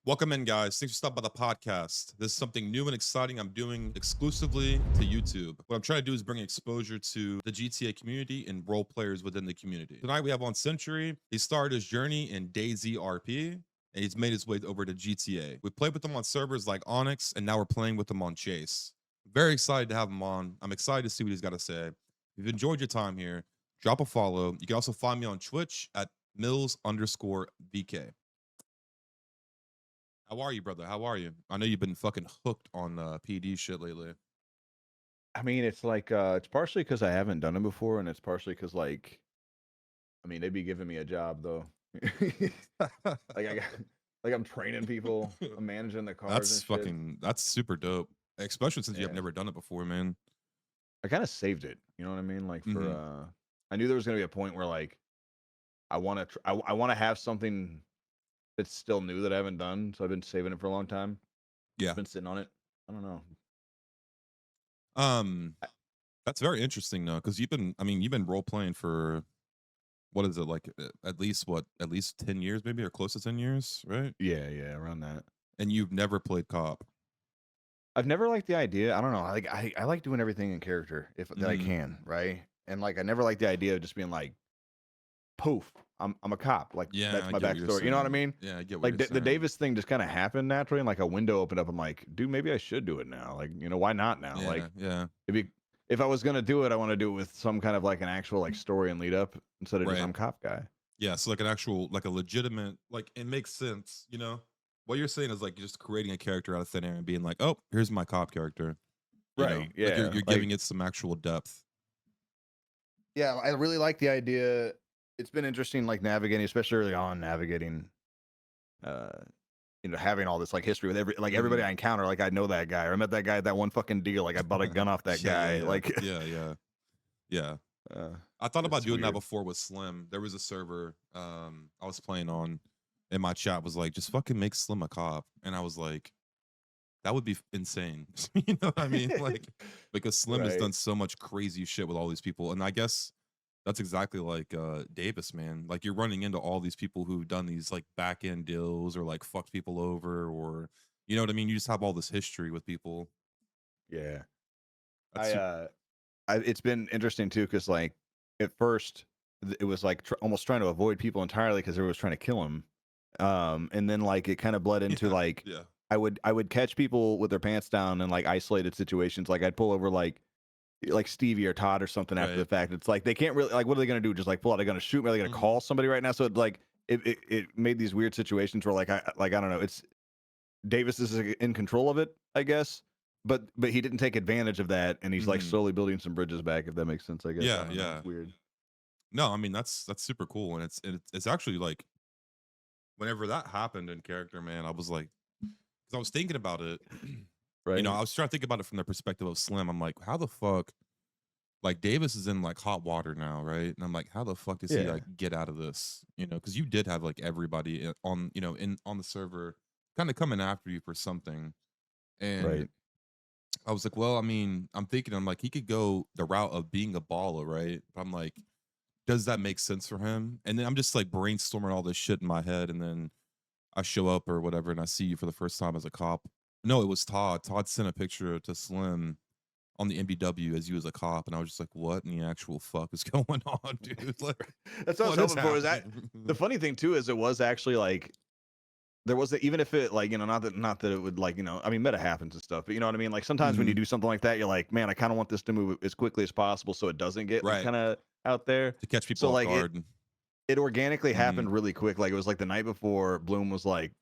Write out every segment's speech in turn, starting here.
Welcome in, guys. Thanks for stopping by the podcast. This is something new and exciting I'm doing exclusively to YouTube. What I'm trying to do is bring exposure to the GTA community and role players within the community. Tonight we have on Sentry. He started his journey in ChaseRP, and he's made his way over to GTA. We played with him on servers like Onyx, and now we're playing with him on Chase. Very excited to have him on. I'm excited to see what he's got to say. If you've enjoyed your time here, drop a follow. You can also find me on Twitch at Mills_VK. How are you, brother? How are you? I know you've been fucking hooked on PD shit lately. I mean, it's like it's partially because I haven't done it before, and it's partially because I mean, they'd be giving me a job though. Like I got, like I'm training people, I'm managing the cars and shit. That's super dope. Especially since you have Yeah, never done it before, man. I kind of saved it. You know what I mean? Like for Hmm. I knew there was gonna be a point where like I want to have something that's still new that I haven't done, so I've been saving it for a long time. Yeah. Been sitting on it. I don't know. Um, I- that's very interesting though, because you've been role playing for what is it like at least 10 years maybe or close to 10 years, right? yeah, around that. And you've never played cop. I've never liked the idea. I don't know. I like doing everything in character if that I Mm, can, right? And like I never liked the idea of just being like, poof, I'm a cop. Like yeah, that's I my get what you're backstory. You know what I saying. mean? Yeah, I get what Like you're the saying. Davis thing just kind of happened naturally, and like a window opened up. I'm like, dude, maybe I should do it now. Like, why not now? Like, Yeah, yeah. if I was gonna do it, I want to do it with some kind of like an actual like story and lead up instead of just Right. I'm cop guy. Yeah, so like an actual, like a legitimate, like it makes sense, you know? What you're saying is like you're just creating a character out of thin air and being like, oh, here's my cop character. You know, Right. like Yeah. you're Like giving it some actual depth. yeah, I really like the idea. It's been interesting, like navigating, especially early on, navigating uh having all this like history with everybody Mhm. I encounter, like I know that guy or I met that guy at that one fucking deal, like I bought a gun off that Yeah, yeah, guy. yeah. Like Yeah, yeah. Yeah. uh I thought about it's doing that weird. before with Slim. There was a server I was playing on, and my chat was like, just fucking make Slim a cop. And I was like, that would be insane. You know what I mean? Like, because Slim has Right. done so much crazy shit with all these people. And I guess that's exactly like Davis, man. Like you're running into all these people who've done these like back end deals or like fucked people over, or you know what I mean? You just have all this history with people. Yeah. That's I super. it's been interesting too because like at first it was like almost trying to avoid people entirely because everyone was trying to kill him. And then like it kind of bled into Yeah, like yeah. I would catch people with their pants down in like isolated situations. Like I'd pull over like Stevie or Todd or something after the Right. fact. It's like they can't really like what are they gonna do? Just like pull out a gun and shoot me? Are they gonna Mhm. call somebody right now? So it like it made these weird situations where like I don't know. It's Davis is in control of it, I guess. But he didn't take advantage of that, and he's like Mhm. slowly building some bridges back. If that makes sense, I guess. I Yeah, don't know. yeah. It's weird. No, I mean that's super cool, and it's actually like whenever that happened in character, man, I was like, because I was thinking about it. You know, Right? I was trying to think about it from the perspective of Slim. I'm like, how the fuck? Like Davis is in like hot water now, right? And I'm like, how the fuck does he Yeah. like get out of this? You know, because you did have like everybody on, you know, in on the server, kind of coming after you for something, and Right. I was like, well, I mean, I'm like, he could go the route of being a baller, right? But I'm like, does that make sense for him? And then I'm just like brainstorming all this shit in my head, and then I show up or whatever, and I see you for the first time as a cop. No, it was Todd. Todd sent a picture to Slim on the MBW as you as a cop, and I was just like, "What in the actual fuck is going on, dude? Like, That's what I was what is hoping for. Is that happening?" the funny thing too? Is it was actually like there was even if it like not that it would like I mean meta happens and stuff, but you know what I mean. Like sometimes when you Mhm. do something like that, you're like, man, I kind of want this to move as quickly as possible so it doesn't get like Right, kind of out there. to catch people So off like guard. it organically Mhm. happened really quick. Like it was like the night before Bloom was like,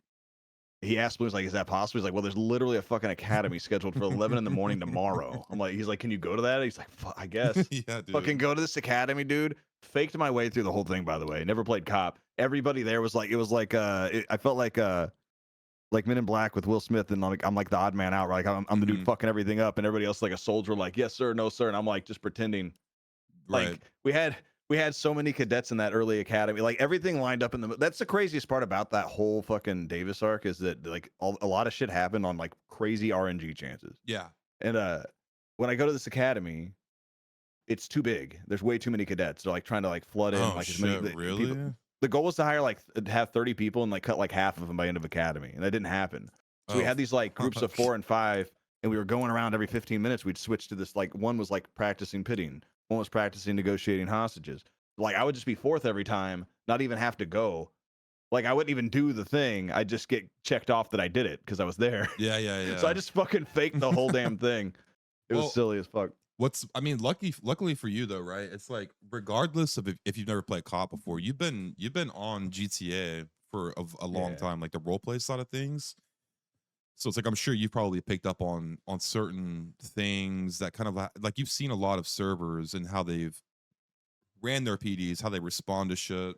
he asked Bloom, like, is that possible? He's like, well, there's literally a fucking academy scheduled for 11 in the morning tomorrow. I'm like, he's like, can you go to that? He's like, I guess. Yeah, Fucking dude. go to this academy, dude. Faked my way through the whole thing, by the way. Never played cop. Everybody there was like, it was like, I felt like Men in Black with Will Smith, and I'm like the odd man out, right? Like I'm the dude Mhm. fucking everything up, and everybody else like a soldier, like yes sir, no sir, and I'm like just pretending Right. like we had so many cadets in that early academy, like everything lined up in the. That's the craziest part about that whole fucking Davis arc is that like a lot of shit happened on like crazy RNG chances. Yeah. And when I go to this academy, it's too big. There's way too many cadets. They're like trying to like flood in Oh like as many shit, people. really? The goal was to hire like have 30 people and like cut like half of them by end of academy, and that didn't happen. So we Oh, had these like groups of 4 and 5, and we were going around every 15 minutes. We'd switch to this like one was like practicing pitting, one was practicing negotiating hostages. Like I would just be fourth every time, not even have to go. Like I wouldn't even do the thing. I'd just get checked off that I did it because I was there. yeah, yeah, yeah. So I just fucking faked the whole damn thing. It was Well, silly as fuck. I mean, luckily for you though, right? It's like regardless of if you've never played COP before, you've been on GTA for a long Yeah. time, like the role play side of things. So it's like I'm sure you've probably picked up on certain things that kind of like you've seen a lot of servers and how they've ran their PDs, how they respond to shit,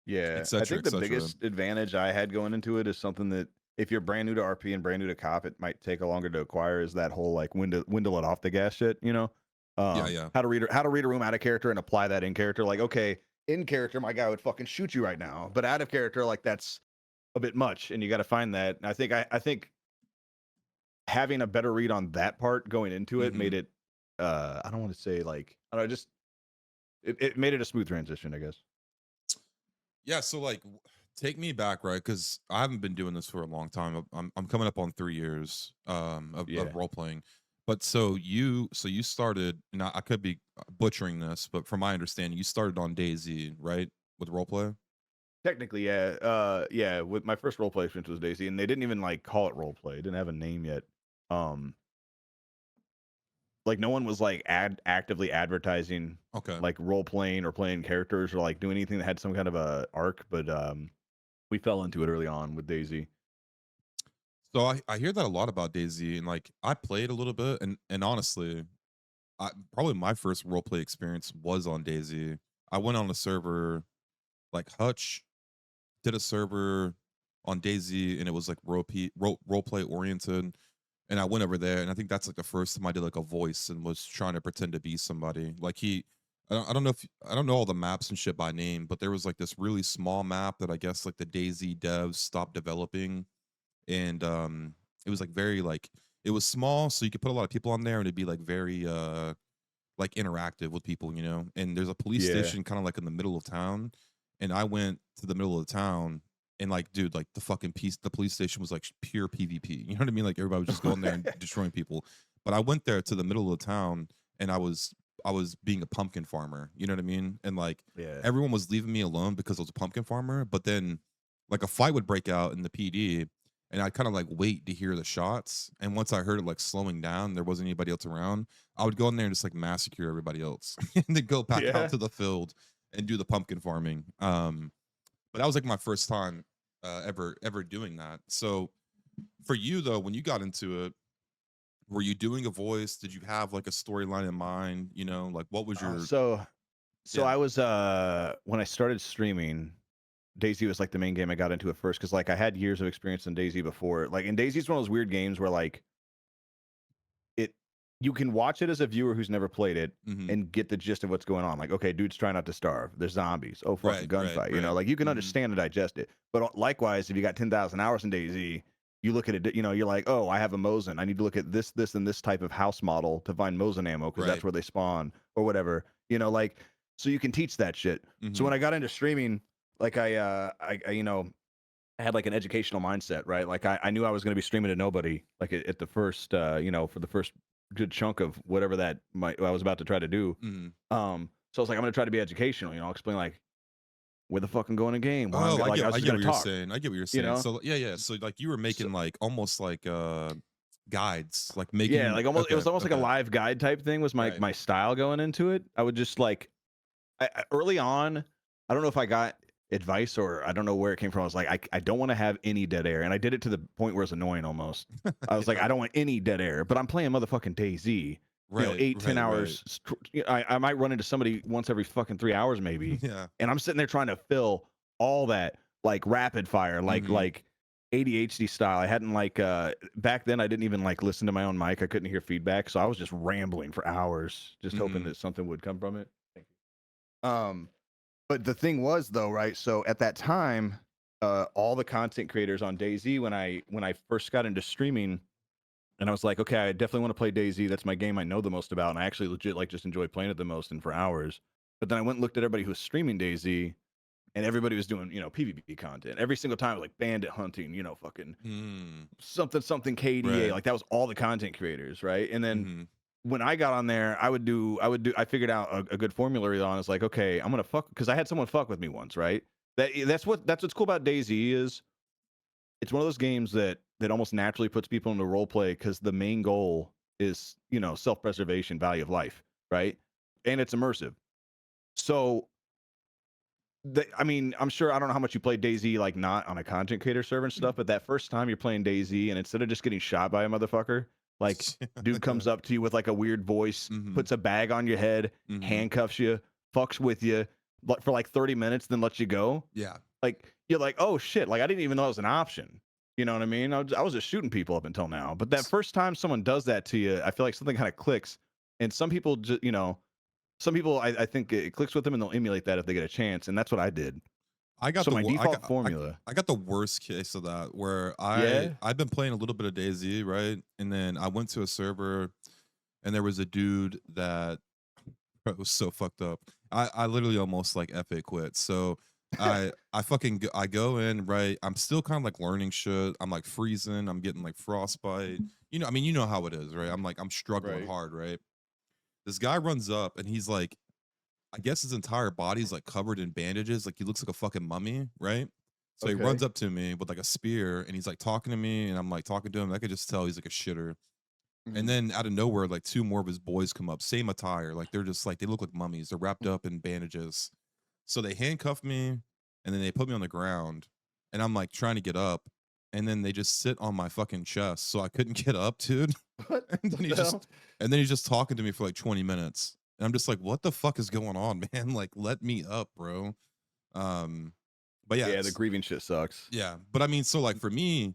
Yeah, I etc., think the etc. biggest advantage I had going into it is something that if you're brand new to RP and brand new to COP, it might take a longer to acquire. Is that whole like when to let off the gas shit? You know, Yeah, yeah, how to read a room out of character and apply that in character. Like, okay, in character, my guy would fucking shoot you right now, but out of character, like that's a bit much, and you got to find that. And I think having a better read on that part going into it made it. I don't want to say like I don't know, just it made it a smooth transition, I guess. yeah. So like, take me back, right? Because I haven't been doing this for a long time. I'm coming up on 3 years of Yeah. role playing. But so you started, and I could be butchering this, but from my understanding, you started on DayZ, right, with role play. Technically, yeah. Yeah, with my first role play experience was Daisy, and they didn't even like call it role play. It didn't have a name yet. Um, like no one was like actively advertising Okay. like role playing or playing characters or like doing anything that had some kind of a arc, but we fell into it early on with Daisy. So I hear that a lot about DayZ, and like I played a little bit, and honestly, probably my first role play experience was on DayZ. I went on a server like Hutch did a server on DayZ, and it was like role play oriented. And I went over there, and I think that's like the first time I did like a voice and was trying to pretend to be somebody. Like I don't know if I don't know all the maps and shit by name, but there was like this really small map that I guess like the DayZ devs stopped developing, and it was like very like it was small, so you could put a lot of people on there, and it'd be like very like interactive with people, you know. And there's a police Yeah. station kind of like in the middle of town, and I went to the middle of the town, and like, dude, like the police station was like pure PvP. You know what I mean? Like everybody was just going there and destroying people. But I went there to the middle of the town, and I was being a pumpkin farmer. You know what I mean? And like Yeah. everyone was leaving me alone because I was a pumpkin farmer. But then like a fight would break out in the PD, and I'd kind of like wait to hear the shots. And once I heard it like slowing down, there wasn't anybody else around, I would go in there and just like massacre everybody else and then go back Yeah. out to the field and do the pumpkin farming. But that was like my first time ever doing that. So for you though, when you got into it, were you doing a voice? Did you have like a storyline in mind? You know, like what was your So yeah. I was when I started streaming, Daisy was like the main game I got into at first because like I had years of experience in Daisy before. Like, and Daisy's one of those weird games where like you can watch it as a viewer who's never played it and get the gist of what's going on. Like, okay, dude's trying not to starve. There's zombies. Oh, fucking Right, gunfight. You know, like you can understand and digest it. But likewise, if you got 10,000 hours in DayZ, you look at it, you know, you're like, oh, I have a Mosin. I need to look at this, and this type of house model to find Mosin ammo because that's where they spawn or whatever. You know, like, so you can teach that shit. So when I got into streaming, like I you know, I had like an educational mindset, right? Like I knew I was going to be streaming to nobody, like at the first, you know, for the first good chunk of whatever that I was about to try to do. So I was like, I'm going to try to be educational. You know, I'll explain like where the fuck I'm going in game. Why Oh, like, I was get going what to you're talk. saying. I get what you're You saying. know? So yeah. So like you were making like almost like guides, like Yeah, making like almost it was almost like a okay. live guide type thing was my style going into it. I would just like early on, I don't know if I got advice or I don't know where it came from. I was like, I don't want to have any dead air. And I did it to the point where it's annoying almost. I was like, I don't want any dead air, but I'm playing motherfucking DayZ. You know, 8-10 hours. I might run into somebody once every fucking 3 hours maybe. Yeah. And I'm sitting there trying to fill all that like rapid fire, like ADHD style. I hadn't like back then I didn't even like listen to my own mic. I couldn't hear feedback. So I was just rambling for hours, just hoping that something would come from it. Thank you. But the thing was though, right? So at that time, all the content creators on DayZ, when I first got into streaming, and I was like, okay, I definitely want to play DayZ. That's my game I know the most about, and I actually legit like just enjoy playing it the most and for hours. But then I went and looked at everybody who was streaming DayZ, and everybody was doing, PvP content every single time, like bandit hunting, fucking something KDA. Right. Like that was all the content creators, right? And then Mm-hmm. when I got on there, I figured out a good formula early on. It's like, okay, I'm gonna fuck, because I had someone fuck with me once, right? That's what's cool about DayZ is it's one of those games that almost naturally puts people into role play because the main goal is, self-preservation, value of life, right? And it's immersive. So I mean, I'm sure, I don't know how much you play DayZ, like not on a content creator server and stuff, but that first time you're playing DayZ and instead of just getting shot by a motherfucker, like dude comes up to you with like a weird voice, puts a bag on your head, handcuffs you, fucks with you for like 30 minutes, then lets you go. Yeah. Like you're like, oh shit, like I didn't even know it was an option. You know what I mean? I was just shooting people up until now. But that first time someone does that to you, I feel like something kind of clicks. And some people just, some people, I think it clicks with them and they'll emulate that if they get a chance. And that's what I did. I got So the my wor- default formula. I got the worst case of that where Yeah. I've been playing a little bit of DayZ, right? And then I went to a server and there was a dude that it was so fucked up. I literally almost like FA quit. So I I go in, right? I'm still kind of like learning shit. I'm like freezing. I'm getting like frostbite. I mean, you know how it is, right? I'm struggling Right. hard, right? This guy runs up and he's like, I guess his entire body's like covered in bandages. Like he looks like a fucking mummy, right? So he runs Okay. up to me with like a spear and he's like talking to me and I'm like talking to him. I could just tell he's like a shitter. And Mhm. then out of nowhere, like two more of his boys come up, same attire. Like they're just like, they look like mummies. They're wrapped up in bandages. So they handcuff me and then they put me on the ground and I'm like trying to get up. And then they just sit on my fucking chest. So I couldn't get up, dude. What? And then he's just talking to me for like 20 minutes. And I'm just like, what the fuck is going on, man? Like, let me up, bro. But yeah, Yeah, the grieving shit sucks. yeah. But I mean, so like for me,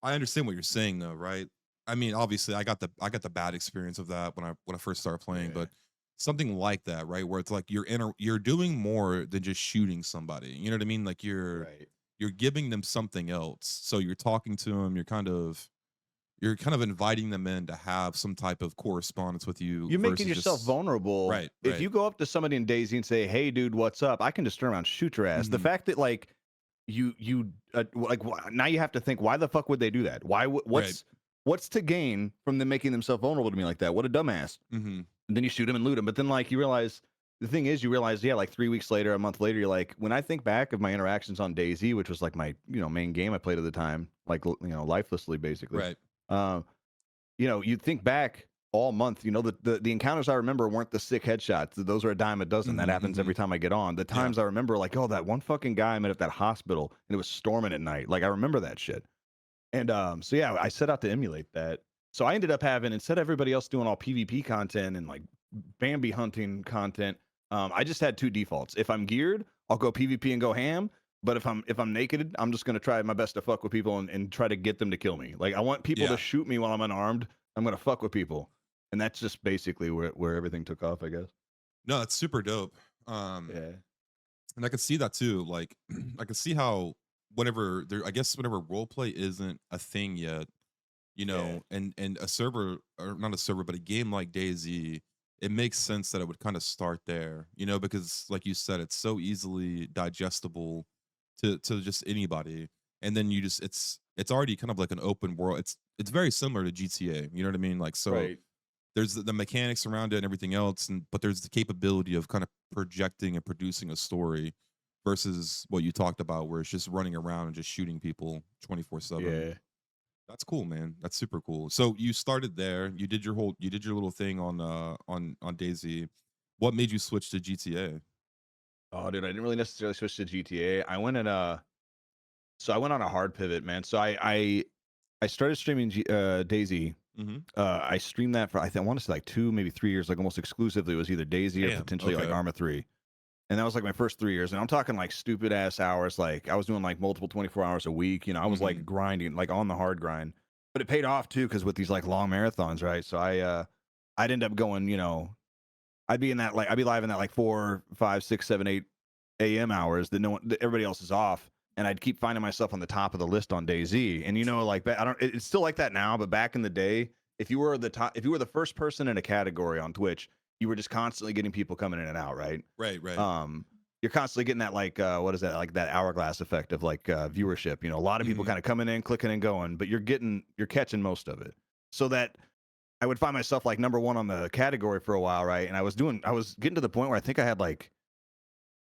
I understand what you're saying though, right? I mean, obviously I got the bad experience of that when I first started playing, Yeah. but something like that, right? Where it's like you're doing more than just shooting somebody. You know what I mean? Like Right. you're giving them something else. So you're talking to them, you're kind of inviting them in to have some type of correspondence with you You're making versus yourself just vulnerable. right, If you go up to somebody in DayZ and say, "Hey, dude, what's up?" I can just turn around and shoot your ass. The Mhm. fact that like now you have to think, why the fuck would they do that? Right. What's to gain from them making themselves vulnerable to me like that? What a dumbass. Mm-hmm. And then you shoot him and loot him. But then like you realize yeah, like 3 weeks later, a month later, you're like, when I think back of my interactions on DayZ, which was like my main game I played at the time, like lifelessly basically. Right. You'd think back all month, the encounters I remember weren't the sick headshots. Those are a dime a dozen. That happens every time I get on. The times I remember, like, oh, that one fucking guy I met at that hospital and it was storming at night. Like, I remember that shit. And so yeah, I set out to emulate that. So I ended up having, instead of everybody else doing all PvP content and like Bambi hunting content, I just had two defaults. If I'm geared, I'll go PvP and go ham. But if I'm naked, I'm just gonna try my best to fuck with people and try to get them to kill me. Like I want people to shoot me while I'm unarmed. I'm gonna fuck with people, and that's just basically where everything took off, I guess. No, it's super dope. Yeah. And I could see that too. Like I could see how whenever role play isn't a thing yet, and a server, or not a server, but a game like DayZ, it makes sense that it would kind of start there, because like you said, it's so easily digestible to just anybody. And then it's already kind of like an open world. It's very similar to GTA, you know what I mean? Like, so Right. there's the mechanics around it and everything else, but there's the capability of kind of projecting and producing a story versus what you talked about where it's just running around and just shooting people 24/7. Yeah. That's cool, man. That's super cool. So you started there, you did your little thing on DayZ. What made you switch to GTA? Oh, dude, I didn't really necessarily switch to GTA. So I went on a hard pivot, man. So I started streaming DayZ. Mm-hmm. I streamed that for I want to say like 2, maybe 3 years, like almost exclusively. It was either DayZ or potentially like Arma 3. And that was like my first 3 years. And I'm talking like stupid ass hours. Like I was doing like multiple 24 hours a week. I was like grinding, like on the hard grind. But it paid off too, because with these like long marathons, right? So I'd end up going, I'd be live in that like 4, 5, 6, 7, 8 a.m. hours that everybody else is off. And I'd keep finding myself on the top of the list on DayZ. And like it's still like that now, but back in the day, if you were the first person in a category on Twitch, you were just constantly getting people coming in and out, right? Right. you're constantly getting that like what is that, like that hourglass effect of like viewership. You know, a lot of people Mhm. kind of coming in, clicking and going, but you're catching most of it. So that I would find myself like number one on the category for a while, right? And I was getting to the point where I think I had like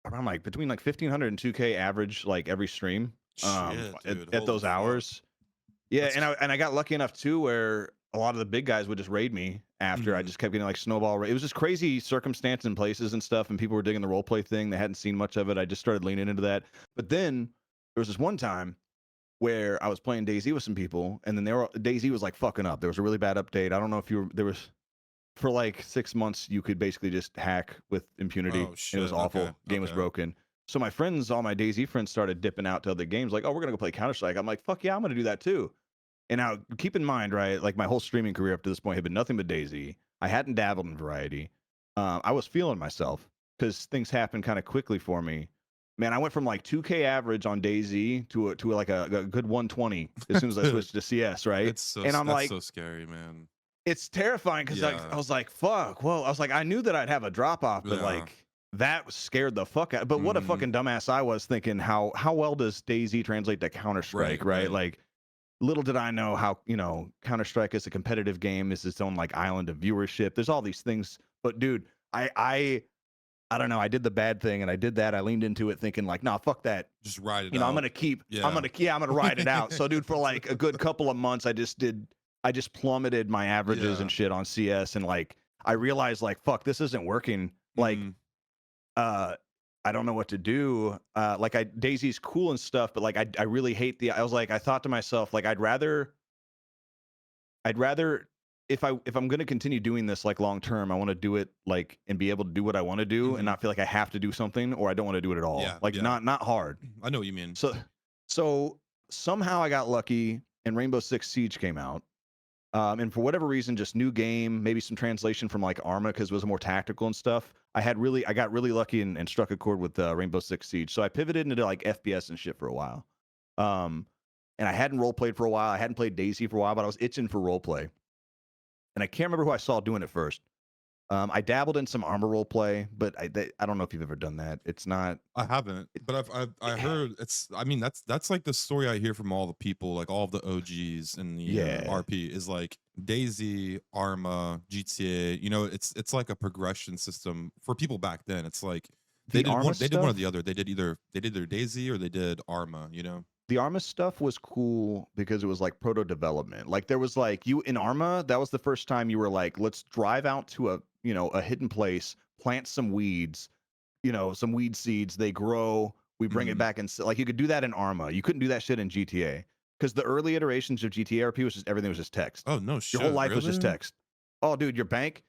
around like between like 1,500 and 2K average like every stream Shit, dude. at Holy those fuck. hours. Yeah, That's and I got lucky enough too where a lot of the big guys would just raid me after. I mhm. just kept getting like snowball. It was just crazy circumstance and places and stuff, and people were digging the role play thing. They hadn't seen much of it. I just started leaning into that. But then there was this one time where I was playing DayZ with some people, and then DayZ was like fucking up. There was a really bad update. I don't know if you were there was for like 6 months you could basically just hack with impunity, Oh and it was shit. Okay. awful. Game was Okay. broken. So my friends, all my DayZ friends, started dipping out to other games. Like, oh, we're gonna go play Counter Strike. I'm like, fuck yeah, I'm gonna do that too. And now keep in mind, right? Like my whole streaming career up to this point had been nothing but DayZ. I hadn't dabbled in variety. I was feeling myself because things happened kind of quickly for me. Man, I went from like 2K average on DayZ to like a good 120 as soon as I Dude, switched to CS, right? it's so And I'm that's like, so scary, man. it's terrifying because like Yeah. I was like, fuck. Well, I was like, I knew that I'd have a drop off, but Yeah. like that scared the fuck out. But what a Mhm. fucking dumbass I was thinking how well does DayZ translate to Counter Right, Strike, right? right. Like little did I know how, Counter Strike is a competitive game, is its own like island of viewership. There's all these things. But dude, I don't know. I did the bad thing and I did that. I leaned into it thinking like, nah, fuck that. Just ride it I'm out. gonna keep Yeah. I'm gonna ride it out. So dude, for like a good couple of months, I just plummeted my averages Yeah. and shit on CS, and like I realized like fuck, this isn't working. Like Mhm. uh I don't know what to do. Like Daisy's cool and stuff, but like I really hate I was like, I thought to myself, like I'd rather if I'm gonna continue doing this like long term, I want to do it like and be able to do what I want to do and Mhm. not feel like I have to do something or I don't want to do it at all. Yeah, Like yeah. not hard. I know what you mean. So so somehow I got lucky and Rainbow Six Siege came out. And for whatever reason, just new game, maybe some translation from like Arma because it was more tactical and stuff. I got really lucky and struck a chord with Rainbow Six Siege. So I pivoted into like FPS and shit for a while. Um, and I hadn't role played for a while. I hadn't played Daisy for a while, but I was itching for role play. And I can't remember who I saw doing it first. I dabbled in some Armor role play, but I don't know if you've ever done that. It's not. I haven't, but I heard it's. I mean, that's like the story I hear from all the people, like all of the OGs in the Yeah, RP is like Daisy, Arma, GTA. You know, it's like a progression system for people back then. It's like the Arma they did one or stuff. the other. They did either Daisy or they did Arma. You know. The Arma stuff was cool because it was like proto development. Like there was like you in Arma, that was the first time you were like, let's drive out to a hidden place, plant some weeds, some weed seeds, they grow, we bring it Mhm. back and like you could do that in Arma. You couldn't do that shit in GTA because the early iterations of GTA RP was just everything was just text. Oh no Your whole shit! life was just Really? text. Oh, dude, your bank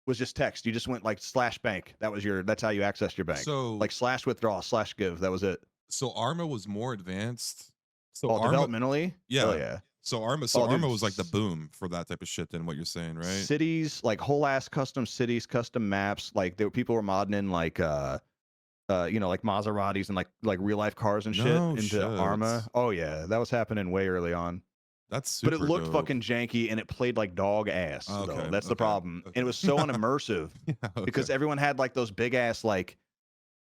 was just text. You just went like slash bank. That's how you accessed your bank. So Like slash withdraw, slash give. That was it. so Arma was more advanced. So Oh, Arma, developmentally, hell yeah. yeah. So Oh, dude, Arma was like the boom for that type of shit. Than what you're saying, right? cities, like whole ass custom cities, custom maps. Like there were people were modding in like like Maseratis and like real life cars and shit No into shit. Arma. Oh yeah, that was happening way early on. That's But it super looked dope. fucking janky and it played like dog ass though. Okay, That's the okay, problem. And it okay. was so unimmersive Yeah, okay. because everyone had like those big ass like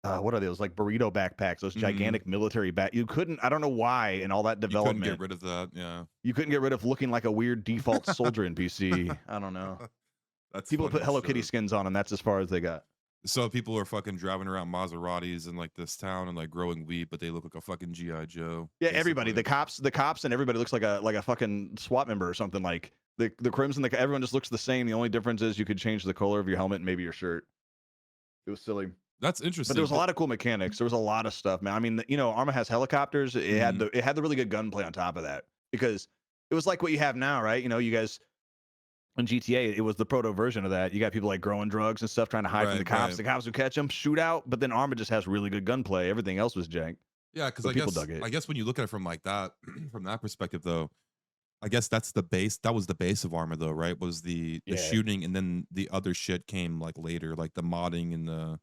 what are those like burrito backpacks, those Mhm. gigantic military back. You couldn't. I don't know why in all that You couldn't get development rid of that, yeah. you couldn't get rid of looking like a weird default soldier in PC. I don't know. That's People put funny as Hello Kitty shit. skins on, and that's as far as they got. So people are fucking driving around Maseratis in, like, this town and, like, growing wheat, but they look like a fucking GI Joe, Yeah, everybody, basically. the cops, and everybody looks like a fucking SWAT member or something. Like the Crimson, everyone just looks the same. The only difference is you could change the color of your helmet and maybe your shirt. It was silly, That's but there interesting. was a lot of cool mechanics. There was a lot of stuff, man. I mean, Arma has helicopters. Mhm. It had the really good gunplay on top of that because it was like what you have now, right? You guys on GTA, it was the proto version of that. You got people like growing drugs and stuff trying to hide from the Right, cops. right. The cops would catch them, shoot out. But then Arma just has really good gunplay. Everything else was jank, Yeah, because but people dug I it. guess when you look at it from, like, that from that perspective, though, I guess that's the base that was the base of Arma, though, right? Was the Yeah. shooting, and then the other shit came, like, later, like the modding and the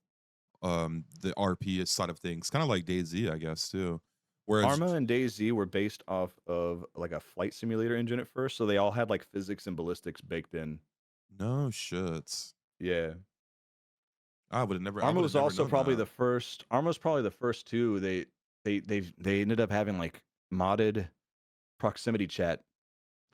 RP side of things, kind of like DayZ, I guess, too. Whereas Arma and DayZ were based off of like a flight simulator engine at first, so they all had like physics and ballistics baked in. no shit. Yeah. I would have never. I Arma would have was never also known probably that. the first. Arma was probably the first two. They ended up having like modded proximity chat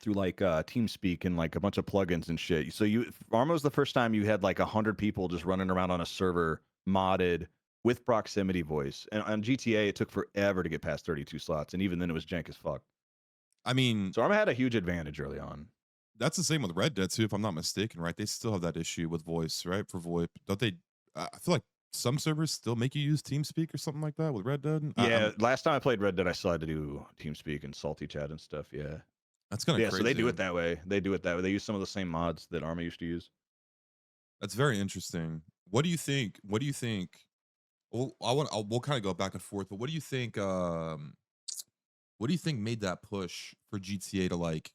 through like TeamSpeak and like a bunch of plugins and shit. So Arma was the first time you had like 100 people just running around on a server modded with proximity voice. And on GTA, it took forever to get past 32 slots, and even then, it was jank as fuck. I mean, So Arma had a huge advantage early on. that's the same with Red Dead too, if I'm not mistaken, right? They still have that issue with voice, right? For VoIP, don't they? I feel like some servers still make you use TeamSpeak or something like that with Red Dead. Yeah, last time I played Red Dead, I still had to do TeamSpeak and salty chat and stuff. Yeah. That's kind of Yeah, crazy. so they do it that way. They do it that way. They use some of the same mods that Arma used to use. That's very interesting. What do you think? What do you think? Well, we'll kind of go back and forth, but what do you think? What do you think made that push for GTA to like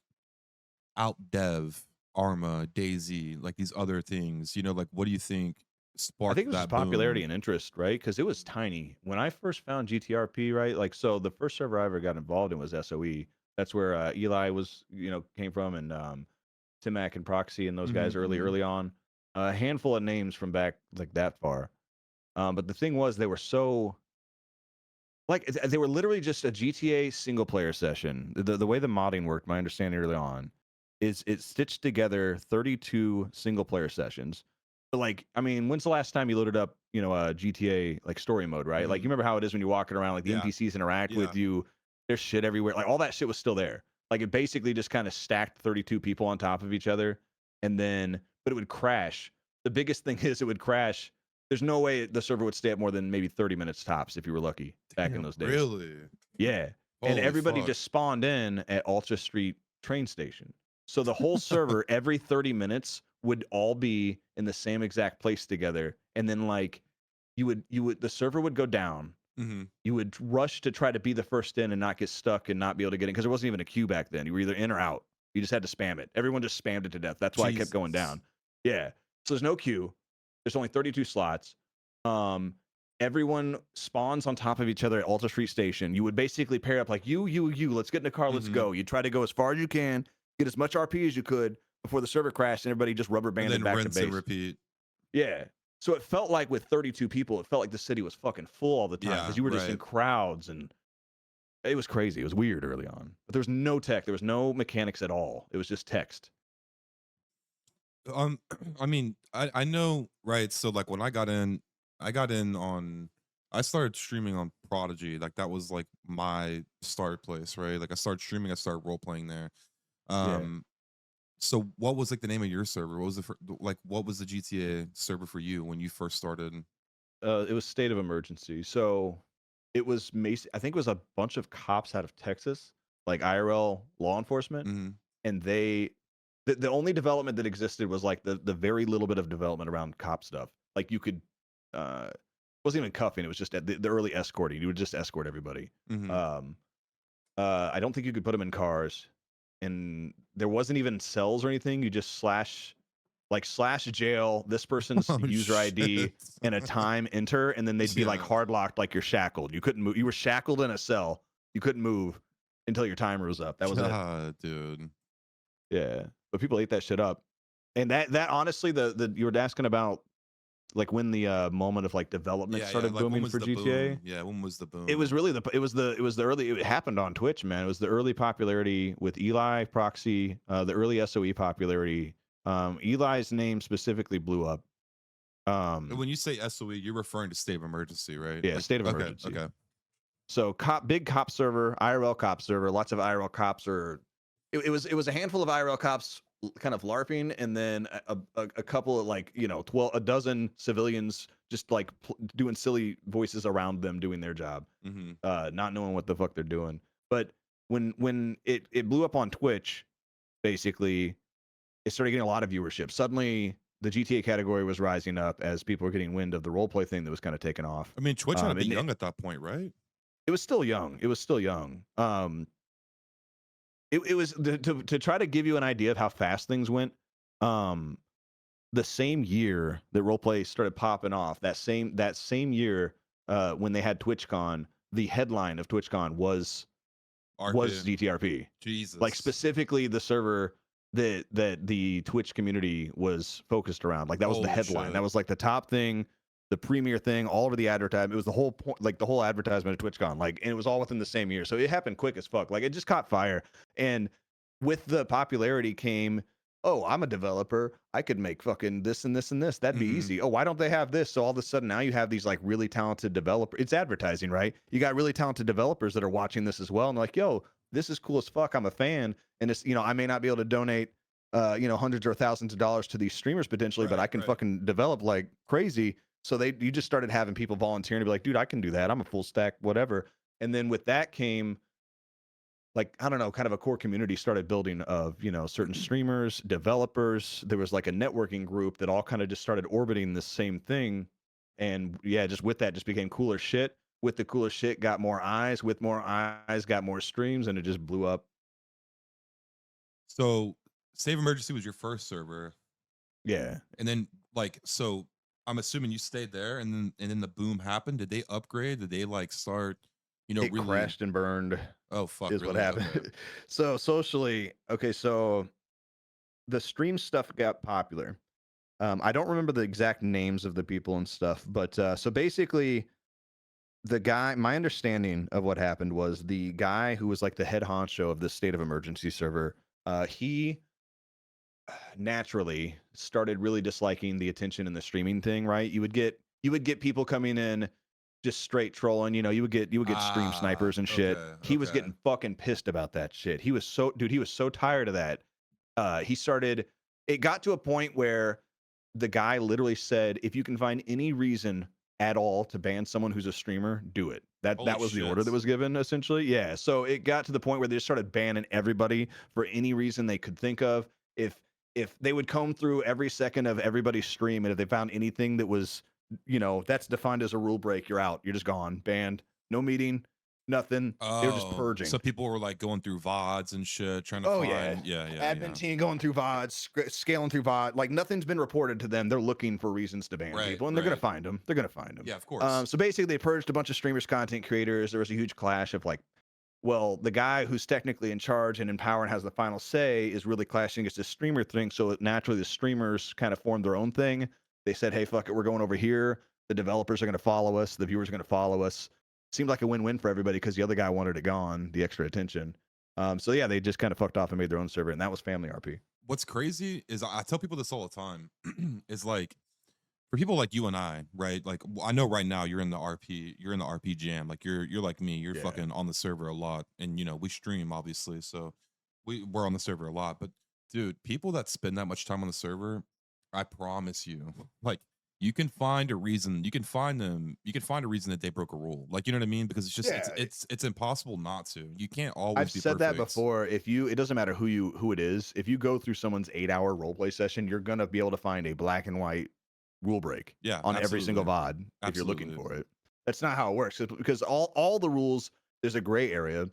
out dev Arma, Daisy, like these other things? You know, like what do you think I sparked think it was just that popularity boom? and interest, right? Because it was tiny. When I first found GTRP, right? Like, so the first server I ever got involved in was SOE. That's where Eli was, came from, and Timac and Proxy and those guys early on. A handful of names from back like that far. But the thing was, they were so like they were literally just a GTA single player session. The way the modding worked, my understanding early on, is it stitched together 32 single player sessions. But like, I mean, when's the last time you loaded up, GTA like story mode, right? Like, you remember how it is when you're walking around, like the Yeah. NPCs interact Yeah. with you. There's shit everywhere. Like all that shit was still there. Like it basically just kind of stacked 32 people on top of each other, but it would crash. The biggest thing is it would crash. There's no way the server would stay up more than maybe 30 minutes tops if you were lucky back in Damn, those days. really? Yeah. And Holy everybody fuck. just spawned in at Ultra Street train station. So the whole server every 30 minutes would all be in the same exact place together. And then like the server would go down. Mm-hmm. You would rush to try to be the first in and not get stuck and not be able to get in because there wasn't even a queue back then. You were either in or out. You just had to spam it. Everyone just spammed it to death. That's why it kept going down. Yeah. So there's no queue. There's only 32 slots. Everyone spawns on top of each other at Ultra Street Station. You would basically pair up like you. Let's get in the car. Let's go. You try to go as far as you can, get as much RP as you could before the server crashed, and everybody just rubber banded back to base. And repeat. Yeah. So it felt like with 32 people, it felt like the city was fucking full all the time because you were just in crowds, and it was crazy. It was weird early on, but there was no tech. There was no mechanics at all. It was just text. I mean, I know, right? So like when I started streaming on Prodigy. Like that was like my start place, right? Like I started streaming, I started role playing there. So what was like the name of your server? What was what was the GTA server for you when you first started? It was State of Emergency. So it was I think it was a bunch of cops out of Texas, like IRL law enforcement, and the only development that existed was like the very little bit of development around cop stuff. Like you could it wasn't even cuffing, it was just at the early escorting. You would just escort everybody. I don't think you could put them in cars, and there wasn't even cells or anything. You just slash jail this person's user ID and a time enter, and then they'd be like hard locked, like you're shackled. You couldn't move. You were shackled in a cell. You couldn't move until your timer was up. That was it, dude. Yeah, but people ate that shit up, and that honestly, the you were asking about like when the moment of like development started like, booming for GTA. Boom? Yeah, when was the boom? It was really it was the early. It happened on Twitch, man. It was the early popularity with Eli, Proxy, the early SOE popularity. Eli's name specifically blew up. When you say SOE, you're referring to State of Emergency, right? Yeah, State of Emergency. Okay. So big cop server, IRL cop server. Lots of IRL cops It was a handful of IRL cops kind of LARPing, and then a couple of like a dozen civilians just like doing silly voices around them doing their job, not knowing what the fuck they're doing. But when it blew up on Twitch, basically, it started getting a lot of viewership. Suddenly, the GTA category was rising up as people were getting wind of the roleplay thing that was kind of taking off. I mean, Twitch had to be young at that point, right? It was still young. It was to try to give you an idea of how fast things went. The same year that roleplay started popping off, that same year, when they had TwitchCon, the headline of TwitchCon was GTRP. Jesus. Like specifically the server that the Twitch community was focused around. Like that was the headline. Shit. That was like the top thing. the premiere thing, all over the advertisement. It was the whole point, like the whole advertisement of TwitchCon, like, and it was all within the same year. So it happened quick as fuck. Like it just caught fire. And with the popularity came, oh, I'm a developer. I could make fucking this and this and this. That'd be easy. Oh, why don't they have this? So all of a sudden now you have these like really talented developers. It's advertising, right? You got really talented developers that are watching this as well. And like, yo, this is cool as fuck. I'm a fan. And it's, you know, I may not be able to donate, you know, hundreds or thousands of dollars to these streamers potentially, but I can fucking develop like crazy. So you just started having people volunteering to be like, dude, I can do that. I'm a full stack, whatever. And then with that came, like, I don't know, kind of a core community started building of, you know, certain streamers, developers. There was like a networking group that all kind of just started orbiting the same thing. And yeah, just with that just became cooler shit. With the cooler shit got more eyes. With more eyes got more streams, and it just blew up. So Save Emergency was your first server. Yeah. And then like, so I'm assuming you stayed there and then the boom happened. Did they upgrade? Did they like start, you know, It really crashed and burned. Oh fuck, is really? what happened. Okay. So socially, okay, so the stream stuff got popular. I don't remember the exact names of the people and stuff, but so basically the guy, my understanding of what happened was the guy who was like the head honcho of the state of emergency server, he naturally started really disliking the attention in the streaming thing, right? You would get people coming in just straight trolling, you know, you would get stream snipers and shit. Okay, He was getting fucking pissed about that shit. He was so tired of that. It got to a point where the guy literally said, if you can find any reason at all to ban someone who's a streamer, do it. That was the order that was given, essentially. Yeah. So it got to the point where they just started banning everybody for any reason they could think of. If they would comb through every second of everybody's stream, and if they found anything that was, you know, that's defined as a rule break, you're out. You're just gone. Banned. No meeting. Nothing. They were just purging. So people were like going through VODs and shit, trying to find. Yeah. Admin team going through VODs, scaling through VOD. Like nothing's been reported to them. They're looking for reasons to ban people, and they're gonna find them. They're gonna find them. Yeah, of course. So basically, they purged a bunch of streamers, content creators. There was a huge clash of like, well, the guy who's technically in charge and in power and has the final say is really clashing against the streamer thing. So naturally, the streamers kind of formed their own thing. They said, hey, fuck it, we're going over here. The developers are going to follow us. The viewers are going to follow us. Seemed like a win-win for everybody because the other guy wanted it gone, the extra attention. So yeah, they just kind of fucked off and made their own server, and that was Family RP. What's crazy is I tell people this all the time, is like, for people like you and I, right? Like I know right now you're in the RP jam. Like you're like me, you're fucking on the server a lot. And you know, we stream obviously, so we're on the server a lot. But dude, people that spend that much time on the server, I promise you, like you can find a reason, you can find a reason that they broke a rule. Like, you know what I mean? Because it's just it's impossible not to. You can't always I've said that before. It doesn't matter who it is. If you go through someone's 8-hour roleplay session, you're gonna be able to find a black and white rule break on every single VOD if you're looking for it. That's not how it works, because all the rules, there's a gray area,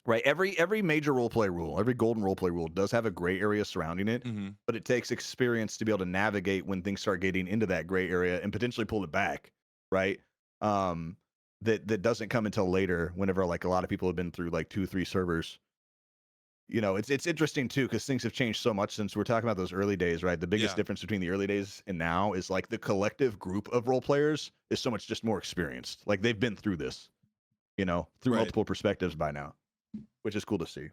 right? Every major roleplay rule, every golden roleplay rule does have a gray area surrounding it, but it takes experience to be able to navigate when things start getting into that gray area and potentially pull it back, right? That doesn't come until later, whenever like a lot of people have been through like 2-3 servers. You know, it's interesting too, because things have changed so much since we're talking about those early days, right? The biggest difference between the early days and now is like the collective group of role players is so much just more experienced. Like they've been through this, you know, through multiple perspectives by now, which is cool to see.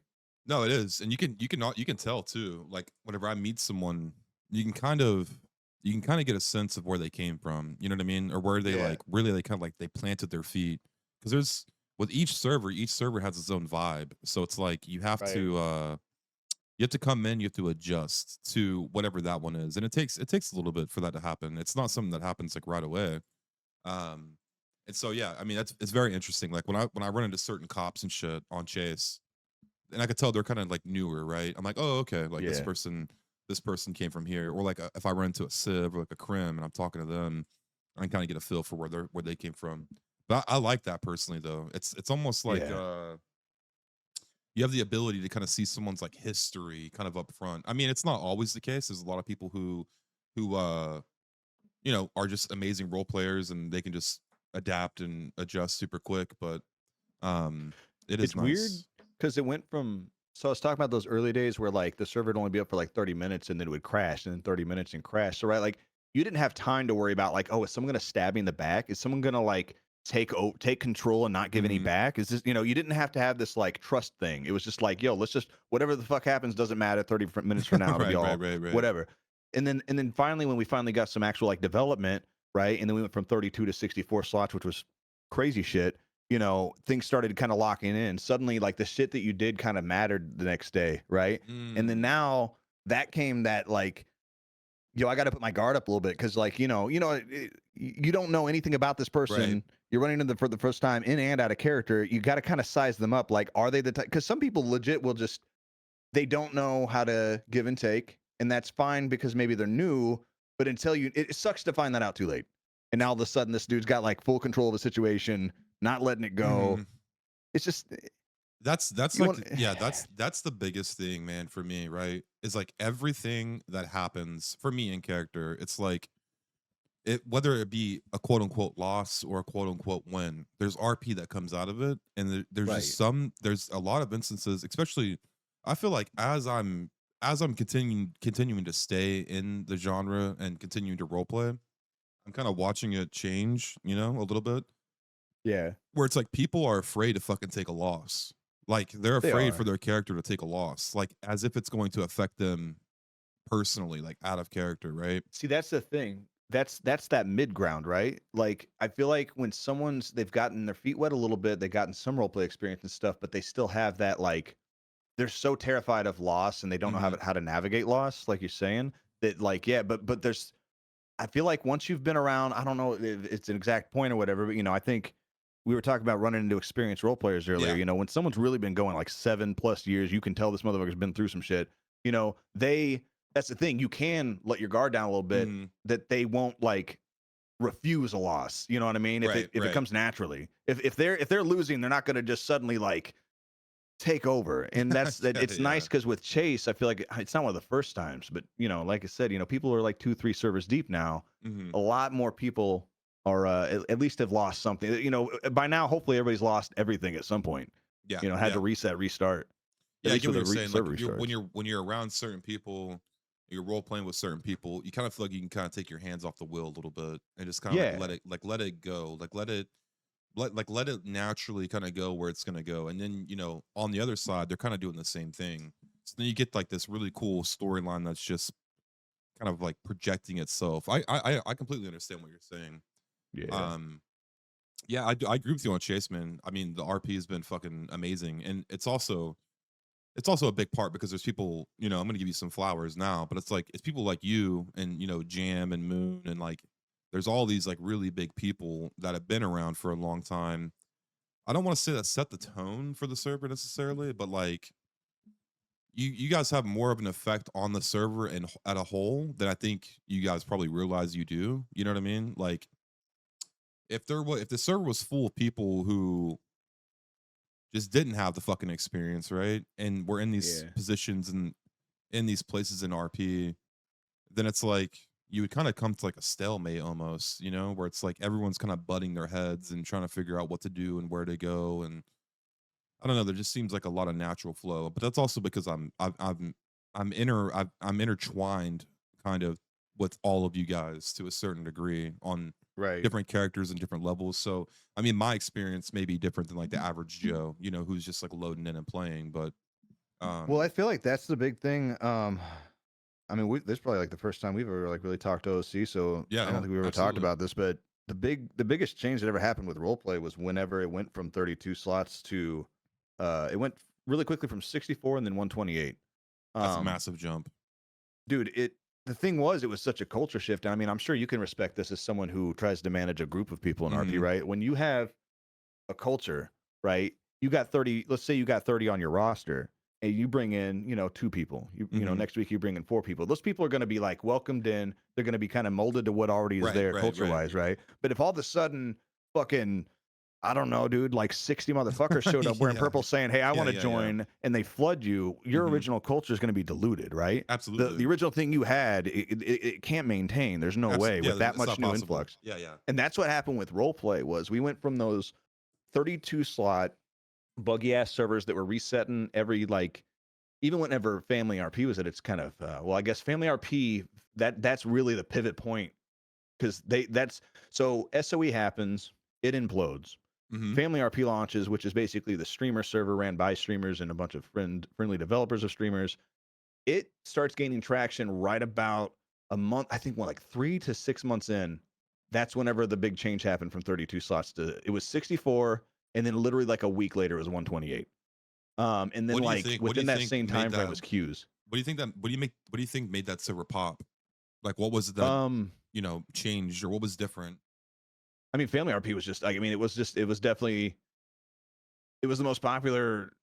No, it is, and you can tell too. Like whenever I meet someone, you can kind of get a sense of where they came from. You know what I mean, or where they like really they kind of like they planted their feet. Because there's with each server has its own vibe. So it's like you have to come in, you have to adjust to whatever that one is, and it takes a little bit for that to happen. It's not something that happens like right away. And so yeah, I mean it's very interesting. Like when I run into certain cops and shit on Chase, and I could tell they're kind of like newer, right? I'm like, oh okay, like this person came from here, or like if I run into a Civ or like a Crim and I'm talking to them, I can kind of get a feel for where they came from. But I like that personally, though. It's almost like you have the ability to kind of see someone's like history kind of up front. I mean, it's not always the case. There's a lot of people who you know, are just amazing role players and they can just adapt and adjust super quick. But it's nice. Weird because it went from, so I was talking about those early days where like the server would only be up for like 30 minutes and then it would crash, and then 30 minutes and crash. So right, like you didn't have time to worry about like, oh, is someone gonna stab me in the back? Is someone gonna like take control and not give any Mhm. back? Is this, you know, you didn't have to have this like trust thing. It was just like, yo, let's just whatever the fuck happens doesn't matter. 30 minutes from now, it'll be Right, right, all right, right. whatever. And then finally, when we finally got some actual like development, right? And then we went from 32 to 64 slots, which was crazy shit. You know, things started kind of locking in. Suddenly, like the shit that you did kind of mattered the next day, right? And then Mm. now that came that like, yo, I got to put my guard up a little bit because, like, you don't know anything about this Right. person. You're running into them for the first time in and out of character. You got to kind of size them up. Like, are they the type? Because some people legit will just they don't know how to give and take, and that's fine because maybe they're new. But until it sucks to find that out too late. And now all of a sudden, this dude's got like full control of the situation, not letting it go. Mhm. It's just That's you like want. yeah, that's the biggest thing, man, for me, right? Is like everything that happens for me in character, it's like it whether it be a quote unquote loss or a quote unquote win, there's RP that comes out of it. And there's just Right. there's a lot of instances, especially I feel like as I'm continuing to stay in the genre and continuing to role play, I'm kind of watching it change, a little bit. Yeah, Where it's like people are afraid to fucking take a loss. Like they're they afraid for are. their character to take a loss, like as if it's going to affect them personally, like out of character, right? See, that's the thing. That's that mid ground, right? Like I feel like when they've gotten their feet wet a little bit, they've gotten some role play experience and stuff, but they still have that like they're so terrified of loss and they don't know Hmm. how to navigate loss, like you're saying, that like yeah, but there's I feel like once you've been around, I don't know if it's an exact point or whatever, but I think we were talking about running into experienced role players earlier. Yeah. When someone's really been going like 7+ years, you can tell this motherfucker's been through some shit. They that's the thing. You can let your guard down a little bit Hmm. that they won't like refuse a loss. You know what I mean? If it Right. if it Right. comes naturally. If they're losing, they're not gonna just suddenly like take over. And Yeah. it's nice Yeah. because with Chase, I feel like it's not one of the first times, but like I said, people are like 2, 3 servers deep now. Hmm. A lot more people are at least have lost something. By now, hopefully everybody's lost everything at some point. Yeah. Had to Yeah. reset, restart, at Yeah. I least get with what a you're saying. Like server restarts. when you're around certain people, you're role playing with certain people, you kind of feel like you can kind of take your hands off the wheel a little bit and just kind of like Yeah, let it go, like let it naturally kind of go where it's gonna go. And then, on the other side, they're kind of doing the same thing. So then you get like this really cool storyline that's just kind of like projecting itself. I completely understand what you're saying. yeah, Um, yeah, I agree with you on Chase, man. I mean, the RP has been fucking amazing, and it's also a big part because there's people. I'm gonna give you some flowers now, but it's people like you and Jam and Moon and like there's all these like really big people that have been around for a long time. I don't want to say that set the tone for the server necessarily, but like you guys have more of an effect on the server and at a whole than I think you guys probably realize you do. You know what I mean? Like if the server was full of people who just didn't have the fucking experience, right? And we're in these yeah. positions and in these places in RP, then it's like you would kind of come to like a stalemate almost, where it's like everyone's kind of butting their heads and trying to figure out what to do and where to go. And I don't know, there just seems like a lot of natural flow, but that's also because I'm intertwined kind of with all of you guys to a certain degree on Right. different characters and different levels. So I mean, my experience may be different than like the average Joe, who's just like loading in and playing. But Well, I um, feel like that's the big thing. I mean, this is probably like the first time we've ever like really talked to OC, so yeah, I don't yeah, think we ever talked absolutely. about this, but the biggest change that ever happened with roleplay was whenever it went from 32 slots to it went really quickly from 64 and then 128. That's a Um, massive jump. dude, the thing was it was such a culture shift. And I mean, I'm sure you can respect this as someone who tries to manage a group of people in RP, Hmm. right? When you have a culture, right? You got 30, let's say you got 30 on your roster and you bring in, two people. Hmm. Next week you bring in four people. Those people are going to be like welcomed in. They're going to be kind of molded to what already is Right, there right, right. culture-wise, right? But if all of a sudden fucking I don't know, dude, like 60 motherfuckers showed up wearing Yeah, purple saying, "Hey, I yeah, want to yeah, yeah. join," and they flood you, your Hmm. original culture is going to be diluted, right? The Absolutely, original thing you had, it can't maintain. There's no way absolutely. with Yeah, that it's much not new possible. influx. Yeah, yeah. And that's what happened with roleplay was we went from those 32 slot buggy ass servers that were resetting every like even whenever family RP was at its kind of well, I guess family RP that's really the pivot point because that's so SOE happens, it implodes. Mm-hmm. Family RP launches, which is basically the streamer server ran by streamers and a bunch of friendly developers of streamers. It starts gaining traction right about a month, I think, like 3 to 6 months in. That's whenever the big change happened from 32 slots to it was 64, and then literally like a week later it was 128. And then What do you like think? What do you within that think same made time frame that? was queues. What do you think that? What do you think made that server pop? Like, what was it that Um, changed, or what was different? I mean, Family RP was just like, I mean, it was definitely, it was the most popular,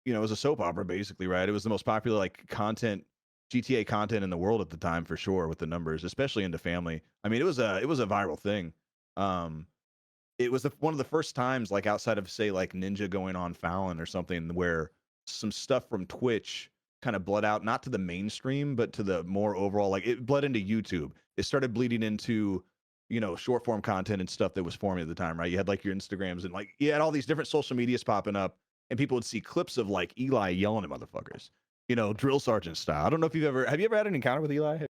it was a soap opera basically, right? It was the most popular like content, GTA content in the world at the time for sure with the numbers, especially into family. I mean, it was a viral thing. Um, it was one of the first times, like outside of say like Ninja going on Fallon or something, where some stuff from Twitch kind of bled out, not to the mainstream, but to the more overall, like it bled into YouTube. It started bleeding into, short form content and stuff that was forming at the time, right? You had like your Instagrams and like you had all these different social medias popping up, and people would see clips of like Eli yelling at motherfuckers, drill sergeant style. I don't know if have you ever had an encounter with Eli?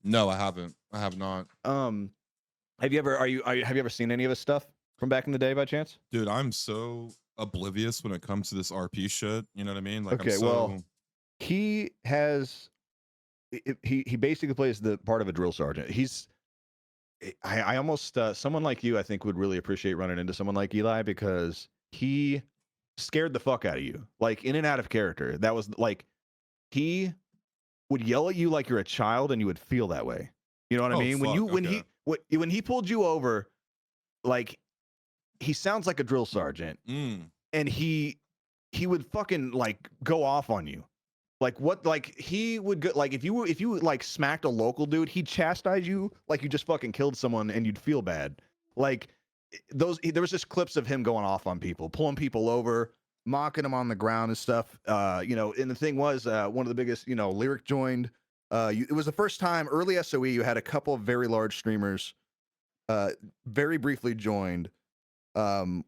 No, I haven't. I have not. Have you ever have you ever seen any of his stuff from back in the day by chance? Dude, I'm so oblivious when it comes to this RP shit. You know what I mean? Like, Okay, I'm so. well, he has he basically plays the part of a drill sergeant. I almost someone like you I think would really appreciate running into someone like Eli because he scared the fuck out of you, like in and out of character. That was like he would yell at you like you're a child, and you would feel that way. You know what I Oh mean? fuck. Okay. When he pulled you over, like he sounds like a drill sergeant, and he would fucking like go off on you. Like what? Like he would go. Like if you like smacked a local dude, he'd chastise you like you just fucking killed someone, and you'd feel bad. Like there was just clips of him going off on people, pulling people over, mocking them on the ground and stuff. And the thing was, one of the biggest, Lyric joined. It was the first time early SOE. You had a couple of very large streamers, very briefly joined.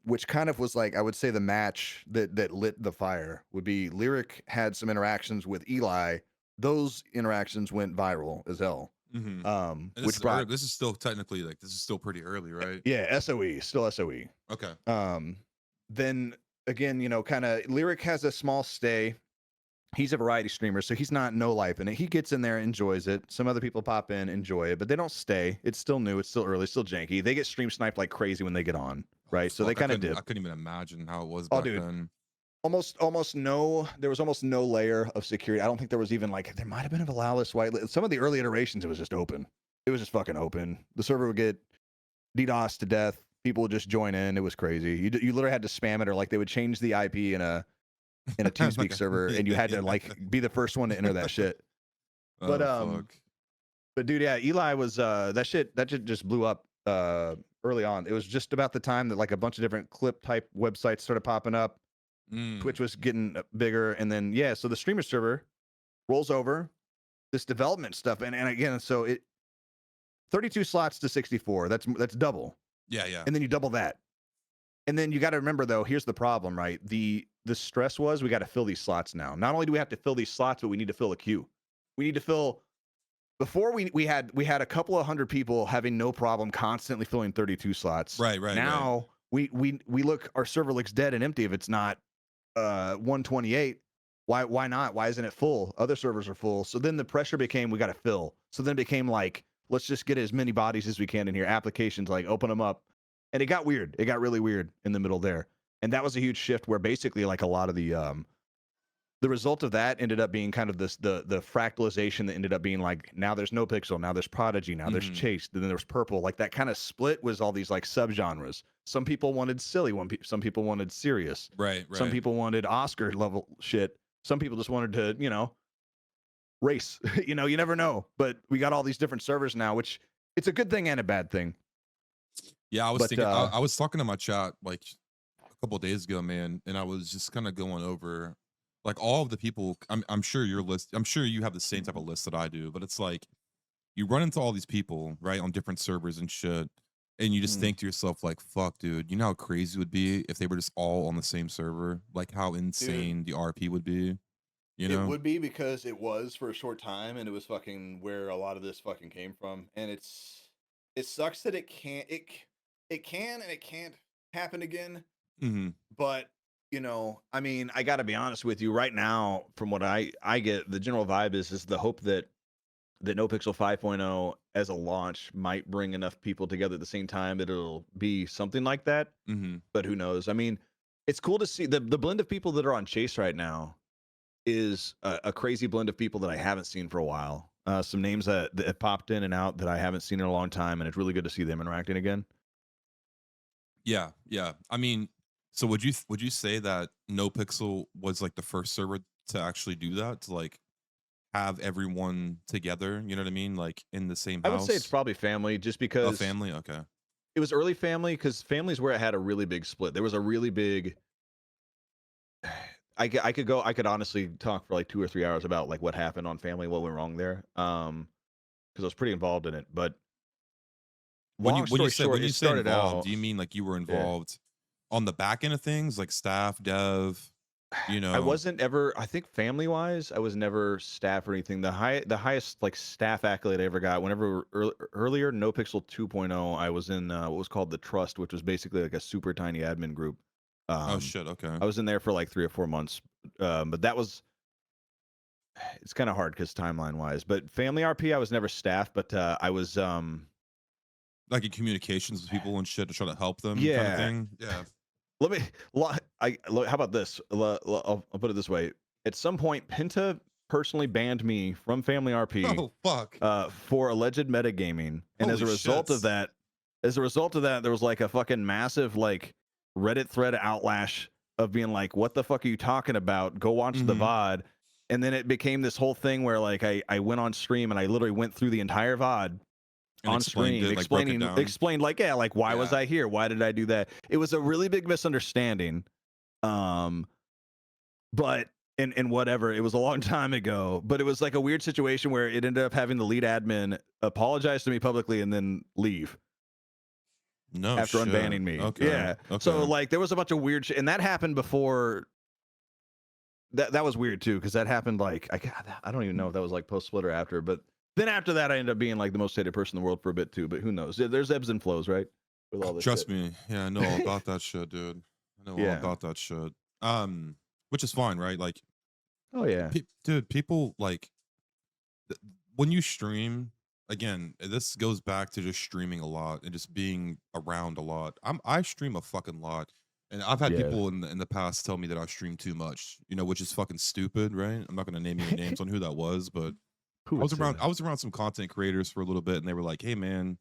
Which kind of was like I would say the match that lit the fire would be Lyric had some interactions with Eli. Those interactions went viral as hell. Mm-hmm. And Which brought this is still technically like this is still pretty early, right? yeah, SOE, still SOE. Okay. Then again, kind of Lyric has a small stay. He's a variety streamer, so he's not no life in it. He gets in there, enjoys it. Some other people pop in, enjoy it, but they don't stay. It's still new, it's still early, it's still janky. They get stream sniped like crazy when they get on, right? So they kind of dip. I couldn't even imagine how it was back then. Almost no. There was almost no layer of security. I don't think there was even like there might have been a Valalis white. Some of the early iterations, it was just open. It was just fucking open. The server would get DDoS to death. People would just join in. It was crazy. You literally had to spam it, or like they would change the IP in a TeamSpeak server, and you had to like be the first one to enter that shit. But fuck. but dude, yeah, Eli was that shit just blew up early on. It was just about the time that like a bunch of different clip type websites started popping up. Twitch was getting bigger, and then yeah, so the streamer server rolls over this development stuff, and again, so it 32 slots to 64. That's double. Yeah. And then you double that. And then you got to remember though, here's the problem, right? The stress was we got to fill these slots now. Not only do we have to fill these slots, but we need to fill a queue. We need to fill. Before we had a couple of hundred people having no problem constantly filling 32 slots. Right. Now we look, our server looks dead and empty if it's not 128. Why not? Why isn't it full? Other servers are full. So then the pressure became we got to fill. So then it became like let's just get as many bodies as we can in here. Applications like open them up. And it got weird. It got really weird in the middle there. And that was a huge shift where basically like a lot of the result of that ended up being kind of this the fractalization that ended up being like now there's no pixel, now there's prodigy, now there's chase, then there's purple. Like that kind of split was all these like subgenres. Some people wanted silly, some people wanted serious. Right. Some people wanted Oscar level shit. Some people just wanted to, race. You never know. But we got all these different servers now, which it's a good thing and a bad thing. Yeah, I was thinking. I was talking to my chat like a couple of days ago, man, and I was just kind of going over like all of the people. I'm sure your list. I'm sure you have the same type of list that I do, but it's like you run into all these people right on different servers and shit, and you just think to yourself like, "Fuck, dude, you know how crazy it would be if they were just all on the same server? Like how insane the RP would be." You know? It would be because it was for a short time, and it was fucking where a lot of this fucking came from, and it's it sucks that it can't it can and it can't happen again. Mm-hmm. But you know, I mean, I got to be honest with you. Right now, from what I get, the general vibe is the hope that NoPixel 5.0 as a launch might bring enough people together at the same time that it'll be something like that. Mm-hmm. But who knows? I mean, it's cool to see the blend of people that are on Chase right now is a crazy blend of people that I haven't seen for a while. Some names that have popped in and out that I haven't seen in a long time, and it's really good to see them interacting again. Yeah, yeah. I mean, so would you say that NoPixel was like the first server to actually do that, to like have everyone together? You know what I mean, like in the same I house? would say it's probably family, just A because family. Okay. it was early family, because family's where it had a really big split. There was a really big. I could honestly talk for like 2 or 3 hours about like what happened on family, what went wrong there, because I was pretty involved in it. But long story short, when it you say started involved, out. do you mean like you were Yeah. involved on the back end of things, like staff, dev? You I know, wasn't ever. I think family wise, I was never staff or anything. The highest like staff accolade I ever got, whenever earlier NoPixel 2.0, I was in what was called the Trust, which was basically like a super tiny admin group. oh shit. Okay. I was in there for like 3 or 4 months, but that was it's kind of hard because timeline wise. But family RP, I was never staff, but I was Like in communications with people and shit to try to help them, kind of yeah. thing. Yeah. Let me. How about this? I'll put it this way. At some point, Penta personally banned me from Family RP Oh fuck. for alleged metagaming, and as a Holy result of shits. that, there was like a fucking massive like Reddit thread outlash of being like, "What the fuck are you talking about? Go watch the Mhm. VOD." And then it became this whole thing where like I went on stream and I literally went through the entire VOD And on explained stream it, like broke it down. explained like, yeah, like why was Yeah. I here, why did I do that. It was a really big misunderstanding, but and whatever, it was a long time ago, but it was like a weird situation where it ended up having the lead admin apologize to me publicly and then leave No after shit. unbanning me. Okay. Yeah, so Okay. like there was a bunch of weird shit, and that happened before. That was weird too, because that happened like I don't even know if that was like post split or after, but then after that I ended up being like the most hated person in the world for a bit too. But who knows? There's ebbs and flows, right? With all this Trust shit. me. Yeah, I know all about that shit, dude. I know all Yeah. about that shit. Which is fine, right? Like, Oh yeah. dude, people like when you stream. Again, this goes back to just streaming a lot and just being around a lot. I stream a fucking lot, and I've had Yeah. people in the past tell me that I stream too much. You know, which is fucking stupid, right? I'm not gonna name any names on who that was, but Who would say that? I was around some content creators for a little bit, and they were like, "Hey, man,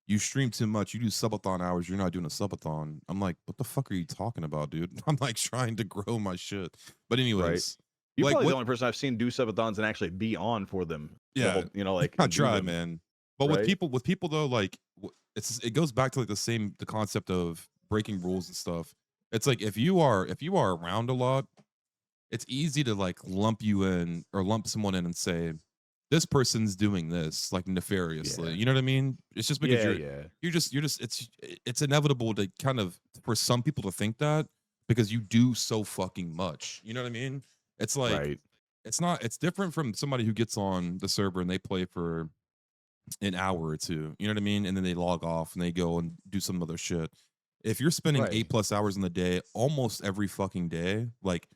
you stream too much. You do subathon hours. You're not doing a subathon." I'm like, "What the fuck are you talking about, dude?" I'm like trying to grow my shit. But Right. anyways, You're like probably the what? only person I've seen do subathons and actually be on for them. Yeah, Double, you know, like I and do try, them, man. But right? with people though, like it goes back to like the concept of breaking rules and stuff. It's like if you are around a lot, it's easy to like lump you in or lump someone in and say this person's doing this like nefariously. Yeah. You know what I mean? It's just because Yeah. you're just it's inevitable to kind of for some people to think that because you do so fucking much. You know what I mean? It's like Right. it's different from somebody who gets on the server and they play for an hour or two, you know what I mean? And then they log off and they go and do some other shit. If you're spending Right. 8+ hours in the day, almost every fucking day, like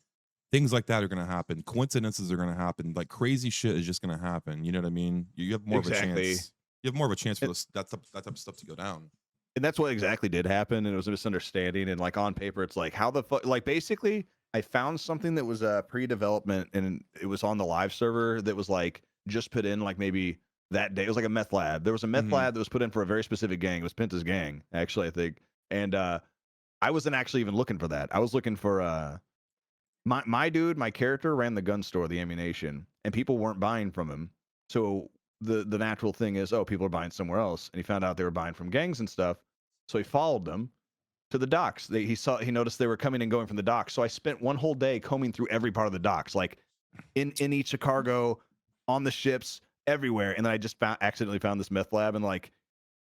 things like that are gonna happen. Coincidences are gonna happen. Like crazy shit is just gonna happen. You know what I mean? You have more of a Exactly. chance. You have more of a chance for And, that type of stuff to go down. and that's what exactly did happen. And it was a misunderstanding. And like on paper, it's like how the fuck. Like basically, I found something that was pre-development, and it was on the live server that was like just put in like maybe that day. It was like a meth lab. There was a meth Mhm. lab that was put in for a very specific gang. It was Penta's gang, actually, I think. And I wasn't actually even looking for that. I was looking for my dude, my character ran the gun store, the ammunition, and people weren't buying from him. So the natural thing is, oh, people are buying somewhere else, and he found out they were buying from gangs and stuff. So he followed them to the docks. He noticed they were coming and going from the docks. So I spent one whole day combing through every part of the docks, like in each cargo, on the ships, everywhere. And then I just accidentally found this meth lab, and like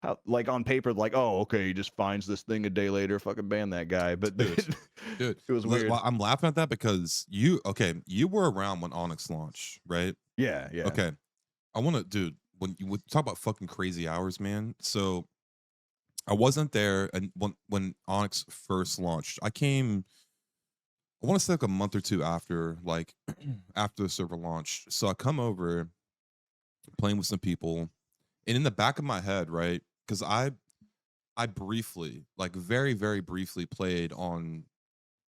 how like on paper, like, oh, okay, he just finds this thing a day later, fucking ban that guy. But Dude, dude, it was weird. well, I'm laughing at that because you were around when Onyx launched, right? Yeah. Okay. I want to, dude, when you would talk about fucking crazy hours, man. So I wasn't there, and when Onyx first launched, I came. I want to say like a month or two after, like after the server launched. So I come over, playing with some people, and in the back of my head, right, because I briefly, like very very briefly, played on.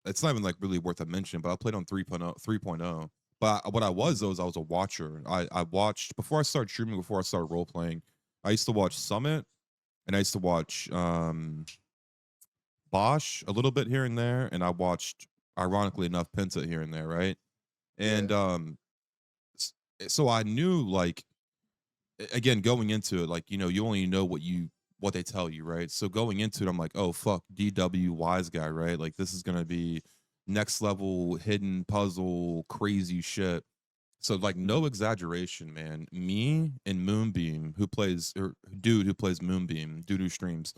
It's not even like really worth a mention, but I played on 3.0, 3.0. But what I was though is I was a watcher. I watched before I started streaming, before I started role playing. I used to watch Summit, and I used to watch Bosch a little bit here and there, and I watched, ironically enough, Penta here and there, right? And Yeah. so I knew, like, again, going into it, like, you only know what they tell you, right? So going into it, I'm like, oh fuck, DW wise guy, right? Like this is gonna be next level hidden puzzle crazy shit. So like no exaggeration, man. Me and Moonbeam, dude who plays Moonbeam, dude who streams,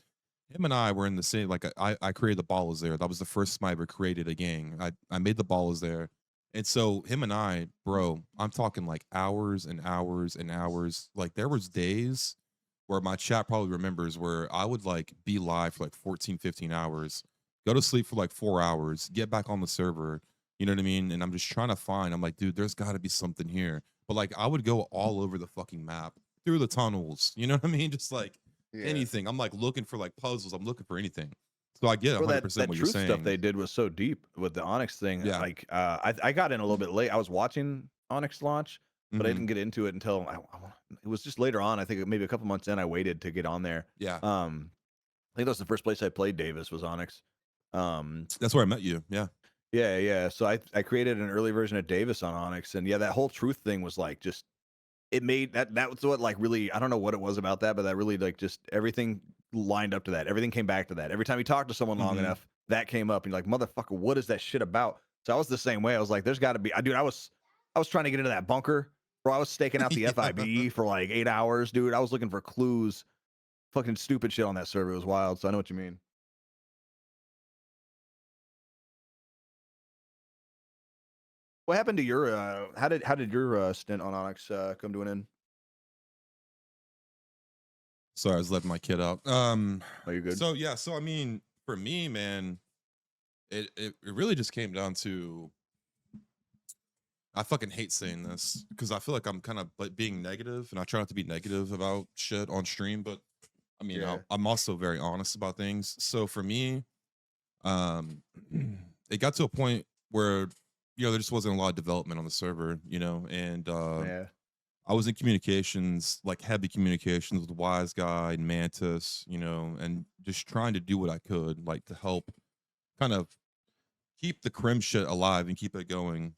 him and I were in the same, like I created the Ballas there. That was the first time I ever created a gang. I made the Ballas there. And so him and I, bro, I'm talking like hours and hours and hours. Like there was days where my chat probably remembers where I would like be live for like 14, 15 hours, go to sleep for like 4 hours, get back on the server. You know what I mean? And I'm just trying to find, I'm like, dude, there's gotta be something here. But like I would go all over the fucking map, through the tunnels, you know what I mean? Just like Yeah. anything. I'm like looking for like puzzles. I'm looking for anything. So I get Bro, 100% that what you're truth stuff saying. they did was so deep with the Onyx thing. Yeah. Like, I got in a little bit late. I was watching Onyx launch, but I Hmm. didn't get into it until it was just later on. I think maybe a couple months in, I waited to get on there. Yeah. I think that was the first place I played Davis was Onyx. Um, That's where I met you. Yeah. yeah, yeah. So I created an early version of Davis on Onyx, and yeah, that whole truth thing was like just it made that was what like really I don't know what it was about that, but that really like just everything lined up to that. Everything came back to that. Every time you talk to someone long Hmm. enough, that came up, and you're like, motherfucker, what is that shit about? So I was the same way. I was like, there's got to be. Dude, I was trying to get into that bunker, bro. I was staking out the Yeah. FIB for like 8 hours, dude. I was looking for clues, fucking stupid shit on that server. It was wild. So I know what you mean. What happened to your? How did your stint on Onyx come to an end? Sorry, I was letting my kid out. Oh, you're good. So yeah, so I mean, for me, man, it really just came down to, I fucking hate saying this because I feel like I'm kind of like being negative, and I try not to be negative about shit on stream, but I mean, Yeah. I'm also very honest about things. So for me, um, it got to a point where there just wasn't a lot of development on the server, and Yeah. I was in communications, like heavy communications with Wise Guy and Mantis, and just trying to do what I could, like to help kind of keep the crim shit alive and keep it going.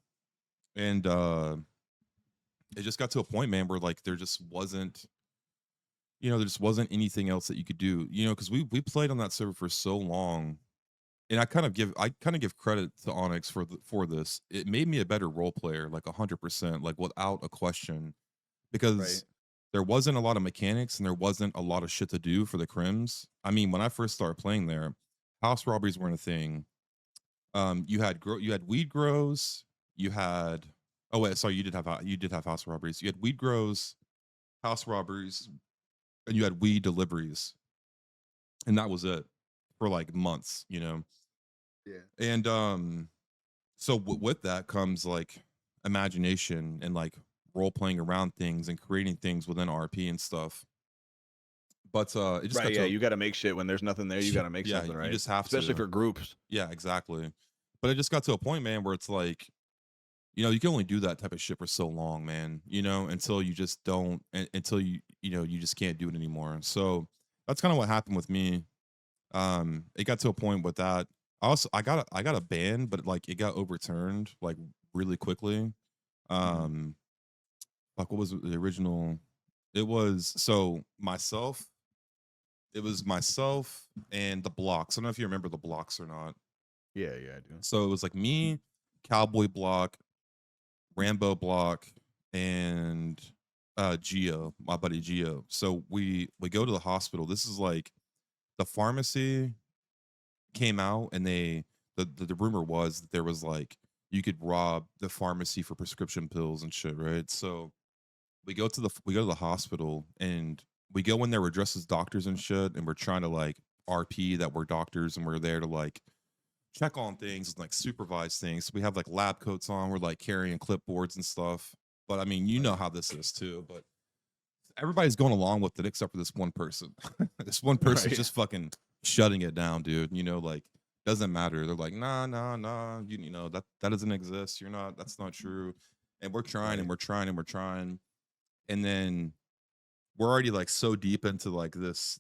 And it just got to a point, man, where like there just wasn't anything else that you could do, because we played on that server for so long. And I kind of give credit to Onyx for this. It made me a better role player, like 100%, like without a question, Right. because there wasn't a lot of mechanics and there wasn't a lot of shit to do for the crims. I mean, when I first started playing there, house robberies weren't a thing. You had weed grows. You had Oh wait, sorry, you did have house robberies. You had weed grows, house robberies, and you had weed deliveries, and that was it for like months. Yeah. And so with that comes like imagination and like role playing around things and creating things within RP and stuff. But it just Right, got yeah, to you gotta make shit when there's nothing there, you gotta make yeah, something, you right? just have Especially to. for groups. Yeah, exactly. But it just got to a point, man, where it's like, you can only do that type of shit for so long, man, until you just don't, until you just can't do it anymore. So that's kind of what happened with me. It got to a point with that. I got a ban, but like it got overturned like really quickly. Mhm. Um, like what was the original? It was so myself. It was myself and the blocks. I don't know if you remember the blocks or not. Yeah, yeah, I do. So it was like me, Cowboy Block, Rambo Block, and Geo, my buddy Geo. So we go to the hospital. This is like the pharmacy came out, and the rumor was that there was like you could rob the pharmacy for prescription pills and shit, right? So we go to the hospital, and we go in there, we're dressed as doctors and shit, and we're trying to like RP that we're doctors, and we're there to like check on things and like supervise things. So we have like lab coats on, we're like carrying clipboards and stuff. But I mean, you know how this is too. But everybody's going along with it except for this one person. This one person's Right. just fucking shutting it down, dude. You know, like doesn't matter. They're like, nah. You know that doesn't exist. You're not. That's not true. And we're trying and Right. we're trying and we're trying, and then we're already like so deep into like this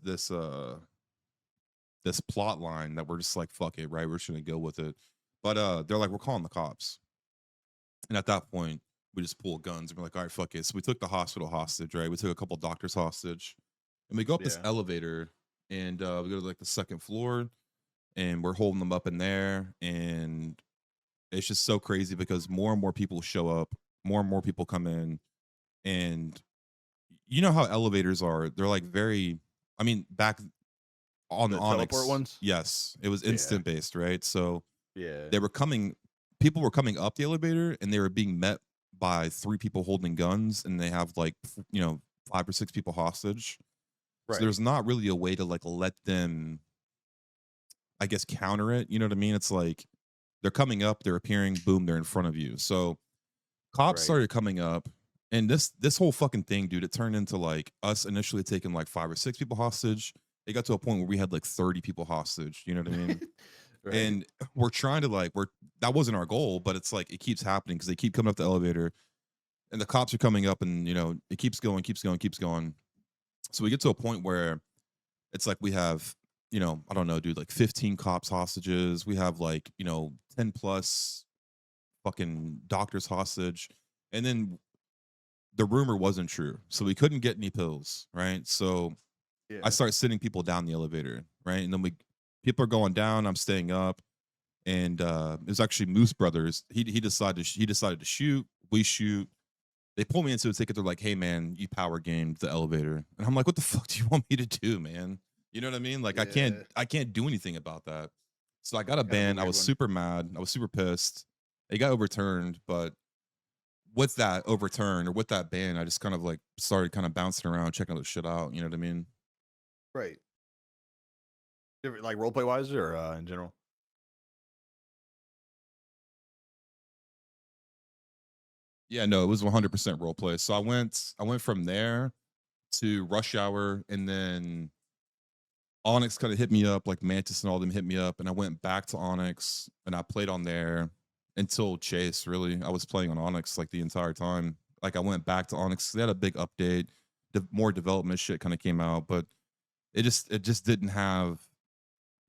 plot line that we're just like, fuck it, right? We're just gonna go with it. But they're like, we're calling the cops. And at that point, we just pull guns and we're like, all right, fuck it. So we took the hospital hostage, right? We took a couple doctors hostage. And we go up this Yeah. elevator, and we go to like the second floor, and we're holding them up in there. And it's just so crazy because more and more people show up, more and more people come in. And you know how elevators are. They're like very, I mean, back on The Onyx, teleport ones? yes, it was Yeah. instant based, right? So Yeah. they were coming, people were coming up the elevator, and they were being met by 3 people holding guns, and they have like, you know, 5 or 6 people hostage. So Right. there's not really a way to like let them, I guess, counter it. You know what I mean? It's like they're coming up, they're appearing, boom, they're in front of you. So cops Right. started coming up, and this whole fucking thing, dude, it turned into like us initially taking like 5 or 6 people hostage. It got to a point where we had like 30 people hostage. You know what I mean? Right. And we're trying to like, that wasn't our goal, but it's like it keeps happening because they keep coming up the elevator, and the cops are coming up, and you know it keeps going, keeps going, keeps going. So we get to a point where it's like we have, you know, I don't know, dude, like 15 cops hostages. We have like, you know, 10 plus fucking doctors hostage. And then the rumor wasn't true. So we couldn't get any pills, right? So Yeah. I start sending people down the elevator, right? And then people are going down, I'm staying up. And it was actually Moose Brothers. He decided to shoot, we shoot. They pull me into a ticket. They're like, "Hey, man, you power gamed the elevator," and I'm like, "What the fuck do you want me to do, man?" You know what I mean? Like, Yeah. I can't do anything about that. So I got a Kind of a ban. I weird was one. super mad. I was super pissed. It got overturned, but with that overturn or with that ban, I just kind of like started kind of bouncing around, checking other shit out. You know what I mean? Right. Like roleplay wise or in general? Yeah, no, it was 100% role play. So I went from there to Rush Hour, and then Onyx kind of hit me up, like Mantis and all them hit me up, and I went back to Onyx and I played on there until Chase. Really, I was playing on Onyx like the entire time. Like I went back to Onyx. They had a big update, more development shit kind of came out, but it just didn't have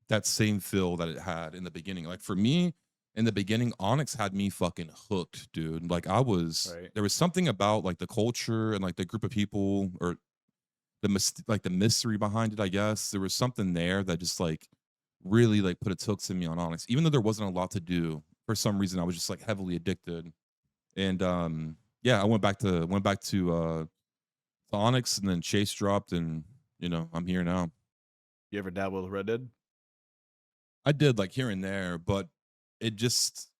that same feel that it had in the beginning. Like for me, in the beginning, Onyx had me fucking hooked, dude. Like Right. there was something about like the culture and like the group of people, or like the mystery behind it, I guess. There was something there that just like really like put its hooks in me on Onyx. Even though there wasn't a lot to do, for some reason I was just like heavily addicted. And yeah, I went back to Onyx, and then Chase dropped, and you know, I'm here now. You ever dabble with Red Dead? I did like here and there, but it just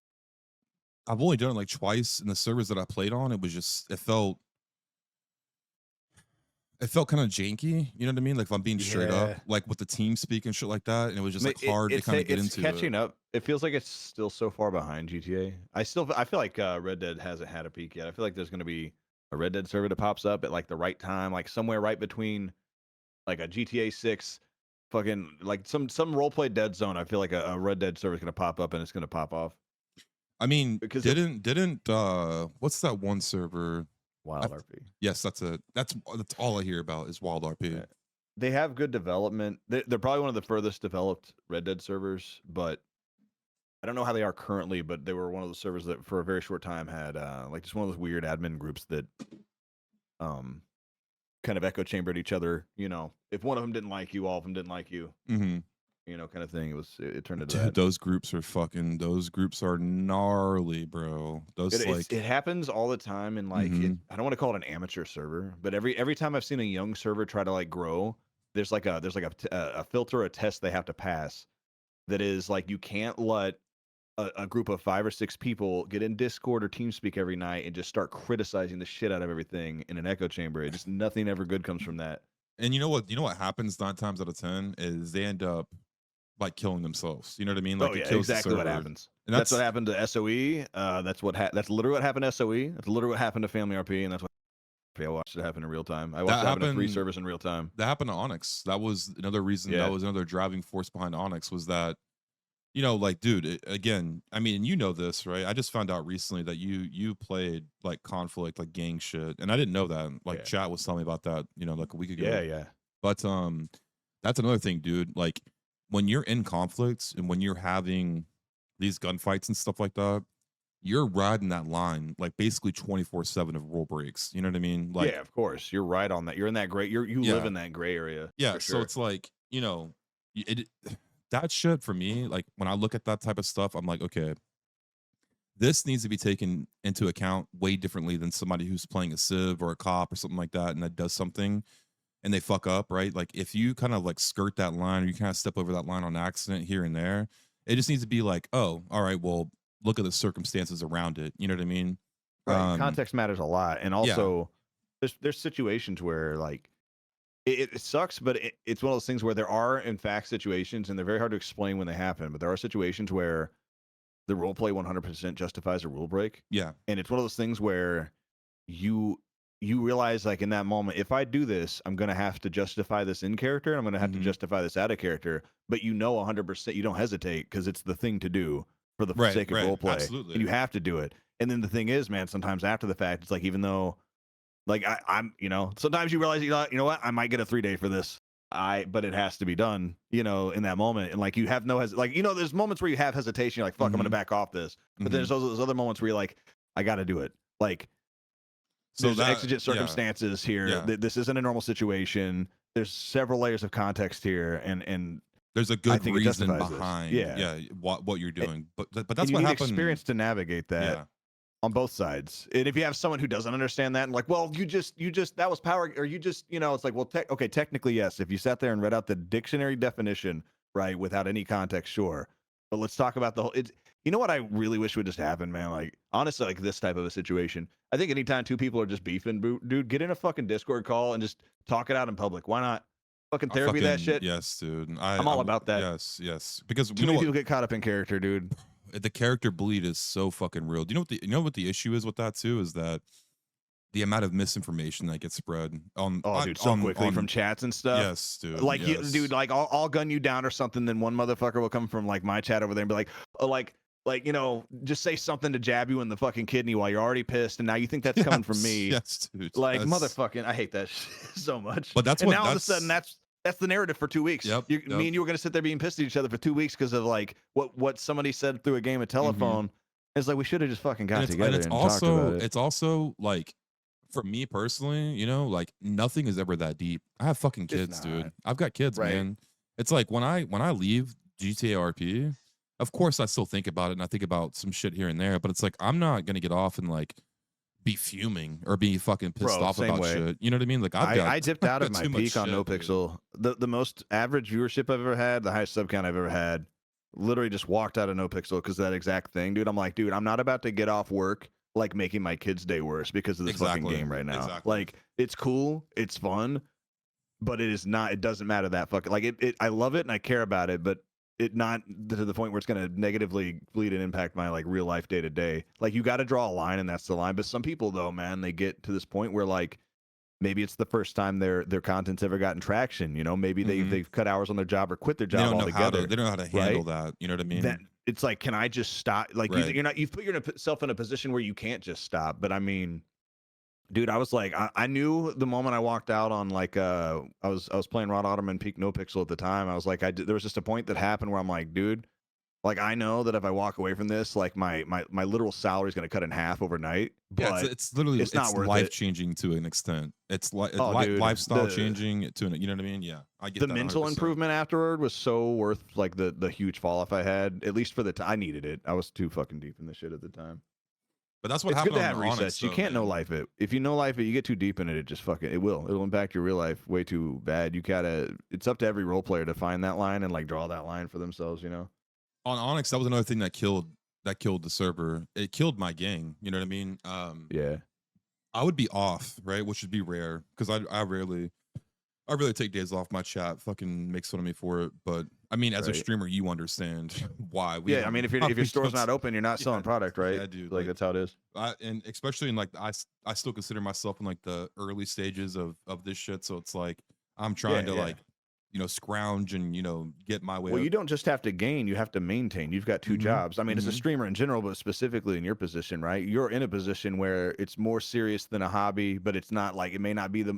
I've only done it like twice in the servers that I played on. It was just it felt kind of janky, you know what I mean? Like if I'm being straight up, Yeah. like with the team speak and shit like that, and it was I just mean, like hard to kind of get it's into catching it. up. It feels like it's still so far behind GTA. I feel like Red Dead hasn't had a peak yet. I feel like there's going to be a Red Dead server that pops up at like the right time, like somewhere right between like a GTA 6, fucking like some roleplay Dead Zone. I feel like a Red Dead server is going to pop up and it's going to pop off I mean, because didn't what's that one server? Wild RP. Yes, that's all I hear about is Wild RP. Yeah. They have good development. They're probably one of the furthest developed Red Dead servers, but I don't know how they are currently, but they were one of the servers that for a very short time had like just one of those weird admin groups that um kind of echo chambered each other. You know, if one of them didn't like you, all of them didn't like you. Mm-hmm. You know, kind of thing. It turned into Dude, that. those groups are gnarly, bro. Those like It happens all the time, and like mhm. I don't want to call it an amateur server, but every time I've seen a young server try to like grow, there's like a filter, a test they have to pass that is like you can't let a group of 5 or 6 people get in Discord or TeamSpeak every night and just start criticizing the shit out of everything in an echo chamber. It just nothing ever good comes from that. And you know what happens 9 times out of 10 is they end up like killing themselves. You know what I mean? Like it kills exactly the what server. happens. And That's what happened to SOE. That's literally what happened to SOE. That's literally what happened to Family RP, and that's what I watched it happen in real time. I watched it happen to 3 servers in real time. That happened to Onyx. That was another reason. That was another driving force behind Onyx was that, you know, like, dude, again, I mean, you know this, right? I just found out recently that you played like conflict, like gang shit, and I didn't know that. Like, chat was telling me about that, you know, like a week ago. Yeah. But that's another thing, dude. Like, when you're in conflicts and when you're having these gunfights and stuff like that, you're riding that line like basically 24/7 of rule breaks. You know what I mean? Like, yeah, of course, you're right on that. You're in that gray. You live in that gray area. Yeah, so it's like, you know, that shit for me, like when I look at that type of stuff, I'm like, okay, this needs to be taken into account way differently than somebody who's playing a civ or a cop or something like that, and that does something and they fuck up, right? Like if you kind of like skirt that line or you kind of step over that line on accident here and there, it just needs to be like, oh, all right, well, look at the circumstances around it. You know what I mean? Right. Context matters a lot, and also there's situations where like it sucks, but it's one of those things where there are in fact situations, and they're very hard to explain when they happen. But there are situations where the role play 100% justifies a rule break. Yeah, and it's one of those things where you realize, like, in that moment, if I do this, I'm gonna have to justify this in character, and I'm gonna have to justify this out of character. But 100%, you don't hesitate because it's the thing to do for the sake of role play. Absolutely. And you have to do it. And then the thing is, man, sometimes after the fact, it's like, even though, like, I'm, you know, sometimes you realize, you know what, I might get a 3-day for this. But it has to be done, you know, in that moment. And like, you have no like, you know, there's moments where you have hesitation. You're like, fuck, I'm gonna back off this. But there's those other moments where you're like, I got to do it. Like, so there's exigent circumstances here. Yeah. This isn't a normal situation. There's several layers of context here, and there's a good reason behind what you're doing. But that's what happened. Experience to navigate that on both sides. And if you have someone who doesn't understand that, and like, well, you just that was power, or you just, you know, it's like, well, okay, technically yes. If you sat there and read out the dictionary definition, right, without any context, sure. But let's talk about the whole. You know what I really wish would just happen, man? Like, honestly, like this type of a situation. I think anytime 2 people are just beefing, dude, get in a fucking Discord call and just talk it out in public. Why not? Fucking therapy that shit. Yes, dude. I'm all about that. Yes. Because too many people get caught up in character, dude. The character bleed is so fucking real. Do you know what the issue is with that too? Is that the amount of misinformation that gets spread on so quickly from chats and stuff. Yes, dude. Like, dude, like I'll gun you down or something, then one motherfucker will come from like my chat over there and be like, oh, like, you know, just say something to jab you in the fucking kidney while you're already pissed, and now you think that's coming from me. Yes, dude. Like, motherfucking, I hate that shit so much. But now all of a sudden that's the narrative for 2 weeks. Yep. Me and you were gonna sit there being pissed at each other for 2 weeks because of like what somebody said through a game of telephone. It's like, we should have just fucking got together and talked about it. It's also like, for me personally, you know, like nothing is ever that deep. I have fucking kids, dude. I've got kids, man. It's like when I leave GTA RP, of course I still think about it and I think about some shit here and there, but it's like I'm not gonna get off and like be fuming or be fucking pissed off about shit. You know what I mean? Like I dipped out of my peak on NoPixel. The most average viewership I've ever had, the highest sub count I've ever had, literally just walked out of NoPixel because of that exact thing, dude. I'm like, dude, I'm not about to get off work like making my kid's day worse because of this fucking game right now. Like, it's cool, it's fun, but it doesn't matter that fucking, like, I love it and I care about it, but it not to the point where it's going to negatively bleed and impact my like real life day to day. Like, you got to draw a line, and that's the line. But some people, though, man, they get to this point where like maybe it's the first time their content's ever gotten traction. You know, maybe they've cut hours on their job or quit their job altogether. They don't know how to handle that. You know what I mean? It's like, can I just stop? Like, you've put yourself in a position where you can't just stop. But I mean, dude, I was like, I knew the moment I walked out on like I was playing Rod Ottoman Peak NoPixel at the time. I was like, there was just a point that happened where I'm like, dude, like, I know that if I walk away from this, like my literal salary is going to cut in half overnight. But it's literally it's not life changing to an extent. It's like lifestyle changing to an, you know what I mean? Yeah, I get the that mental 100%. Improvement afterward was so worth like the huge fall off I had, at least for the time. I needed it. I was too fucking deep in this shit at the time. But that's what it's happened. Good to have on resets. Onyx, you can't know life it. If you know life it, you get too deep in it. It just fucking it'll impact your real life way too bad. You gotta. It's up to every role player to find that line and like draw that line for themselves. You know. On Onyx, that was another thing that killed that killed the server. It killed my gang. You know what I mean? Yeah. I would be off, right? Which would be rare because I rarely take days off. My chat fucking makes fun of me for it. But I mean, as a Right. streamer, you understand why we Yeah, I don't. mean, if why your we store's don't- not open, you're not yeah, selling product, right? yeah, dude. Like that's how it is. And especially in like I still consider myself in like the early stages of this shit. So it's like I'm trying Yeah, to yeah. like, scrounge and get my way Well, up. you don't just have to gain, you have to maintain. You've got 2 Mhm, jobs. I mean, as a mhm. streamer in general, but specifically in your position, right? You're in a position where it's more serious than a hobby, but it's not like it may not be the,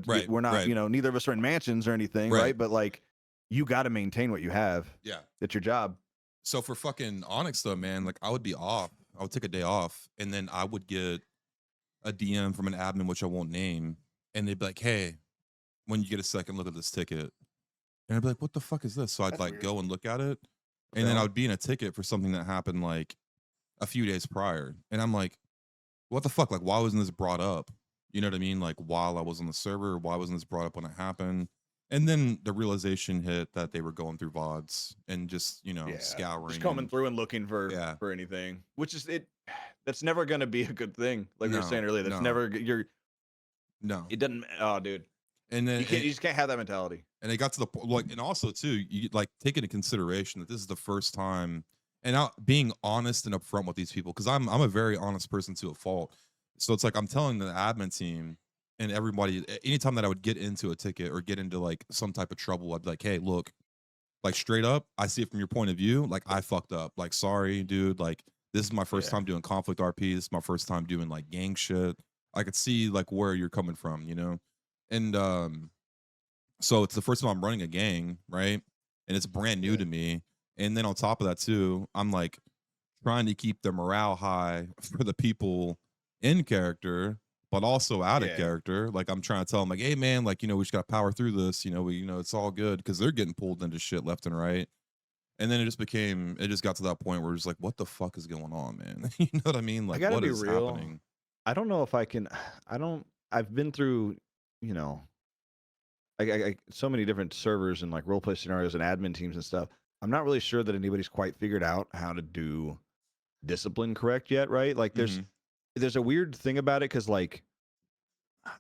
Right, we're not, right, neither of us are in mansions or anything, right. right? But like you got to maintain what you have. Yeah. It's your job. So for fucking Onyx though, man, like I would be off. I would take a day off, and then I would get a DM from an admin, which I won't name, and they'd be like, "Hey, when you get a second, look at this ticket." And I'd be like, "What the fuck is this?" So I'd That's like weird. go and look at it, and then I would be in a ticket for something that happened like a few days prior, and I'm like, "What the fuck? Like, why wasn't this brought up?" You know what I mean? Like, while I was on the server, why wasn't this brought up when it happened? And then the realization hit that they were going through VODs and just Yeah. scouring. Just coming And, through and looking for yeah, anything, which is it. That's never going to be a good thing. Like we were saying no, earlier, that's no, never, no. it doesn't, oh, dude. And then You just can't have that mentality. and it got to the point like, and also too, you like take into consideration that this is the first time, and out being honest and upfront with these people, because I'm a very honest person to a fault. So it's like I'm telling the admin team and everybody, anytime that I would get into a ticket or get into like some type of trouble, I'd be like, hey, look, like straight up, I see it from your point of view, like I fucked up. Like, sorry, dude. Like, this is my first time doing conflict RP. This is my first time doing like gang shit. I could see like where you're coming from, And so it's the first time I'm running a gang, right? And it's brand new to me. And then on top of that, too, I'm like trying to keep the morale high for the people in character, but also out of character. Like I'm trying to tell them, like, hey man, like, we just gotta power through this, it's all good because they're getting pulled into shit left and right. And then it just got to that point where it's like, what the fuck is going on, man? You know what I mean? I Like, gotta what be is real. happening? I don't know if I can. I've been through, you know, so many different servers and like role play scenarios and admin teams and stuff. I'm not really sure that anybody's quite figured out how to do discipline correct yet, right? Like Mhm. there's a weird thing about it because like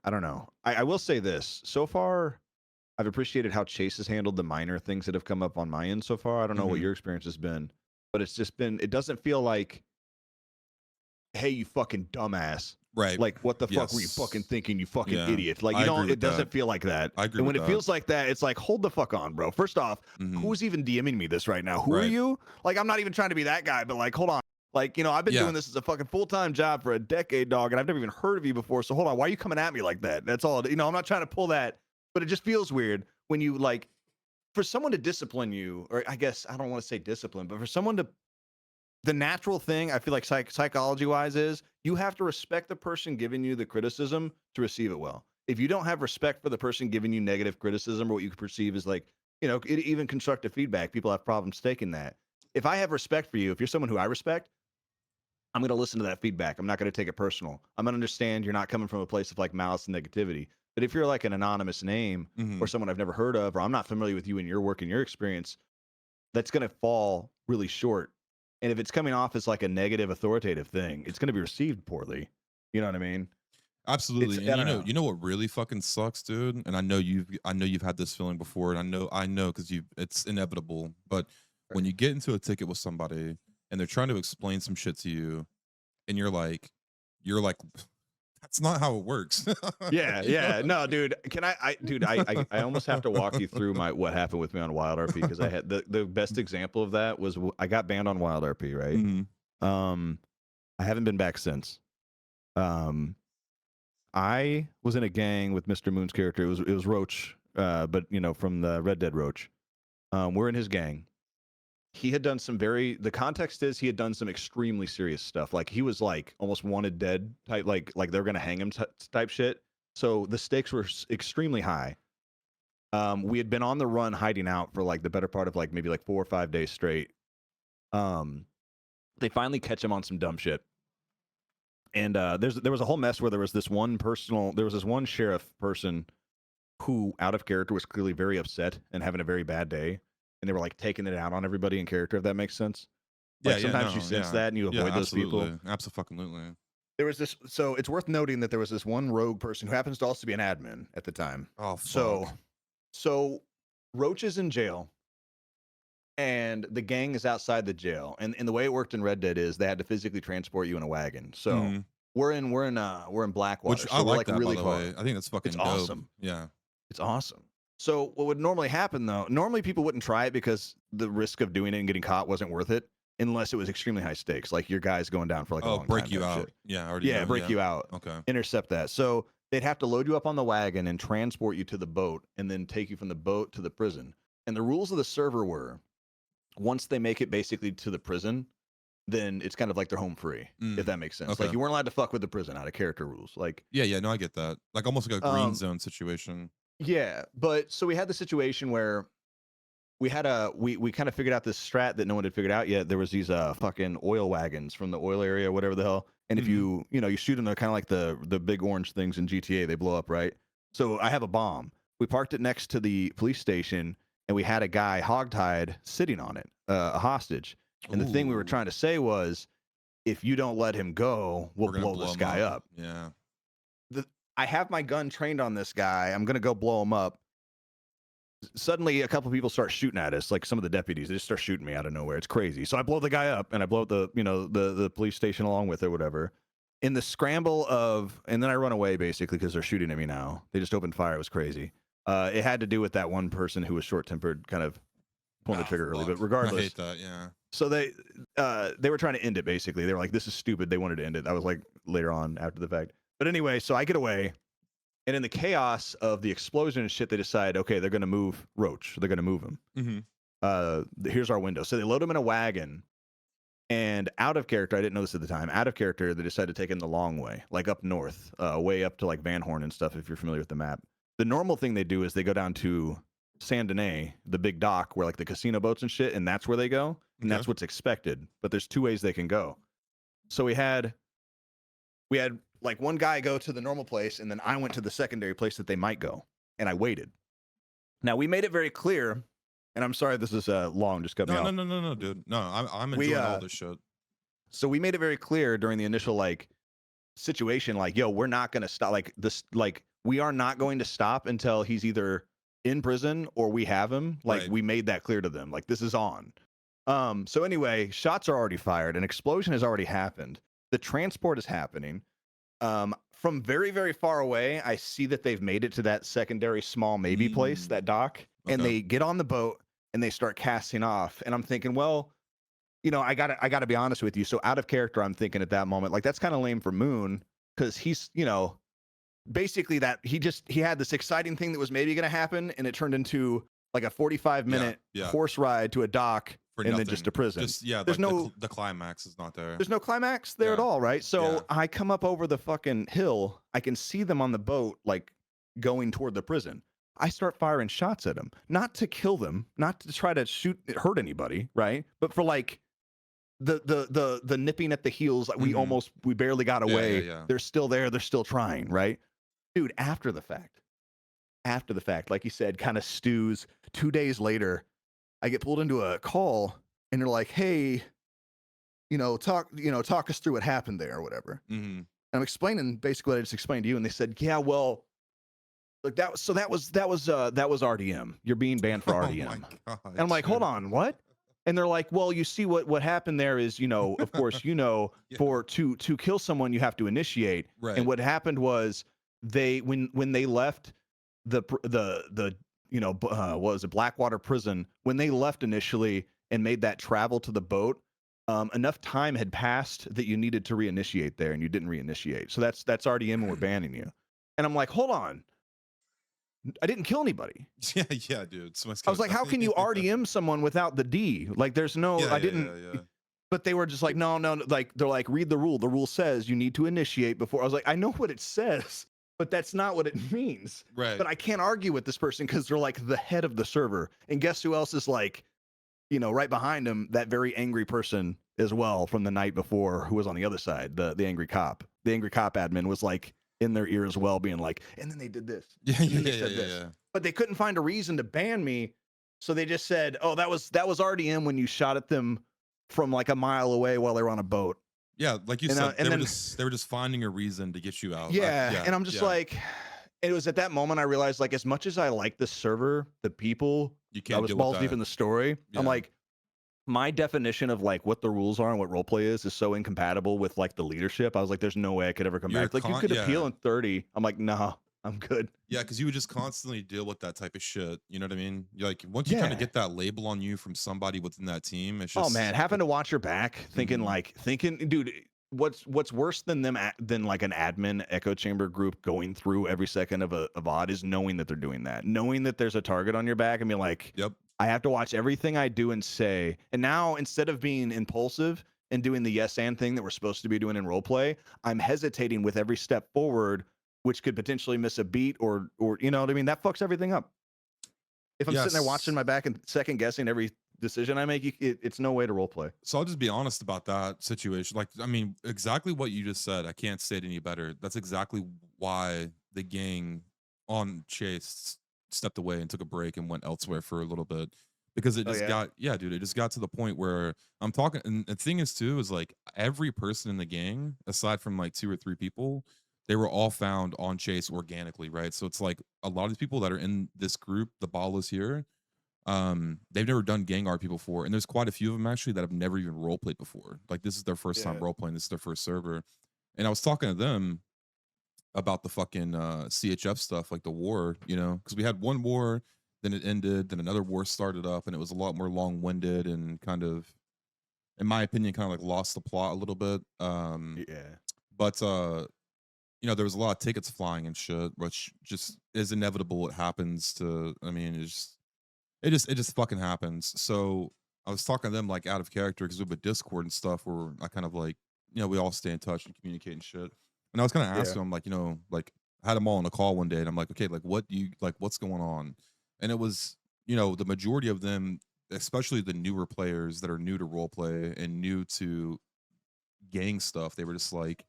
I don't know. I will say this. So far, I've appreciated how Chase has handled the minor things that have come up on my end so far. I don't know what Mhm. your experience has been, but it's just been. It doesn't feel like, hey, you fucking dumbass. Right. Like, what the fuck were you Yes. fucking thinking, you fucking Yeah. idiot? Like, I you agree don't, with it doesn't that. feel like that. I agree And with when it that. feels like that, it's like, hold the fuck on, bro. First off, Mhm. who's even DMing me this right now? Who are Right. you? Like, I'm not even trying to be that guy, but like, hold on. Like, I've been Yeah. doing this as a fucking full-time job for a decade, dog, and I've never even heard of you before. So hold on, why are you coming at me like that? That's all. I'm not trying to pull that, but it just feels weird when you like, for someone to discipline you, or I guess I don't want to say discipline, but for someone to, the natural thing I feel like psychology wise is you have to respect the person giving you the criticism to receive it well. If you don't have respect for the person giving you negative criticism or what you perceive as like, even constructive feedback, people have problems taking that. If I have respect for you, if you're someone who I respect, I'm going to listen to that feedback. I'm not going to take it personal. I'm going to understand you're not coming from a place of like malice and negativity. But if you're like an anonymous name Mhm. or someone I've never heard of, or I'm not familiar with you and your work and your experience, that's going to fall really short. And if it's coming off as like a negative authoritative thing, it's going to be received poorly. You know what I mean? Absolutely. I And don't know. you know what really fucking sucks, dude? And I know you've had this feeling before, and I know because it's inevitable. But when you get into a ticket with somebody and they're trying to explain some shit to you, and you're like, that's not how it works. Yeah, You know yeah. what No, dude. Can dude, I almost have to walk you through what happened with me on Wild RP because I had the best example of that was I got banned on Wild RP, right? Mhm. I haven't been back since. Um, I was in a gang with Mr. Moon's character. It was Roach, but from the Red Dead Roach. We're in his gang. He had done the context is he had done some extremely serious stuff. Like he was like almost wanted dead type, like they're gonna hang him type shit. So the stakes were extremely high. We had been on the run hiding out for like the better part of like maybe like 4 or 5 days straight. They finally catch him on some dumb shit. And there was a whole mess where there was this one sheriff person who out of character was clearly very upset and having a very bad day, and they were like taking it out on everybody in character, if that makes sense. Yeah, Like yeah, sometimes you no, sense yeah. that and you Yeah, avoid those people. absolutely. Absolutely. There was this, so it's worth noting that there was this one rogue person who happens to also be an admin at the time. Oh, So, fuck. Roach is in jail, and the gang is outside the jail. And the way it worked in Red Dead is they had to physically transport you in a wagon. So Mhm. we're in Blackwater, Which I so we're like like that, by really the far. way. I think that's It's fucking dope. awesome. Yeah. It's awesome. So what would normally happen though? Normally people wouldn't try it because the risk of doing it and getting caught wasn't worth it, unless it was extremely high stakes, like your guy's going down for like a Oh, long break time you type out. shit. Yeah, I already Yeah, know. break Yeah. you out, Okay. intercept that. So they'd have to load you up on the wagon and transport you to the boat, and then take you from the boat to the prison. And the rules of the server were, once they make it basically to the prison, then it's kind of like they're home free, if that makes sense. Okay. Like you weren't allowed to fuck with the prison out of character rules. Like Yeah, yeah, no, I get that. Like almost like a green Um, zone situation. yeah, but so we had the situation where we had we kind of figured out this strat that no one had figured out yet. There was these fucking oil wagons from the oil area, whatever the hell. And if you you shoot them, they're kind of like the big orange things in GTA. They blow up, right? So I have a bomb. We parked it next to the police station, and we had a guy hogtied sitting on it, a hostage. And the thing we were Ooh. trying to say was, if you don't let him go, we'll We're gonna blow this him guy up. Yeah. I have my gun trained on this guy. I'm gonna go blow him up. Suddenly, a couple people start shooting at us, like some of the deputies. They just start shooting me out of nowhere. It's crazy. So I blow the guy up, and I blow up the police station along with it, whatever. In the scramble of, and then I run away basically because they're shooting at me now. They just opened fire. It was crazy. It had to do with that one person who was short-tempered, kind of pulling the trigger early. But regardless, I hate that. Yeah. so they were trying to end it basically. They were like, "This is stupid." They wanted to end it. I was like later on after the fact. But anyway, so I get away. And in the chaos of the explosion and shit, they decide, okay, they're going to move Roach. They're going to move him. Here's our window. So they load him in a wagon. And out of character, I didn't know this at the time. Out of character, they decided to take him the long way, like up north, way up to like Van Horn and stuff. If you're familiar with the map, the normal thing they do is they go down to Saint Denis, the big dock where like the casino boats and shit, and that's where they go, and that's what's expected. But there's two ways they can go. So we had like one guy go to the normal place, and then I went to the secondary place that they might go, and I waited. Now we made it very clear, and I'm sorry this is long, just cut me off. No, dude. No, I'm enjoying all this shit. So we made it very clear during the initial like situation, like, yo, we're not gonna stop. Like this, like we are not going to stop until he's either in prison or we have him. Like we made that clear to them. Like this is on. So anyway, shots are already fired. An explosion has already happened. The transport is happening. From very, very far away, I see that they've made it to that secondary small maybe place, that dock, and they get on the boat and they start casting off. And I'm thinking, well, I gotta be honest with you. So out of character, I'm thinking at that moment, like that's kind of lame for Moon, because he's, basically that he had this exciting thing that was maybe gonna happen, and it turned into like a 45-minute horse ride to a dock. And then just to prison. There's like the climax is not there. There's no climax there at all, right? So I come up over the fucking hill. I can see them on the boat, like going toward the prison. I start firing shots at them, not to kill them, not to try to hurt anybody, right? But for like the nipping at the heels. Like we barely got away. They're still there. They're still trying, right? Dude, after the fact, like you said, kind of stews. 2 days later, I get pulled into a call, and they're like, "Hey, talk us through what happened there or whatever." And I'm explaining basically what I just explained to you, and they said, "Yeah, well, look, that was RDM. You're being banned for RDM." Oh my God, and I'm like, "Hold on, what?" And they're like, "Well, you see what happened there is, of course, for to kill someone you have to initiate." And what happened was when they left what was it, Blackwater prison, when they left initially and made that travel to the boat, enough time had passed that you needed to reinitiate there, and you didn't reinitiate. So that's RDM, and we're banning you. And I'm like, hold on, I didn't kill anybody. Yeah, dude. I was like, how can you RDM someone without the D? Like, there's no, I didn't. But they were just like, no, like they're like, read the rule. The rule says you need to initiate before. I was like, I know what it says, but that's not what it means. Right. But I can't argue with this person because they're like the head of the server. And guess who else is like, right behind him, that very angry person as well from the night before, who was on the other side, the angry cop. The angry cop admin was like in their ear as well, being like, and then they did this. Yeah. But they couldn't find a reason to ban me. So they just said, oh, that was RDM when you shot at them from like a mile away while they were on a boat. Yeah, like you And, said, and then they were just finding a reason to get you out. yeah, Yeah, and I'm just yeah. like, it was at that moment I realized, like, as much as I like the server, the people, You I can't was deal with balls deep that. in the story. I'm Yeah. like, my definition of like what the rules are and what roleplay is so incompatible with like the leadership. I was like, there's no way I could ever come back. Like, you could appeal in 30. I'm like, nah, I'm good. Yeah, because you would just constantly deal with that type of shit. You know what I mean? You're like, once you kind of Yeah. get that label on you from somebody within that team, it's Oh just man, having to watch your back, thinking Mhm. dude, what's worse than than like an admin echo chamber group going through every second of a VOD is knowing that they're doing that, knowing that there's a target on your back, and be like, Yep. I have to watch everything I do and say. And now instead of being impulsive and doing the yes and thing that we're supposed to be doing in role play, I'm hesitating with every step forward, which could potentially miss a beat or you know what I mean? That fucks everything up. If I'm sitting there watching Yes. my back and second guessing every decision I make, it's no way to role play. So I'll just be honest about that situation. Like, I mean, exactly what you just said. I can't say it any better. That's exactly why the gang on Chase stepped away and took a break and went elsewhere for a little bit because it Oh just yeah. got, yeah, dude, it just got to the point where I'm talking. And the thing is, too, is like every person in the gang, aside from like 2 or 3 people, they were all found on Chase organically, right? So it's like a lot of these people that are in this group, the Ballas here, they've never done gang RP before, and there's quite a few of them actually that have never even role played before. Like this is their first time Yeah. role playing. This is their first server, and I was talking to them about the fucking CHF stuff, like the war, you know, because we had one war, then it ended, then another war started up, and it was a lot more long winded and kind of, in my opinion, kind of like lost the plot a little bit. Yeah. But you know, there was a lot of tickets flying and shit, which just is inevitable. It happens to. I mean, it just fucking happens. So I was talking to them like out of character because we have a Discord and stuff where I kind of like, you know, we all stay in touch and communicate and shit. And I was kind of Yeah. asking them like, you know, like I had them all on a call one day and I'm like, okay, like what do you like, what's going on? And it was, you know, the majority of them, especially the newer players that are new to role play and new to gang stuff, they were just like,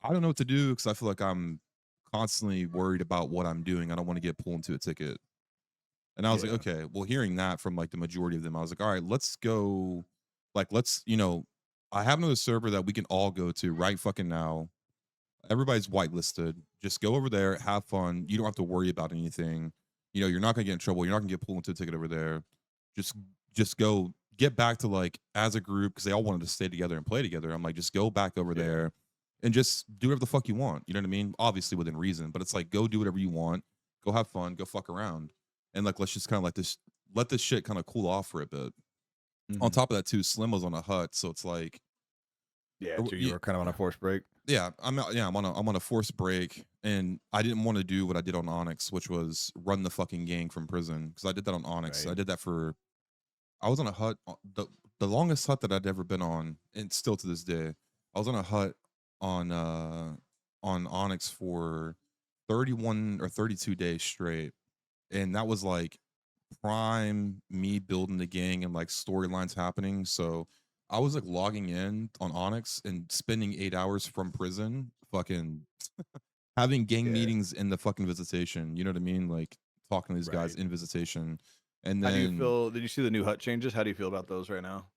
I don't know what to do because I feel like I'm constantly worried about what I'm doing. I don't want to get pulled into a ticket. And I was like, Yeah. okay, well, hearing that from like the majority of them, I was like, all right, let's go. Like, let's, you know, I have another server that we can all go to right fucking now. Everybody's whitelisted. Just go over there, have fun. You don't have to worry about anything. You know, you're not gonna get in trouble. You're not gonna get pulled into a ticket over there. Just, just go get back to like as a group because they all wanted to stay together and play together. I'm like, just go back over Yeah. there and just do whatever the fuck you want. You know what I mean? Obviously within reason, but it's like go do whatever you want. Go have fun. Go fuck around and like let's just kind of like this let this shit kind of cool off for a bit. On Mhm. top of that too, Slim was on a hut, so it's like Yeah. So you were kind of on a forced break. yeah, I'm on a forced break and I didn't want to do what I did on Onyx, which was run the fucking gang from prison because I did that on Onyx. Right. I did that for I was on a hut the longest hut that I'd ever been on and still to this day. I was on a hut on Onyx for 31 or 32 days straight. And that was like prime me building the gang and like storylines happening. So I was like logging in on Onyx and spending 8 hours from prison, fucking having gang Yeah. meetings in the fucking visitation. You know what I mean? Like talking to these guys Right. in visitation. And How do you then feel? Did you see the new hut changes? How do you feel about those right now?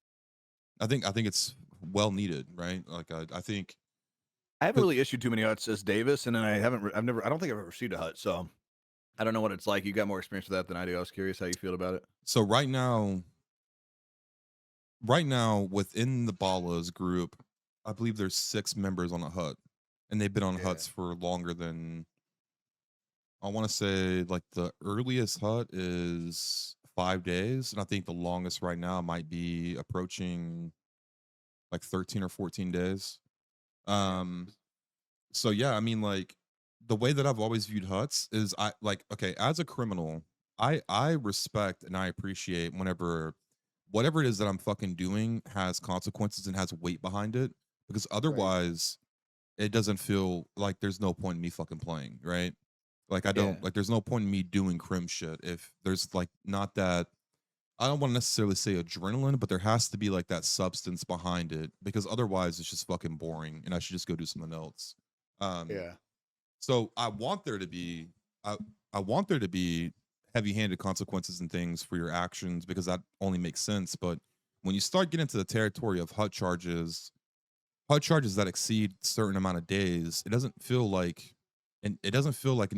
I think it's well needed, right? Like I think I haven't really issued too many huts as Davis, and then I don't think I've ever received a hut, so I don't know what it's like. You got more experience with that than I do. I was curious how you feel about it. so right now within the Ballas group, I believe there's 6 members on a hut. And they've been on Yeah. huts for longer than I want to say like the earliest hut is 5 days, and I think the longest right now might be approaching like 13 or 14 days. Damn. Um, so yeah, I mean, like the way that I've always viewed huts is I like okay, as a criminal, I respect and I appreciate whenever whatever it is that I'm fucking doing has consequences and has weight behind it, because Right. otherwise it doesn't feel like there's no point in me fucking playing, right? Like I Yeah. don't like there's no point in me doing crim shit if there's like not that I don't want to necessarily say adrenaline, but there has to be like that substance behind it because otherwise it's just fucking boring and I should just go do something else. Um Yeah. so I I want there to be heavy-handed consequences and things for your actions because that only makes sense, but when you start getting into the territory of HUD charges that exceed certain amount of days, it doesn't feel like an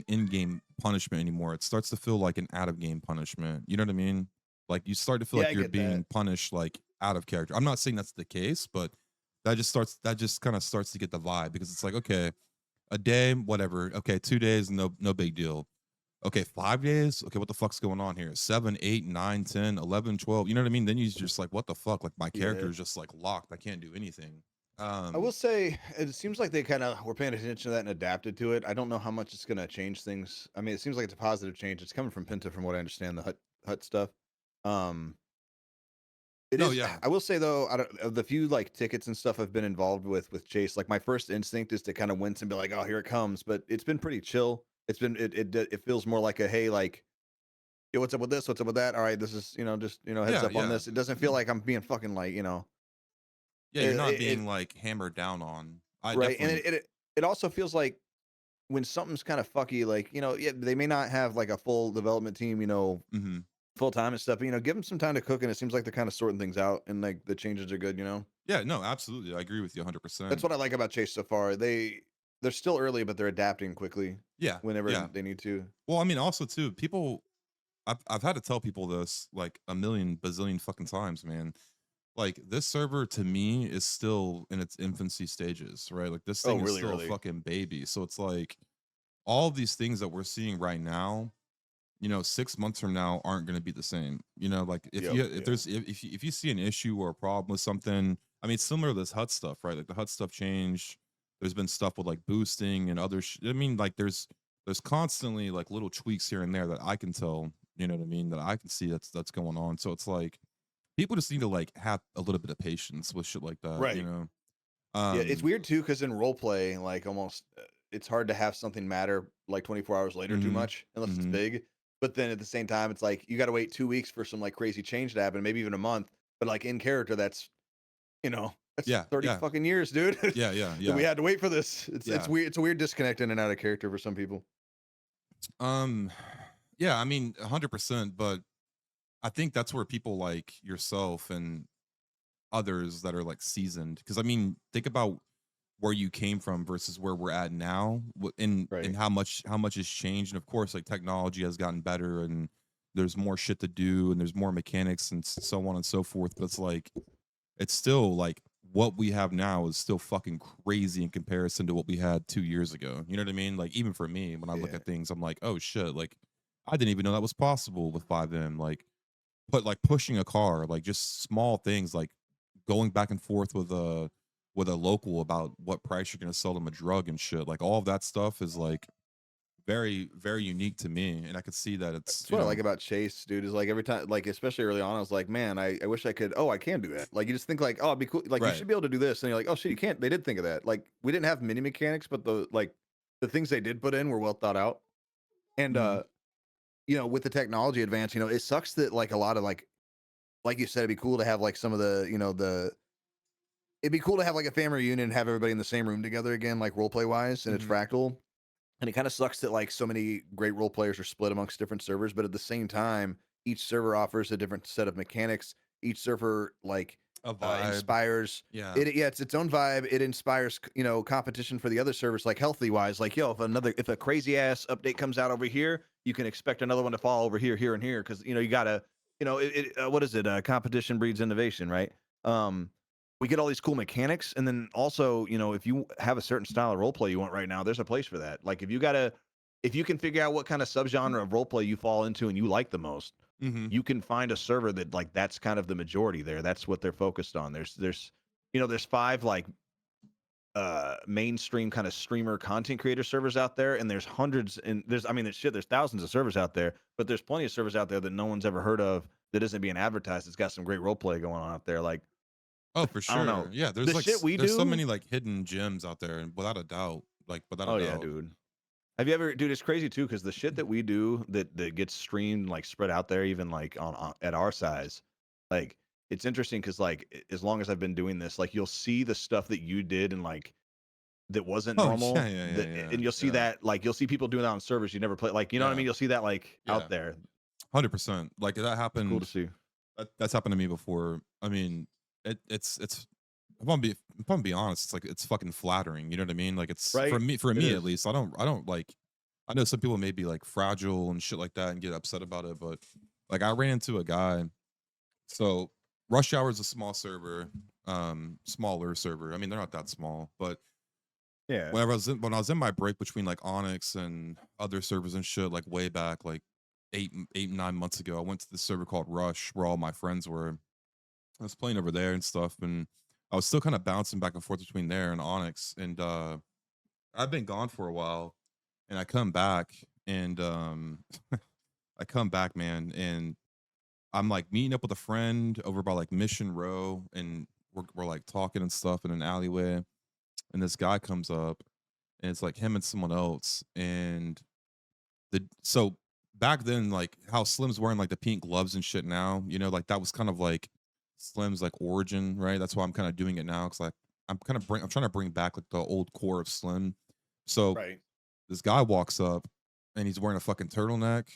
in-game punishment anymore. It starts to feel like an out-of-game punishment. You know what I mean? Like you start to feel Yeah, like I you're get that. being punished like out of character. I'm not saying that's the case, but that just kind of starts to get the vibe because it's like, okay, a day, whatever. Okay, 2 days, no big deal. Okay, 5 days. Okay, what the fuck's going on here? 7, 8, 9, 10, 11, 12. You know what I mean? Then you're just like, what the fuck? Like my character Yeah. is just like locked. I can't do anything. I will say it seems like they kind of were paying attention to that and adapted to it. I don't know how much it's going to change things. I mean, it seems like it's a positive change. It's coming from Penta, from what I understand, the hut stuff. It No, is. yeah. I will say though, of the few like tickets and stuff I've been involved with Chase, like my first instinct is to kind of wince and be like, "Oh, here it comes." But it's been pretty chill. It feels more like a hey, like, yo, what's up with this? What's up with that? All right, this is just heads Yeah, up on yeah. this. It doesn't feel like I'm being fucking like Yeah, you're not being like hammered down on. I right, and definitely it also feels like when something's kind of fucky, like yeah, they may not have like a full development team, mhm. full time and stuff. But, give them some time to cook, and it seems like they're kind of sorting things out, and like the changes are good. Yeah, no, absolutely. I agree with you That's 100%. what I like about Chase so far. They're still early, but they're adapting quickly Yeah, whenever yeah. they need to. Well, I mean, also too, people I've had to tell people this like a million bazillion fucking times, man. Like this server to me is still in its infancy stages, right? Like this Oh, thing is really still a early. fucking baby. So it's like all of these things that we're seeing right now, 6 months from now aren't going to be the same. Like Yep. if there's if you see an issue or a problem with something, I mean, it's similar to this HUD stuff, right? Like the HUD stuff changed. There's been stuff with like boosting and other. I mean, like there's constantly like little tweaks here and there that I can tell. You know what I mean? That I can see that's going on. So it's like people just need to like have a little bit of patience with shit like that. Right. Yeah, it's Um. weird too because in role play, like almost, it's hard to have something matter like 24 hours later too Hmm. much unless it's Hmm. big. But then at the same time, it's like you got to wait 2 weeks for some like crazy change to happen, maybe even a month. But like in character, that's Yeah. 30 Yeah. fucking years, dude. Yeah. Yeah. That we Yeah. had to wait for this. It's Yeah. weird. It's a weird disconnect in and out of character for some people. Um. Yeah. I mean, 100%. But I think that's where people like yourself and others that are like seasoned, because I mean, think about where you came from versus where we're at now, and Right. how much has changed. And of course, like technology has gotten better, and there's more shit to do, and there's more mechanics and so on and so forth. But it's still like what we have now is still fucking crazy in comparison to what we had 2 years ago. You know what I mean? Like even for me, when I look Yeah. at things, I'm like, oh shit, like I didn't even know that was possible with 5M. Like pushing a car, like just small things, like going back and forth with a local about what price you're gonna sell them a drug and shit. Like all of that stuff is like very, very unique to me. And I could see that it's, That's what I like about Chase, dude, is like every time, like especially early on, I was like, man, I wish I could. Oh, I can do that. Like you just think like, oh, it'd be cool. Like you right. should be able to do this, and you're like, oh shit, you can't. They did think of that. Like we didn't have mini mechanics, but the things they did put in were well thought out. And Mhm. with the technology advance, it sucks that like a lot of like you said, it'd be cool to have like some of the it'd be cool to have like a family reunion and have everybody in the same room together again, like role play wise, and it's Mhm. fractal. And it kind of sucks that like so many great role players are split amongst different servers, but at the same time, each server offers a different set of mechanics. Each server like A vibe. inspires Yeah. it. Yeah, it's its own vibe. It inspires competition for the other servers, like healthy wise. Like yo, if a crazy ass update comes out over here, you can expect another one to fall over here, here, and here, because you gotta what is it? Competition breeds innovation, right? We get all these cool mechanics, and then also if you have a certain style of role play you want right now, there's a place for that. Like if you can figure out what kind of subgenre of role play you fall into and you like the most, Mhm. you can find a server that like that's kind of the majority there. That's what they're focused on. There's five like mainstream kind of streamer content creator servers out there, and there's hundreds, and there's thousands of servers out there, but there's plenty of servers out there that no one's ever heard of that isn't being advertised. It's got some great role play going on out there. Like Oh, for I don't know. sure. Yeah, The shit we there's so do. many like hidden gems out there, and without a doubt, like without a Oh yeah, doubt. dude. Have you ever, dude? It's crazy too because the shit that we do that gets streamed like spread out there, even like on at our size, like it's interesting because like as long as I've been doing this, like you'll see the stuff that you did and like that wasn't Oh yeah, normal. yeah, yeah, That yeah, and you'll see yeah, that like you'll see people doing that on servers you never play. Like you know what I yeah, mean? You'll see that like yeah. out there. 100%. Like that It's cool to happened. see. That's happened to me before. I mean, it's. If I'm gonna be honest, it's like it's fucking flattering. You know what I mean? Like it's Right? for It me at is. least. I don't like. I know some people may be like fragile and shit like that and get upset about it, but like I ran into a guy. So Rush Hour is a small server, smaller server. I mean, they're not that small, but Yeah. when I was in my break between like Onyx and other servers and shit, like way back, like 9 months ago, I went to this server called Rush where all my friends were. I was playing over there and stuff, and I was still kind of bouncing back and forth between there and Onyx. And I've been gone for a while, and I come back, and I come back, man, and I'm like meeting up with a friend over by like Mission Row, and we're like talking and stuff in an alleyway, and this guy comes up, and it's like him and someone else, and so back then, like how Slim's wearing like the pink gloves and shit now, like that was kind of like Slim's like origin, right? That's why I'm kind of doing it now, because like I'm trying to bring back like the old core of Slim. So Right. this guy walks up, and he's wearing a fucking turtleneck,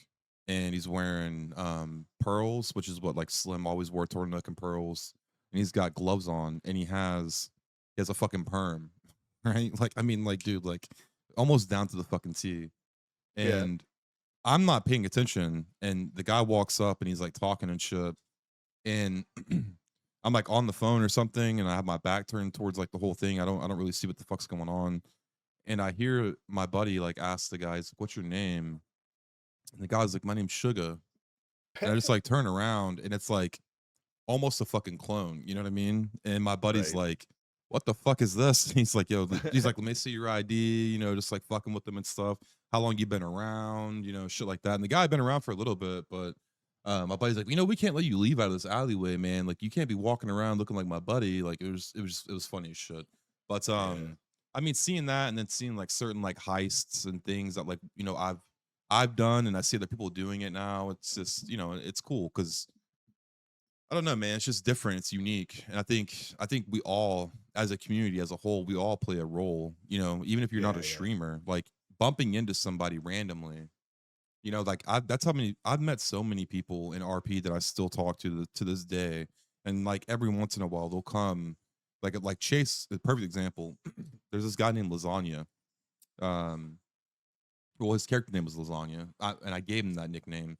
and he's wearing pearls, which is what like Slim always wore, turtleneck and pearls, and he's got gloves on, and he has a fucking perm, right? Like I mean, like dude, like almost down to the fucking T. Yeah. And I'm not paying attention, and the guy walks up and he's like talking and shit, and I'm like on the phone or something, and I have my back turned towards like the whole thing. I don't really see what the fuck's going on, and I hear my buddy like ask the guys, "What's your name?" And the guy's like, "My name's Sugar," and I just like turn around, and it's like almost a fucking clone. You know what I mean? And my buddy's Right. like, "What the fuck is this?" And he's like, "Yo," he's like, "Let me see your ID." Just like fucking with them and stuff. How long you been around? Shit like that. And the guy had been around for a little bit, but my buddy's like, we can't let you leave out of this alleyway, man. Like you can't be walking around looking like my buddy. Like it was funny as shit. But Yeah. I mean, seeing that and then seeing like certain like heists and things that like I've done, and I see other people doing it now. It's just it's cool because I don't know, man. It's just different. It's unique, and I think we all, as a community as a whole, we all play a role. Even if you're not Yeah. a Yeah. streamer, like bumping into somebody randomly. Like that's how many I've met so many people in RP that I still talk to this day, and like every once in a while they'll come, like Chase, the perfect example. There's this guy named Lasagna. Um, well, his character name was Lasagna, and I gave him that nickname.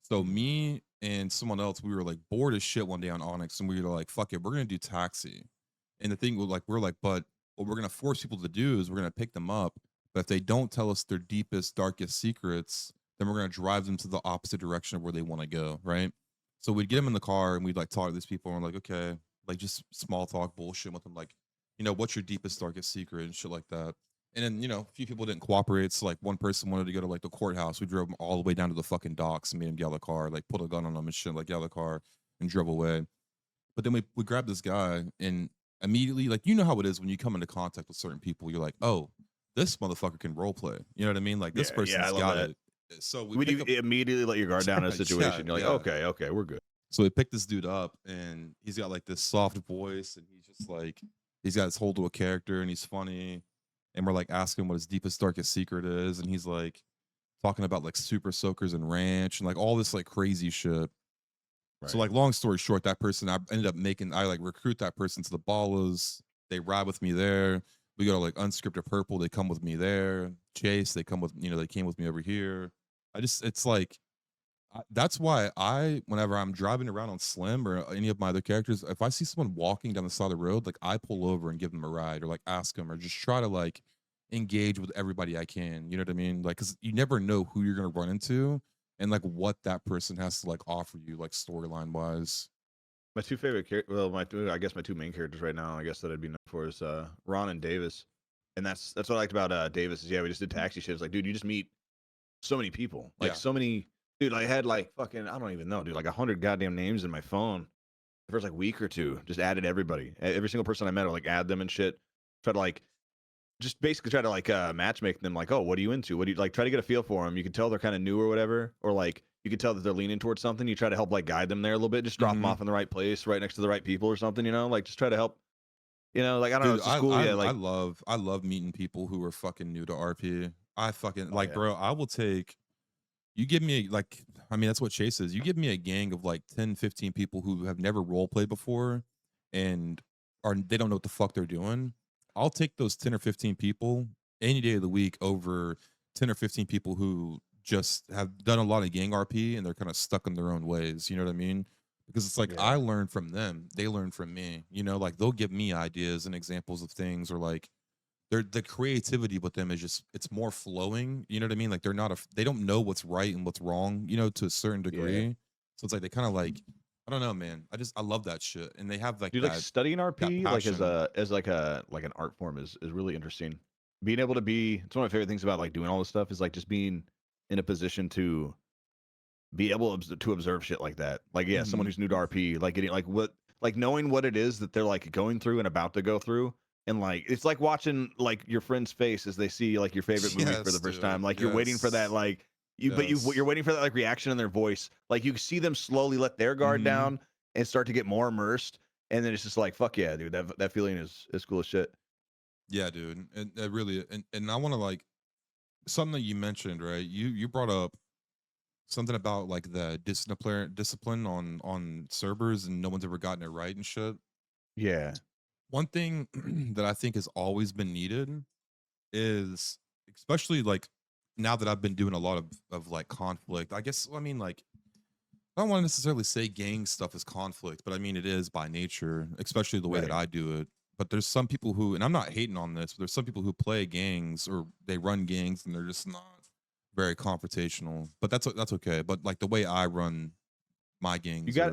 So Mhm. me and someone else, we were like bored as shit one day on Onyx, and we were like, "Fuck it, we're gonna do taxi." And the thing was like, we're like, but what we're gonna force people to do is we're gonna pick them up, but if they don't tell us their deepest, darkest secrets, then we're gonna drive them to the opposite direction of where they want to go, right? So we'd get them in Right. the car and we'd like talk to these people, and we're like, okay, like just small talk bullshit with them, like, what's your deepest, darkest secret and shit like that. And then, a few people didn't cooperate. So like one person wanted to go to like the courthouse. We drove him all the way down to the fucking docks and made him get out of the car, like put a gun on him and shit, like get out of the car and drove away. But then we grabbed this guy, and immediately, like, how it is when you come into contact with certain people, you're like, oh, this motherfucker can role play. You know what I mean? Like this Yeah. Yeah. I person's love got that. it. So we When pick you up immediately let your guard down in a yeah, situation, you're like, yeah. okay, okay, we're good. So we picked this dude up, and he's got like this soft voice, and he's just like he's got his hold to a character, and he's funny. And we're like asking what his deepest, darkest secret is, and he's like talking about like super soakers and ranch and like all this like crazy shit. So Right. like long story short, that person I like recruit that person to the Ballas. They ride with me there. We go to like unscripted purple. They come with me there. Chase, they come with they came with me over here. It's like that's why whenever I'm driving around on Slim or any of my other characters, if I see someone walking down the side of the road, like I pull over and give them a ride or like ask them or just try to like engage with everybody I can. You know what I mean? Like, cause you never know who you're gonna run into and like what that person has to like offer you, like storyline wise. My two favorite characters, well, I guess my two main characters right now, I guess that I'd be known for is Ron and Davis, and that's what I liked about Davis is we just did taxi shit. It's like, dude, you just meet so many people, like Yeah. so many, dude. I had like fucking I don't even know, dude, like 100 goddamn names in my phone the first like week or two. Just added everybody, every single person I met, I like add them and shit. Try to like just basically try to like matchmake them like, oh, what are you into, what do you like, try to get a feel for them. You can tell they're kind of new or whatever, or like you can tell that they're leaning towards something. You try to help like guide them there a little bit, just drop them Hmm. off in the right place right next to the right people or something, like just try to help, like I don't know, Dude, it's just cool. Yeah, I like love meeting people who are fucking new to RP. I fucking oh like, yeah. bro. I will take. You give me like, I mean, that's what Chase is. You give me a gang of like 10, 15 people who have never role played before and they don't know what the fuck they're doing. I'll take those 10 or 15 people any day of the week over 10 or 15 people who just have done a lot of gang RP and they're kind of stuck in their own ways. You know what I mean? Because it's like I Yeah. learn from them, they learn from me. You know, like they'll give me ideas and examples of things, or like the creativity with them is just it's more flowing. You know what I mean? Like they don't know what's right and what's wrong, you know, to a certain Yeah. degree. So it's like they kind of like, I don't know, man. I love that shit. And they have like Dude, like studying that RP like passion. as like an art form is really interesting. Being able to be it's one of my favorite things about like doing all this stuff is like just being in a position to be able to observe shit like that. Like yeah, someone Mhm. who's new to RP, like getting like knowing what it is that they're like going through and about to go through. And like it's like watching like your friend's face as they see like your favorite movie for the Yes, first time. dude. Like you're waiting for that Yes. like you're Yes. waiting for that like reaction in their voice. Like you see them slowly let their guard Hmm. down and start to get more immersed. And then it's just like fuck yeah, dude. That feeling is cool as shit. Yeah, dude. And it really and I want to like something that you mentioned, right? You brought up something about like the discipline on servers and no one's ever gotten it right and shit. Yeah. One thing that I think has always been needed is, especially like now that I've been doing a lot of like conflict. I guess I mean like I don't want to necessarily say gang stuff is conflict, but I mean it is by nature, especially the way that Right. I do it. But there's some people who, and I'm not hating on this, but there's some people who play gangs or they run gangs and they're just not very confrontational. But that's okay. But like the way I run my You gangs got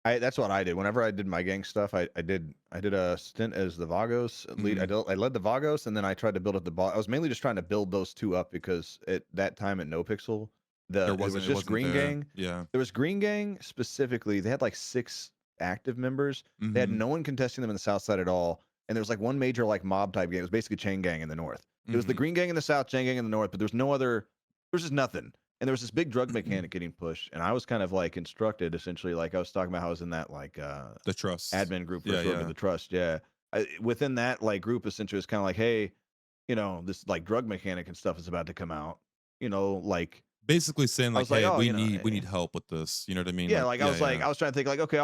are, that's what I did. Whenever I did my gang stuff, I did a stint as the Vagos lead. mhm, I led the Vagos, and then I tried to build up the ball. I was mainly just trying to build those two up because at that time at No Pixel, it was it just wasn't Green there. Gang. Yeah. There was Green Gang specifically. They had like 6 active members. They had Mm-hmm. no one contesting them in the South Side at all. And there was like one major like mob type gang. It was basically Chain Gang in the North. It was the Mm-hmm. Green Gang in the South, Chain Gang in the North, but there was no other. There was just nothing. And there was this big drug mechanic getting pushed, and I was kind of like instructed essentially, like I was talking about how I was in that like The trust. admin group for Yeah, sort of yeah. the trust. Yeah, within that like group, essentially, it's kind of like, hey, this like drug mechanic and stuff is about to come out. Like Basically saying I like, was like, hey, oh, we need help with this. You know what I mean? yeah, Like, like yeah, yeah. I was trying to think like, okay, I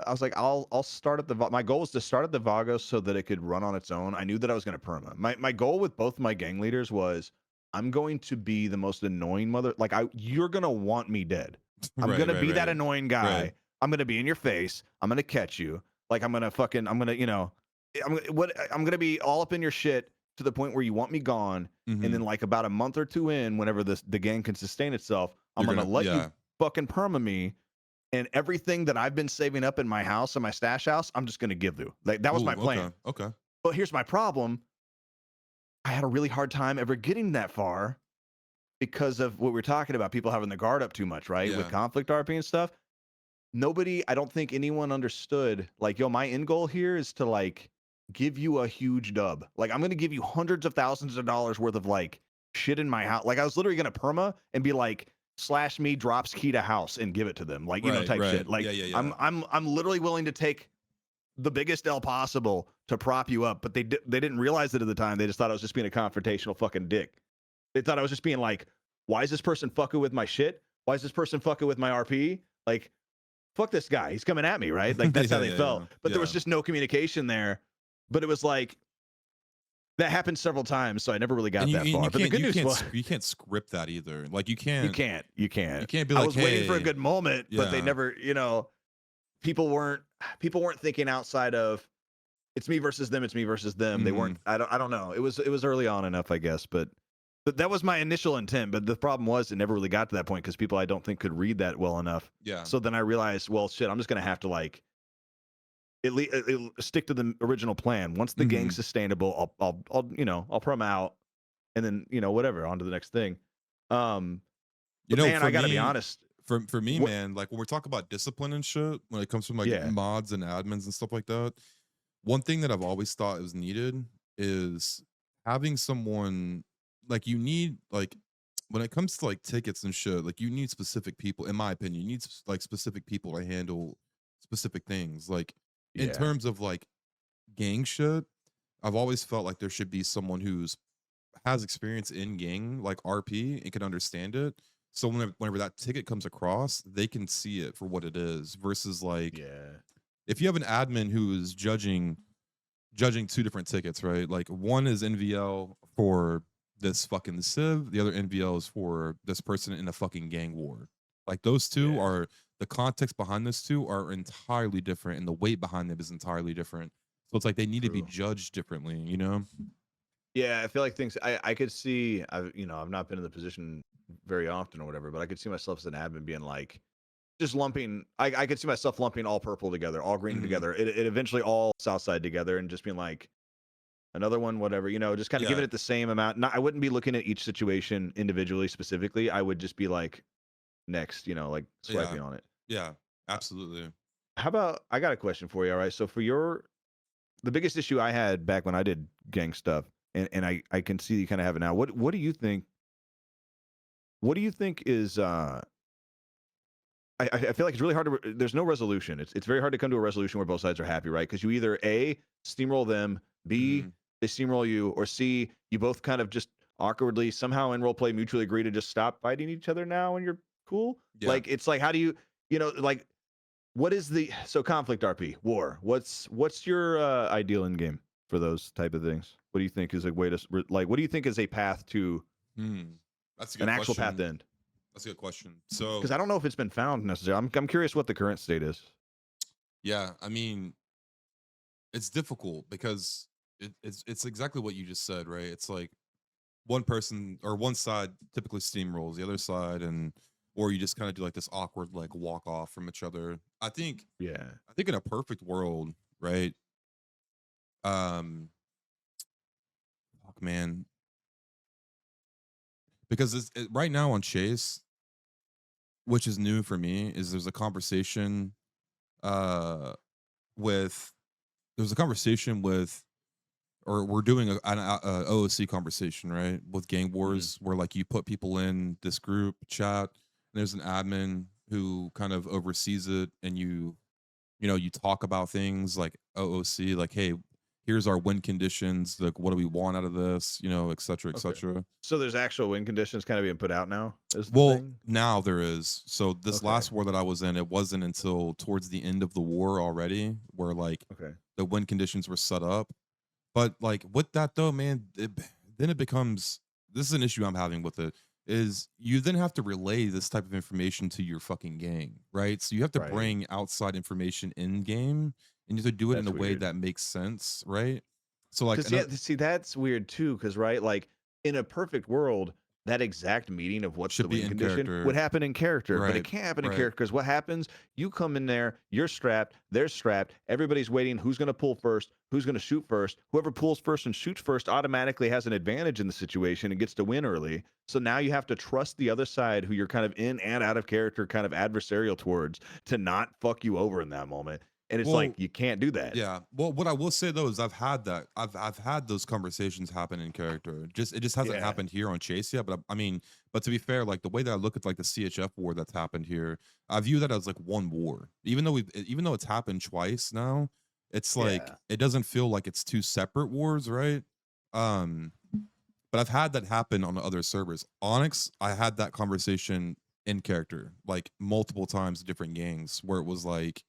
was like, I'll start at my goal was to start at the Vagos so that it could run on its own. I knew that I was going to perma. My goal with both my gang leaders was I'm going to be the most annoying like you're going to want me dead. I'm Right, going to right, be that right. annoying Right. guy. I'm going to be in your face. I'm going to catch you. Like I'm going to fucking I'm going to, I'm going to be all up in your shit to the point where you want me gone. And Mm-hmm. then like about a month or two in, whenever the gang can sustain itself, I'm You're going to gonna, let you yeah. fucking perma me, and everything that I've been saving up in my house and my stash house, I'm just gonna give you. Like that was Ooh, my okay, plan. okay. But here's my problem. I had a really hard time ever getting that far because of what we are talking about, people having the guard up too much, right? With Yeah. conflict RP and stuff. I don't think anyone understood, like, yo, my end goal here is to like give you a huge dub. Like, I'm gonna give you hundreds of thousands of dollars worth of like shit in my house. Like, I was literally gonna perma and be like, slash me drops key to house and give it to them, like, Right, type right. shit. Yeah, Like, yeah, yeah. I'm literally willing to take the biggest L possible to prop you up, but they didn't realize it at the time. They just thought I was just being a confrontational fucking dick. They thought I was just being like, why is this person fucking with my shit? Why is this person fucking with my RP? Like, fuck this guy. He's coming at me, right? Like that's how Yeah, they yeah, yeah. felt. But there was Yeah. just no communication there. But it was like that happened several times, so I never really got that far. But the good news was you can't script that either. Like you you can't. can't be I like, was waiting for a hey, good moment, but they yeah. never, people weren't thinking outside of it's me versus them, it's me versus them. They Mm-hmm. weren't I don't know. It was early on enough, I guess, but that was my initial intent, but the problem was it never really got to that point because people I don't think could read that well enough. Yeah. So then I realized, well, shit, I'm just gonna have to like stick to the original plan. Once the Mm-hmm. gang's sustainable, I'll prom out, and then whatever on to the next thing. You But know, man, I got to be honest. for me, What? man, like when we're talking about discipline and shit, when it comes from like Yeah, mods and admins and stuff like that, one thing that I've always thought was needed is having someone like you need like when it comes to like tickets and shit, like you need specific people, in my opinion, you need like specific people to handle specific things. Like in yeah, terms of like gang shit, I've always felt like there should be someone who's has experience in gang like RP and can understand it. So whenever that ticket comes across, they can see it for what it is. Versus like Yeah. if you have an admin who is judging two different tickets, right? Like one is NVL for this fucking civ, the other NVL is for this person in a fucking gang war. Like those two Yeah. are the context behind those two are entirely different, and the weight behind them is entirely different. So it's like they need to be True. judged differently, you know? Yeah, I feel like things I could see I've not been in the position very often or whatever, but I could see myself as an admin being like just lumping I could see myself lumping all purple together, all green Mhm. together. It eventually all south side together and just being like another one, whatever, just kind of giving Yeah, it the same amount. Not I wouldn't be looking at each situation individually specifically. I would just be like next, like yeah, swiping on it. yeah, Uh, absolutely. How about I got a question for you, all right? So for the biggest issue I had back when I did gang stuff, and I can see you kind of have it now. What do you think? What do you think is? I feel like it's really hard to. There's no resolution. It's very hard to come to a resolution where both sides are happy, right? Because you either A, steamroll them, B, Mhm. they steamroll you, or C, you both kind of just awkwardly somehow in role play mutually agree to just stop fighting each other now and you're cool. Yeah. Like it's like how do you like what is the conflict RP war? What's your ideal in game for those type of things? What do you think is a way to like? What do you think is a path to Hmm. That's a an good actual path question. to end? That's a good question. Because So I don't know if it's been found necessarily. I'm curious what the current state is. yeah, I mean, it's difficult because it's exactly what you just said, right? It's like one person or one side typically steamrolls the other side, and or you just kind of do like this awkward like walk off from each other. Yeah. I think in a perfect world, right? Um, fuck, man, because right now on Chase, which is new for me, is there's a conversation uh with there's a conversation with or we're doing a OOC conversation, right? With gang Mhm. wars, where like you put people in this group chat, and there's an admin who kind of oversees it, and you talk about things like OOC, like, hey, here's our win conditions, like, what do we want out of this, et cetera, et Okay. cetera. So there's actual win conditions kind of being put out now. Is the Well, thing? now there is. So this Okay. last war that I was in, it wasn't until towards the end of the war already, where like Okay. the win conditions were set up. But like with that though, man, then it becomes this is an issue I'm having with it is you then have to relay this type of information to your fucking gang, right? So you have to Right. bring outside information in game and you have to do it in a That's way weird. that makes sense, right? So like Because another see, that's weird too. Because right, like in a perfect world, that exact meeting of what's the should be win in condition would character, happen in character, but it right? can't happen in Right. character. Because what happens? You come in there, you're strapped, they're strapped, everybody's waiting. Who's going to pull first? Who's going to shoot first? Whoever pulls first and shoots first automatically has an advantage in the situation and gets to win early. So now you have to trust the other side, who you're kind of in and out of character, kind of adversarial towards, to not fuck you over in that moment. And it's like Well, you can't do that. yeah. Well, what I will say though is I've had that. I've had those conversations happen in character. It just hasn't Yeah. happened here on Chase yet. But I mean, but to be fair, like the way that I look at like the CHF war that's happened here, I view that as like one war. Even though it's happened twice now, it's like Yeah. it doesn't feel like it's two separate wars, right? Um, but I've had that happen on other servers. Onyx, I had that conversation in character like multiple times, different gangs, where it was like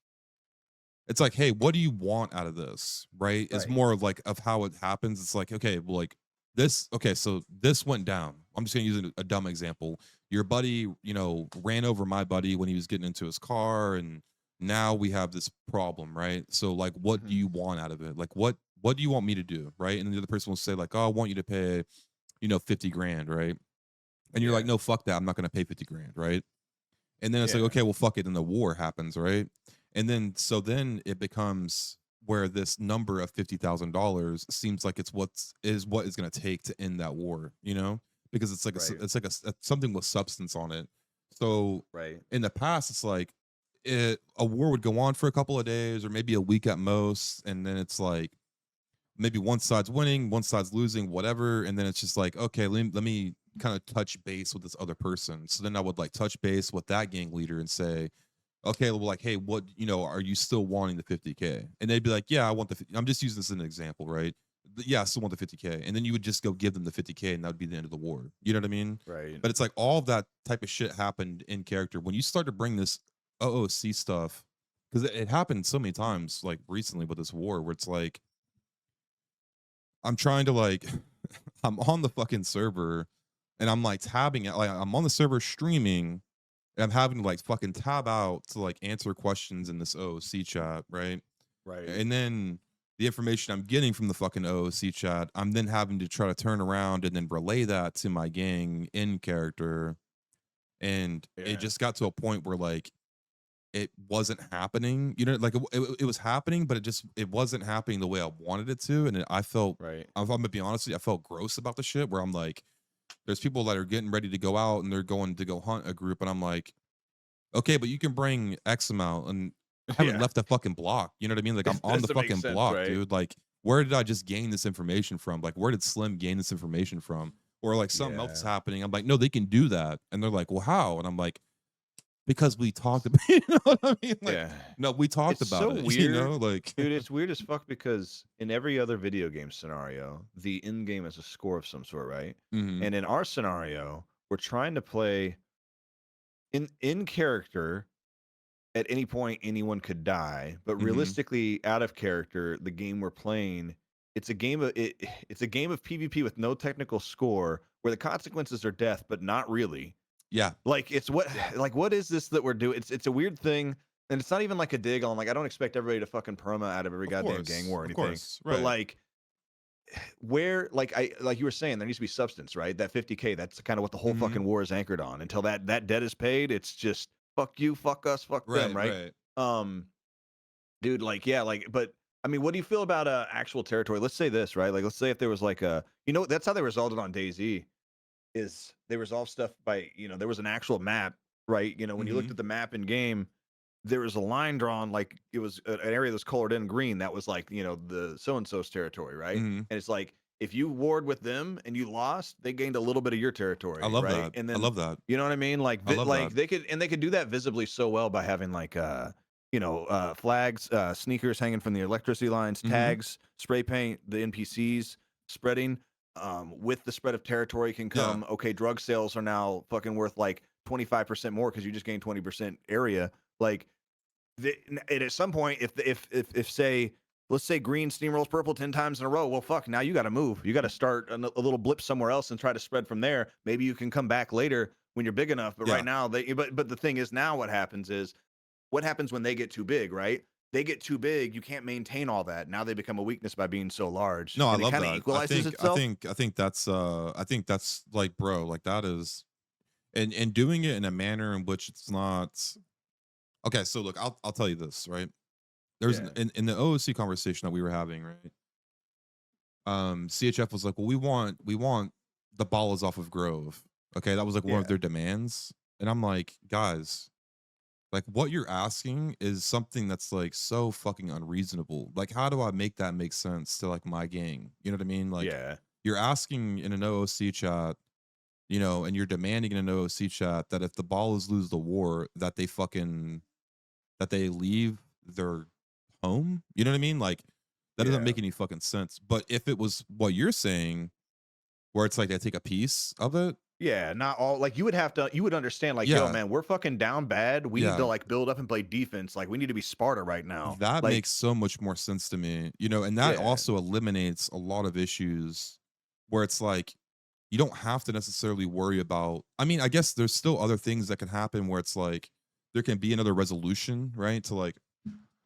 it's like, hey, what do you want out of this? Right? It's Right. more of like of how it happens. It's like, okay, well, like this, okay, so this went down. I'm just gonna use a dumb example. Your buddy, ran over my buddy when he was getting into his car, and now we have this problem, right? So, like, what do Mhm. you want out of it? Like, what do you want me to do? Right? And then the other person will say, like, oh, I want you to pay, 50 grand, right? And you're like, Yeah. no, fuck that. I'm not gonna pay 50 grand, right? And then it's like, Yeah. okay, well, fuck it. And the war happens, right? And then so then it becomes where this number of $50,000 seems like what is going to take to end that war, because it's like Right. it's like something with substance on it. So Right. in the past, it's like a war would go on for a couple of days or maybe a week at most, and then it's like maybe one side's winning, one side's losing, whatever. And then it's just like, okay, let me kind of touch base with this other person. So then I would like touch base with that gang leader and say, okay, well, like, hey, are you still wanting the 50K? And they'd be like, yeah, I want I'm just using this as an example, right? yeah, still want the 50K, and then you would just go give them the 50K, and that would be the end of the war. You know what I mean? Right. But it's like all of that type of shit happened in character when you start to bring this OOC stuff, because it happened so many times like recently with this war where it's like I'm trying to like I'm on the fucking server and I'm like tabbing it, like I'm on the server streaming and I'm having to like fucking tab out to like answer questions in this OOC chat, right? Right. And then the information I'm getting from the fucking OOC chat, I'm then having to try to turn around and then relay that to my gang in character. And it Yeah. just got to a point where like it wasn't happening, you know, like it was happening, but it wasn't happening the way I wanted it to. And I felt, Right. if I'm gonna be honest with you, I felt gross about the shit where I'm like, there's people that are getting ready to go out and they're going to go hunt a group, and I'm like, okay, but you can bring X amount, and I haven't Yeah. left the fucking block. You know what I mean? Like I'm It on the doesn't make fucking sense, block, right? dude. Like, where did I just gain this information from? Like, where did Slim gain this information from? Or like something else is Yeah. happening. I'm like, no, they can do that. And they're like, well, how? And I'm like, because we talked about you know what I mean? Like, Yeah. no, we talked It's about so it, you know, weird. like Dude, it's weird as fuck because in every other video game scenario, the end game is a score of some sort, right? mhm, And in our scenario, we're trying to play in character. At any point, anyone could die, but mhm. realistically, out of character, the game we're playing, it's a game of it's a game of PvP with no technical score, where the consequences are death, but not really. Yeah. Like it's what Yeah. like what is this that we're doing? It's a weird thing, and it's not even like a dig on like I don't expect everybody to fucking perma out of every goddamn gang war or Of anything, course. but Right. like where like you were saying there needs to be substance, right? That 50K, that's kind of what the whole Mhm. fucking war is anchored on. Until that debt is paid, it's just fuck you, fuck us, fuck them, Right, right? right. Um, dude, like yeah, like but I mean, what do you feel about actual territory? Let's say this, right? Like let's say if there was like a that's how they resolved it on DayZ is they resolved stuff by there was an actual map, right? When you looked Mhm. at the map in game, there was a line drawn like it was an area that was colored in green that was like the so and so's territory, right? Mhm. And it's like if you warred with them and you lost, they gained a little bit of your I territory, love right? that. And I then love that. you know what I mean? Like I love that. they could do that visibly so well by having like flags, sneakers hanging from the electricity lines, Mhm. tags, spray paint, the NPCs spreading. With the spread of territory can Yeah. come, okay, drug sales are now fucking worth like 25% more because you just gained 20% area. Like, and at some point, if say, let's say green steamrolls purple 10 times in a row, well, fuck, now you got to move. You got to start a little blip somewhere else and try to spread from there. Maybe you can come back later when you're big enough. But right Yeah. now, but the thing is, now what happens when they get too big, right? They get too big, you can't maintain all that. Now they become a weakness by being so large, No, I and it love kind of that. equalizes itself. I think that's like, bro, like that is, and doing it in a manner in which it's not okay. So look, I'll tell you this, right? There's Yeah, in the OOC conversation that we were having, right? CHF was like, well, we want the Ballas off of Grove. Okay, that was like one of yeah, their demands. And I'm like, guys, like what you're asking is something that's like so fucking unreasonable. Like, how do I make that make sense to like my gang? You know what I mean? Like, yeah. you're asking in an OOC chat, you know, and you're demanding in an OOC chat that if the Ballas lose the war, that they fucking that they leave their home. You know what I mean? Like, that doesn't Yeah. make any fucking sense. But if it was what you're saying, where it's like they take a piece of it, Yeah, not all like you would understand like, yo, yeah, man, we're fucking down bad. We need to yeah, like build up and play defense. Like we need to be Sparta right now. that Like, makes so much more sense to me, you know, and that yeah. also eliminates a lot of issues where it's like you don't have to necessarily worry about. I mean, I guess there's still other things that can happen where it's like there can be another resolution, right? To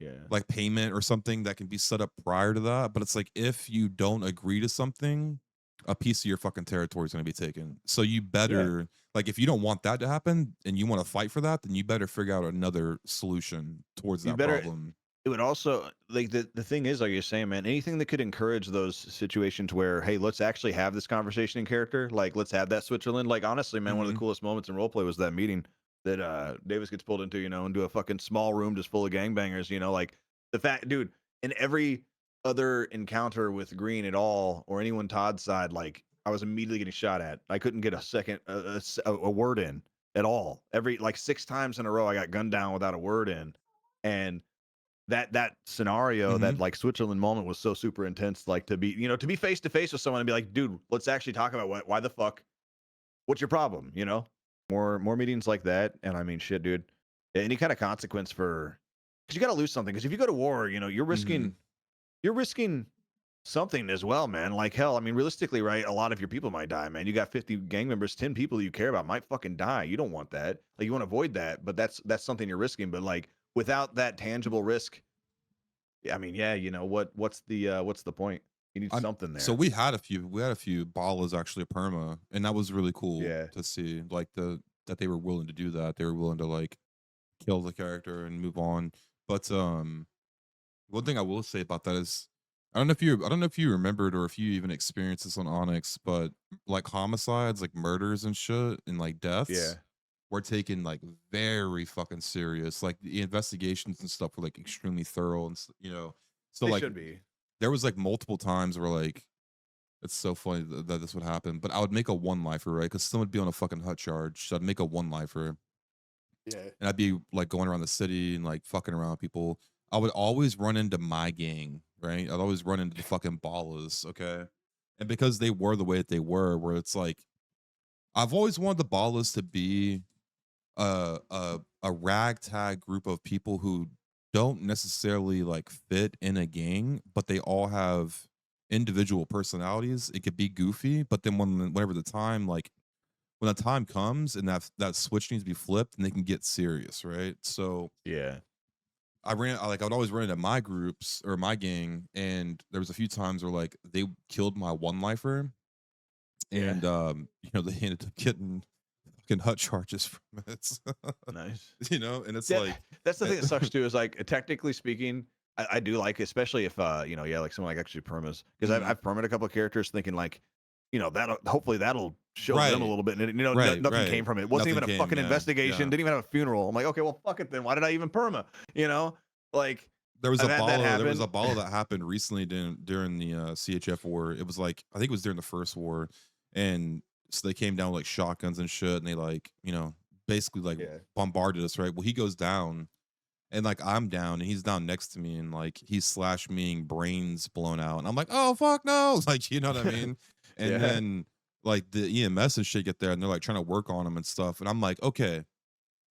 Yeah. like payment or something that can be set up prior to that. But it's like if you don't agree to something, a piece of your fucking territory is going to be taken. So you Yeah. better like if you don't want that to happen and you want to fight for that, then you better figure out another solution towards You that better problem. it would also like the thing is like you're saying, man, anything that could encourage those situations where, hey, let's actually have this conversation in character. Like let's have that Switzerland. Like honestly, man, one of the Hmm. coolest moments in roleplay was that meeting that Davis gets pulled into, into a fucking small room just full of gangbangers, like the fact, dude, in every other encounter with Green at all or anyone Todd's side, like I was immediately getting shot at. I couldn't get a second a word in at all. Every like 6 times in a row I got gunned down without a word in. And that scenario, Mhm. that like Switzerland moment was so super intense. Like to be, to be face to face with someone and be like, dude, let's actually talk about why the fuck, what's your problem? More meetings like that. And I mean, shit, dude, any kind of consequence for, because you got to lose something. Because if you go to war, Mhm. you're risking something as well, man. Like hell, I mean, realistically, right? A lot of your people might die, man. You got 50 gang members, 10 people you care about might fucking die. You don't want that. Like you want to avoid that, but that's something you're risking. But like without that tangible risk, I mean, yeah, what's the point? You need I'm something so there. we had a few ballas actually perma, and that was really cool Yeah. to see, like, that they were willing to do that. They were willing to, like, kill the character and move on. But, one thing I will say about that is I don't know if you remembered or if you even experienced this on Onyx, but, like, homicides, like, murders and shit and, like, Yeah. deaths were taken, like, very fucking serious. Like, the investigations and stuff were, like, extremely thorough and so, They like, should be. there was, like, multiple times where, like, it's so funny that this would happen, but I would make a one lifer, right? Because someone would be on a fucking hut charge. So I'd make a one lifer Yeah. and I'd be like going around the city and like fucking around with people. I would always run into my gang, right? I'd always run into the fucking ballas, okay? And because they were the way that they were, where it's like I've always wanted the ballas to be a ragtag group of people who don't necessarily like fit in a gang, but they all have individual personalities. It could be goofy, but then whenever the time when the time comes and that switch needs to be flipped, and they can get serious, right? So Yeah. I would always run into my groups or my gang, and there was a few times where like they killed my one lifer, Yeah. and they ended up getting fucking hut charges from it. Nice. And it's Yeah, like that's the thing that sucks too. Is like technically speaking, I do like, especially if yeah, like someone like actually permas, because Mhm. I've permed a couple of characters thinking like, that'll hopefully that'll show them a Right, little bit, and right, nothing right. came from it. Wasn't Nothing even a came, fucking yeah, investigation. yeah. Didn't even have a funeral. I'm like, okay, well, fuck it then. Why did I even perma? Like I've had that There was happen. a balla that happened recently during the CHF war. It was like I think it was during the first war, and so they came down with like shotguns and shit, and they like basically like Yeah. bombarded us, right? Well, he goes down, and like I'm down, and he's down next to me, and like he's slash meing brains blown out, and I'm like, oh fuck no, like you know what I mean? And Yeah. then like the EMS and shit get there, and they're like trying to work on him and stuff, and I'm like, okay.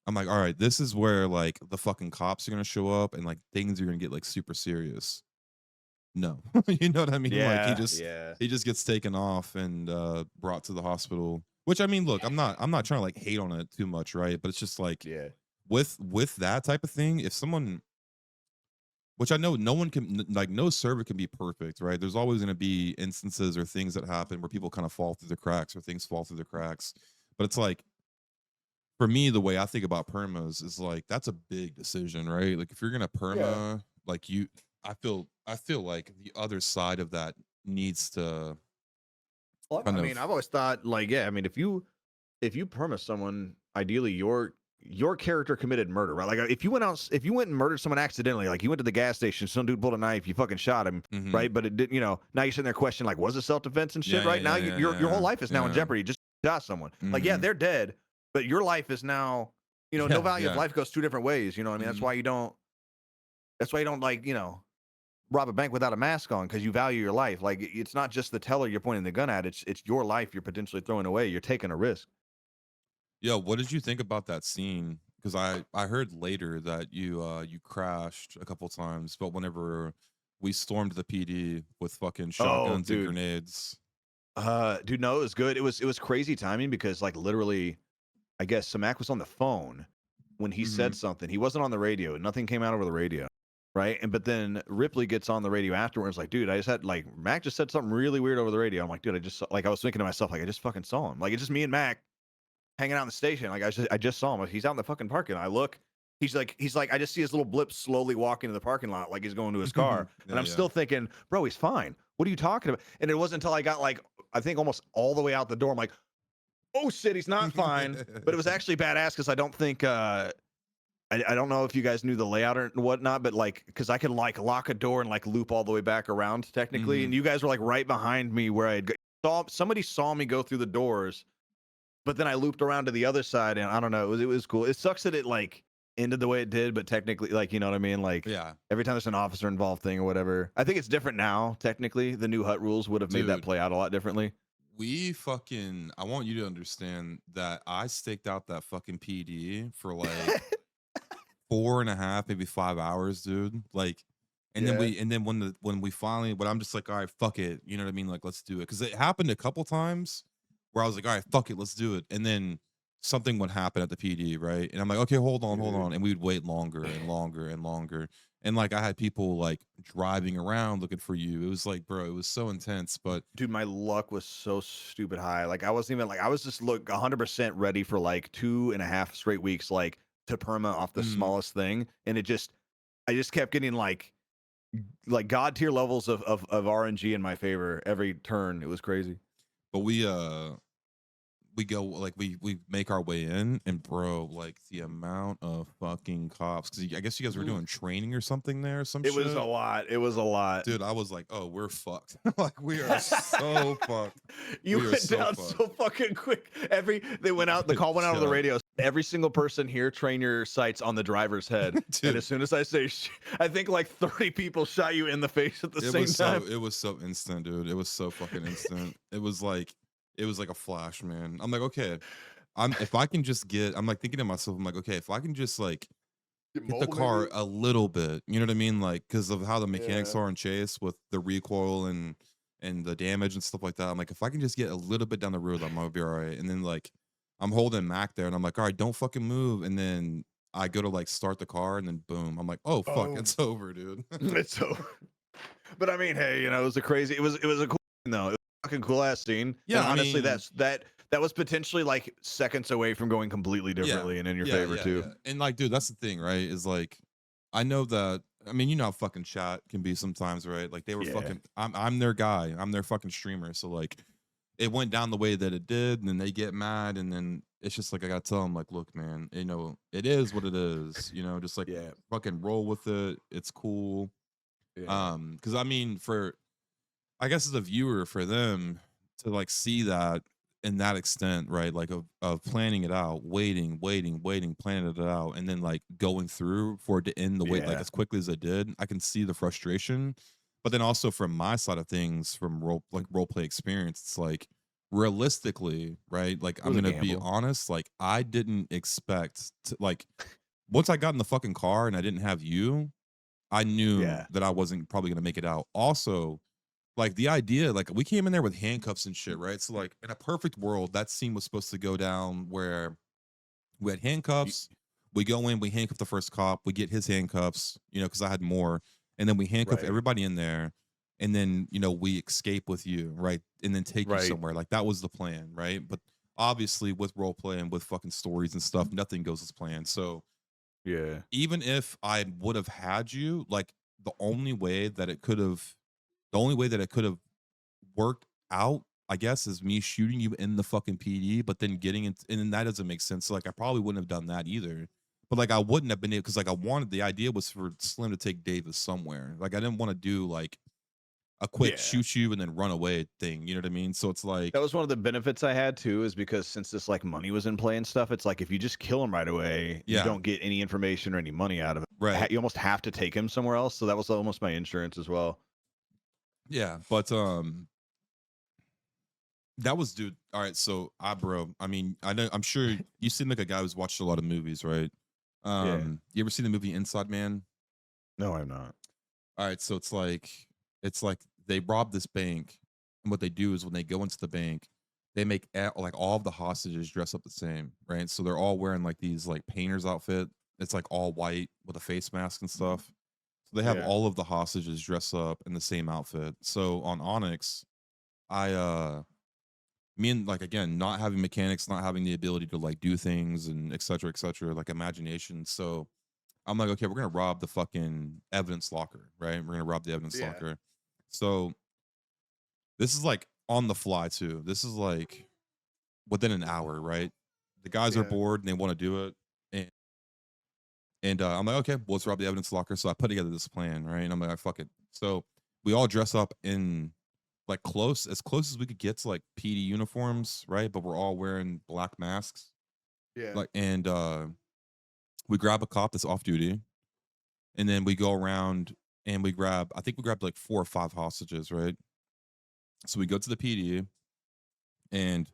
I'm like, all right, this is where like the fucking cops are gonna show up and like things are gonna get like super serious. No, you know what I mean? Like Yeah. Yeah. he just gets taken off and brought to the hospital. Which I mean, look, I'm not trying to like hate on it too much, right? But it's just like Yeah. with that type of thing, if someone, which I know no one can like no server can be perfect, right? There's always gonna be instances or things that happen where people kind of fall through the cracks or things fall through the cracks. But it's like for me, the way I think about permas is like that's a big decision, right? Like if you're gonna Yeah. perma, like I feel like the other side of that needs to Well, I kind mean, of I've always thought like, yeah, I mean, if you perma someone, ideally your character committed murder, right? Like if you went and murdered someone accidentally, like you went to the gas station, some dude pulled a knife, you fucking shot him, mhm. right? But it didn't, now you're sitting there questioning like, was it self defense and shit? Yeah, yeah, Right now, yeah, yeah, your whole yeah, life is now in yeah. jeopardy. Just shot someone. Like, yeah, Mhm. they're dead, but your life is now, no Yeah, value of yeah. life goes two different ways. You know what I mean? Mhm. That's why you don't like, rob a bank without a mask on because you value your life. Like it's not just the teller you're pointing the gun at; it's your life you're potentially throwing away. You're taking a risk. Yeah, what did you think about that scene? Because I heard later that you crashed a couple times, but whenever we stormed the PD with fucking Oh, shotguns and dude. grenades. Dude, no, it was good. It was crazy timing because like literally, I guess Samak was on the phone when he said Mhm. something. He wasn't on the radio. Nothing came out over the radio. Right. And but then Ripley gets on the radio afterwards, like, dude, I just had like Mac just said something really weird over the radio. I'm like, dude, I was thinking to myself, like, I just fucking saw him. Like it's just me and Mac hanging out in the station. Like I just saw him. He's out in the fucking parking lot. I look, he's like, I just see his little blip slowly walking to the parking lot like he's going to his car. And Yeah, I'm yeah. still thinking, bro, he's fine. What are you talking about? And it wasn't until I got like, I think almost all the way out the door. I'm like, oh shit, he's not fine. But it was actually badass because I don't think I don't know if you guys knew the layout or whatnot, but like because I can like lock a door and like loop all the way back around technically. And Mhm. you guys were like right behind me where somebody saw me go through the doors, but then I looped around to the other side and I don't know, it was cool. It sucks that it like ended the way it did, but technically, like, you know what I mean? Like, Yeah, every time there's an officer involved thing or whatever, I think it's different now. Technically, the new HUT rules would have made that dude. play out a lot differently. I want you to understand that I staked out that fucking PD for like 4.5, maybe 5 hours, dude. Like, and then Yeah. when we finally, but I'm just like, all right, fuck it. You know what I mean? Like, let's do it. Cause it happened a couple times where I was like, all right, fuck it, let's do it. And then something would happen at the PD, right? And I'm like, okay, hold Dude. on. And we would wait longer and longer and longer. And like, I had people like driving around looking for you. It was like, bro, it was so intense. But Dude, my luck was so stupid high. Like, I wasn't even like, I was just 100% ready for like 2.5 straight weeks, like to perma off the mm, smallest thing. And I just kept getting like god tier levels of RNG in my favor every turn. It was crazy. but we go like we make our way in, and bro, like the amount of fucking cops, because I guess you guys were doing training or something there or some It was a shit. lot. It was a lot. Dude, I was like, oh, we're fucked. Like, we are so fucked. You We are went so down fucked. so fucking quick. They went out, the call went out on the Yeah. radio. Every single person here, train your sights on the driver's head. And Dude, as soon as I say, I think like 30 people shot you in the face at the same time. it was so instant, dude. It was so fucking instant. It was like a flash, man. I'm like, okay, if I can just get, I'm like thinking to myself, I'm like, okay, if I can just like Get hit the mobile, car maybe? a little bit, you know what I mean? Like, because of how the mechanics Yeah. are in Chase with the recoil and the damage and stuff like that. I'm like, if I can just get a little bit down the road, I'm gonna be all right. And then like I'm holding Mac there and I'm like, all right, don't fucking move. And then I go to like start the car and then boom, I'm like, oh fuck, Oh, it's over, dude. it's so. But I mean, hey, it was a crazy. It was a cool thing, though. It was a fucking cool ass scene. Yeah, And I honestly, mean, that was potentially like seconds away from going completely yeah, differently and in your yeah, favor yeah, too. yeah. And like, dude, that's the thing, right? Is like, I know that. I mean, you know how fucking chat can be sometimes, right? Like they were Yeah. fucking. I'm their guy. I'm their fucking streamer. So like, it went down the way that it did, and then they get mad, and then it's just like I gotta tell them, like, look, man, you know, it is what it is. You know, just like Yeah. fucking roll with it. It's cool. Yeah. Because I mean, for I guess as a viewer, for them to like see that in that extent, right? Like of planning it out, waiting, planning it out, and then like going through for it to end the way like Yeah. as quickly as it did. I can see the frustration, but then also from my side of things, from role play experience, it's like realistically, right? Like It I'm was a gonna be gamble. honest, like I didn't expect to like once I got in the fucking car and I didn't have you, I knew Yeah. that I wasn't probably gonna make it out. Also, like the idea, like we came in there with handcuffs and shit, right? So like in a perfect world, that scene was supposed to go down where we had Y- handcuffs. We go in, we handcuff the first cop, we get his handcuffs, you know, because I had more, and then we handcuff Right. everybody in there, and then you know we escape with you, right? And then take you Right. somewhere. Like that was the plan, right? But obviously with role play and with fucking stories and stuff, nothing goes as planned. So Yeah. even if I would have had you, like the only way that it could have the only way that it could have worked out, I guess, is me shooting you in the fucking PD, but then getting it, and then that doesn't make sense. So like, I probably wouldn't have done that either. But like, I wouldn't have been able because like I wanted the idea was for Slim to take Davis somewhere. Like, I didn't want to do like a quick Yeah. shoot you and then run away thing. You know what I mean? So it's like, That was one of the benefits I had too, is because since this like money was in play and stuff, it's like if you just kill him right away, you yeah, don't get any information or any money out of it. right, You almost have to take him somewhere else. So that was almost my insurance as well. yeah. But that was dude. All right, so bro. I mean, I know. I'm sure you seem like a guy who's watched a lot of movies, right? Yeah. You ever seen the movie Inside Man? No, I'm not. All right, so it's like they rob this bank, and what they do is when they go into the bank, they make like all of the hostages dress up the same, right? So they're all wearing like these like painters outfit. It's like all white with a face mask and stuff. So they have Yeah. all of the hostages dress up in the same outfit. So on Onyx, I me and like again not having mechanics, not having the ability to like do things and et cetera, like imagination. So I'm like, okay, we're gonna rob the fucking evidence locker, right? We're gonna rob the evidence Yeah. locker. So this is like on the fly too. This is like within an hour, right? The guys are Yeah. bored and they want to do it, and I'm like, okay, well, let's rob the evidence locker. So I put together this plan, right? And I'm like, "All right, fuck it. So we all dress up in like as close as we could get to like PD uniforms, right? But we're all wearing black masks, Yeah. like, and We grab a cop that's off duty, and then we go around and we grab. I think we grabbed like 4 or 5 hostages, right? So we go to the PD, and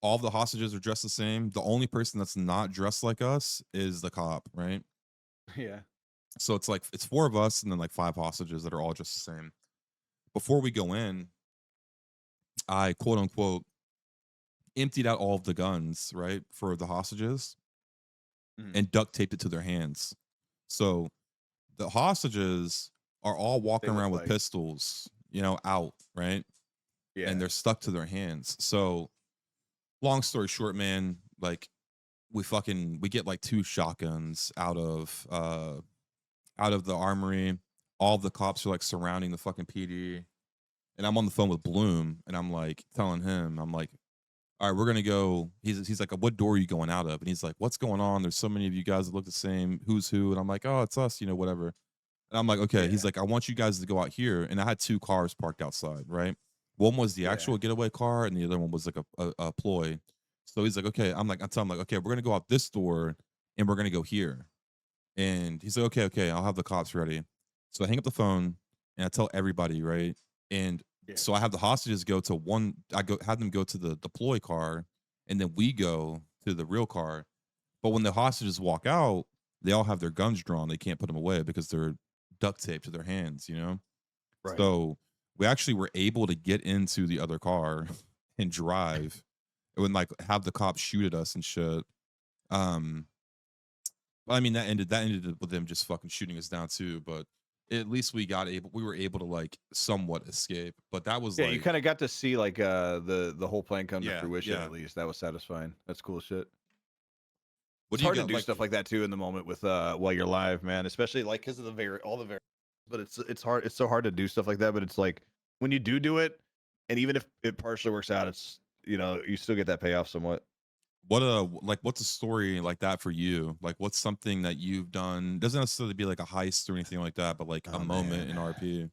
all of the hostages are dressed the same. The only person that's not dressed like us is the cop, right? Yeah. So it's like it's 4 of us and then like 5 hostages that are all just the same. Before we go in, I quote unquote emptied out all of the guns, right, for the hostages and duct taped it to their hands. So the hostages are all They walking look around with like pistols, out, right? yeah. And they're stuck to their hands. So long story short, man, like we get like 2 shotguns out of the armory. All the cops are like surrounding the fucking PD. And I'm on the phone with Bloom and I'm like telling him, I'm like, all right, we're gonna go. He's like, what door are you going out of? And he's like, what's going on? There's so many of you guys that look the same. Who's who? And I'm like, oh, it's us, whatever. And I'm like, okay. Yeah. He's like, I want you guys to go out here. And I had 2 cars parked outside, right? One was the actual getaway car, and the other one was like a ploy. So he's like, okay. I'm telling him like, okay, we're gonna go out this door, and we're gonna go here. And he's like, okay, I'll have the cops ready. So I hang up the phone and I tell everybody, right? And so I have the hostages go to have them go to the deploy car, and then we go to the real car. But when the hostages walk out, they all have their guns drawn. They can't put them away because they're duct taped to their hands, Right. So we actually were able to get into the other car and drive and like have the cops shoot at us and shit. I mean, that ended with them just fucking shooting us down too, but at least we were able to like somewhat escape. But that was Yeah, like, you kind of got to see like the whole plan come to Yeah, fruition. yeah. At least that was satisfying. That's cool shit. what It's do you hard to got do like? stuff like that too in the moment with while you're live, man. Especially like because of all the but it's hard. It's so hard to do stuff like that. But it's like when you do it, and even if it partially works out, it's you still get that payoff somewhat. What's a story like that for you? Like, what's something that you've done? Doesn't necessarily be like a heist or anything like that, but like a Oh, moment in man.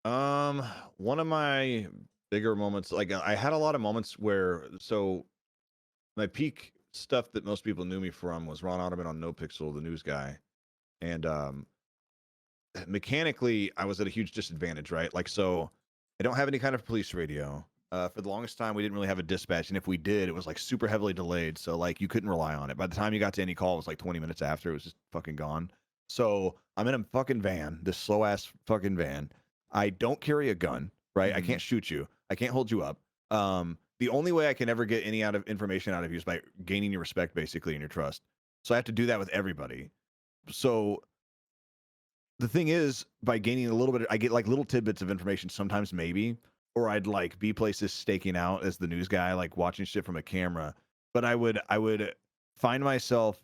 RP. One of my bigger moments, like I had a lot of moments where my peak stuff that most people knew me from was Ron Ottoman on No Pixel, the news guy, and mechanically I was at a huge disadvantage, right? Like so, I don't have any kind of police radio. For the longest time, we didn't really have a dispatch, and if we did, it was like super heavily delayed. So like you couldn't rely on it. By the time you got to any call, it was like 20 minutes after. It was just fucking gone. So I'm in a fucking van, this slow ass fucking van. I don't carry a gun, right? I can't shoot you. I can't hold you up. The only way I can ever get any information out of you is by gaining your respect, basically, and your trust. So I have to do that with everybody. So the thing is, by gaining a little bit, I get like little tidbits of information sometimes, maybe, or I'd like be places staking out as the news guy, like watching shit from a camera. But I would find myself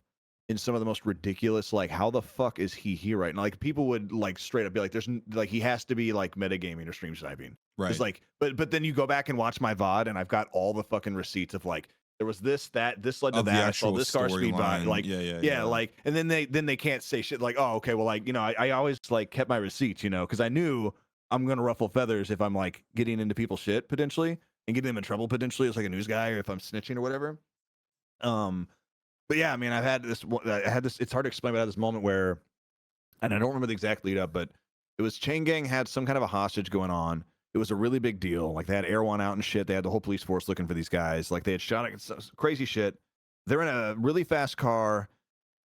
in some of the most ridiculous, like, how the fuck is he here right now? Like, people would like straight up be like, "There's like he has to be like metagaming or stream sniping." Right. It's like, but then you go back and watch my VOD, and I've got all the fucking receipts of like there was this led to Of the that. I saw actual this car speed by storyline. like Yeah. like, and then they can't say shit like, oh, okay, well, like, I always like kept my receipts, because I knew I'm gonna ruffle feathers if I'm like getting into people's shit potentially and getting them in trouble potentially as like a news guy, or if I'm snitching or whatever. But yeah, I mean, I had this. It's hard to explain, but I had this moment where, and I don't remember the exact lead up, but it was Chain Gang had some kind of a hostage going on. It was a really big deal. Like they had Air One out and shit. They had the whole police force looking for these guys. Like they had shot at crazy shit. They're in a really fast car,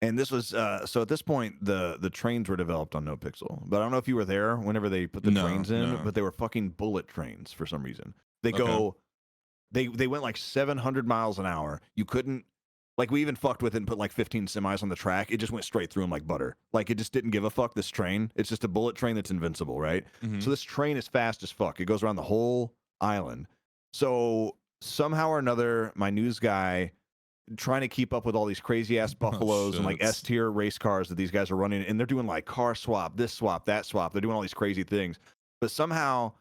and this was so at this point the trains were developed on No Pixel. But I don't know if you were there whenever they put the trains in, but they were fucking bullet trains for some reason. They went like 700 miles an hour. You couldn't. Like, we even fucked with it and put like 15 semis on the track. It just went straight through them like butter. Like, it just didn't give a fuck, this train. It's just a bullet train that's invincible, right? So this train is fast as fuck. It goes around the whole island. So somehow or another, my news guy trying to keep up with all these crazy ass buffaloes and like S tier race cars that these guys are running, and they're doing like car swap, this swap, that swap. They're doing all these crazy things. But somehow,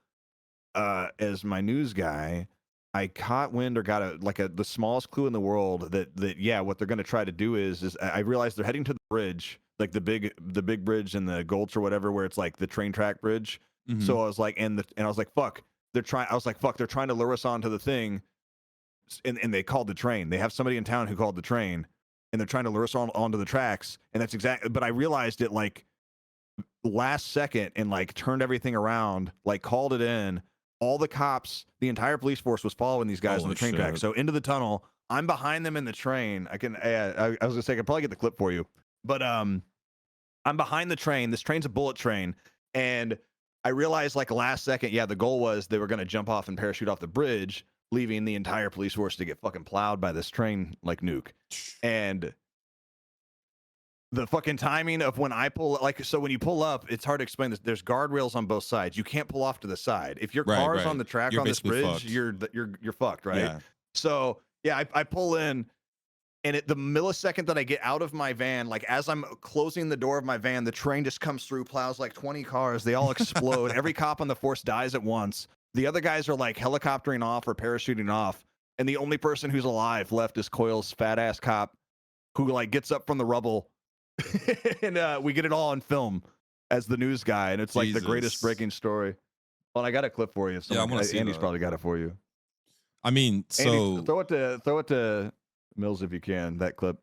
as my news guy, I caught wind or got the smallest clue in the world that yeah, what they're going to try to do is I realized they're heading to the bridge, like the big bridge in the Gulch or whatever, where it's like the train track bridge. So I was like, and I was like, fuck, they're trying to lure us onto the thing, and they called the train. They have somebody in town who called the train. and they're trying to lure us all onto the tracks. And that's exactly. But I realized it like last second and like turned everything around, like called it in. All the cops, the entire police force was following these guys on the train track. So into the tunnel, I'm behind them in the train. I was gonna say I could probably get the clip for you, but I'm behind the train. This train's a bullet train, and I realized like last second, yeah, the goal was they were gonna jump off and parachute off the bridge, leaving the entire police force to get fucking plowed by this train like nuke. And the fucking timing of when I pull, like, so when you pull up, it's hard to explain this. There's guardrails on both sides. You can't pull off to the side. If your car's on the track on this bridge, fucked. you're fucked, right? Yeah. So yeah, I pull in, and the millisecond that I get out of my van, like as I'm closing the door of my van, the train just comes through, plows like 20 cars. They all explode. Every cop on the force dies at once. The other guys are like helicoptering off or parachuting off, and the only person who's alive left is Coyle's fat ass cop, who like gets up from the rubble. And we get it all on film as the news guy, and it's like the greatest breaking story. Well, I got a clip for you. Yeah, I want to see Andy's that. probably got it for you. I mean, so Andy, throw it to Mills if you can. That clip.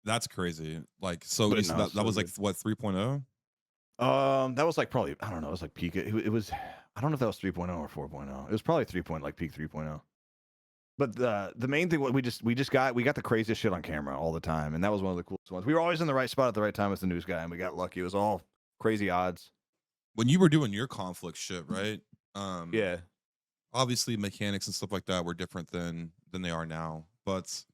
that's crazy. Like, so But you said no, that so was like good. what 3.0? That was like probably, I don't know. It was like peak. It was, I don't know if that was 3.0 or 4.0. It was probably 3. Like peak 3.0. But the main thing, we got the craziest shit on camera all the time, and that was one of the coolest ones. We were always in the right spot at the right time as the news guy, and we got lucky. It was all crazy odds. When you were doing your conflict shit, right? Yeah. Obviously mechanics and stuff like that were different than they are now. But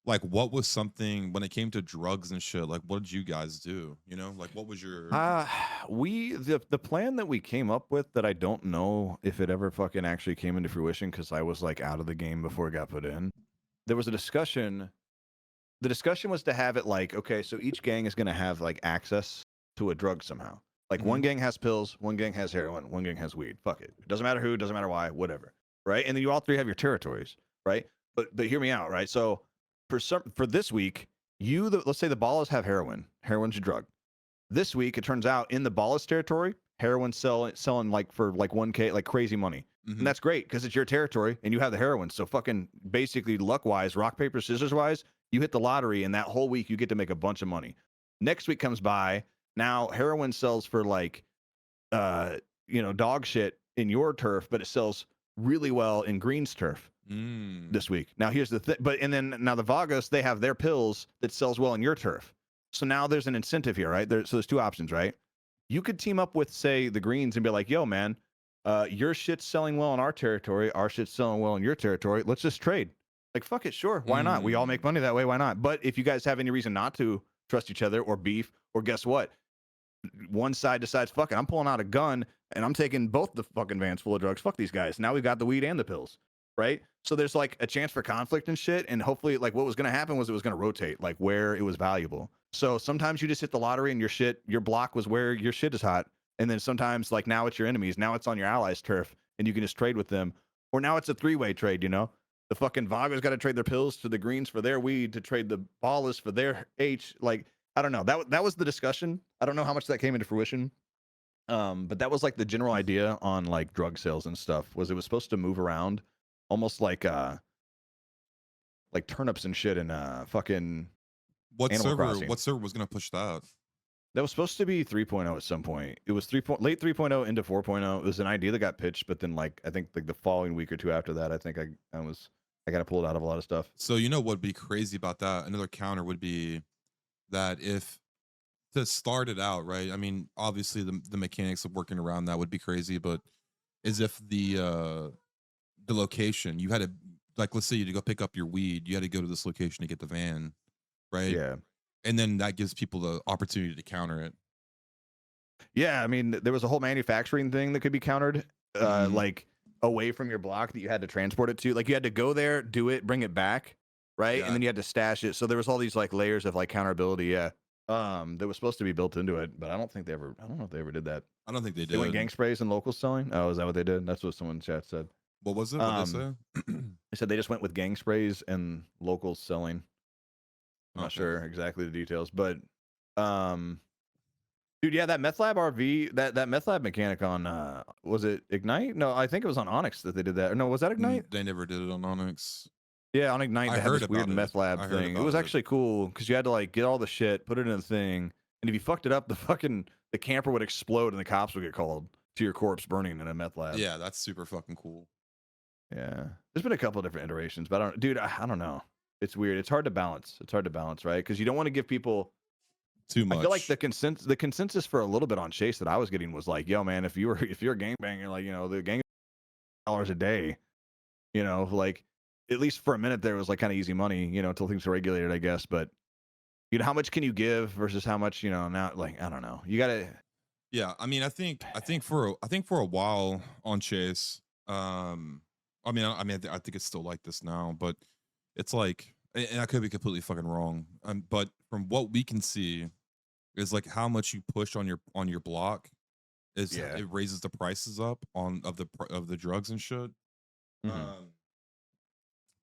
like, what was something when it came to drugs and shit? Like, what did you guys do? You know, like, what was your? The plan that we came up with, that I don't know if it ever fucking actually came into fruition because I was like out of the game before it got put in. There was a discussion. The discussion was to have it like, okay, so each gang is going to have like access to a drug somehow. Like one gang has pills, one gang has heroin, one gang has weed. Fuck it. It doesn't matter who, doesn't matter why, whatever. Right? And then you all three have your territories, right? But hear me out, right? So for this week, let's say the Ballas have heroin. Heroin's your drug. This week, it turns out in the Ballas territory, heroin's selling like for like 1K, like crazy money. And that's great because it's your territory and you have the heroin. So fucking basically luck wise, rock, paper, scissors wise, you hit the lottery, and that whole week you get to make a bunch of money. Next week comes by. Now heroin sells for like, dog shit in your turf, but it sells really well in Green's turf this week. Now here's the thing, and then now the Vagos, they have their pills that sells well in your turf. So now there's an incentive here, right? So there's two options, right? You could team up with, say, the Greens and be like, yo, man, your shit's selling well in our territory. Our shit's selling well in your territory. Let's just trade. Like, fuck it, sure. Why not? We all make money that way. Why not? But if you guys have any reason not to trust each other or beef, or guess what? One side decides, fuck it, I'm pulling out a gun and I'm taking both the fucking vans full of drugs. Fuck these guys. Now we got the weed and the pills, right? So there's like a chance for conflict and shit. And hopefully, like, what was going to happen was it was going to rotate, like where it was valuable. So sometimes you just hit the lottery and your block was where your shit is hot. And then sometimes, like, now it's your enemies. Now it's on your allies' turf and you can just trade with them. Or now it's a three-way trade, you know? The fucking Vagos got to trade their pills to the Greens for their weed, to trade the Ballas for their H. Like, I don't know. That was the discussion. I don't know how much that came into fruition. But that was like the general idea on like drug sales and stuff. Was it was supposed to move around almost like turnips and shit in fucking What Animal server? Crossing. What server was gonna push that? That was supposed to be 3.0 at some point. It was late 3.0 into 4.0. It was an idea that got pitched, but then like I think like the following week or two after that, I think I got to pull it out of a lot of stuff. So you know what'd be crazy about that? Another counter would be that if to start it out, right? I mean, obviously the mechanics of working around that would be crazy, but is if the location you had to, like, let's say you had to go pick up your weed, you had to go to this location to get the van, right? Yeah. And then that gives people the opportunity to counter it. Yeah, I mean, there was a whole manufacturing thing that could be countered, like away from your block that you had to transport it to. Like you had to go there, do it, bring it back, right? Yeah. And then you had to stash it. So there was all these like layers of like counterability. Yeah, that was supposed to be built into it, but I don't know if they ever did that. I don't think they did. They went gang sprays and local selling. Oh, is that what they did? That's what someone in chat said. What was it? What did they say? They said they just went with gang sprays and local selling. I'm not sure exactly the details, but dude, yeah, that Meth Lab RV, that Meth Lab mechanic on was it Ignite? No, I think it was on Onyx that they did that. Or no, was that Ignite? They never did it on Onyx. Yeah, on Ignite I they had heard this weird about it. meth lab I heard thing. It about was it. actually cool because you had to like get all the shit, put it in a thing, and if you fucked it up, the camper would explode and the cops would get called to your corpse burning in a meth lab. Yeah, that's super fucking cool. Yeah, there's been a couple of different iterations, but I don't know. It's weird. It's hard to balance. It's hard to balance, right? Because you don't want to give people. Too I feel like much. the consensus for a little bit on Chase that I was getting was like, yo, man, if you're a gangbanger, like the gang $1 a day, like at least for a minute there was like kind of easy money, until things were regulated, I guess. But how much can you give versus how much, now, like, I don't know. You gotta. Yeah, I mean, I think for a while on Chase, I think it's still like this now, but it's like, and I could be completely fucking wrong. But from what we can see, is like how much you push on your block is Yeah. it raises the prices up of the drugs and shit. Mhm.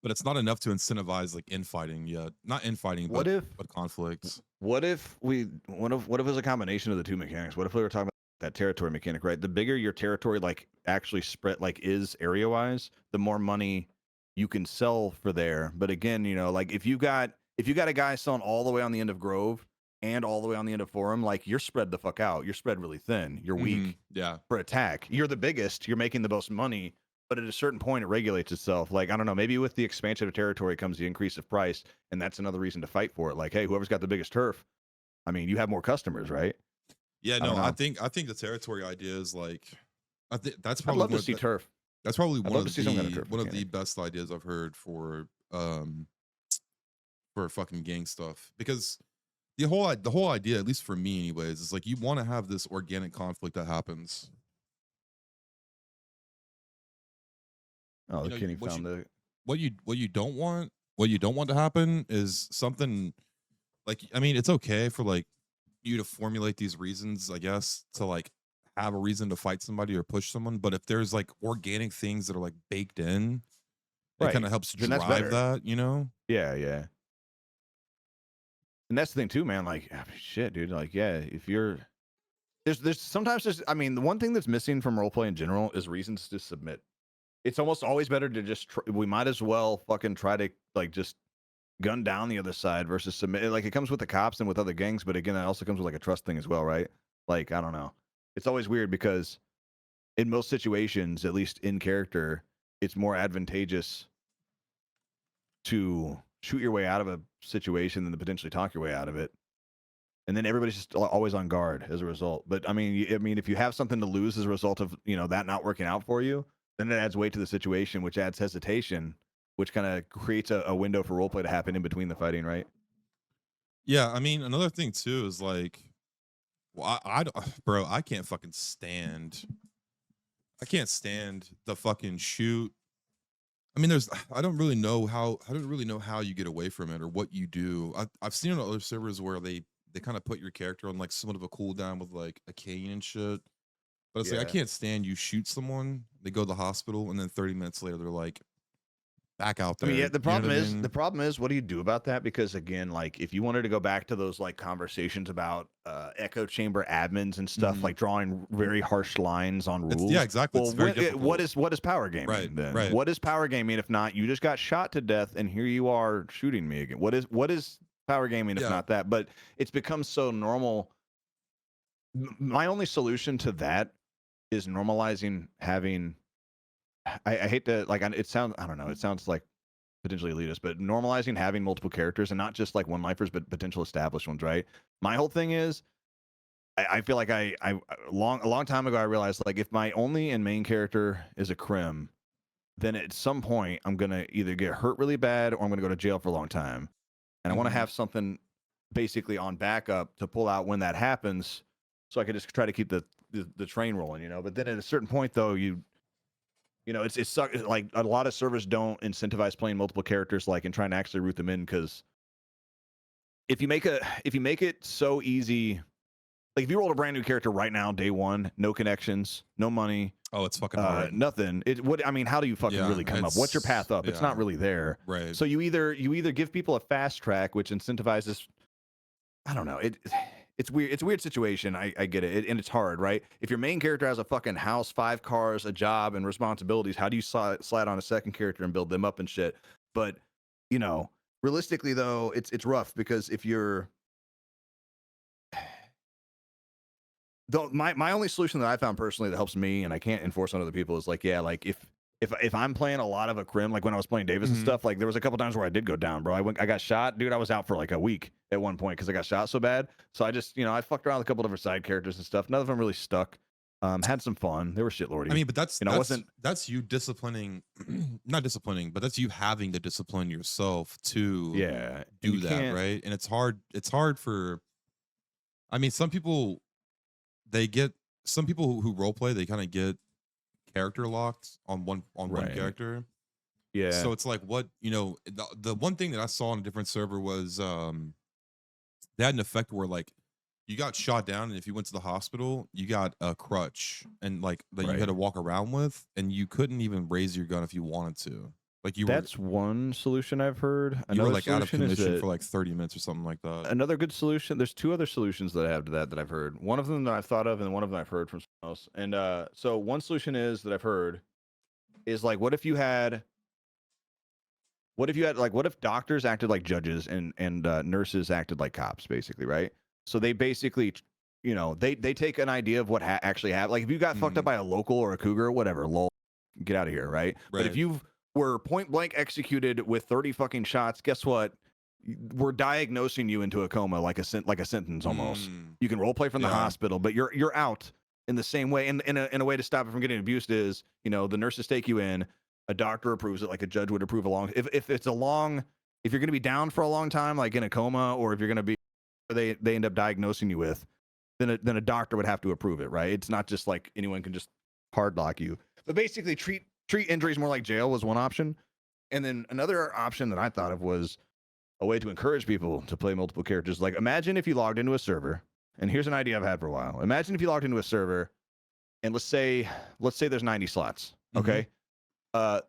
But it's not enough to incentivize like infighting yet. Not infighting, What if but conflicts. what if it was a combination of the two mechanics? What if we were talking about that territory mechanic, right? The bigger your territory like actually spread like is area wise, the more money you can sell for there. But again, like if you got a guy selling all the way on the end of Grove and all the way on the end of Forum, like you're spread the fuck out. You're spread really thin. You're weak Yeah. for attack. You're the biggest. You're making the most money. But at a certain point, it regulates itself. Like, I don't know, maybe with the expansion of territory comes the increase of price, and that's another reason to fight for it. Like, hey, whoever's got the biggest turf, I mean, you have more customers, right? Yeah, I no, don't know. I think the territory idea is like, I think that's I'd probably love to see turf. that's probably I'd love to see some kind of turf one of the mechanic. best ideas I've heard for fucking gang stuff, because the whole idea, at least for me anyways, is like you want to have this organic conflict that happens. Oh, You the know, Kenny found the. what you don't want to happen is something like, I mean, it's okay for like you to formulate these reasons, I guess, to like have a reason to fight somebody or push someone, but if there's like organic things that are like baked in, it kind Right. of helps Then that's drive better. that, you know? Yeah, yeah. And that's the thing too, man. Like, shit, dude. Like, yeah, if you're there's sometimes just I mean, the one thing that's missing from roleplay in general is reasons to submit. It's almost always better to just we might as well fucking try to like just gun down the other side versus submit. Like it comes with the cops and with other gangs, but again, that also comes with like a trust thing as well, right? Like I don't know. It's always weird because in most situations, at least in character, it's more advantageous to shoot your way out of a situation than to potentially talk your way out of it. And then everybody's just always on guard as a result. But I mean, if you have something to lose as a result of that not working out for you, then it adds weight to the situation, which adds hesitation, which kind of creates a window for roleplay to happen in between the fighting, right? Yeah, I mean, another thing too is like, well, bro, I can't stand the fucking shoot. I mean, I don't really know how you get away from it or what you do. I've seen on other servers where they kind of put your character on like somewhat of a cooldown with like a cane and shit. But it's like I Yeah. can't stand you shoot someone, they go to the hospital, and then 30 minutes later they're like back out I there. mean, yeah, You know what I mean? the problem is, what do you do about that? Because again, like if you wanted to go back to those like conversations about echo chamber admins and stuff, Mhm. like drawing very harsh lines on It's rules. yeah, exactly. Well, It's very what difficult. is power gaming Right, then? right. What is power gaming if not you just got shot to death and here you are shooting me again? What is power gaming if Yeah. not that? But it's become so normal. My only solution to that is normalizing having. I hate to like it sounds I don't know, it sounds like potentially elitist, but normalizing having multiple characters and not just like one lifers, but potential established ones, right? My whole thing is I feel like a long time ago I realized like if my only and main character is a crim, then at some point I'm gonna either get hurt really bad or I'm gonna go to jail for a long time. And I want to Mhm. have something basically on backup to pull out when that happens, so I could just try to keep the train rolling, But then at a certain point though, it's like a lot of servers don't incentivize playing multiple characters, like and trying to actually root them in, because if you make it so easy, like if you roll a brand new character right now, day one, no connections, no money, Oh, it's fucking hard. nothing. How do you fucking Yeah, really come up? What's your path up? It's not yeah, really there. right. So you either give people a fast track, which incentivizes. I don't know. It's weird. It's a weird situation. I get it. And it's hard, right? If your main character has a fucking house, 5 cars, a job, and responsibilities, how do you slide on a second character and build them up and shit? But you know, realistically though, it's rough because if you're though my only solution that I found personally that helps me and I can't enforce on other people is like, yeah, like if I'm playing a lot of a crim, like when I was playing Davis and Mhm. stuff, like there was a couple times where I did go down, bro. I got shot, dude. I was out for like a week at one point because I got shot so bad. So I just, I fucked around with a couple different side characters and stuff. None of them really stuck. Had some fun. They were shitlordy. I mean, but that's I wasn't. that's you disciplining, not disciplining, but that's you having to discipline yourself to Yeah, and do you that, can't. right? And it's hard. It's hard for. I mean, some people they get some people who role play, they kind of get character locked on one Right. character. Yeah. So it's like what the one thing that I saw on a different server was they had an effect where like you got shot down and if you went to the hospital you got a crutch and like that you had Right. to walk around with and you couldn't even raise your gun if you wanted to, like That's one solution I've heard. you were Another like out of solution is commission that for like 30 minutes or something like that. another good solution. There's two other solutions that I have to that I've heard. One of them that I've thought of, and one of them I've heard from someone else. And so one solution is that I've heard is like, what if doctors acted like judges and nurses acted like cops, basically, right? So they basically, they take an idea of what actually happened. Like if you got fucked up by a local or a cougar or whatever, lol, get out of here, right? But if Right. you were point blank executed with 30 fucking shots, guess what? We're diagnosing you into a coma, like a sentence almost. You can role play from the Yeah. hospital, but you're out in the same way. And in a way to stop it from getting abused is, the nurses take you in, a doctor approves it, like a judge would approve if it's a long, if you're going to be down for a long time, like in a coma, or if you're going to be, they end up diagnosing you with, then a doctor would have to approve it, right? It's not just like anyone can just hard lock you. But basically, treat injuries more like jail was one option, and then another option that I thought of was a way to encourage people to play multiple characters. Like, imagine if you logged into a server, and here's an idea I've had for a while. Imagine if you logged into a server, and let's say there's 90 slots, okay? And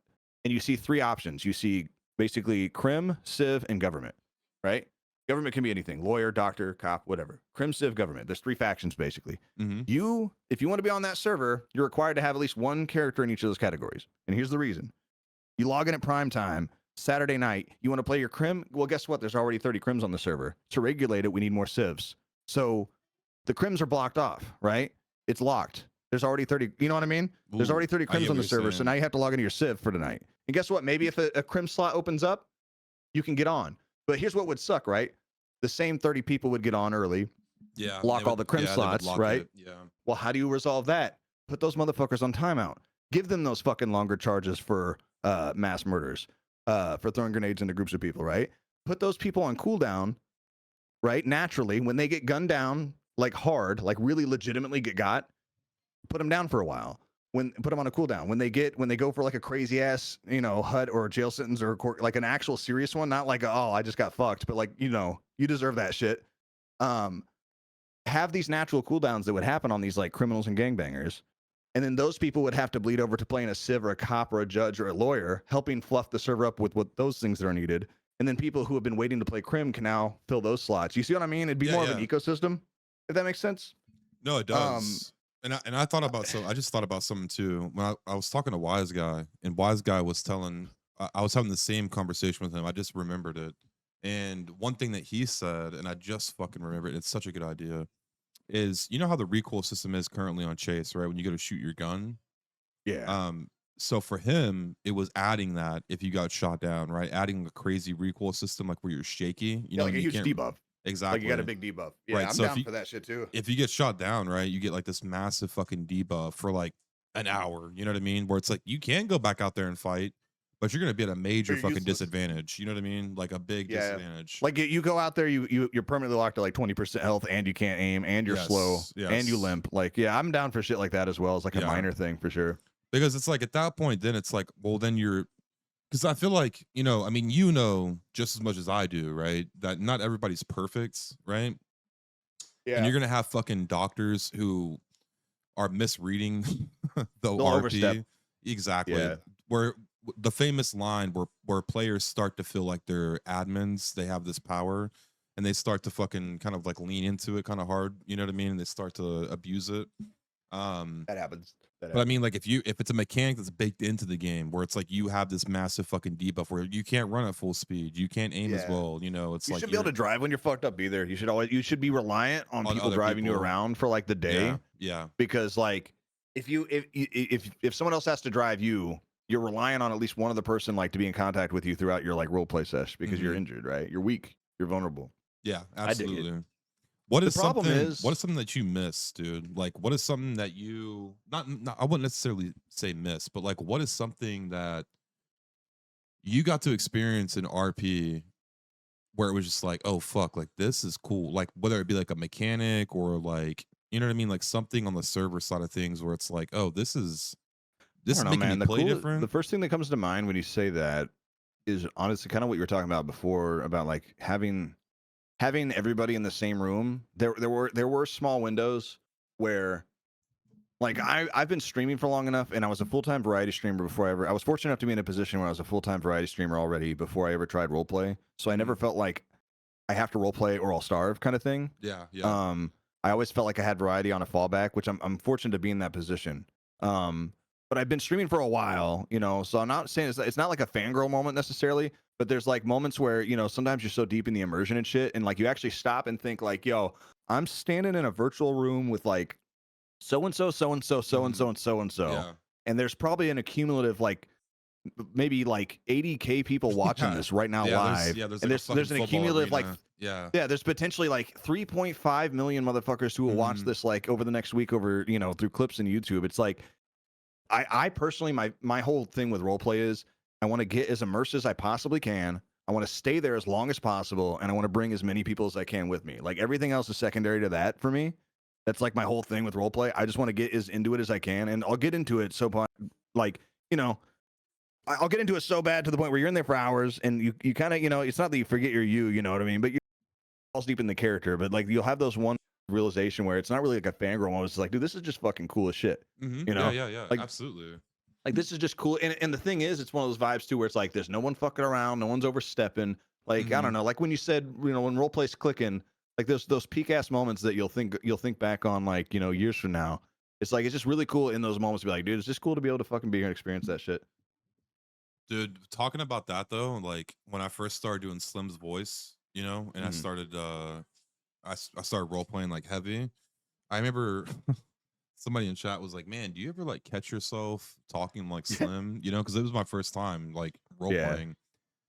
you see three options. You see basically crim, civ, and government, right? Government can be anything: lawyer, doctor, cop, whatever. Crim, civ, government. There's three factions basically. If you want to be on that server, you're required to have at least one character in each of those categories. And here's the reason: you log in at prime time, Saturday night. You want to play your crim? Well, guess what? There's already 30 crims on the server. To regulate it, we need more civs. So the crims are blocked off, right? It's locked. There's already 30. You know what I mean? There's already 30 crims on the server. So now you have to log into your civ for tonight. And guess what? Maybe if a crim slot opens up, you can get on. But here's what would suck, right? The same 30 people would get on early. Yeah. Block all the crim slots, right? Yeah. Well, how do you resolve that? Put those motherfuckers on timeout. Give them those fucking longer charges for mass murders, for throwing grenades into groups of people, right? Put those people on cooldown, right? Naturally, when they get gunned down, like hard, like really legitimately get got, put them down for a while. Put them on a cooldown. When they go for like a crazy ass, HUD or a jail sentence or like an actual serious one, not like I just got fucked, but like you deserve that shit. Have these natural cooldowns that would happen on these like criminals and gangbangers, and then those people would have to bleed over to playing a civ or a cop or a judge or a lawyer, helping fluff the server up with what those things that are needed. And then people who have been waiting to play crim can now fill those slots. You see what I mean? It'd be more of an ecosystem, if that makes sense. No, it does. And I thought about I just thought about something too when I was talking to Wise Guy, and Wise Guy was telling I was having the same conversation with him. I just remembered it, and one thing that he said, and I just fucking remember it. It's such a good idea. Is how the recoil system is currently on Chase, right? When you go to shoot your gun, yeah. So for him, it was adding that if you got shot down, right? Adding a crazy recoil system, like where you're shaky, like a huge debuff. Exactly. Like you got a big debuff. Yeah, right. I'm So down for that shit too. If you get shot down, right, you get like this massive fucking debuff for like an hour. You know what I mean? Where it's like you can go back out there and fight, but you're gonna be at a major fucking disadvantage. You know what I mean? Like a big disadvantage. Like you go out there, you're permanently locked to like 20% health, and you can't aim, and you're slow, and you limp. Like, yeah, I'm down for shit like that as well. It's like a minor thing for sure. Because it's like at that point, then it's like, well, then you're. Because I feel like, I mean, just as much as I do, right? That not everybody's perfect, right? Yeah. And you're going to have fucking doctors who are misreading the They'll RP. overstep. Exactly. Yeah. Where the famous line where players start to feel like they're admins, they have this power, and they start to fucking kind of like lean into it kind of hard, you know what I mean? And they start to abuse it. That happens. But I mean, like if it's a mechanic that's baked into the game where it's like you have this massive fucking debuff where you can't run at full speed, you can't aim as Yeah. well, you know, it's You like shouldn't be able to drive when you're fucked up either. You should be reliant on people other driving you people. around for like the day. Yeah. Because like if someone else has to drive you, you're relying on at least one other person like to be in contact with you throughout your like role play sesh because you're injured, right? You're weak, you're vulnerable. Yeah, I dig it. absolutely. What is The problem something? is- What is something that you miss, dude? Like, what is something that you not I wouldn't necessarily say miss, but like, what is something that you got to experience in RP where it was just like, oh fuck, like this is cool. Like whether it be like a mechanic or like, you know what I mean, like something on the server side of things where it's like, oh, this is making me play different. The first thing that comes to mind when you say that is honestly kind of what you were talking about before about like having everybody in the same room. There were small windows where like I've been streaming for long enough, and I was a full-time variety streamer before I was fortunate enough to be in a position where I was a full-time variety streamer already before I ever tried roleplay. So I never felt like I have to roleplay or I'll starve kind of thing. Yeah. I always felt like I had variety on a fallback, which I'm fortunate to be in that position. But I've been streaming for a while, you know, so I'm not saying it's not like a fangirl moment necessarily, but there's like moments where, you know, sometimes you're so deep in the immersion and shit, and like you actually stop and think like, yo, I'm standing in a virtual room with like so-and-so, so-and-so, so-and-so, and so-and-so. Yeah. And there's probably an accumulative like maybe like 80K people watching this right now live. There's an accumulative like there's potentially like 3.5 million motherfuckers who will watch this like over the next week over, you know, through clips in YouTube. It's like I personally my whole thing with roleplay is I want to get as immersed as I possibly can. I want to stay there as long as possible, and I want to bring as many people as I can with me. Like everything else is secondary to that for me. That's like my whole thing with roleplay. I just want to get as into it as I can, and I'll get into it so like, you know, I'll get into it so bad to the point where you're in there for hours, and you kind of, you know, it's not that you forget you know what I mean, but you're all deep in the character. But like you'll have those one realization where it's not really like a fangirl moment. It's like, dude, this is just fucking cool as shit. You know? Yeah. Like, absolutely. Like this is just cool. And the thing is, it's one of those vibes too where it's like there's no one fucking around, no one's overstepping. Like I don't know, like when you said, you know, when roleplay's clicking, like those peak ass moments that you'll think back on like, you know, years from now. It's like it's just really cool in those moments to be like, dude, it's just cool to be able to fucking be here and experience that shit. Dude, talking about that though, like when I first started doing Slim's voice, you know, and I started I started role playing like heavy. I remember somebody in chat was like, "Man, do you ever like catch yourself talking like Slim?" You know, because it was my first time like role playing,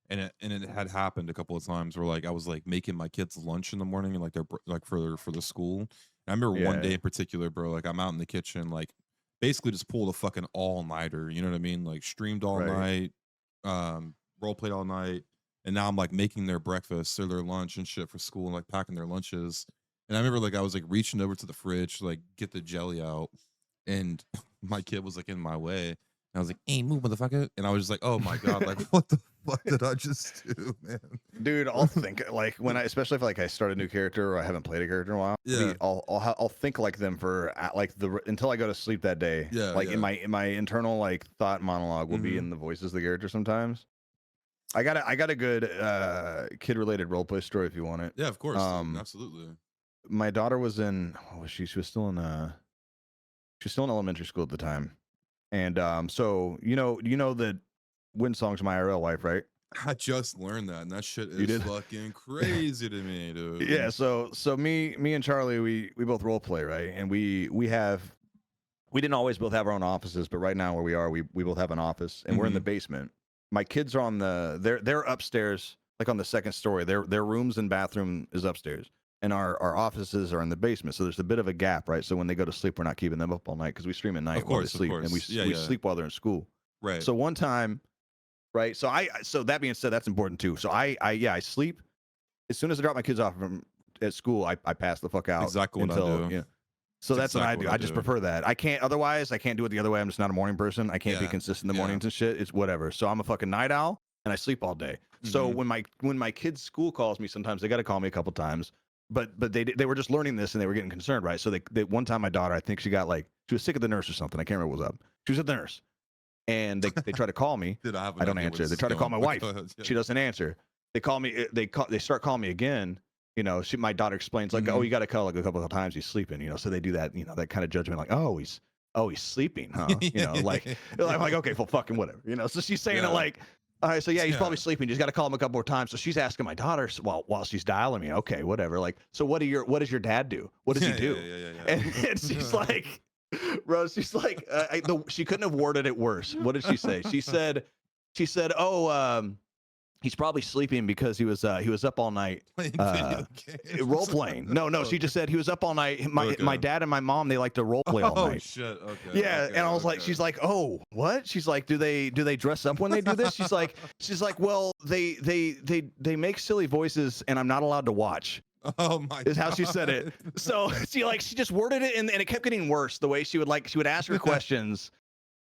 and it had happened a couple of times where like I was like making my kids lunch in the morning and like they're like for the school. And I remember one day in particular, bro, like I'm out in the kitchen, like basically just pulled a fucking all nighter. You know what I mean? Like streamed all night, role played all night, and now I'm like making their breakfast or their lunch and shit for school and like packing their lunches. And I remember like I was like reaching over to the fridge to like get the jelly out, and my kid was like in my way. And I was like, "Hey, move, motherfucker!" And I was just like, "Oh my god, like what the fuck did I just do, man?" Dude, I'll think like when especially if like I start a new character or I haven't played a character in a while. Yeah, I'll think like them for like until I go to sleep that day. Yeah, like in my internal like thought monologue will be in the voices of the character sometimes. I got a good kid related roleplay story if you want it. Yeah, of course, absolutely. My daughter was in she was still in elementary school at the time, and so you know that Windsong's my IRL wife, right? I just learned that, and that shit is fucking crazy to me, dude. Yeah, so me and Charlie, we both role play, right? And we didn't always both have our own offices, but right now where we are, we both have an office, and we're in the basement. My kids are on they're upstairs, like on the second story. Their rooms and bathroom is upstairs. And our offices are in the basement, so there's a bit of a gap, right? So when they go to sleep, we're not keeping them up all night because we stream at night while they sleep, and we sleep while they're in school. Right. So one time, right? So that being said, that's important too. So I sleep as soon as I drop my kids off at school. I pass the fuck out. Exactly what I do. Yeah. So that's exactly what I do. I just prefer that. I can't do it the other way. I'm just not a morning person. I can't be consistent in the mornings and shit. It's whatever. So I'm a fucking night owl and I sleep all day. So when my kids' school calls me, sometimes they got to call me a couple times. But they were just learning this and they were getting concerned, right? So they one time my daughter, I think she was sick of the nurse or something. I can't remember what was up. She was at the nurse, and they try to call me. Dude, I don't answer. They try to call my wife. She doesn't answer. They call me. They start calling me again, my daughter explains like, oh, you got to cuddle like a couple of times. He's sleeping, so they do that, that kind of judgment, like, oh, he's sleeping, huh? Like, I'm like, okay, well, fucking whatever, So she's saying it like, all right, so yeah, he's probably sleeping. You just got to call him a couple more times. So she's asking my daughter while she's dialing me, okay, whatever. Like, so what does your dad do? What does he do? And she's like, bro, she's like, she couldn't have worded it worse. What did she say? She said, oh, he's probably sleeping because he was up all night role playing. No, she just said he was up all night. My dad and my mom, they like to role play all night. Oh shit. Okay. Yeah, and I was like, she's like, oh, what? She's like, do they dress up when they do this? She's like, well, they make silly voices and I'm not allowed to watch. Oh my is how she said it. So she just worded it and it kept getting worse. The way she would ask her questions.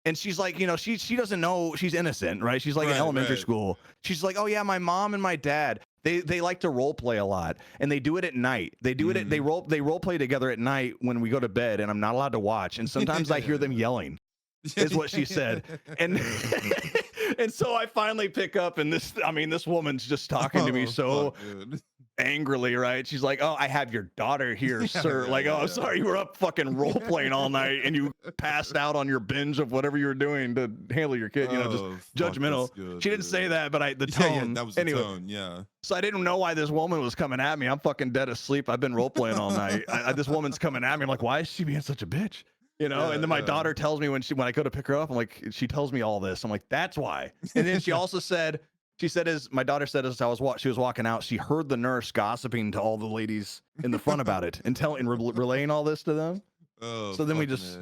And she's like, she doesn't know, she's innocent, right? She's like in elementary school. She's like, oh yeah, my mom and my dad, they like to role play a lot, and they do it at night. They do it. They role play together at night when we go to bed, and I'm not allowed to watch. And sometimes I hear them yelling, is what she said. And and so I finally pick up, and this woman's just talking to me so angrily, right? She's like, oh, I have your daughter here, sir. Like, oh, I'm sorry, you were up fucking role playing all night and you passed out on your binge of whatever you were doing to handle your kid, just judgmental. She didn't say that, but the tone. That was the tone, yeah. So I didn't know why this woman was coming at me. I'm fucking dead asleep. I've been role playing all night. This woman's coming at me. I'm like, why is she being such a bitch? And then my daughter tells me when I go to pick her up, I'm like, she tells me all this. I'm like, that's why. And then she also said, my daughter said as she was walking out, she heard the nurse gossiping to all the ladies in the front about it and relaying all this to them. Oh, so then it's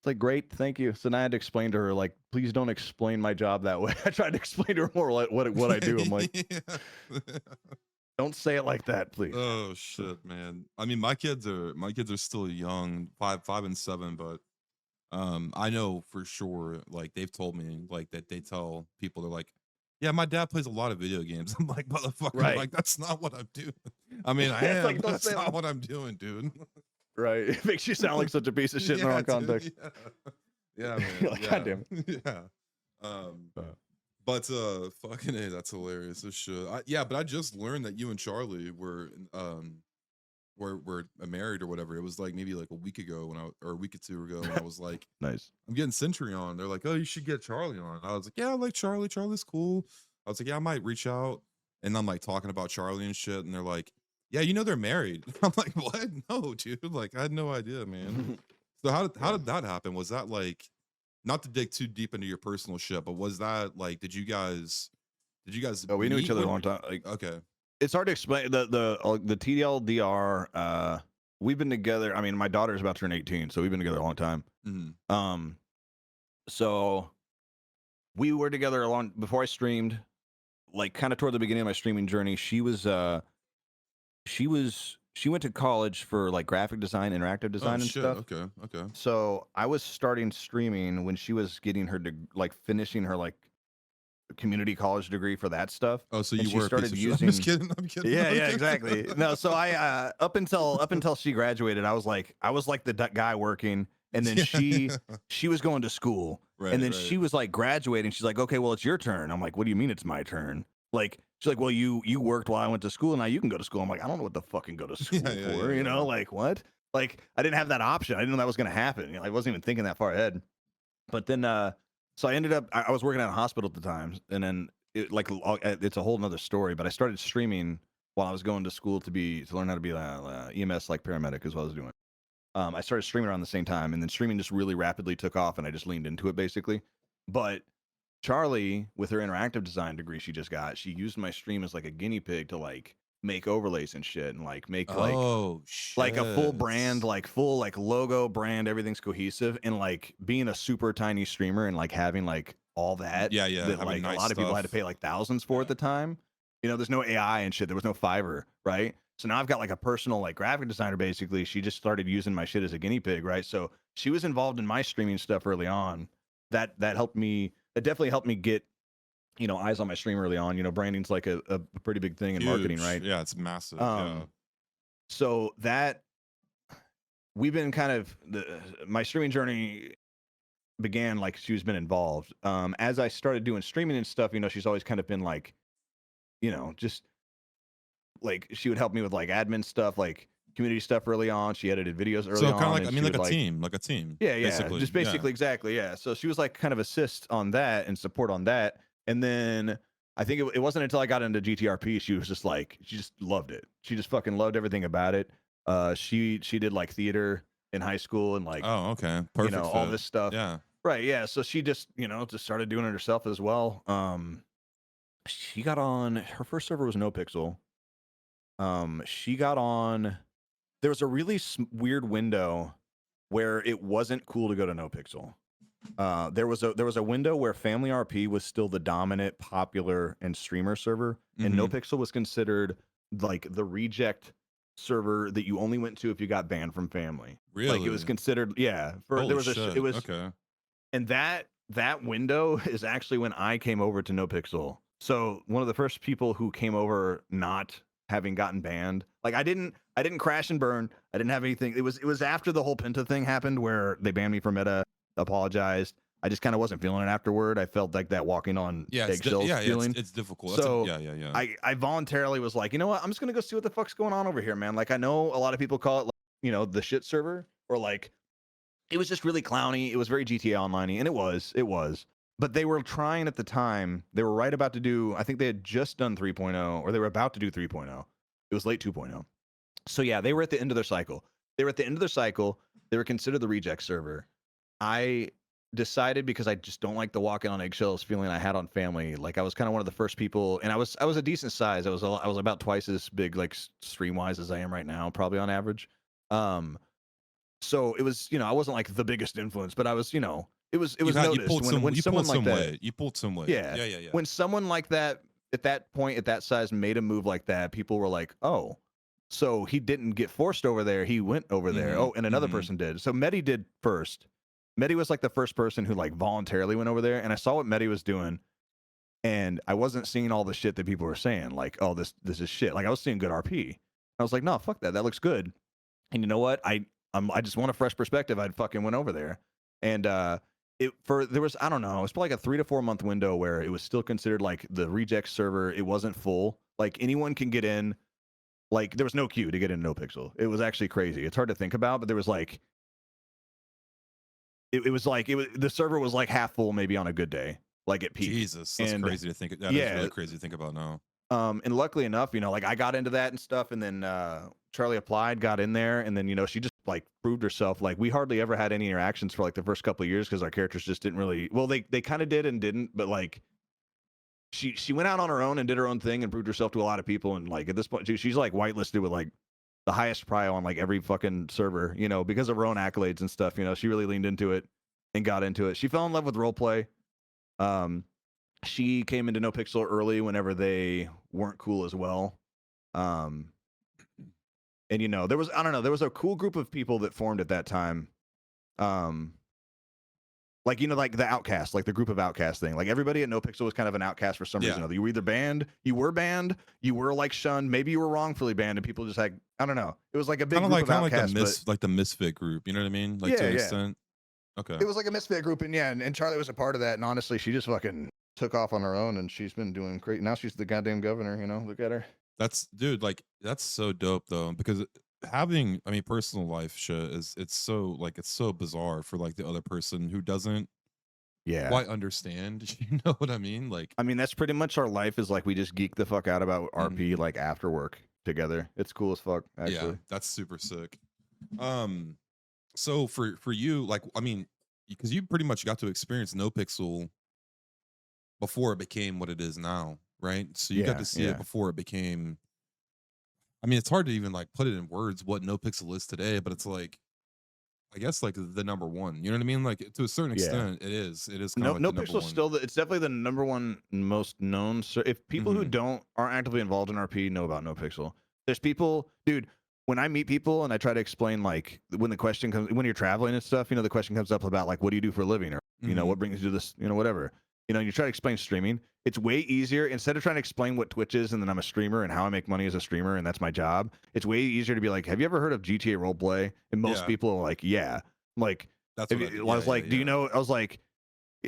like, great, thank you. So now I had to explain to her, like, please don't explain my job that way. I tried to explain to her more what I do. I'm like, don't say it like that, please. Oh shit, man. I mean, my kids are still young, 5 and 7, but I know for sure, like they've told me like that they tell people, they're like, yeah, my dad plays a lot of video games. I'm like, motherfucker, right. Like that's not what I'm doing. I mean, I am, but that's not what I'm doing, dude. Right. It makes you sound like such a piece of shit in the wrong context. Yeah, man. Like, God damn it. Yeah. But fucking A, that's hilarious. This shit. But I just learned that you and Charlie were married or whatever. It was like maybe like a week ago or a week or two ago when I was like, nice, I'm getting Sentry on. They're like, oh, you should get Charlie on. I was like, yeah, I like Charlie. Charlie's cool. I was like, yeah, I might reach out. And I'm like talking about Charlie and shit. And they're like, yeah, they're married. I'm like, what? No, dude. Like, I had no idea, man. So how did that happen? Was that like, not to dig too deep into your personal shit, but was that like, did you guys? Oh, we knew each other a long time. Like, okay. It's hard to explain the TLDR. We've been together. I mean, my daughter's about to turn 18, so we've been together a long time. Mm-hmm. So we were together before I streamed, like kind of toward the beginning of my streaming journey. She went to college for like graphic design, interactive design, and stuff. Okay. So I was starting streaming when she was getting finishing her like community college degree for that stuff. Oh, so you started using? I'm kidding. Yeah, exactly. No, so I up until she graduated, I was like the guy working, and then she was going to school, right, and then she was like graduating. She's like, okay, well, it's your turn. I'm like, what do you mean it's my turn? Like, she's like, well, you worked while I went to school, and now you can go to school. I'm like, I don't know what the fucking go to school for, like what? Like, I didn't have that option. I didn't know that was gonna happen. I wasn't even thinking that far ahead. But then so I ended up, I was working at a hospital at the time, and then it's a whole nother story, but I started streaming while I was going to school to learn how to be EMS like paramedic is what I was doing. I started streaming around the same time, and then streaming just really rapidly took off, and I just leaned into it basically. But Charlie, with her interactive design degree she just got, she used my stream as like a guinea pig to like make overlays and shit, and like make like a full brand, like full like logo brand, everything's cohesive, and like being a super tiny streamer and like having like all that that like a lot of people had to pay like thousands for at the time. There's no AI and shit, there was no Fiverr, right? So now I've got like a personal like graphic designer basically. She just started using my shit as a guinea pig, right? So she was involved in my streaming stuff early on. That helped me, it definitely helped me get eyes on my stream early on. Branding's like a pretty big thing in marketing, right? Yeah, it's massive. So that we've been kind of my streaming journey began like she's been involved. As I started doing streaming and stuff, she's always kind of been like, just like she would help me with like admin stuff, like community stuff early on. She edited videos early So on. kind of like, and I she mean, like would, a team, like a team. Yeah, yeah, Basically. just basically, exactly, yeah. So she was like kind of assist on that and support on that. And then I think it wasn't until I got into GTRP she was just like, she just loved it. She just fucking loved everything about it. She did like theater in high school and like, Oh, okay. Perfect. you know, all this stuff. Yeah. Right, yeah. So she just, you know, just started doing it herself as well. She got on, her first server was NoPixel. She got on, there was a really weird window where it wasn't cool to go to NoPixel. There was a window where Family RP was still the dominant, popular, and streamer server, and NoPixel was considered like the reject server that you only went to if you got banned from Family. Really? Like it was considered, yeah. There was shit. it was okay. And that window is actually when I came over to NoPixel. So one of the first people who came over not having gotten banned. Like I didn't crash and burn. I didn't have anything. It was after the whole Penta thing happened where they banned me from Meta, apologized. I just kind of wasn't feeling it afterward. I felt like that walking on eggshells feeling. It's difficult. So yeah. I voluntarily was like, you know what? I'm just gonna go see what the fuck's going on over here, man. Like I know a lot of people call it, like, you know, the shit server, or like it was just really clowny. It was very GTA Online-y, and it was. But they were trying at the time. They were right about to do, I think they had just done 3.0, or they were about to do 3.0. It was late 2.0. So yeah, they were at the end of their cycle. They were considered the reject server. I decided, because I just don't like the walking on eggshells feeling I had on Family. Like I was kind of one of the first people, and I was a decent size. I was about twice as big, like stream wise, as I am right now, probably on average. So it was, you know, I wasn't like the biggest influence, but I was, you know, it was noticed when someone like that. You pulled some weight. Yeah. When someone like that at that point, at that size, made a move like that, people were like, oh, so he didn't get forced over there. He went over there. Oh, and another person did. So Medi did first. Medi was like the first person who like voluntarily went over there. And I saw what Medi was doing. And I wasn't seeing all the shit that people were saying. Like, oh, this is shit. Like I was seeing good RP. I was like, no, fuck that. That looks good. And you know what? I just want a fresh perspective. I'd fucking went over there. And there was, I don't know, it was probably like a 3 to 4 month window where it was still considered like the reject server. It wasn't full. Like anyone can get in. Like there was no queue to get in NoPixel. It was actually crazy. It's hard to think about, but there was like, the server was like half full maybe on a good day, like at peak. Jesus, that's crazy to think. That is really crazy to think about now. And luckily enough, you know, like I got into that and stuff, and then Charlie Applied got in there, and then, you know, she just like proved herself. Like we hardly ever had any interactions for like the first couple of years because our characters just didn't really, well, they kind of did and didn't, but like she went out on her own and did her own thing and proved herself to a lot of people. And like at this point, she's like whitelisted with like the highest prio on like every fucking server, you know, because of her own accolades and stuff. You know, she really leaned into it and got into it. She fell in love with roleplay. She came into NoPixel early whenever they weren't cool as well. And you know, there was a cool group of people that formed at that time. Like, you know, like the outcast, like the group of outcast thing. Like everybody at NoPixel was kind of an outcast for some reason. You were either banned, you were like shunned, maybe you were wrongfully banned, and people just like, I don't know. It was like a big group of outcasts. Like the misfit group, you know what I mean? Like to an extent. Okay. It was like a misfit group, and and Charlie was a part of that. And honestly, she just fucking took off on her own, and she's been doing great. Now she's the goddamn governor, you know, look at her. That's, dude, like that's so dope though, because having, I mean, personal life shit it's so bizarre for like the other person who doesn't quite understand. You know what I mean? Like, I mean, that's pretty much our life, is like we just geek the fuck out about RP like after work together. It's cool as fuck, actually. Yeah, that's super sick. So for you, like, I mean, because you pretty much got to experience NoPixel before it became what it is now, right? So you got to see it before it became, I mean, it's hard to even like put it in words what NoPixel is today, but it's like, I guess like the number one, you know what I mean? Like to a certain extent, it is kind of like NoPixel still it's definitely the number one most known. So if people who aren't actively involved in RP know about NoPixel, there's people, dude. When I meet people and I try to explain, like when the question comes, when you're traveling and stuff, you know, the question comes up about like, what do you do for a living, or you know, what brings you to this, you know, whatever. You know, you try to explain streaming. It's way easier, instead of trying to explain what Twitch is and then I'm a streamer and how I make money as a streamer and that's my job. It's way easier to be like, have you ever heard of GTA Roleplay? And most people are like, yeah. I'm like, that's what I was like, do you know? I was like,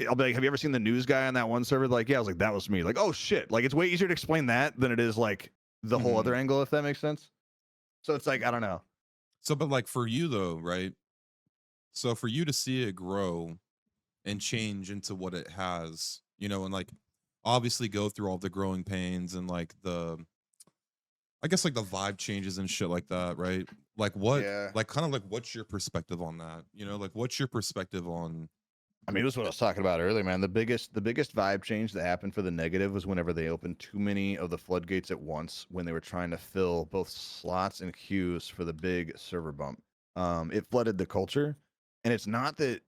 I'll be like, have you ever seen the news guy on that one server? Like, yeah. I was like, that was me. Like, oh shit. Like, it's way easier to explain that than it is like the whole other angle, if that makes sense. So it's like, I don't know. So, but like for you though, right? So for you to see it grow and change into what it has, you know, and like obviously go through all the growing pains and like I guess like the vibe changes and shit like that, right? Like what, Yeah. like kind of like what's your perspective on that? You know, like what's your perspective on? I mean, it was what I was talking about earlier, man. The biggest vibe change that happened for the negative was whenever they opened too many of the floodgates at once when they were trying to fill both slots and queues for the big server bump. It flooded the culture, and it's not that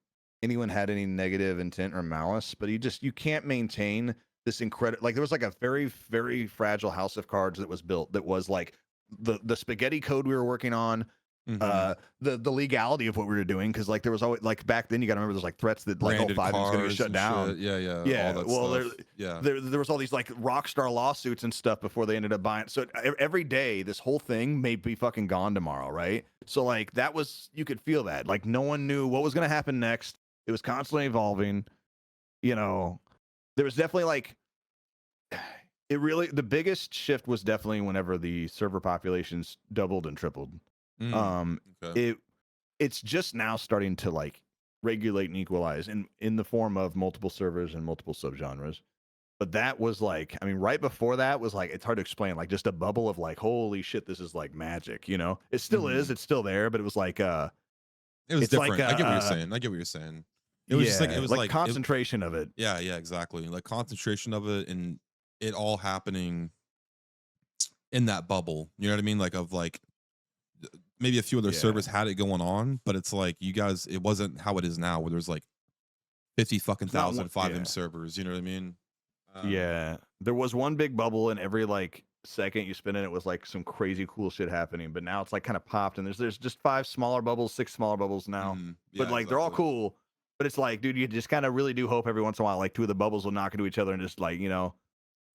anyone had any negative intent or malice, but you can't maintain this incredible. Like there was like a very very fragile house of cards that was built that was like the spaghetti code we were working on, the legality of what we were doing, because like there was always like back then you got to remember there's like threats that like Branded 5 is going to get shut down. shit. Yeah, Yeah, all that well stuff. there was all these like Rockstar lawsuits and stuff before they ended up buying. So every day this whole thing may be fucking gone tomorrow, right? So like that was, you could feel that like no one knew what was going to happen next. It was constantly evolving. You know, there was definitely like the biggest shift was definitely whenever the server populations doubled and tripled. Okay. It's just now starting to like regulate and equalize in the form of multiple servers and multiple subgenres. But that was like, I mean, right before that was like, it's hard to explain, like just a bubble of like, holy shit, this is like magic, you know? It still is, it's still there, but it was like it was it's different. like I get what you're saying. I get what you're saying. It was just like, it was like concentration of it. Yeah, exactly. Like concentration of it and it all happening in that bubble. You know what I mean? Like of like maybe a few other servers had it going on, but it's like you guys, it wasn't how it is now where there's like 50 fucking thousand 5M servers. You know what I mean? Yeah. There was one big bubble and every like second you spin it was like some crazy cool shit happening, but now it's like kind of popped and there's just 5 smaller bubbles, 6 smaller bubbles now. But like they're all cool. But it's like, dude, you just kind of really do hope every once in a while like 2 of the bubbles will knock into each other and just like, you know,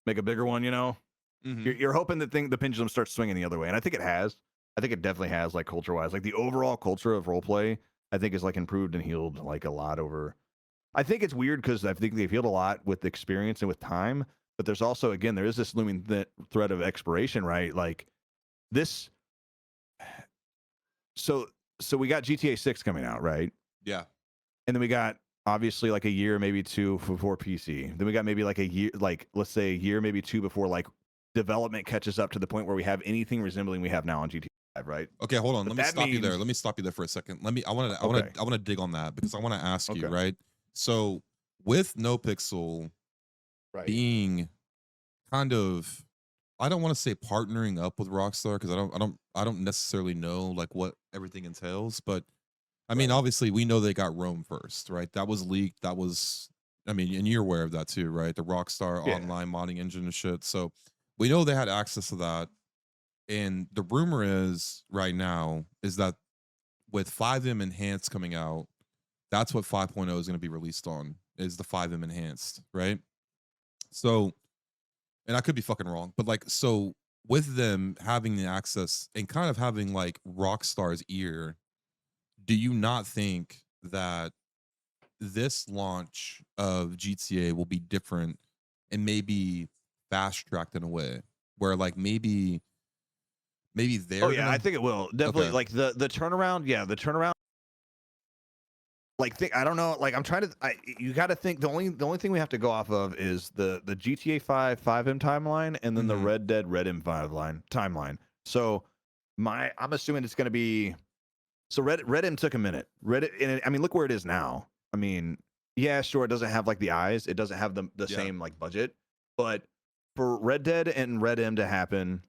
make a bigger one, you know? You're hoping the pendulum starts swinging the other way. And I think it has. I think it definitely has, like culture wise. Like the overall culture of roleplay, I think is like improved and healed like a lot over. I think it's weird because I think they've healed a lot with experience and with time. But there's also, again, there is this looming threat of expiration, right? Like this. So we got GTA 6 coming out, right? Yeah. And then we got obviously like a year, maybe 2 before PC. Then we got maybe like a year, like let's say a year, maybe 2 before like development catches up to the point where we have anything resembling we have now on GTA 5, right? Okay, hold on. Let me stop you there. Let me stop you there for a second. I want to dig on that because I want to ask you, right? So with NoPixel being kind of, I don't want to say partnering up with Rockstar because I don't necessarily know like what everything entails, but I mean, obviously we know they got Rome first, right? That was leaked. That was, I mean, and you're aware of that too, right? The Rockstar online modding engine and shit. So we know they had access to that. And the rumor is right now is that with 5M Enhanced coming out, that's what 5.0 is going to be released on, is the 5M Enhanced, right? So, and I could be fucking wrong, but like, so with them having the access and kind of having like Rockstar's ear, do you not think that this launch of GTA will be different and maybe fast tracked in a way where like maybe they're I think it will definitely like the turnaround. Yeah, the turnaround. Like I don't know. Like I'm trying to. You got to think the only thing we have to go off of is the GTA 5M timeline and then the Red Dead Redemption 5 timeline. So I'm assuming it's going to be. So Redem took a minute. I mean, look where it is now. I mean, yeah, sure, it doesn't have like the eyes. It doesn't have the same like budget. But for Red Dead and Redem to happen,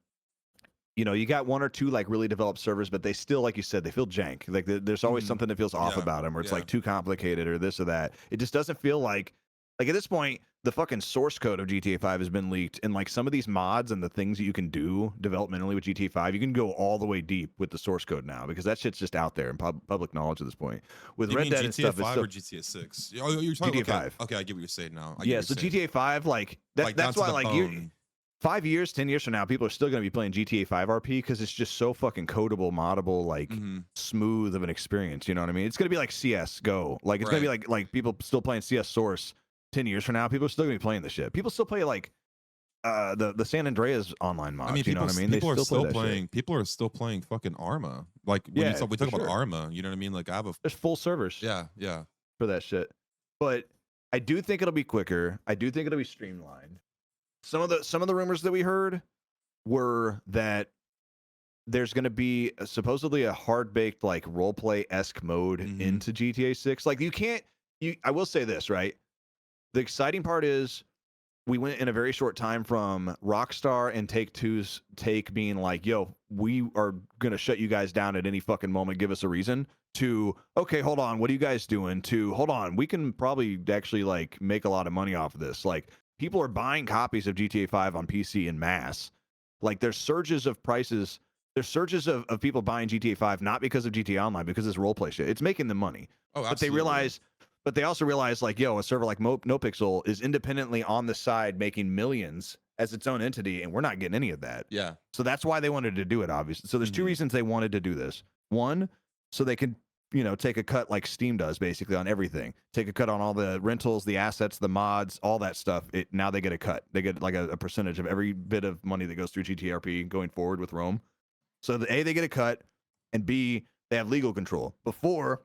you know, you got 1 or 2 like really developed servers, but they still, like you said, they feel jank. Like there's always something that feels off about them, or it's like too complicated, or this or that. It just doesn't feel like at this point the fucking source code of GTA 5 has been leaked, and like some of these mods and the things that you can do developmentally with GTA 5, you can go all the way deep with the source code now because that shit's just out there in public knowledge at this point. With Red Dead and stuff, GTA 5 or GTA 6? Oh, you're talking GTA 5. Okay, I get what you're saying now. So GTA 5 like that's why like you. 5 years, 10 years from now, people are still going to be playing GTA 5 RP because it's just so fucking codable, moddable, like smooth of an experience. You know what I mean? It's going to be like CS GO. Like it's going to be like people still playing CS Source 10 years from now. People are still going to be playing this shit. People still play like the San Andreas online mods. I mean, You know what I mean? They people are still play still that shit. playing. People are still playing fucking Arma. Like when Yeah, we for talk about sure. Arma, you know what I mean? Like I have a There's full servers yeah, yeah. for that shit. But I do think it'll be quicker. I do think it'll be streamlined. Some of the rumors that we heard were that there's going to be supposedly a hard baked like role play esque mode into GTA 6. Like you can't. I will say this, right? The exciting part is we went in a very short time from Rockstar and Take-Two's take being like, yo, we are going to shut you guys down at any fucking moment, give us a reason, to, okay, hold on, what are you guys doing, to, hold on, we can probably actually like make a lot of money off of this. Like people are buying copies of GTA 5 on PC in mass. Like there's surges of prices. There's surges of people buying GTA 5 not because of GTA Online, because it's roleplay shit. It's making them money. Oh, But they also realize, like, yo, a server like NoPixel is independently on the side making millions as its own entity, and we're not getting any of that. Yeah. So that's why they wanted to do it, obviously. So there's two reasons they wanted to do this. One, so they could, take a cut like Steam does, basically, on everything. Take a cut on all the rentals, the assets, the mods, all that stuff. Now they get a cut. They get like a percentage of every bit of money that goes through GTRP going forward with Rome. So A, they get a cut, and B, they have legal control. Before,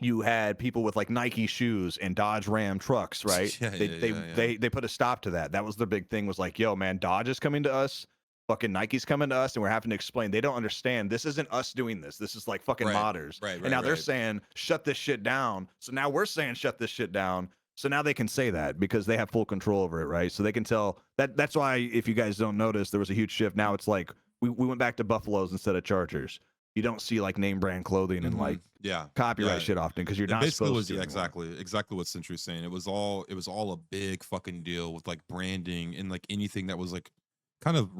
you had people with like Nike shoes and Dodge Ram trucks, right? They put a stop to that. That was the big thing, was like, yo, man, Dodge is coming to us, fucking Nike's coming to us, and we're having to explain. They don't understand. This isn't us doing this. This is like fucking modders. Right, and now they're saying, shut this shit down. So now we're saying, shut this shit down. So now they can say that because they have full control over it, right? So they can tell that. That's why, if you guys don't notice, there was a huge shift. Now it's like we went back to Buffaloes instead of Chargers. You don't see like name brand clothing and like copyright shit often, because you're not supposed to. Exactly what Sentry's saying. It was all a big fucking deal with like branding and like anything that was like kind of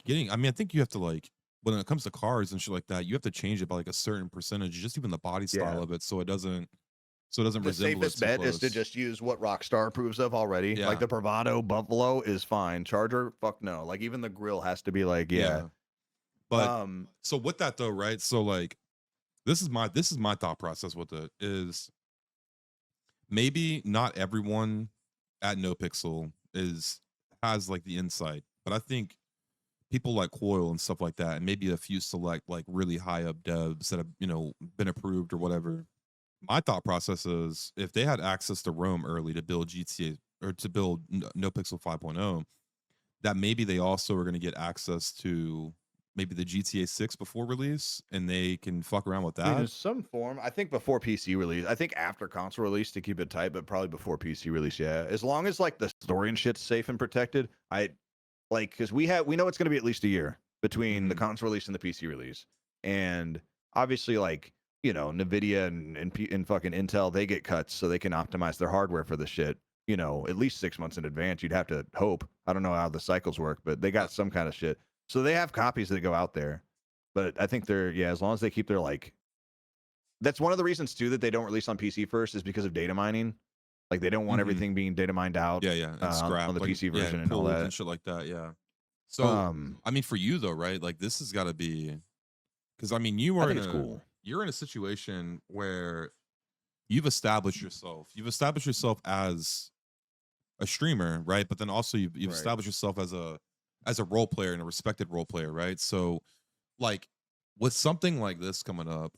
getting. I mean, I think you have to, like, when it comes to cars and shit like that, you have to change it by like a certain percentage, just even the body style of it, so it doesn't resemble. The safest bet is to just use what Rockstar approves of already. Yeah. Like the Bravado Buffalo is fine. Charger, fuck no. Like even the grill has to be like, yeah. But so with that though, right? So like this is my thought process with it, is maybe not everyone at NoPixel has like the insight, but I think people like Coil and stuff like that, and maybe a few select like really high up devs that have been approved or whatever. My thought process is, if they had access to Rome early to build GTA or to build NoPixel 5.0, that maybe they also are going to get access to maybe the GTA 6 before release, and they can fuck around with that. I mean, in some form, I think before PC release. I think after console release to keep it tight, but probably before PC release. Yeah, as long as like the story and shit's safe and protected. Because we know it's going to be at least a year between the console release and the PC release, and obviously like Nvidia and fucking Intel, they get cuts so they can optimize their hardware for the shit. At least 6 months in advance. You'd have to hope. I don't know how the cycles work, but they got some kind of shit. So they have copies that go out there, but I think as long as they keep their that's one of the reasons too that they don't release on PC first, is because of data mining. Like they don't want everything being data mined out. And scrap on the like, PC version and all that and shit like that. Yeah. So I mean, for you though, right? Like this has got to be, because I mean, you're in a situation where you've established yourself. You've established yourself as a streamer, right? But then also you've established yourself as a role player and a respected role player, right? So like with something like this coming up,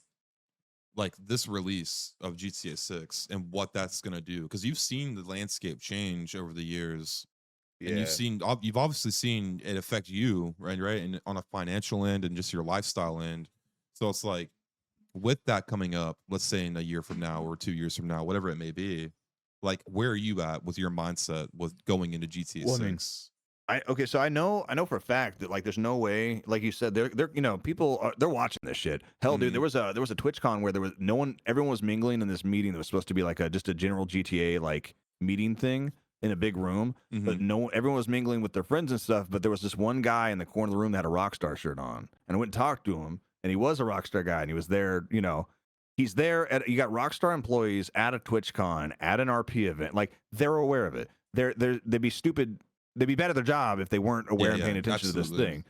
like this release of GTA 6 and what that's going to do, because you've seen the landscape change over the years, and you've obviously seen it affect you, right? And on a financial end and just your lifestyle end. So it's like, with that coming up, let's say in a year from now or 2 years from now, whatever it may be, like where are you at with your mindset with going into GTA 6? So I know for a fact that like there's no way, like you said, they're people they're watching this shit. Hell, dude, there was a TwitchCon where there was everyone was mingling in this meeting that was supposed to be like just a general GTA like meeting thing in a big room, but everyone was mingling with their friends and stuff. But there was this one guy in the corner of the room that had a Rockstar shirt on, and I went and talked to him, and he was a Rockstar guy, and he was there. He's there you got Rockstar employees at a TwitchCon at an RP event, like they're aware of it. They'd be stupid. They'd be bad at their job if they weren't aware and paying attention to this thing.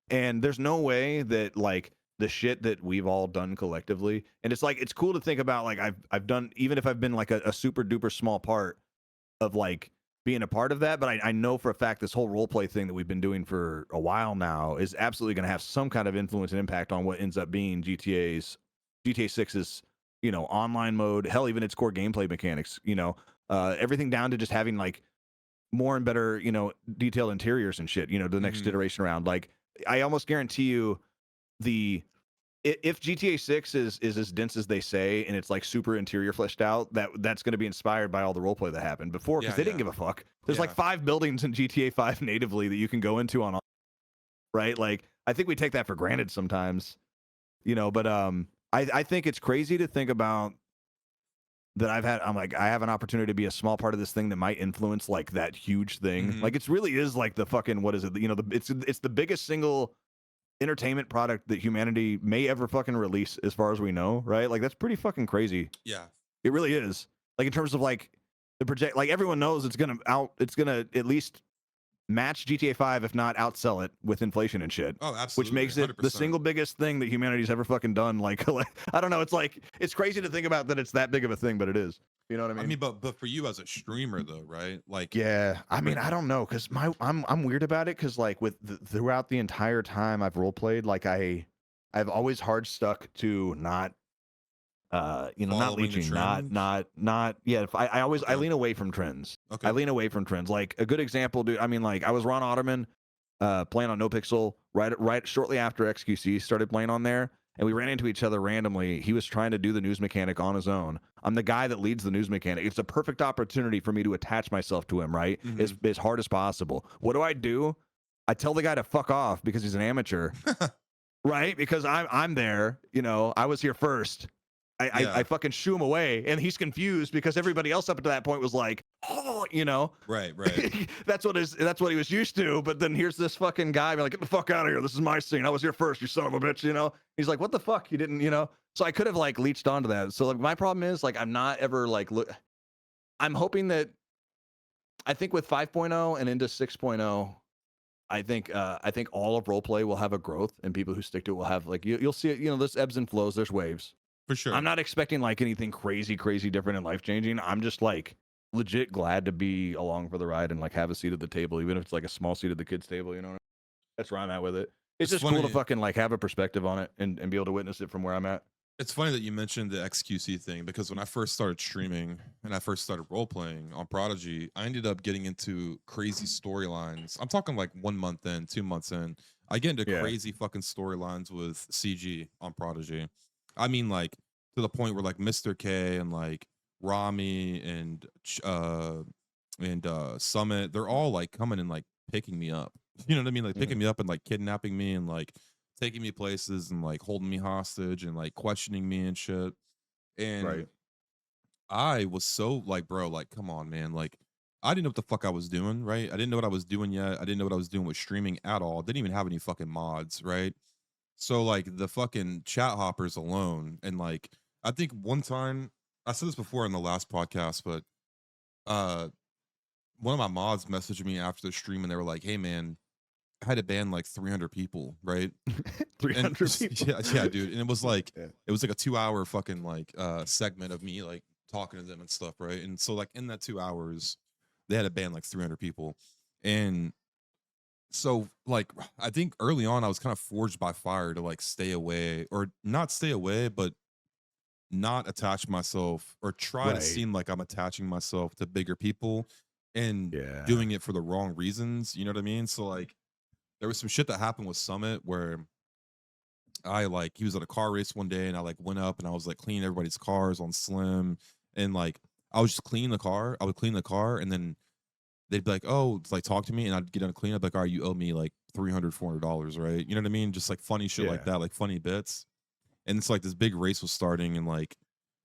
And there's no way that like the shit that we've all done collectively, and it's like, it's cool to think about, like I've done, even if I've been like a super duper small part of like being a part of that, but I know for a fact this whole role play thing that we've been doing for a while now is absolutely going to have some kind of influence and impact on what ends up being GTA 6's, online mode, hell, even its core gameplay mechanics, everything down to just having like more and better, detailed interiors and shit, the next iteration around. Like, I almost guarantee you if GTA 6 is as dense as they say and it's like super interior fleshed out, that's going to be inspired by all the roleplay that happened before, because they didn't give a fuck. There's like 5 buildings in GTA 5 natively that you can go into on, right? Like, I think we take that for granted sometimes, but I think it's crazy to think about that I have an opportunity to be a small part of this thing that might influence like that huge thing. Like, it's really is like the fucking, what is it? It's the biggest single entertainment product that humanity may ever fucking release, as far as we know, right? Like, that's pretty fucking crazy. Yeah, it really is. Like, in terms of like the project, like everyone knows it's gonna at least match GTA 5, if not outsell it with inflation and shit. Oh, absolutely. Which makes it 100%. the single biggest thing that humanity's ever fucking done. Like, I don't know. It's like, it's crazy to think about that it's that big of a thing, but it is. You know what I mean? I mean, but for you as a streamer though, right? Like, yeah, I mean, I don't know, because I'm weird about it, because like throughout the entire time I've role played, like I've always hard stuck to not not following the leeching, trends? not yeah. I always I Okay. lean away from trends. Okay. I lean away from trends. Like, a good example, dude. I mean, like, I was Ron Otterman, playing on No Pixel right shortly after XQC started playing on there, and we ran into each other randomly. He was trying to do the news mechanic on his own. I'm the guy that leads the news mechanic. It's a perfect opportunity for me to attach myself to him, right? As hard as possible. What do? I tell the guy to fuck off because he's an amateur, right? Because I'm there. I was here first. I fucking shoo him away, and he's confused because everybody else up to that point was like, oh, Right. that's what he was used to. But then here's this fucking guy be like, get the fuck out of here. This is my scene. I was here first, you son of a bitch. He's like, what the fuck? You didn't, So I could have like leached onto that. So like, my problem is like, I'm not ever like, I'm hoping that, I think with 5.0 and into 6.0, I think all of roleplay will have a growth, and people who stick to it will have like, you'll see it. There's ebbs and flows. There's waves. For sure. I'm not expecting like anything crazy different and life changing. I'm just like legit glad to be along for the ride and like have a seat at the table, even if it's like a small seat at the kids' table. That's where I'm at with it. It's just funny. cool to fucking like have a perspective on it and be able to witness it from where I'm at. It's funny that you mentioned the XQC thing, because when I first started streaming and I first started role playing on Prodigy, I ended up getting into crazy storylines. I'm talking like 1 month in, 2 months in. I get into crazy fucking storylines with CG on Prodigy. I mean, like, to the point where like Mr. K and like Rami and Summit, they're all like coming and like picking me up. You know what I mean? Like picking me up and like kidnapping me and like taking me places and like holding me hostage and like questioning me and shit. And I was so like, bro, like, come on, man. Like, I didn't know what the fuck I was doing, right? I didn't know what I was doing yet. I didn't know what I was doing with streaming at all. Didn't even have any fucking mods, right? So like the fucking chat hoppers alone, and like, I think one time I said this before in the last podcast, but one of my mods messaged me after the stream and they were like, hey man, I had to ban like 300 people, right? 300 people. Yeah, dude. And it was like it was like a 2-hour fucking like segment of me like talking to them and stuff, right? And so like in that 2 hours, they had to ban like 300 people. And so like I think early on I was kind of forged by fire to like stay away, or not stay away, but not attach myself or try to seem like I'm attaching myself to bigger people and doing it for the wrong reasons. You know what I mean? So like there was some shit that happened with Summit where he was at a car race one day and I like went up and I was like cleaning everybody's cars on Slim, and like I was just cleaning the car. I would clean the car and then they'd be like, oh, it's like talk to me, and I'd get on a clean up like, all right, you owe me like $300-$400, right? You know what I mean? Just like funny shit like that, like funny bits. And it's like this big race was starting, and like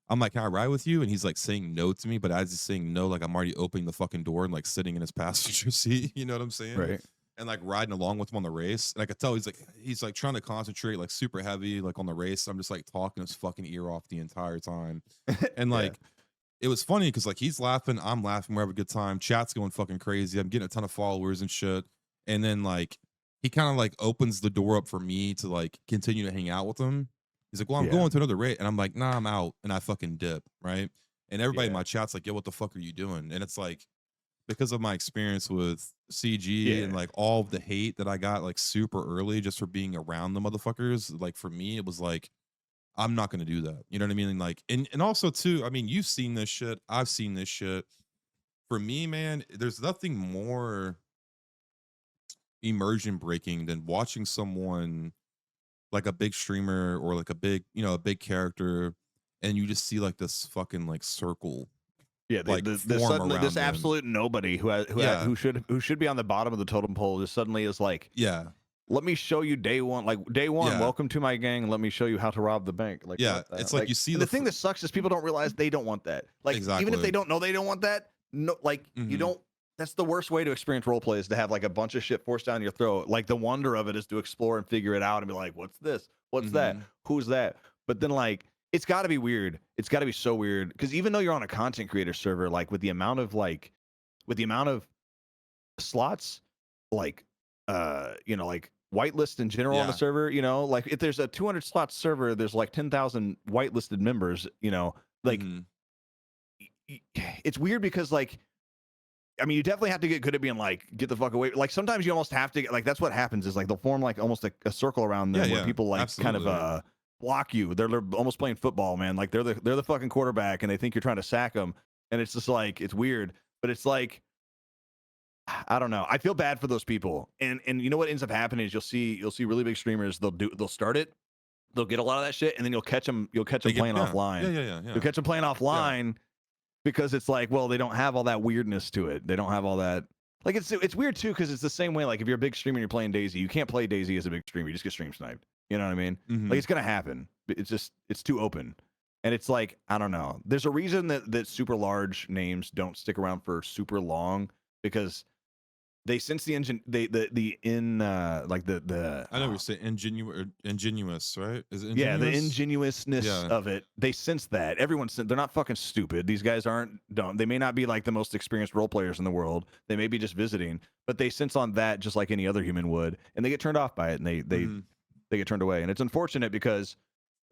I'm like, can I ride with you? And he's like saying no to me, but as he's saying no, like I'm already opening the fucking door and like sitting in his passenger seat. You know what I'm saying? Right. And like riding along with him on the race. And I could tell he's like trying to concentrate like super heavy like on the race. I'm just like talking his fucking ear off the entire time. And like it was funny because like he's laughing, I'm laughing, we're having a good time. Chat's going fucking crazy. I'm getting a ton of followers and shit. And then like he kind of like opens the door up for me to like continue to hang out with him. He's like, well, I'm going to another race. And I'm like, nah, I'm out. And I fucking dip, right? And everybody in my chat's like, yo, what the fuck are you doing? And it's like, because of my experience with CG and Yeah. like all of the hate that I got like super early just for being around the motherfuckers. Like for me, it was like, I'm not gonna do that. You know what I mean? And like, and also too, I mean, you've seen this shit. I've seen this shit. For me, man, there's nothing more immersion breaking than watching someone like a big streamer or like a big, you know, a big character, and you just see like this fucking like circle Yeah, like this form suddenly this around them. absolute nobody Yeah, who should be on the bottom of the totem pole just suddenly is like, yeah, let me show you day one, like day one, yeah, welcome to my gang. Let me show you how to rob the bank. Like yeah. what the It's like like, you see and the the thing that sucks is people don't realize they don't want that. Like even if exactly. they don't know they don't want that, no, like you Hmm. don't. That's the worst way to experience role play is to have like a bunch of shit forced down your throat. Like the wonder of it is to explore and figure it out and be like, what's this? What's that? Hmm. Who's that? But then like it's got to be weird. It's got to be so weird because even though you're on a content creator server, like with the amount of slots, like you know, like whitelist in general on the Yeah. server, you know, like if there's a 200 slot server, there's like 10,000 whitelisted members, you know, like Hmm. it's weird because like I mean, you definitely have to get good at being like, get the fuck away. Like sometimes you almost have to like that's what happens is like they'll form like almost a circle around them Yeah, where yeah, people like kind of absolutely. block you. They're almost playing football, man. Like they're the fucking quarterback and they think you're trying to sack them. And it's just like it's weird. But it's like I don't know. I feel bad for those people. And you know what ends up happening is you'll see really big streamers, they'll start it, they'll get a lot of that shit, and then you'll catch them They get playing yeah, yeah, offline. yeah, yeah, You'll yeah, catch them playing yeah. offline because it's like, well, they don't have all that weirdness to it. They don't have all that. Like it's weird too because it's the same way. Like if you're a big streamer and you're playing Daisy, you can't play Daisy as a big streamer. You just get stream sniped. You know what I mean? Like Hmm. it's gonna happen. It's just it's too open. And it's like I don't know. There's a reason that super large names don't stick around for super long because they sense the engine the in like the I know you're saying ingenuous, right? Is it yeah, the ingenuous? ingenuousness Yeah. of it. They sense that. They're not fucking stupid. These guys aren't dumb. They may not be like the most experienced role players in the world. They may be just visiting, but they sense on that just like any other human would, and they get turned off by it, and Hmm. they get turned away. And it's unfortunate because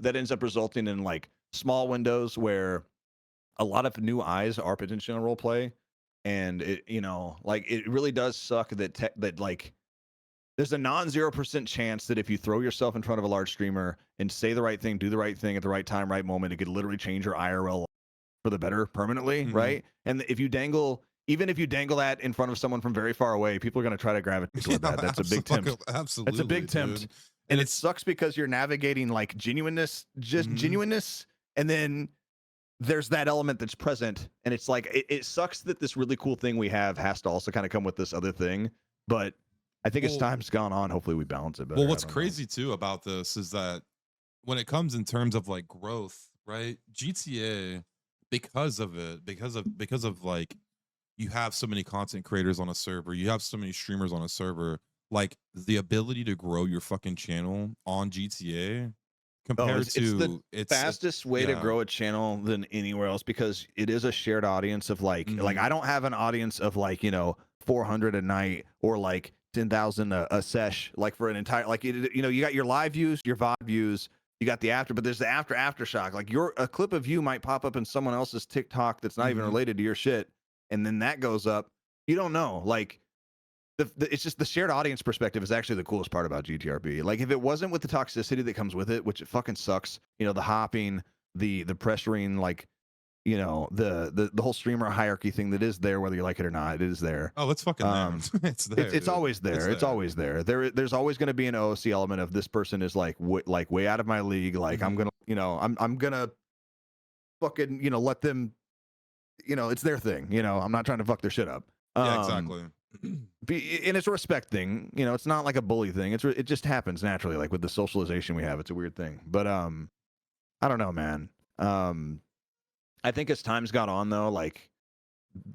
that ends up resulting in like small windows where a lot of new eyes are potentially in role play, and it you know like it really does suck that like there's a non 0% chance that if you throw yourself in front of a large streamer and say the right thing, do the right thing at the right time, right moment, it could literally change your IRL for the better permanently, Hmm. right? And if you dangle, even if you dangle that in front of someone from very far away, people are going to try to gravitate Yeah, toward that. That's a big tempt. That's a absolutely, big tempt. dude. And And it it's sucks because you're navigating like genuineness, just mhm. genuineness. And then there's that element that's present. And it's like, it sucks that this really cool thing we have has to also kind of come with this other thing. But I think as well, time's gone on, hopefully we balance it well, better. I what's don't know. crazy too about this is that when it comes in terms of like growth, right? GTA, because of it, because of like you have so many content creators on a server, you have so many streamers on a server, like the ability to grow your fucking channel on GTA Oh, compared it's the to it fastest way to yeah. grow a channel than anywhere else because it is a shared audience of like Hmm. I don't have an audience of like, you know, 400 a night or like 10,000 a sesh like for an entire like you know, you got your live views, your VOD views, you got the after, but there's the aftershock. Like your a clip of you might pop up in someone else's TikTok that's not even Hmm. related to your shit and then that goes up. You don't know. Like it's just the shared audience perspective is actually the coolest part about GTRP. Like if it wasn't with the toxicity that comes with it, which it fucking sucks, you know, the hopping, the pressuring, like, you know, the whole streamer hierarchy thing that is there, whether you like it or not, it is there. Oh, it's fucking there. It's there, It's dude. always It's there. It's there. always there. There's always going to be an OOC element of this person is like like way out of my league. Like I'm Hmm. gonna, you know, I'm gonna fucking, you know, let them, you know, it's their thing. You know, I'm not trying to fuck their shit up. Yeah, Um, exactly. and it's a respect thing, you know, it's not like a bully thing. It just happens naturally, like with the socialization we have. It's a weird thing, but I don't know, man. I think as time's gone on though, like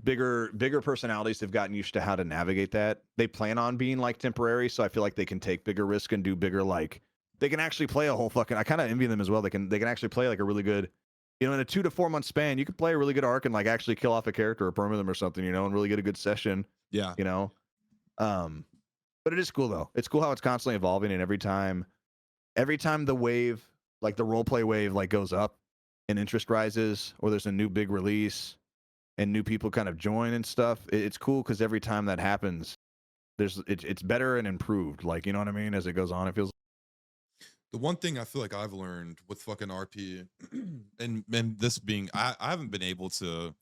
bigger personalities have gotten used to how to navigate that. They plan on being like temporary, so I feel like they can take bigger risk and do bigger like they can actually play a whole fucking. I kind of envy them as well. They can actually play like a really good, you know, in a 2 to 4 month span, you could play a really good arc and like actually kill off a character or perma them or something, you know, and really get a good session, Yeah. you know. Um, but it is cool though. It's cool how it's constantly evolving, and every time the wave, like the role play wave, like goes up and interest rises, or there's a new big release, and new people kind of join and stuff, it's cool because every time that happens, it's better and improved. Like, you know what I mean? As it goes on, it feels. The one thing I feel like I've learned with fucking RP, and this being, I haven't been able to.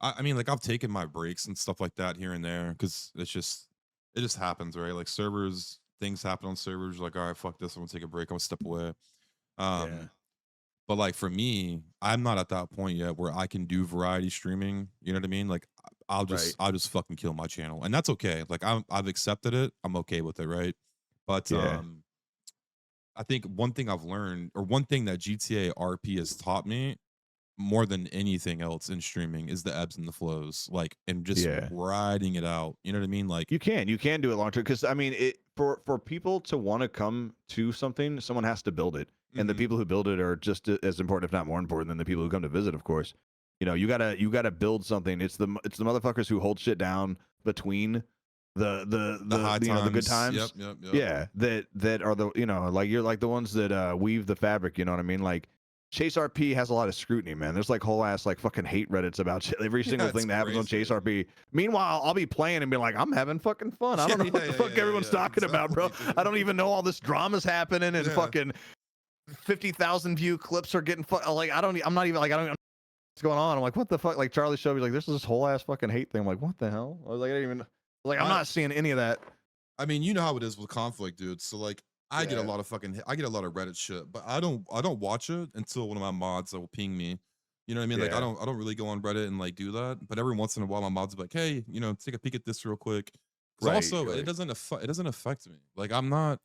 I mean, like I've taken my breaks and stuff like that here and there because it just happens, right? Like servers, things happen on servers. Like, all right, fuck this, I'm gonna take a break. I'm gonna step away. Yeah. But like for me, I'm not at that point yet where I can do variety streaming. You know what I mean? Like Right. I'll just fucking kill my channel, and that's okay. Like I've accepted it. I'm okay with it, right? But Yeah. I think one thing I've learned, or one thing that GTA RP has taught me more than anything else in streaming, is the ebbs and the flows, like, and just Yeah. riding it out. You know what I mean? Like, You can do it long term because I mean, for people to want to come to something, someone has to build it, and the mhm, people who build it are just as important, if not more important, than the people who come to visit. Of course, you know, you gotta build something. It's the motherfuckers who hold shit down between the high the, you know, the good times. times. Yep. Yeah, that are the, you know, like you're like the ones that weave the fabric. You know what I mean? Like ChaseRP has a lot of scrutiny, man. There's like whole ass like fucking hate Reddits about shit, every Yeah, single it's thing that happens on crazy. ChaseRP. Meanwhile, I'll be playing and be like, I'm having fucking fun. I don't know what the fuck everyone's talking about, bro. Exactly, I don't dude. even know all this drama's happening and Yeah. fucking 50,000 view clips are getting like I'm not even like I don't even know what's going on. I'm like, what the fuck? Like Charlie showed me like this is this whole ass fucking hate thing. I'm like, what the hell? I was like, I didn't even like I'm I not seeing any of that. I mean, you know how it is with conflict, dude. So like I get a Yeah. lot of fucking I get a lot of Reddit shit, but I don't watch it until one of my mods will ping me. You know what I mean? Like Yeah. I don't really go on Reddit and like do that. But every once in a while my mods will be like, hey, you know, take a peek at this real quick. Because Right. also Right. it doesn't affect me. Like I'm not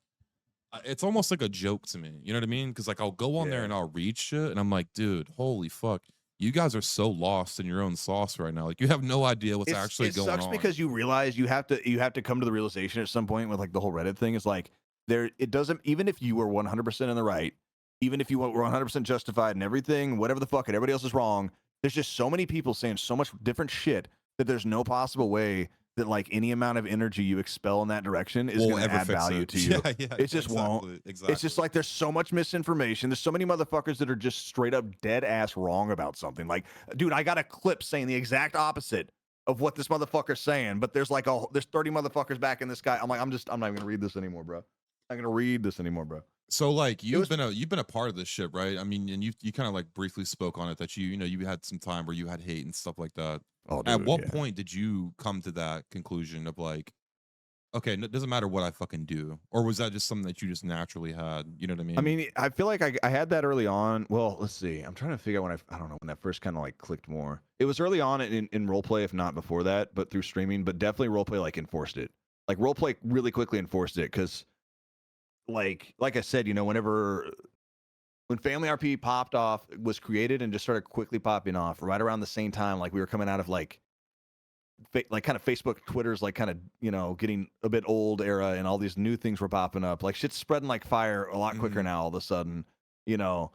it's almost like a joke to me. You know what I mean? Because like I'll go on there Yeah. and I'll read shit and I'm like, dude, holy fuck. You guys are so lost in your own sauce right now. Like you have no idea what's actually It going sucks on. because you realize you have to come to the realization at some point with like the whole Reddit thing is like there it doesn't, even if you were 100% in the right, even if you were 100% justified and everything, whatever the fuck, and everybody else is wrong. There's just so many people saying so much different shit that there's no possible way that like any amount of energy you expel in that direction is We'll going to ever add fix value it. to you. Yeah, It just won't. exactly. It's just Exactly. like there's so much misinformation. There's so many motherfuckers that are just straight up dead ass wrong about something. Like, dude, I got a clip saying the exact opposite of what this motherfucker's saying, but there's like there's 30 motherfuckers back in this guy. I'm like, I'm not even gonna read this anymore, bro. I'm not gonna read this anymore, bro. So like It was you've been a part of this shit, right? I mean, and you kind of like briefly spoke on it that you know you had some time where you had hate and stuff like that. oh At dude, what yeah. point did you come to that conclusion of like, okay, it doesn't matter what I fucking do, or was that just something that you just naturally had? You know what I I mean? mean, I feel like I had that early on. Well, let's see. I'm trying to figure out when I don't know when that first kind of like clicked more. It was early on in roleplay, if not before that, but through streaming. But definitely roleplay like enforced it. Like roleplay really quickly enforced it because like I said, you know, when Family RP popped off, was created and just started quickly popping off right around the same time, like we were coming out of like like kind of Facebook, Twitter's like kind of, you know, getting a bit old era, and all these new things were popping up. Like shit's spreading like fire a lot quicker Hmm. now. All of a sudden, you know,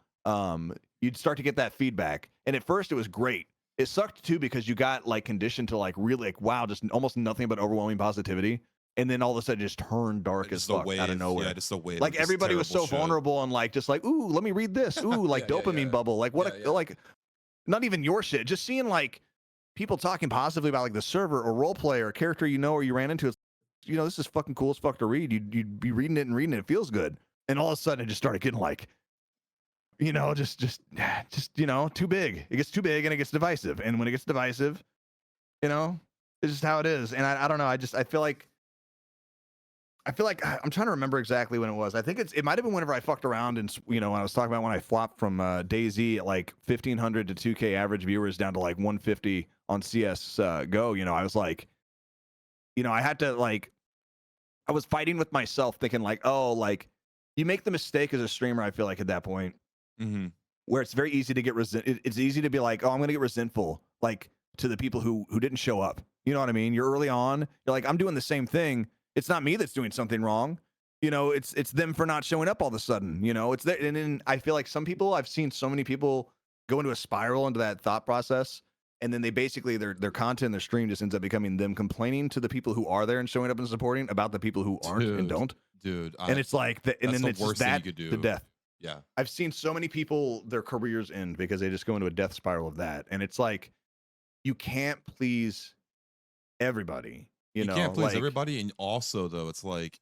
you'd start to get that feedback, and at first it was great. It sucked too because you got like conditioned to like really like wow, just almost nothing but overwhelming positivity, and then all of a sudden it just turned dark as Just a fuck out of wave, yeah, nowhere. just a wave of Like just everybody was terrible so shit. vulnerable and like just like ooh, let me read this. Ooh, like dopamine bubble. Like what a like not even your shit. Just seeing like people talking positively about like the server or role play or a character you know or you ran into. It's, you know, this is fucking cool as fuck to read. You'd be reading it and reading it. It feels good. And all of a sudden it just started getting like, you know, just you know, too big. It gets too big and it gets divisive. And when it gets divisive, you know, it's just how it is. And I don't know. I feel like I'm trying to remember exactly when it was. I think it might have been whenever I fucked around and, you know, when I was talking about when I flopped from DayZ at like 1,500 to 2K average viewers down to like 150 on CS Go. You know, I was like, you know, I had to like, I was fighting with myself, thinking like, oh, like you make the mistake as a streamer. I feel like at that point Hmm. where it's very easy to get it's easy to be like, oh, I'm gonna get resentful, like to the people who didn't show up. You know what I mean? You're early on. You're like, I'm doing the same thing. It's not me that's doing something wrong. You know, it's them for not showing up all of a sudden. You know, it's there. And then I feel like some people, I've seen so many people go into a spiral into that thought process, and then they basically their content, their stream just ends up becoming them complaining to the people who are there and showing up and supporting about the people who aren't and Dude, don't. dude, And it's like, and that's then the it's just worst thing you that could to do. death. Yeah. I've seen so many people their careers end because they just go into a death spiral of that, and it's like you can't please everybody, You can't please like everybody, and also though, it's like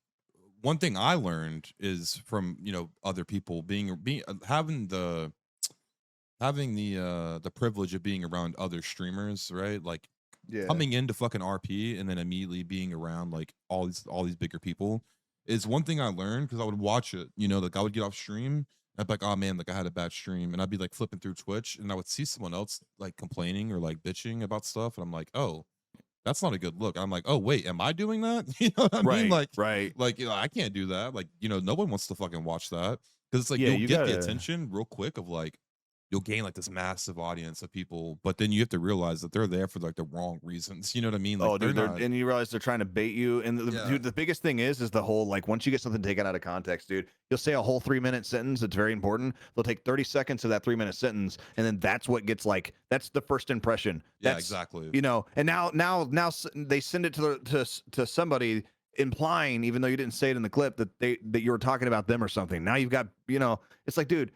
one thing I learned is from other people being having the privilege of being around other streamers, right? Like yeah. coming into fucking RP and then immediately being around like all these bigger people is one thing I learned because I would watch it, like I would get off stream. I'd be like, oh man, like I had a bad stream, and I'd be like flipping through Twitch, and I would see someone else like complaining or like bitching about stuff, and I'm like, oh, that's not a good look. I'm like, oh wait, am I doing that? You know what I mean? Right, right. Like I can't do that. Like no one wants to fucking watch that because it's like Yeah, you'll you get the gotta. attention real quick of like you'll gain like this massive audience of people, but then you have to realize that they're there for like the wrong reasons. You know what I mean? Like Oh, they're dude, not. and you realize they're trying to bait you. And Yeah. dude, the biggest thing is the whole like once you get something taken out of context, dude, you'll say a whole 3-minute sentence that's very important. They'll take 30 seconds of that 3-minute sentence, and then that's what gets like that's the first impression. Yeah, That's exactly. and now they send it to somebody implying, even though you didn't say it in the clip, that you were talking about them or something. Now you've got it's like, dude,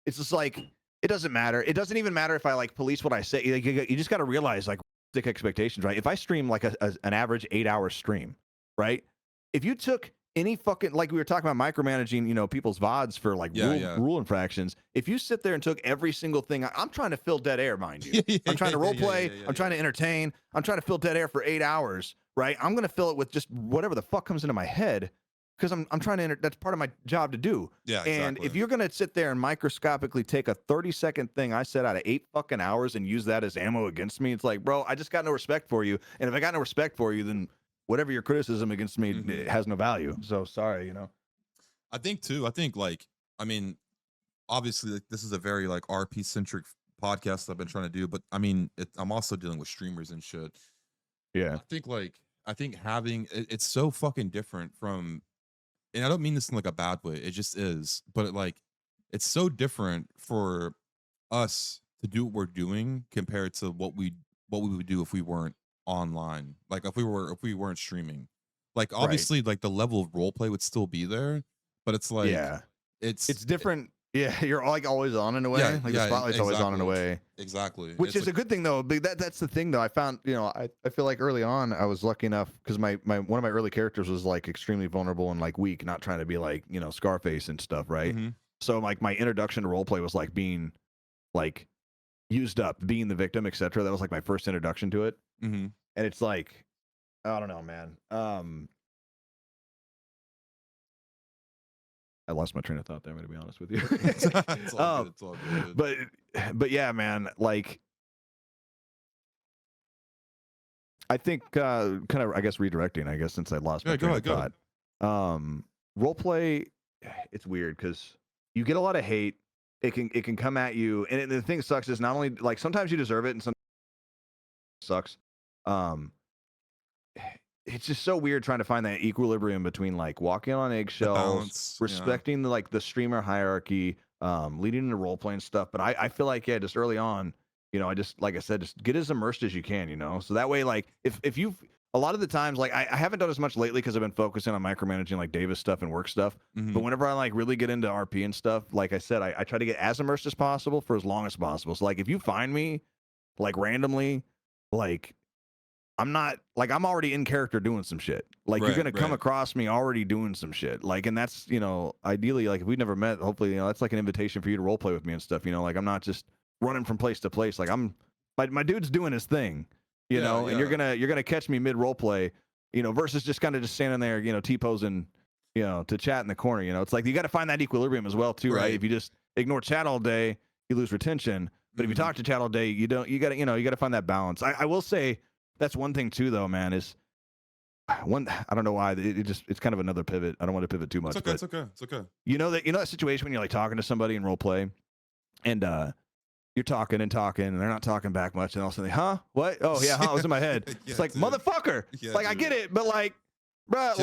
it's just like it doesn't matter. It doesn't even matter if I like police what I say. You just got to realize like expectations, right? If I stream like an average 8-hour stream, right? If you took any fucking like we were talking about micromanaging, people's VODs for like rule infractions. If you sit there and took every single thing, I'm trying to fill dead air, mind you. I'm trying to role play. I'm trying to entertain. I'm trying to fill dead air for 8 hours, right? I'm gonna fill it with just whatever the fuck comes into my head. Because I'm trying to that's part of my job to do. Yeah, and exactly. if you're gonna sit there and microscopically take a 30-second thing I said out of 8 fucking hours and use that as ammo against me, it's like, bro, I just got no respect for you. And if I got no respect for you, then whatever your criticism against me it has no value. So sorry, I think like I mean, obviously like, this is a very like RP centric podcast I've been trying to do, but I mean, I'm also dealing with streamers and shit. Yeah. I think having it's so fucking different from. And I don't mean this in like a bad way. It just is. But it's so different for us to do what we're doing compared to what we would do if we weren't online. Like if we weren't streaming. Like obviously like the level of role play would still be there, but it's like it's different. Yeah, you're like always on in a way. Yeah, like the spotlight's always on in a way. Exactly. Which is a good thing though. But that's the thing though. I found, I feel like early on I was lucky enough because my one of my early characters was like extremely vulnerable and like weak, not trying to be like, Scarface and stuff, right? So like my introduction to roleplay was like being like used up, being the victim, etc. That was like my first introduction to it. And it's like, I don't know, man. I lost my train of thought there, I'm gonna be honest with you. It's all good. It's all good. But yeah, man, like I think kind of I guess redirecting, since I lost my train of thought. Role play, it's weird because you get a lot of hate. It can come at you, and the thing sucks is not only like sometimes you deserve it and sometimes it sucks. It's just so weird trying to find that equilibrium between like walking on eggshells, respecting the streamer hierarchy, leading into role playing stuff. But I feel like just early on, I just like I said, just get as immersed as you can, so that way like if you've a lot of the times like I haven't done as much lately because I've been focusing on micromanaging like Davis stuff and work stuff. But whenever I like really get into RP and stuff, like I said, I try to get as immersed as possible for as long as possible. So like if you find me like randomly, like I'm already in character doing some shit. Like you're gonna come across me already doing some shit. Like, and that's ideally like if we've never met, hopefully that's like an invitation for you to role play with me and stuff. Like I'm not just running from place to place. Like my dude's doing his thing. And you're gonna catch me mid role play. Versus just kind of just standing there, T-posing, to chat in the corner. It's like you got to find that equilibrium as well too, right? If you just ignore chat all day, you lose retention. But if you talk to chat all day, you don't. You got to find that balance. I will say. That's one thing too, though, man. Is one. I don't know why it's kind of another pivot. I don't want to pivot too much. It's okay. It's okay. That situation when you're like talking to somebody in role play, and you're talking and talking, and they're not talking back much, and all of a sudden, huh? What? Oh yeah, huh? It was in my head. It's like motherfucker. Like I get it, but like, bro,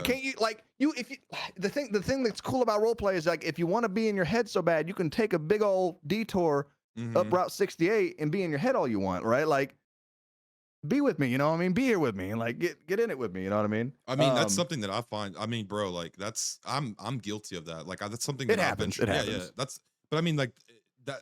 can't you like you if you the thing that's cool about role play is like if you want to be in your head so bad, you can take a big old detour up Route 68 and be in your head all you want, right? Like. Be with me, be here with me and like get in it with me, you know what I mean? That's something that I find, bro, like that's I'm guilty of that. Like that's something that happens. It happens. Yeah. But like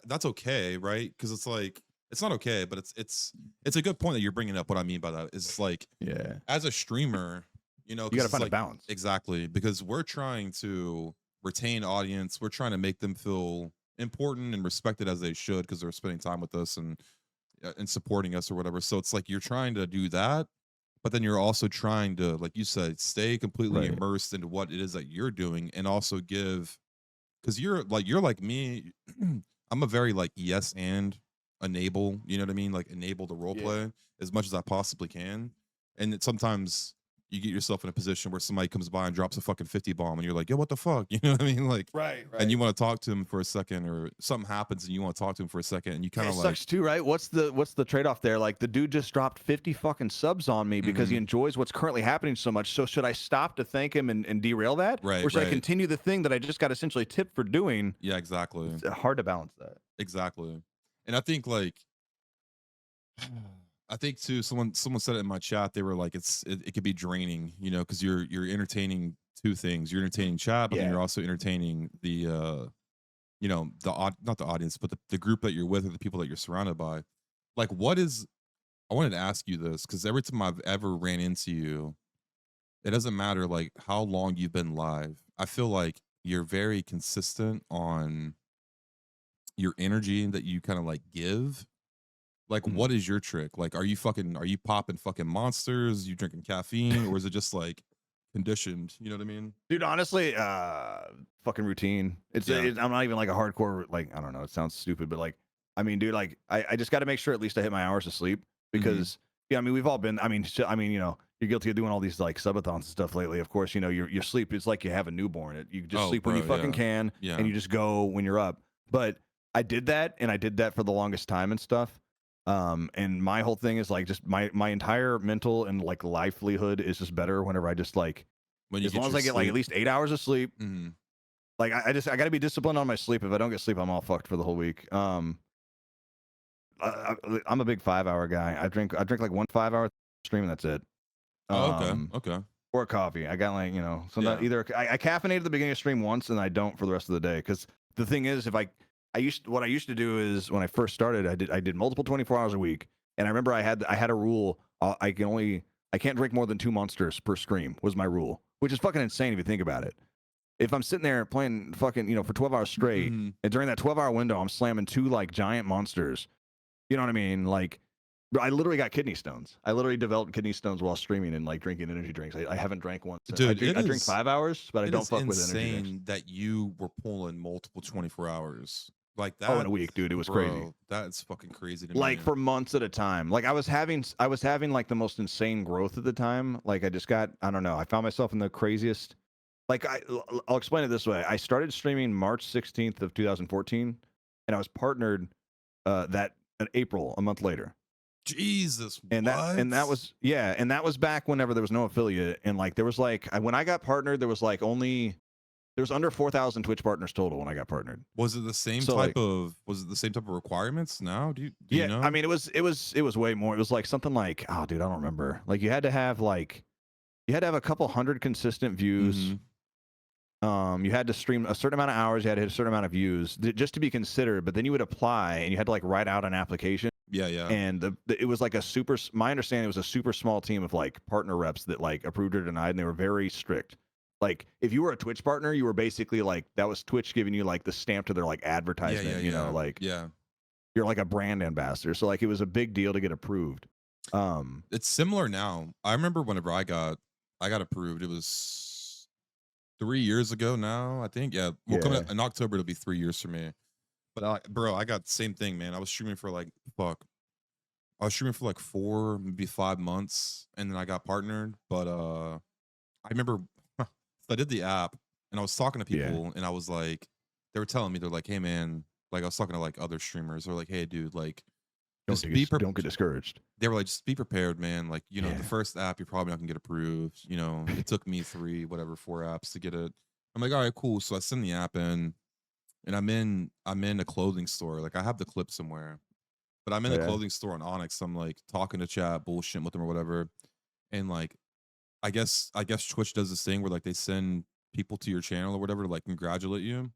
that's okay, right? Because it's it's not okay, but it's a good point that you're bringing up. What I mean by that is like, Yeah. as a streamer, you know, You got to it's find a like, balance. exactly, because we're trying to retain audience. We're trying to make them feel important and respected as they should because they're spending time with us and supporting us or whatever. So it's like you're trying to do that, but then you're also trying to, like you said, stay completely Right. immersed into what it is that you're doing and also give, because you're like me. I'm a very like yes and enable, you know what I mean? Like enable the role Yeah. play as much as I possibly can. And sometimes you get yourself in a position where somebody comes by and drops a fucking 50 bomb and you're like, yo, what the fuck? You know what I mean? Like, Right. and you want to talk to him for a second, or something happens and you want to talk to him for a second, and you kind It of like, sucks too, right? What's the trade-off there? Like the dude just dropped 50 fucking subs on me because he enjoys what's currently happening so much. So should I stop to thank him and derail that? Right, Or should I right. continue the thing that I just got essentially tipped for doing? yeah, exactly. It's hard to balance that. Exactly. And I think like, I think too, someone said it in my chat. They were like, it could be draining, you know, because you're entertaining two things. You're entertaining chat, but then Yeah. you're also entertaining the you know, not the audience, but the group that you're with or the people that you're surrounded by. Like, what is, I wanted to ask you this because every time I've ever ran into you, it doesn't matter like how long you've been live. I feel like you're very consistent on your energy that you kind of like give. Like, what is your trick? Like, are you popping fucking monsters? You drinking caffeine, or is it just like conditioned? You know what I mean? Dude, honestly, fucking routine. Yeah. I'm not even like a hardcore, like, I don't know, it sounds stupid, but like, I mean, dude, like, I just got to make sure at least I hit my hours of sleep because, yeah, I mean, we've all been, I mean, you know, you're guilty of doing all these like subathons and stuff lately. Of course, you know, your sleep is like you have a newborn. You just sleep when you fucking can, Yeah. and you just go when you're up. But I did that, and I did that for the longest time and stuff. And my whole thing is like just my entire mental and like livelihood is just better whenever I just like, When you as long as I get like at least 8 hours of sleep. Like I got to be disciplined on my sleep. If I don't get sleep, I'm all fucked for the whole week. I'm a big 5 hour guy. I drink like 1 5 hour stream and that's it. Okay. Or a coffee. I got like, you know, sometimes either I caffeinate at the beginning of stream once and I don't for the rest of the day. Because the thing is, if what I used to do is when I first started, I did multiple 24 hours a week, and I remember I had a rule. I can't drink more than 2 monsters per stream was my rule, which is fucking insane if you think about it. If I'm sitting there playing fucking, you know, for 12 hours straight, and during that 12-hour window, I'm slamming 2 like giant monsters. You know what I mean? Like, I literally got kidney stones. I literally developed kidney stones while streaming and like drinking energy drinks. I haven't drank one since. Dude, I drink 5 hours, but I don't fuck with energy drinks. insane that you were pulling multiple 24 hours like that. Oh, in a week, dude. It was crazy. That's fucking crazy to me. Like for months at a time. Like I was having like the most insane growth at the time. Like I just got, I don't know. I found myself in the craziest. Like I'll explain it this way. I started streaming March 16th of 2014, and I was partnered that in April, a month later. Jesus, and that was back whenever there was no affiliate, and like there was like when I got partnered, there was under 4,000 Twitch partners total when I got partnered. Was it the same type of requirements now? Do you know? I mean, it was way more. It was like something like, oh dude, I don't remember. Like you had to have a couple hundred consistent views. You had to stream a certain amount of hours, you had to hit a certain amount of views just to be considered, but then you would apply and you had to like write out an application. Yeah. And it was like my understanding, it was a super small team of like partner reps that like approved or denied, and they were very strict. Like if you were a Twitch partner, you were basically like, that was Twitch giving you like the stamp to their like advertisement, you know, like you're like a brand ambassador. So like it was a big deal to get approved. It's similar now. I remember whenever I got approved, it was 3 years ago now, I think. Yeah. Well, coming in October, it'll be 3 years for me. But bro, I got the same thing, man. I was streaming for like 4, maybe 5 months, and then I got partnered. But I remember I did the app, and I was talking to people, and I was like, they were telling me, they're like, hey man, like I was talking to like other streamers, they're like, hey dude, like don't get discouraged. They were like, just be prepared, man. Like, you know, the first app you're probably not gonna get approved. You know, it took me 4 apps to get it. I'm like, all right, cool. So I send the app in. And I'm in a clothing store. Like I have the clip somewhere, but I'm in a clothing store on Onyx. I'm like talking to chat, bullshitting with them or whatever. And like, I guess Twitch does this thing where like they send people to your channel or whatever to like congratulate you.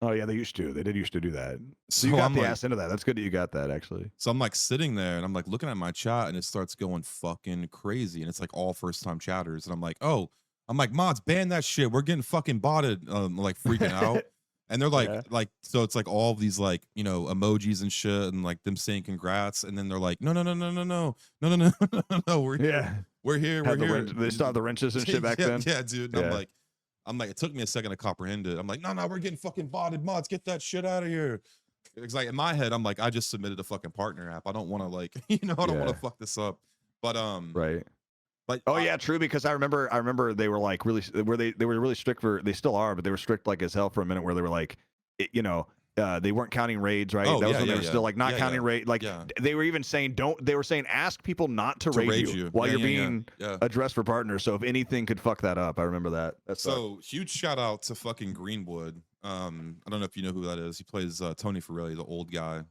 Oh yeah, they used to. They did used to do that. So So you got I'm the like, ass into that. That's good that you got that actually. so I'm like sitting there and I'm like looking at my chat and it starts going fucking crazy and it's like all first time chatters and I'm like, oh, I'm like, mods, ban that shit. We're getting fucking botted, like freaking out. And they're Yeah. like, so it's like all of these like, you know, emojis and shit and like them saying congrats. And then they're like, no, no, no, no, no, no, no, no, no, no, no, no, we're here. Yeah. We're here. Had We're the here. they still have the wrenches and shit back yeah, then. yeah, dude. And Yeah. I'm like, it took me a second to comprehend it. I'm like, no, no, we're getting fucking botted, mods. Get that shit out of here. It's like in my head, I'm like, I just submitted a fucking partner app. I don't want to like, you know, I don't want to fuck this up. But Right. but Oh yeah, true. Because I remember they were like really they were really strict for, they still are, but they were strict like as hell for a minute where they were like, you know, they weren't counting raids, right? Oh, That was yeah, when they yeah, were yeah. still like not Yeah, counting yeah. raid. Like Yeah. they were even saying they were saying ask people not to raid you while Yeah, you're yeah, yeah, being yeah. addressed for partners. So if anything could fuck that up, I remember that. That's So huge shout out to fucking Greenwood. I don't know if you know who that is. He plays Tony Farrelly, the old guy.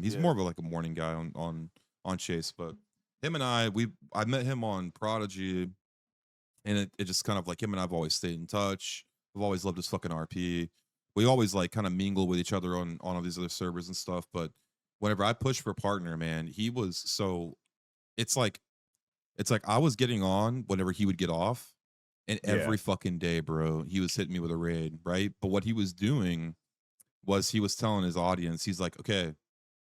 He's more of like a morning guy on Chase, but him and I met him on Prodigy, and it just kind of like him and I've always stayed in touch. I've always loved his fucking RP. We always like kind of mingle with each other on all these other servers and stuff. But whenever I pushed for partner, man, he was so. It's like I was getting on whenever he would get off, and every fucking day, bro, he was hitting me with a raid, right? But what he was doing was he was telling his audience, he's like, okay,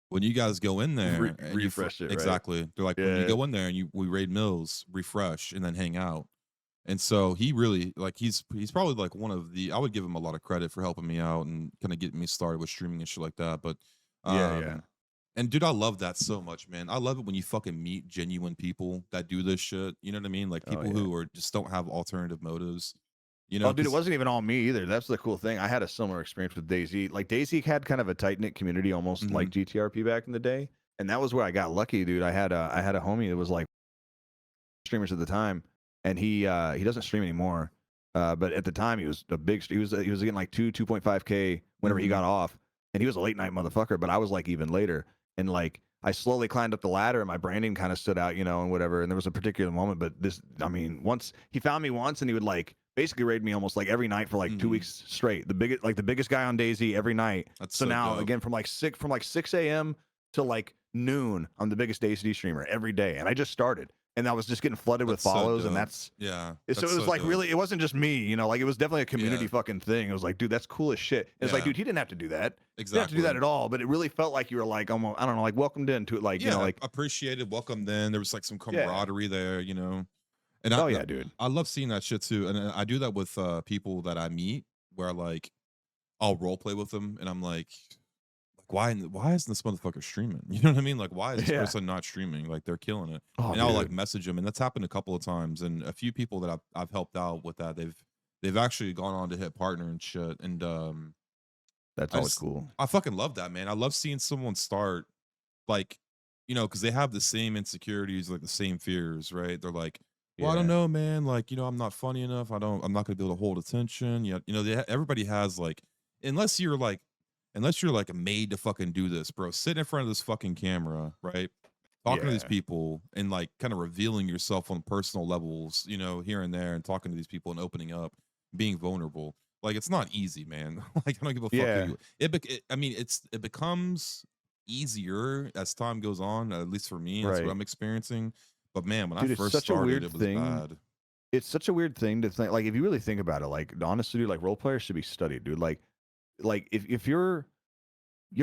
when you guys go in there, and refresh it, right? exactly. They're like, when you go in there and we raid mills, refresh, and then hang out. And so he really like he's probably like one of the, I would give him a lot of credit for helping me out and kind of getting me started with streaming and shit like that. But and dude, I love that so much, man. I love it when you fucking meet genuine people that do this shit. You know what I mean? Like people who are just don't have alternative motives. You know, oh, dude, it wasn't even all me either. That's the cool thing. I had a similar experience with DayZ. Like DayZ had kind of a tight knit community, almost like GTRP back in the day, and that was where I got lucky, dude. I had a homie that was like streamers at the time, and he doesn't stream anymore. But at the time, he was a big. He was getting like 2.5K whenever he got off, and he was a late night motherfucker. But I was like even later, and like I slowly climbed up the ladder, and my branding kind of stood out, you know, and whatever. And there was a particular moment, but this, I mean, once he found me once, and he would like basically raid me almost like every night for like 2 weeks straight. The biggest guy on DayZ every night. That's so now dope. again from like 6 a.m. to like noon, I'm the biggest DayZ streamer every day, and I just started. And I was just getting flooded with follows, and that's so it was like dope. Really, it wasn't just me, you know, like it was definitely a community fucking thing. It was like, dude, that's cool as shit. It's like, dude, he didn't have to do that. Exactly, he didn't have to do that at all. But it really felt like you were like, almost, I don't know, like welcomed into it, like you know, like appreciated, welcomed in. There was like some camaraderie there, you know. And dude, I love seeing that shit too. And I do that with people that I meet, where like I'll role play with them, and I'm like why isn't this motherfucker streaming? You know what I mean? Like, why is this person not streaming? Like, they're killing it. And I'll like message them, and that's happened a couple of times. And a few people that I've helped out with that, they've actually gone on to hit partner and shit. And that's always cool. I fucking love that, man. I love seeing someone start, like, you know, because they have the same insecurities, like the same fears, right? They're like, well, I don't know, man. Like, you know, I'm not funny enough. I'm not gonna be able to hold attention. You know, everybody has like, unless you're like made to fucking do this, bro, sit in front of this fucking camera, right? Talking to these people and like kind of revealing yourself on personal levels, you know, here and there, and talking to these people and opening up, being vulnerable. Like, it's not easy, man. Like, I don't give a fuck. Who you, I mean, it becomes easier as time goes on, at least for me. That's what I'm experiencing. But man, when I first started, it was bad. It's such a weird thing to think. Like, if you really think about it, like honestly, dude, like role players should be studied, dude. Like if you're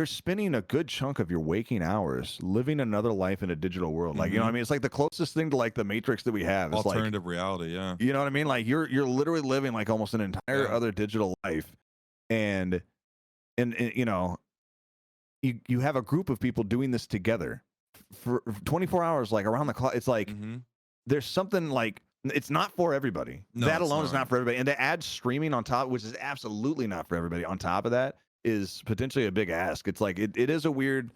spending a good chunk of your waking hours living another life in a digital world, like you know what I mean, it's like the closest thing to like the Matrix that we have. It's alternative reality, yeah. You know what I mean? Like you're literally living like almost an entire other digital life, and you know, you have a group of people doing this together for 24 hours, like around the clock. It's like there's something like. It's not for everybody. No, that alone is not for everybody. And to add streaming on top, which is absolutely not for everybody, on top of that is potentially a big ask. It's like, it is a weird,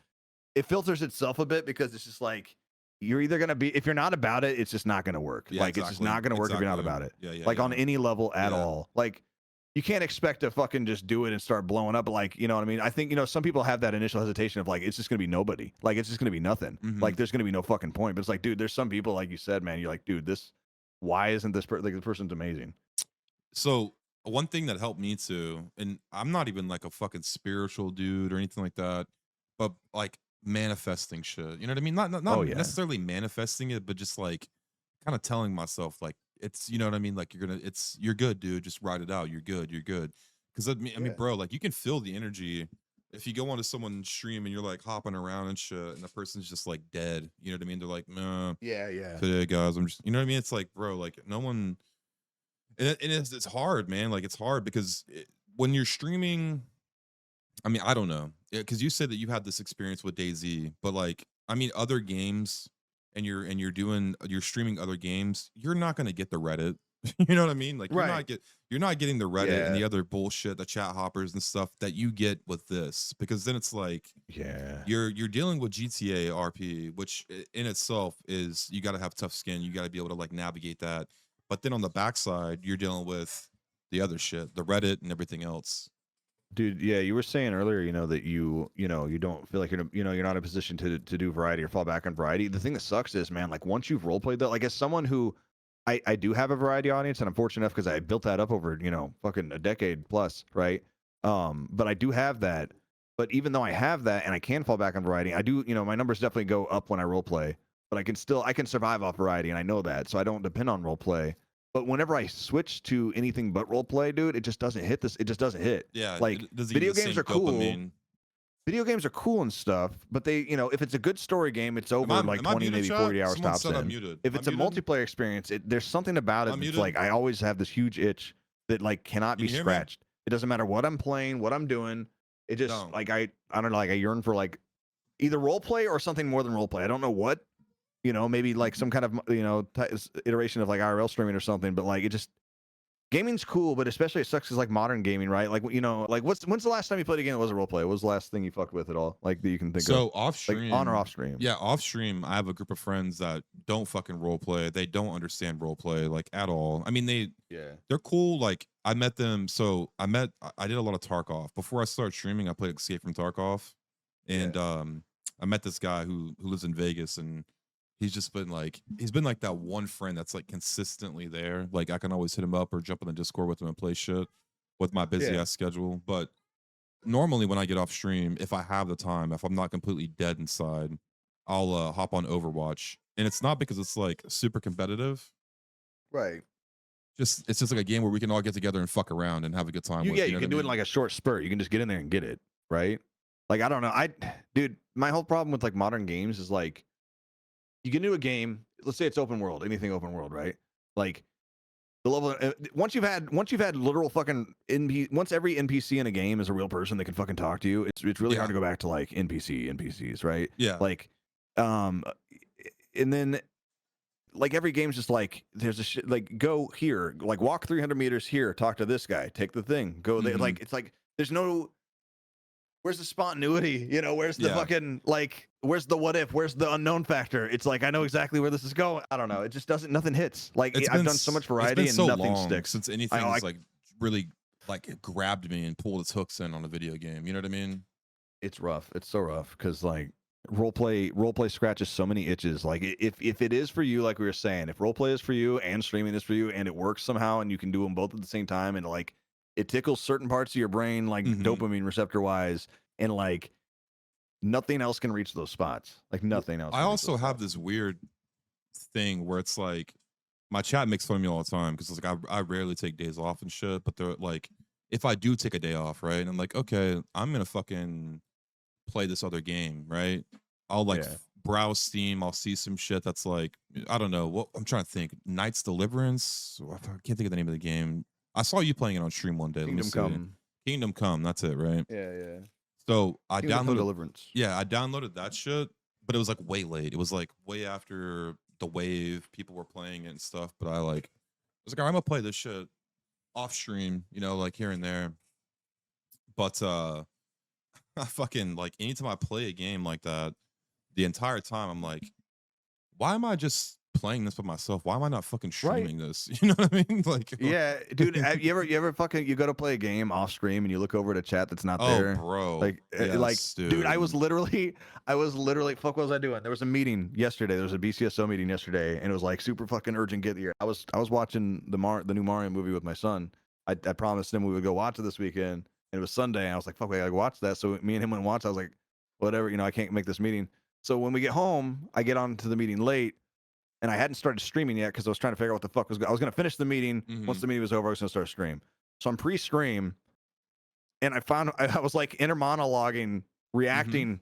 it filters itself a bit because it's just like, you're either going to be, if you're not about it, it's just not going to work. Yeah, like, it's just not going to work if you're not about it. Like on any level at all. Like, you can't expect to fucking just do it and start blowing up. Like, you know what I mean? I think, you know, some people have that initial hesitation of like, it's just going to be nobody. Like, it's just going to be nothing. Like, there's going to be no fucking point. But it's like, dude, there's some people, like you said, man, you're like, dude, why isn't this like the person's amazing? So one thing that helped me too, and I'm not even like a fucking spiritual dude or anything like that, but like manifesting shit. You know what I mean? Not Oh yeah, necessarily manifesting it, but just like kind of telling myself like it's, you know what I mean? Like you're good, dude. Just ride it out. You're good. You're good. Because I mean, yeah, bro, like you can feel the energy if you go onto someone's stream and you're like hopping around and shit, and the person's just like dead. You know what I mean? They're like, nah, yeah, yeah. today, guys, I'm just, you know what I mean? It's like, bro, like no one, and it's hard, man. Like it's hard because when you're streaming, I mean, I don't know, because you said that you had this experience with DayZ, but like, I mean, other games, and you're streaming other games, you're not gonna get the Reddit. You know what I mean? Like Right. you're not getting the Reddit and Yeah, the other bullshit, the chat hoppers and stuff that you get with this, because then it's like yeah. you're dealing with GTA RP, which in itself is, you got to have tough skin. You got to be able to like navigate that. But then on the backside, you're dealing with the other shit, the Reddit and everything else. Dude, yeah, you were saying earlier, that you don't feel like you're not in a position to do variety or fall back on variety. The thing that sucks is, man, like once you've role played that, like as someone who I do have a variety audience, and I'm fortunate enough because I built that up over, fucking a decade plus, right? But I do have that. But even though I have that and I can fall back on variety, I do, my numbers definitely go up when I role play. But I can survive off variety, and I know that, so I don't depend on role play. But whenever I switch to anything but role play, dude, it just doesn't hit this. It just doesn't hit. Yeah, Like it doesn't give you video the games same are cool. dopamine. Video games are cool and stuff, but they, if it's a good story game, it's over like Am I 20, muted, maybe chat? 40 hours Someone tops said I'm in. muted. If Am I it's a muted? multiplayer experience, there's something about Am it I that's muted? like I always have this huge itch that like cannot Can be you hear me? scratched. It doesn't matter what I'm playing, what I'm doing. It just No. like I don't know, like I yearn for like either role play or something more than role play. I don't know what, maybe like some kind of iteration of like IRL streaming or something, but like it just gaming's cool, but especially it sucks is like modern gaming, right? Like like when's the last time you played a game that was a role play? What was the last thing you fucked with at all? Like that you can think of? So off Like on or stream, off stream? yeah, off stream, I have a group of friends that don't fucking role play. They don't understand role play like at all. I mean, Yeah. they're cool. Like I met them. So I did a lot of Tarkov before I started streaming. I played Escape from Tarkov, Yeah. and I met this guy who lives in Vegas, and he's been like that one friend that's like consistently there. Like I can always hit him up or jump in the Discord with him and play shit with my busy Yeah. ass schedule. But normally when I get off stream, if I have the time, if I'm not completely dead inside, I'll hop on Overwatch. And it's not because it's like super competitive. Right. It's just like a game where we can all get together and fuck around and have a good time with. You know can what do I it in mean? like a short spurt. You can just get in there and get it, right? Like I don't know. Dude, my whole problem with like modern games is like you can do a game, let's say it's open world, anything open world, right? Like the level once you've had literal fucking once every NPC in a game is a real person that can fucking talk to you, it's really hard to go back to like NPCs, right? Yeah. Like and then like every game's just like there's a shit like go here, like walk 300 meters here, talk to this guy, take the thing, go there. Like it's like there's no where's the spontaneity, where's the fucking like where's the what if, where's the unknown factor? It's like I know exactly where this is going. I don't know, it just doesn't, nothing hits. Like I've done so much variety and nothing sticks since anything has like really like grabbed me and pulled its hooks in on a video game. You know what I mean? It's rough. It's so rough because like role play scratches so many itches. Like if it is for you, like we were saying, if role play is for you and streaming is for you and it works somehow and you can do them both at the same time and like it tickles certain parts of your brain like dopamine receptor wise, and like nothing else can reach those spots. Like nothing else. I also have this weird thing where it's like my chat makes fun of me all the time because it's like I rarely take days off and shit, but they're like, if I do take a day off, right, and I'm like, okay, I'm gonna fucking play this other game, right? I'll like browse Steam, I'll see some shit that's like, I don't know what I'm trying to think. Knight's Deliverance. I can't think of the name of the game. I saw you playing it on stream one day. Kingdom Come. Kingdom Come. That's it, right? Yeah. So I Kingdom Come downloaded Deliverance. Yeah, I downloaded that shit, but it was like way late. It was like way after the wave. People were playing it and stuff. But I was like, all right, I'm gonna play this shit off stream, like here and there. But I fucking like anytime I play a game like that, the entire time I'm like, why am I just playing this by myself? Why am I not fucking streaming this? You know what I mean? Like, yeah, dude. You ever fucking you go to play a game off stream and you look over at a chat that's not there? Bro. Like, dude, I was literally, fuck, what was I doing? There was a meeting yesterday. There was a BCSO meeting yesterday, and it was like super fucking urgent. Get here. I was watching the new Mario movie with my son, I promised him we would go watch it this weekend, and it was Sunday. And I was like, fuck, I gotta go watch that. So me and him went and watched. I was like, whatever, I can't make this meeting. So when we get home, I get on to the meeting late, and I hadn't started streaming yet because I was trying to figure out what the fuck I was gonna finish the meeting. Once the meeting was over, I was gonna start a stream. So I'm pre-stream, and I was like inner monologuing, reacting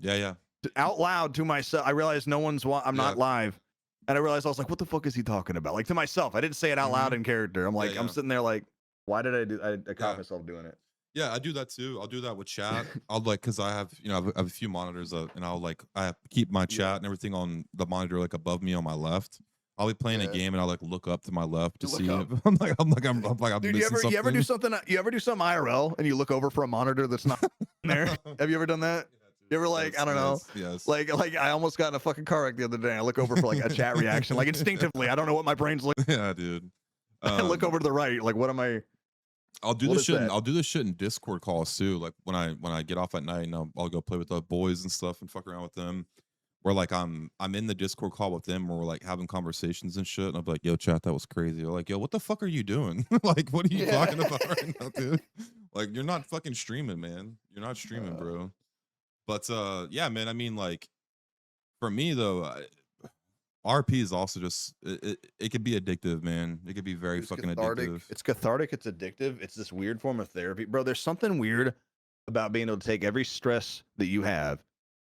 out loud to myself. I realized I'm not live. And I realized I was like, what the fuck is he talking about? Like to myself. I didn't say it out loud in character. I'm like, I'm sitting there like, why did I do I caught myself doing it. Yeah, I do that too. I'll do that with chat. I'll like, cause I have, I have a few monitors and I'll like, keep my chat and everything on the monitor like above me on my left. I'll be playing a game and I'll like look up to my left to see. I'm Dude, you ever do something? You ever do something IRL and you look over for a monitor that's not there? Have you ever done that? You ever like, I don't know, like I almost got in a fucking car wreck the other day. I look over for like a chat reaction, like instinctively. I don't know what my brain's like. Yeah, dude. I look over to the right, like what am I? I'll do this shit. I'll do this shit in Discord calls too. Like when I get off at night and I'll go play with the boys and stuff and fuck around with them. Where like I'm in the Discord call with them where we're like having conversations and shit. And I'll be like, yo, chat, that was crazy. They're like, yo, what the fuck are you doing? Like, what are you talking about right now, dude? Like, you're not fucking streaming, man. You're not streaming, bro. But yeah, man. I mean, like, for me though, RP is also just it could be addictive, man. It could be very fucking addictive. It's cathartic. It's addictive. It's this weird form of therapy, bro. There's something weird about being able to take every stress that you have,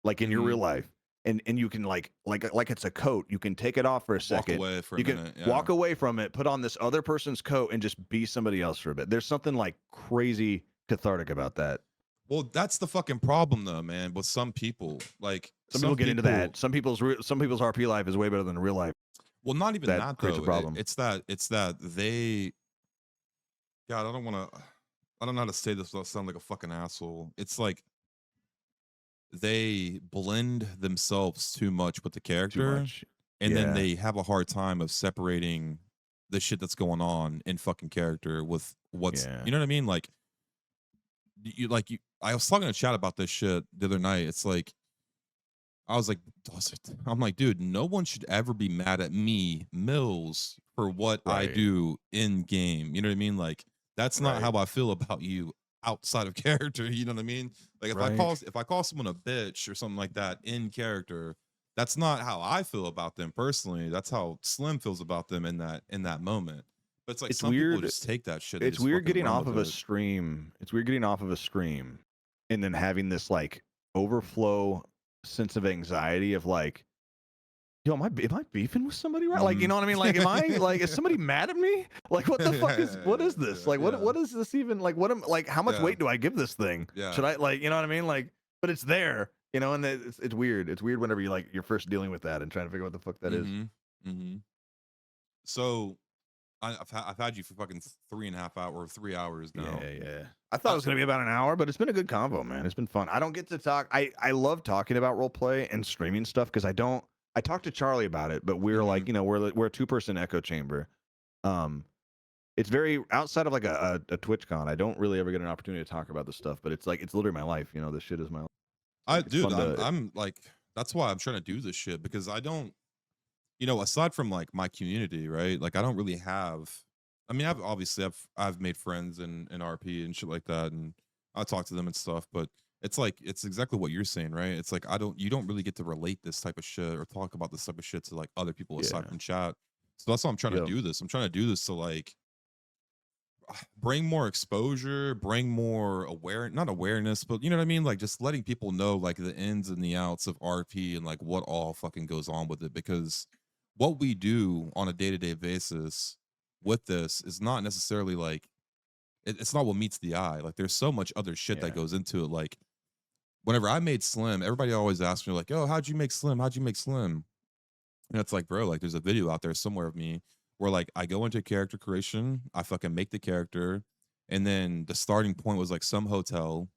like in your real life, and you can like it's a coat. You can take it off for a second. Walk away for a minute. Can walk away from it, put on this other person's coat, and just be somebody else for a bit. There's something like crazy cathartic about that. Well, that's the fucking problem, though, man. With some people, like some people get into that. Some people's RP life is way better than real life. Well, not even that creates though. A problem. It's that they. God, I don't know how to say this without sounding like a fucking asshole. It's like they blend themselves too much with the character, and then they have a hard time of separating the shit that's going on in fucking character with what's you know what I mean, like. I was talking to chat about this shit the other night. It's like, I'm like, dude, no one should ever be mad at me, Mills, for what I do in game. You know what I mean? Like, that's not how I feel about you outside of character. You know what I mean? Like, if I call someone a bitch or something like that in character, that's not how I feel about them personally. That's how Slim feels about them in that moment. But it's like some people just take that shit. It's weird getting off of a stream. It's weird getting off of a stream and then having this like overflow sense of anxiety of like, yo, am I beefing with somebody right? Like, you know what I mean? Like, am I like, is somebody mad at me? Like, what the fuck what is this? Like, what is this even? Like, how much weight do I give this thing? Should I like, you know what I mean? Like, but it's there, and it's weird. It's weird whenever you're first dealing with that and trying to figure out what the fuck that is. So I've had you for fucking 3.5 hours or 3 hours now. Yeah. I thought it was gonna be about an hour, but it's been a good convo, man. It's been fun. I don't get to talk. I love talking about role play and streaming stuff because I talked to Charlie about it, but we're like, we're a 2-person echo chamber. It's very outside of like a TwitchCon. I don't really ever get an opportunity to talk about this stuff, but it's like it's literally my life. This shit is my life. I'm like, that's why I'm trying to do this shit because I don't. Aside from like my community, right? Like I don't really have. I mean, I've made friends in RP and shit like that, and I talk to them and stuff. But it's like it's exactly what you're saying, right? It's like you don't really get to relate this type of shit or talk about this type of shit to like other people aside from chat. So that's why I'm trying to do this. I'm trying to do this to like bring more exposure, bring more not awareness, but you know what I mean? Like just letting people know like the ins and the outs of RP and like what all fucking goes on with it because. What we do on a day-to-day basis with this is not necessarily like it's not what meets the eye. Like there's so much other shit that goes into it. Like whenever I made Slim, everybody always asks me like, "Oh, how'd you make Slim? How'd you make Slim?" And it's like, bro, like there's a video out there somewhere of me where like I go into character creation, I fucking make the character, and then the starting point was like some hotel,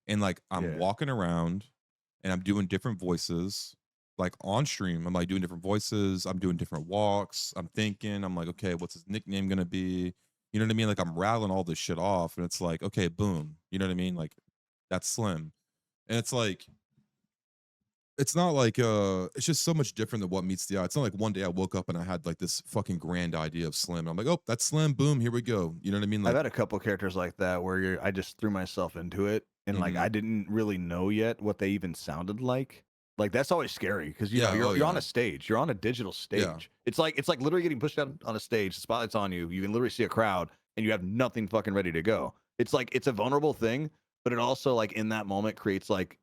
and like I'm walking around and I'm doing different voices. Like on stream, I'm like doing different voices. I'm doing different walks. I'm thinking, I'm like, okay, what's his nickname gonna be? You know what I mean? Like I'm rattling all this shit off, and it's like, okay, boom. You know what I mean? Like that's Slim, and it's like it's not like it's just so much different than what meets the eye. It's not like one day I woke up and I had like this fucking grand idea of Slim. And I'm like, oh, that's Slim. Boom, here we go. You know what I mean? I've Like, had a couple characters like that where I just threw myself into it and like mhm. I didn't really know yet what they even sounded like. Like that's always scary because you know Yeah, oh you're on yeah, a stage, you're on a digital yeah. stage. It's like literally getting pushed out on a stage. The spotlight's on you. You can literally see a crowd and you have nothing fucking ready to go. It's like it's a vulnerable thing, but it also like in that moment creates like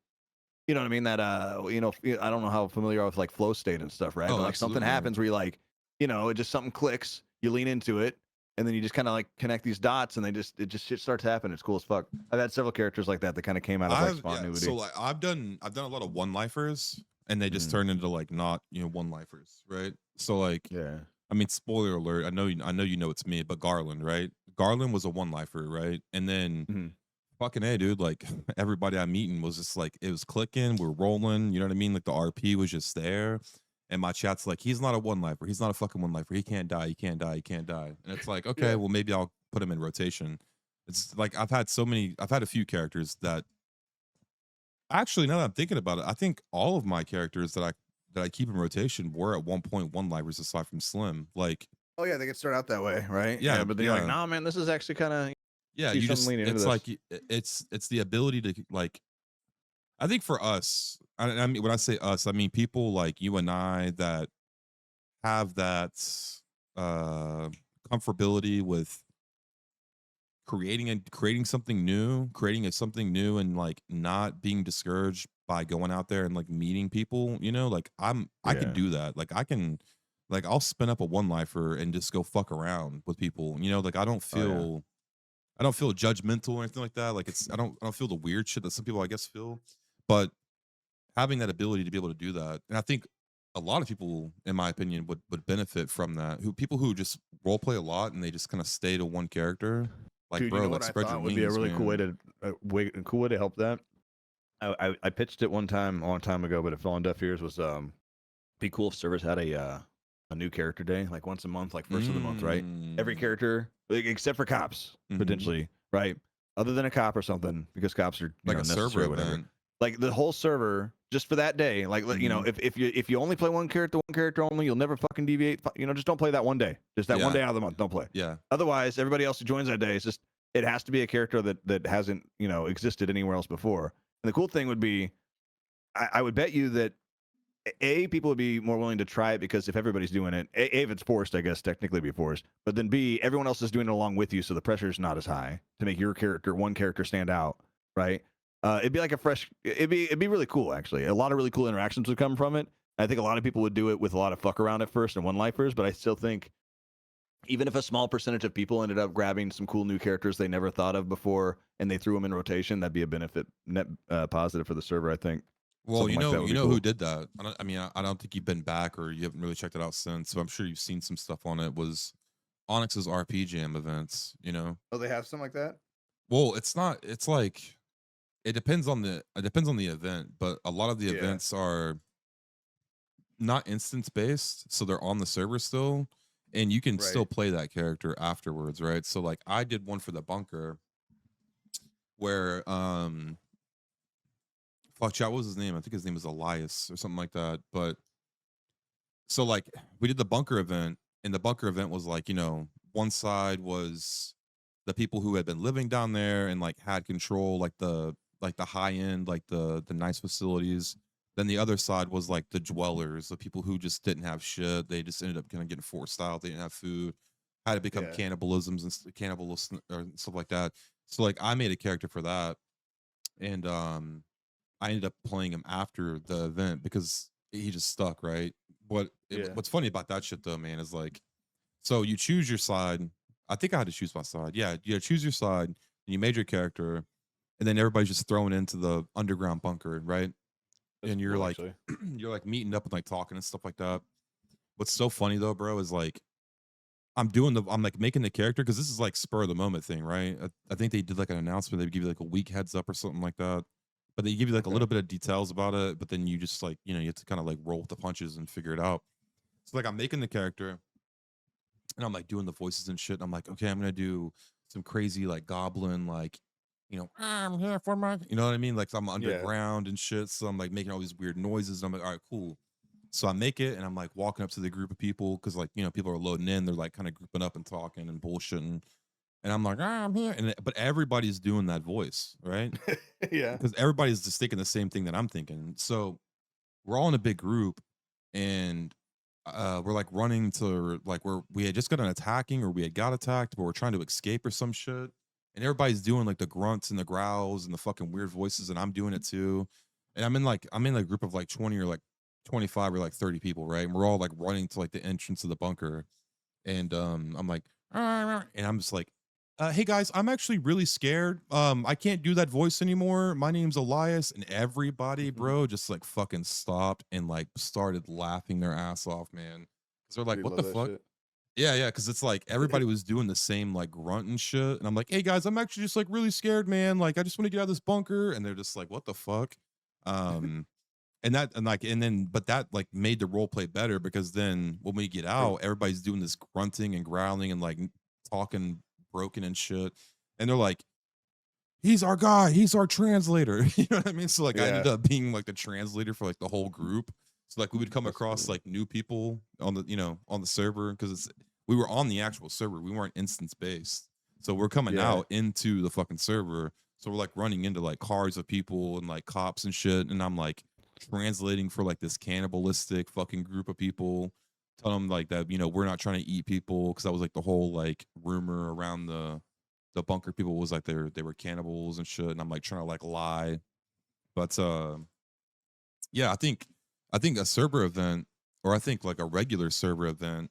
you know what I mean? That I don't know how familiar you are with like flow state and stuff, right? But Oh, like something absolutely. happens where you like, it just something clicks, you lean into it, and then you just kind of like connect these dots, and it just shit starts happening. It's cool as fuck. I've had several characters like that kind of came out of like Yeah. So spontaneity. like I've done a lot of one lifers, and they just Mm, turn into like not one lifers, right? So like yeah, I mean, spoiler alert. I know it's me, but Garland, right? Garland was a one lifer, right? And then mm, fucking A, dude, like everybody I'm meeting was just like it was clicking, we're rolling, you know what I mean? Like the RP was just there. And my chat's like, he's not a one lifer. He's not a fucking one lifer. He can't die. He can't die. He can't die. And it's like, okay, yeah. well, maybe I'll put him in rotation. It's like I've had a few characters that actually, now that I'm thinking about it, I think all of my characters that I keep in rotation were at 1.1 livers aside from Slim. Like, Oh yeah, they can start out that way, right? yeah, Yeah, but then you're like, yeah, nah, man, this is actually kind of yeah. see You something just leaning into it's this. like it's the ability to like I think for us, I mean when I say us, I mean people like you and I that have that uh comfortability with creating something new, something new and like not being discouraged by going out there and like meeting people, like I can Yeah. do that. Like I can like I'll spin up a one lifer and just go fuck around with people, like Oh yeah. I don't feel judgmental or anything like that. Like I don't feel the weird shit that some people I guess feel. But having that ability to be able to do that, and I think a lot of people, in my opinion, would benefit from that. Who people who just role play a lot and they just kind of stay to one character. Like, Dude, you bro, know what like I spread your thought would be a wings, really cool way man. to a cool way to help that? I pitched it one time a long time ago, but it fell on deaf ears. Was be cool if servers had a new character day, like once a month, like first of the month, right? Every Mm. character, like, except for cops, Hmm. potentially, right? Other than a cop or something, because cops are Like a server necessary, whatever. event. Like the whole server just for that day. Like Hmm. if you only play one character only, you'll never fucking deviate. Just don't play that one day. Just that one Yeah, day out of the month, don't play. yeah. Otherwise, everybody else who joins that day is just it has to be a character that hasn't existed anywhere else before. And the cool thing would be, I would bet you that people would be more willing to try it because if everybody's doing it, if it's forced, I guess technically it'd be forced. But then B, everyone else is doing it along with you, so the pressure is not as high to make your one character stand out, right? It'd be like a fresh. It'd be really cool actually. A lot of really cool interactions would come from it. I think a lot of people would do it with a lot of fuck around at first and one lifers, but I still think even if a small percentage of people ended up grabbing some cool new characters they never thought of before and they threw them in rotation, that'd be a benefit net positive for the server. I think Well, something like that would you be know who cool. did that? I mean, I don't think you've been back or you haven't really checked it out since. So I'm sure you've seen some stuff on it. Was Onyx's RP Jam events? Oh, they have something like that. Well, it's not. It's like it depends on the event, but a lot of the Yeah. events are not instance based, so they're on the server still, and you can still Right. play that character afterwards, right? So like I did one for the bunker where fuck chat, what was his name? I think his name is Elias or something like that. But so like we did the bunker event, and the bunker event was like, one side was the people who had been living down there and like had control, like the high end, like the nice facilities. Then the other side was like the dwellers, the people who just didn't have shit. They just ended up kind of getting forced out. They didn't have food, had to become Yeah. cannibals or stuff like that. So like I made a character for that, and I ended up playing him after the event because he just stuck, right? Yeah. What's funny about that shit though, man, is like, so you choose your side. I think I had to choose my side. Yeah, you choose your side, and you made your character, and then everybody's just thrown into the underground bunker, right? That's And you're cool like, actually. you're like meeting up and like talking and stuff like that. What's so funny though, bro, is like I'm like making the character because this is like spur of the moment thing, right? I think they did like an announcement. They would give you like a week heads up or something like that. But they give you like a Okay. little bit of details about it, but then you just like, you have to kind of like roll with the punches and figure it out. So like I'm making the character and I'm like doing the voices and shit. I'm like, okay, I'm gonna do some crazy like goblin, like I'm here for my, you know what I mean? Like I'm Yeah. underground and shit. So I'm like making all these weird noises. And I'm like, all right, cool. So I make it and I'm like walking up to the group of people because like, people are loading in. They're like kind of grouping up and talking and bullshitting. And I'm like, I'm here. But everybody's doing that voice, right? Yeah. Because everybody's just thinking the same thing that I'm thinking. So we're all in a big group and we're like running to like we had just gotten attacking or we had got attacked, but we're trying to escape or some shit. And everybody's doing like the grunts and the growls and the fucking weird voices, and I'm doing it too. And I'm in a group of like 20 or like 25 or like 30 people, right? And we're all like running to like the entrance of the bunker. And I'm like, and I'm just like, hey guys, I'm actually really scared. I can't do that voice anymore. My name's Elias. And everybody, bro, just like fucking stopped and like started laughing their ass off, man. Cause they're like, We what love the that fuck? shit. Yeah, cause it's like everybody was doing the same like grunt and shit. And I'm like, hey guys, I'm actually just like really scared, man. Like, I just want to get out of this bunker. And they're just like, what the fuck? Um, but that like made the role play better because then when we get out, everybody's doing this grunting and growling and like talking broken and shit. And they're like, he's our guy, he's our translator. You know what I mean? So like I ended Yeah. up being like the translator for like the whole group. So like we would come That's across funny. like new people on the on the server because we were on the actual server. We weren't instance based. So we're coming Yeah. out into the fucking server. So we're like running into like cars of people and like cops and shit. And I'm like translating for like this cannibalistic fucking group of people. Tell them like that, we're not trying to eat people because that was like the whole like rumor around the bunker people was like they were cannibals and shit. And I'm like trying to like lie. But yeah, I think a server event or I think like a regular server event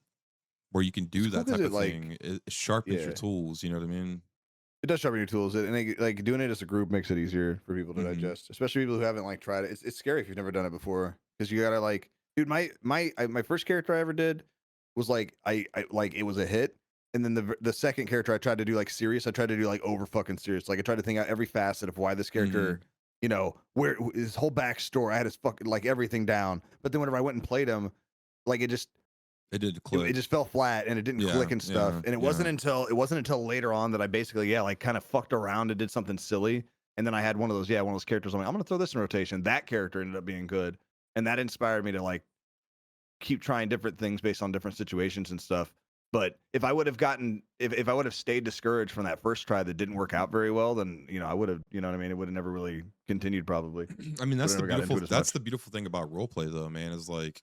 where you can It's do cool that because type it of thing, it sharpens your yeah, tools, you know what I mean? it does sharpen your tools, and like doing it as a group makes it easier for people to Hmm. digest, especially people who haven't like tried it. It's scary if you've never done it before because you gotta like, dude, my first character I ever did was like I like it was a hit, and then the second character I tried to do like serious, I tried to do like over fucking serious, like I tried to think out every facet of why this Hmm. character, where his whole backstory, I had his fucking like everything down, but then whenever I went and played him, like It did it click. just fell flat and it didn't Yeah, click and stuff. yeah, And yeah. it wasn't until later on that I basically, yeah, like kind of fucked around and did something silly. And then I had one of those characters. I'm like, I'm gonna throw this in rotation. That character ended up being good, and that inspired me to like keep trying different things based on different situations and stuff. But if I would have if I would have stayed discouraged from that first try that didn't work out very well, then I would have, you know what I mean? It would have never really continued probably. I mean, Would have never got into it as that's much. the beautiful thing about role play though, man, is like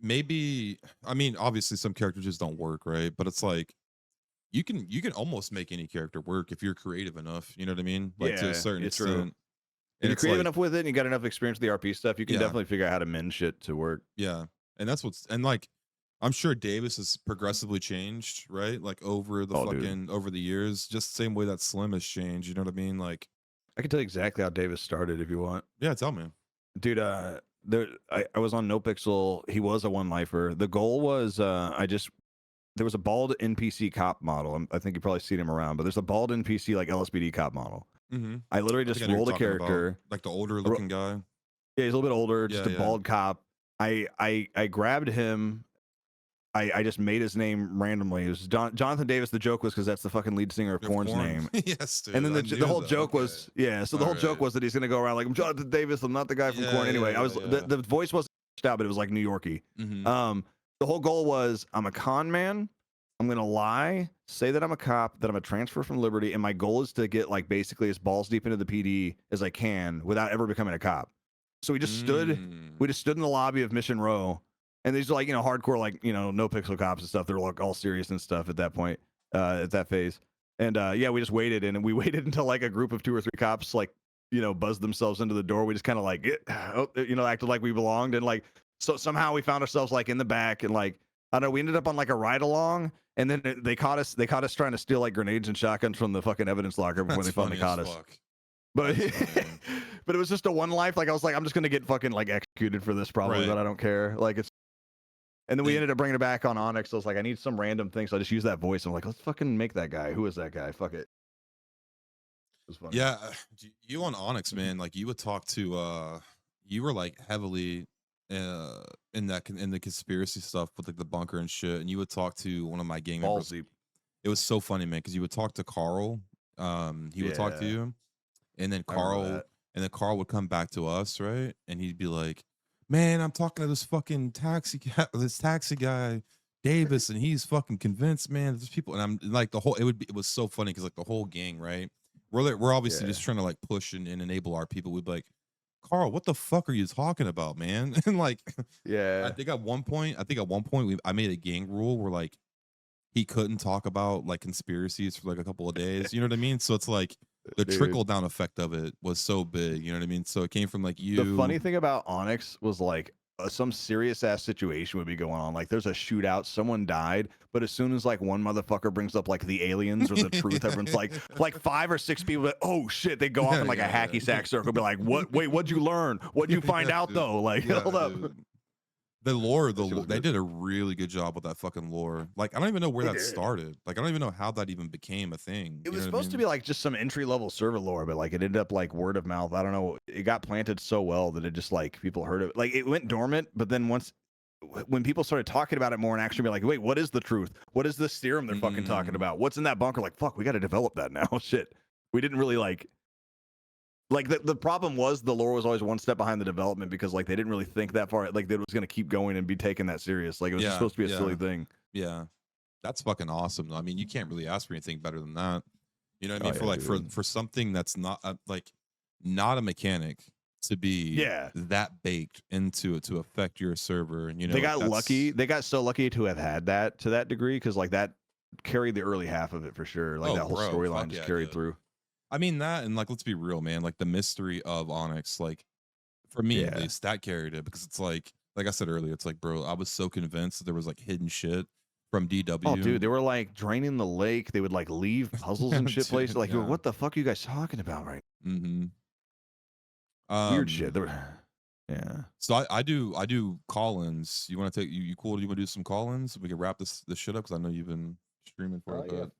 maybe I mean, obviously some characters just don't work, right? But it's like you can almost make any character work if you're creative enough, you know what I mean? Like to a Yeah, certain it's true. extent. If And you're it's creative like, enough with it and you got enough experience with the RP stuff, you can yeah, definitely figure out how to mend shit to work. yeah. And that's what's and like I'm sure Davis has progressively changed, right? Like Oh, dude. over the years, just the same way that Slim has changed, you know what I mean? Like, I can tell you exactly how Davis started if you want. yeah, tell me. Dude, I was on NoPixel. He was a one lifer. The goal was there was a bald NPC cop model. I think you probably seen him around, but there's a bald NPC like LSPD cop model. Mm-hmm. I literally I think just I know you're rolled a talking about character. like the older I ro- looking guy. Yeah, he's a little bit older, just Yeah, a yeah. bald cop. I grabbed him. I just made his name randomly. It was Jonathan Davis. The joke was because that's the fucking lead singer of You have Korn's corn. name. Yes, And dude. then I the knew whole that. joke Okay. was, yeah. So the All whole joke right. was that he's gonna go around like, I'm Jonathan Davis. I'm not the guy from Korn. Yeah, Anyway, yeah, yeah. the voice wasn't out, but it was like New Yorkie. Mm-hmm. The whole goal was I'm a con man. I'm gonna lie, say that I'm a cop, that I'm a transfer from Liberty, and my goal is to get like basically as balls deep into the PD as I can without ever becoming a cop. So we just stood in the lobby of Mission Row, and these are like hardcore like no pixel cops and stuff. They're like all serious and stuff at that point, at that phase. And yeah, we just waited, and we waited until like a group of 2 or 3 cops like buzzed themselves into the door. We just kind of like acted like we belonged, and like so somehow we found ourselves like in the back, and like I don't know, we ended up on like a ride along, and then they caught us. They caught us trying to steal like grenades and shotguns from the fucking evidence locker before That's they finally funny as caught us. fuck. But That's funny. but it was just a one life. Like I was like, I'm just gonna get fucking like executed for this probably, Right. but I don't care. Like it's. And then we Think- ended up bringing it back on Onyx. So I was like, I need some random thing. So I just used that voice. I'm like, let's fucking make that guy. Who is that guy? Fuck it. It was funny. Yeah, you on Onyx, man. Like you would talk to you were like heavily in the conspiracy stuff with like the bunker and shit, and you would talk to one of my gang members. Ballsy. It was so funny, man, because you would talk to Carl He would talk to Yeah, you, and then I remember Carl that. would come back to us, right? And he'd be like, "Man, I'm talking to this fucking this taxi guy, Davis, and he's fucking convinced, man, there's people." And I'm like, it was so funny because like the whole gang, right? We're obviously Yeah, just trying to like push and enable our people. We'd be like, "Carl, what the fuck are you talking about, man?" And like, yeah, I think at one point I made a gang rule where like he couldn't talk about like conspiracies for like a couple of days. You know what I mean? So it's like the dude. trickle down effect of it was so big. You know what I mean? So it came from like The you. funny thing about Onyx was like some serious ass situation would be going on. Like there's a shootout, someone died, but as soon as like one motherfucker brings up like the aliens or the truth, everyone's like 5 or 6 people, like, oh shit, they go off Yeah, in like a yeah, hacky yeah. sack circle, be like, what? Wait, what'd you learn? What'd you find Yeah, out dude. though? Like, Yeah, hold up. dude. The lore, That shit was they good. did a really good job with that fucking lore. Like, I don't even know where They that did. started. Like, I don't even know how that even became a thing. It You was know what I supposed to mean? be like just some entry level server lore, but like it ended up like word of mouth. I don't know. It got planted so well that it just like people heard of it. Like it went dormant, but then when people started talking about it more and actually be like, wait, what is the truth? What is this theorem they're fucking talking Mm, about? What's in that bunker? Like, fuck, we got to develop that now. Shit. We didn't really like the problem was the lore was always one step behind the development because like they didn't really think that far. Like that it was going to keep going and be taken that serious. Like it was just yeah, supposed to be a silly yeah, thing. yeah. That's fucking awesome. I mean, you can't really ask for anything better than that. You know what I Oh mean? For yeah, like dude. for something that's not like not a mechanic to be Yeah. that baked into it to affect your server, and you know, They like got lucky. that's They got so lucky to have had that to that degree because like that carried the early half of it for sure. Like oh, that whole bro, storyline fuck just yeah, I carried did. through. I mean that, and like let's be real, man. Like the mystery of Onyx, like for me at Yeah. least, that carried it because it's like I said earlier, it's like, bro, I was so convinced that there was like hidden shit from Oh, DW. dude, they were like draining the lake. They would like leave puzzles and shit places. Dude, Like, yeah. what the fuck are you guys talking about, right? Mm-hmm. Weird shit. Um. They were, yeah. So I do call-ins. You want to take you cool? Do you want to do some call-ins? We can wrap this shit up because I know you've been streaming for a Yeah. bit.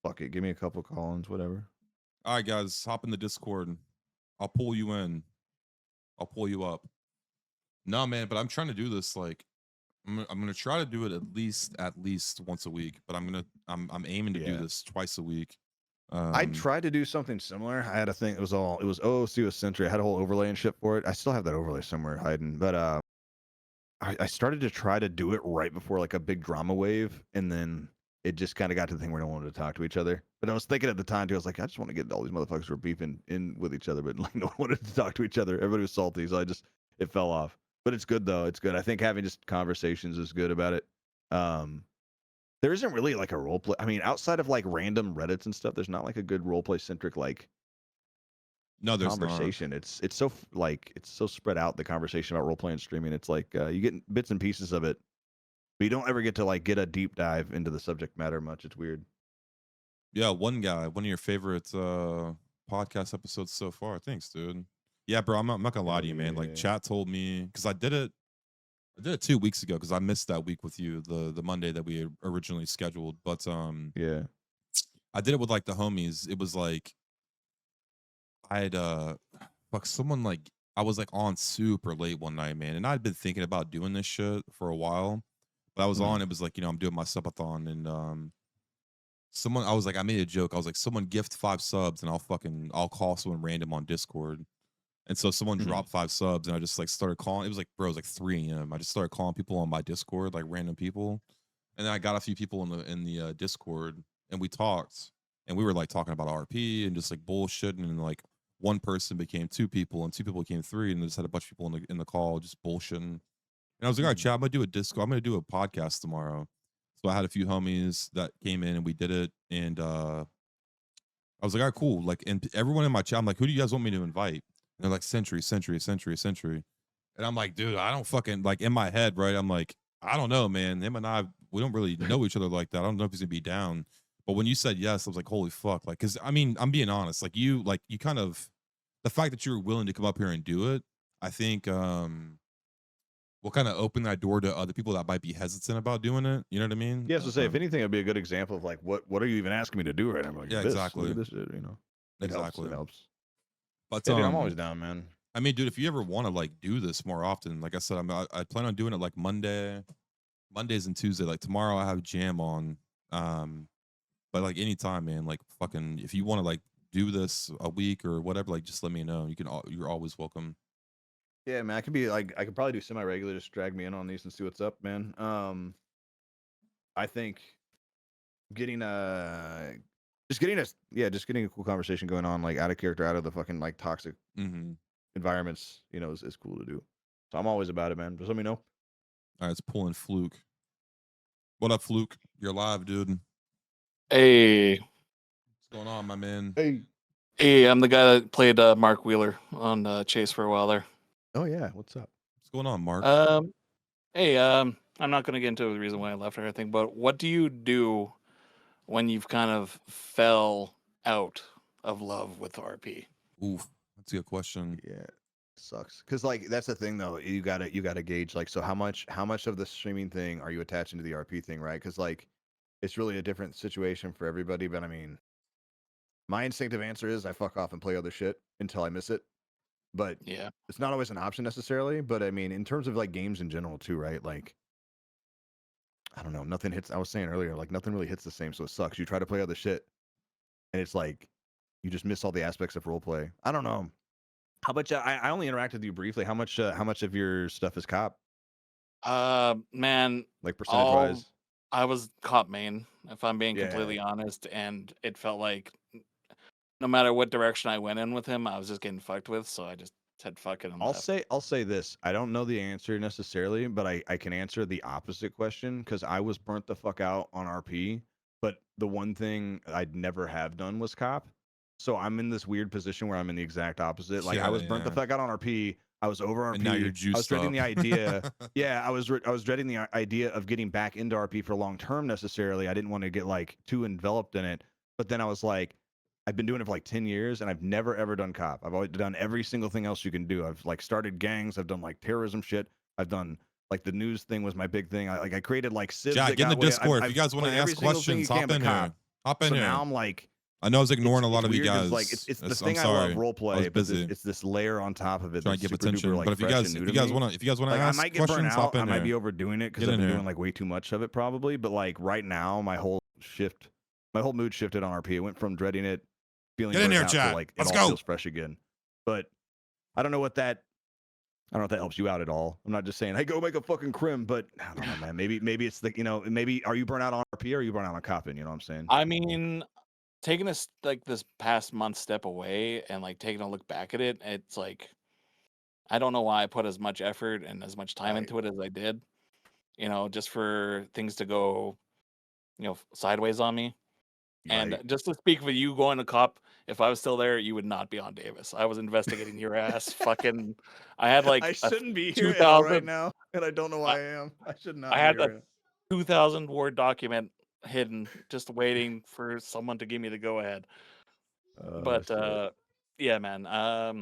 Fuck it. Give me a couple call-ins, whatever. All right, guys, hop in the Discord. I'll pull you in. I'll pull you up. No, man, but I'm trying to do this like I'm gonna try to do it at least once a week. But I'm aiming to do Yeah. this twice a week. I tried to do something similar. I had a thing. It was OOC with Sentry. I had a whole overlay and shit for it. I still have that overlay somewhere hiding, but I started to try to do it right before like a big drama wave, and then it just kind of got to the thing where no one wanted to talk to each other. But I was thinking at the time too, I was like, I just want to get all these motherfuckers who are beefing in with each other, but like no one wanted to talk to each other. Everybody was salty, so it fell off. But it's good though. It's good. I think having just conversations is good about it. Um, there isn't really like a role play. I mean, outside of like random Reddits and stuff, there's not like a good role play centric like No, there's not. conversation. It's so like it's so spread out the conversation about role playing streaming. It's like you get bits and pieces of it, but you don't ever get to like get a deep dive into the subject matter much. It's weird. Yeah, one guy, one of your favorite podcast episodes so far. Thanks, dude. Yeah, bro, I'm not gonna lie Hell to you, man. Like yeah. chat told me because I did it 2 weeks ago because I missed that week with you, the Monday that we had originally scheduled. But Yeah. I did it with like the homies. It was like I had fuck someone like I was like on super late one night, man, and I'd been thinking about doing this shit for a while. But I was Mm. on. It was like I'm doing my subathon, and someone I was like I made a joke. I was like someone gift 5 subs, and I'll call someone random on Discord. And so someone Mhm. dropped 5 subs, and I just like started calling. It was like, bro, it was like 3 a.m. I just started calling people on my Discord, like random people. And then I got a few people in the Discord, and we talked, and we were like talking about RP and just like bullshitting, and like one person became 2 people, and 2 people became 3, and just had a bunch of people in the call just bullshitting. And I was like, all right, Mhm. chat, I'm gonna do a Discord. I'm gonna do a podcast tomorrow. So I had a few homies that came in, and we did it, and I was like, all right, cool. Like, and everyone in my chat, I'm like, who do you guys want me to invite? And they're like, Sentry, Sentry, Sentry, Sentry. And I'm like, dude, I don't fucking like in my head, right? I'm like, I don't know, man. Him and I, we don't really know each other like that. I don't know if he's gonna be down. But when you said yes, I was like, holy fuck. Like, cause I mean, I'm being honest. Like you kind of the fact that you were willing to come up here and do it, I think will kind of open that door to other people that might be hesitant about doing it. You know what I mean? Yeah, so say if anything, it'd be a good example of like what are you even asking me to do right now? I'm like Yeah, this. Look exactly. at this shit. You know, it helps. Exactly. It helps. But Yeah, dude, I'm always down, man. I mean, dude, if you ever want to like do this more often, like I said, I plan on doing it like Mondays and Tuesday. Like tomorrow, I have jam on. Um, But like anytime, man, like fucking, if you want to like do this a week or whatever, like just let me know. You're always welcome. Yeah, man, I could be like, I could probably do semi-regular. Just drag me in on these and see what's up, man. I think getting just getting a cool conversation going on, like out of character, out of the fucking like toxic environments, is cool to do. So I'm always about it, man. Just let me know. All right, it's pulling Fluke. What up, Fluke? You're live, dude. Hey. What's going on, my man? Hey, I'm the guy that played Mark Wheeler on Chase for a while there. Oh yeah, what's up? What's going on, Mark? Hey, I'm not going to get into the reason why I left or anything, but what do you do when you've kind of fell out of love with RP? Oof, that's a good question. Yeah, sucks. Cause like that's the thing though. You gotta gauge like, so how much of the streaming thing are you attaching to the RP thing, right? Cause like it's really a different situation for everybody. But I mean, my instinctive answer is I fuck off and play other shit until I miss it. But Yeah, it's not always an option necessarily. But I mean, in terms of like games in general too, right? Like, I don't know, nothing hits. I was saying earlier, like nothing really hits the same, so it sucks. You try to play other shit, and it's like you just miss all the aspects of roleplay. I don't know. How much? I only interacted with you briefly. How much of your stuff is cop? man, Like percentage wise? I was cop main, if I'm being Yeah. completely honest, and it felt like no matter what direction I went in with him, I was just getting fucked with. So I just said fuck it and left. I'll say this. I don't know the answer necessarily, but I can answer the opposite question because I was burnt the fuck out on RP. But the one thing I'd never have done was cop. So I'm in this weird position where I'm in the exact opposite. Like I was burnt the fuck out on RP. I was over RP. And now you're juiced I was dreading up. the idea. Yeah, I was dreading the idea of getting back into RP for long term necessarily. I didn't want to get like too enveloped in it. But then I was like, I've been doing it for like 10 years and I've never ever done cop. I've always done every single thing else you can do. I've like started gangs. I've done like terrorism shit. I've done like the news thing was my big thing. I created like civs. Jack, get in the Discord. If you guys want to ask questions, hop in here. Hop in so here. Now I'm like, I know I was ignoring a lot of you weird 'cause, guys. like it's the I'm thing I sorry. love role I was play, but busy. it's this layer on top of it. Trying to that's get super attention. duper, like, but if you fresh guys and new if to you guys me. want to Like, ask I might get burnt questions, out. hop in I might here. be overdoing it because Get I've in been here. doing like way too much of it probably. But like right now, my whole mood shifted on RP. It went from dreading it, feeling Get in burnt here, out to chat. like Let's it all go. feels fresh again. But I don't know if that helps you out at all. I'm not just saying, hey, go make a fucking crim, but I don't know, man. Maybe it's the, maybe are you burnt out on RP or are you burnt out on copping? You know what I'm saying? I mean, taking this past month step away and like taking a look back at it, it's like I don't know why I put as much effort and as much time into it as I did. Just for things to go, sideways on me. And just to speak with you going to cop, if I was still there, you would not be on Davis. I was investigating your ass. Fucking, I had like I shouldn't be here 2,000 right now, and I don't know why I am. I should not. I had be a here 2,000 word document hidden, just waiting for someone to give me the go ahead. But yeah, man. I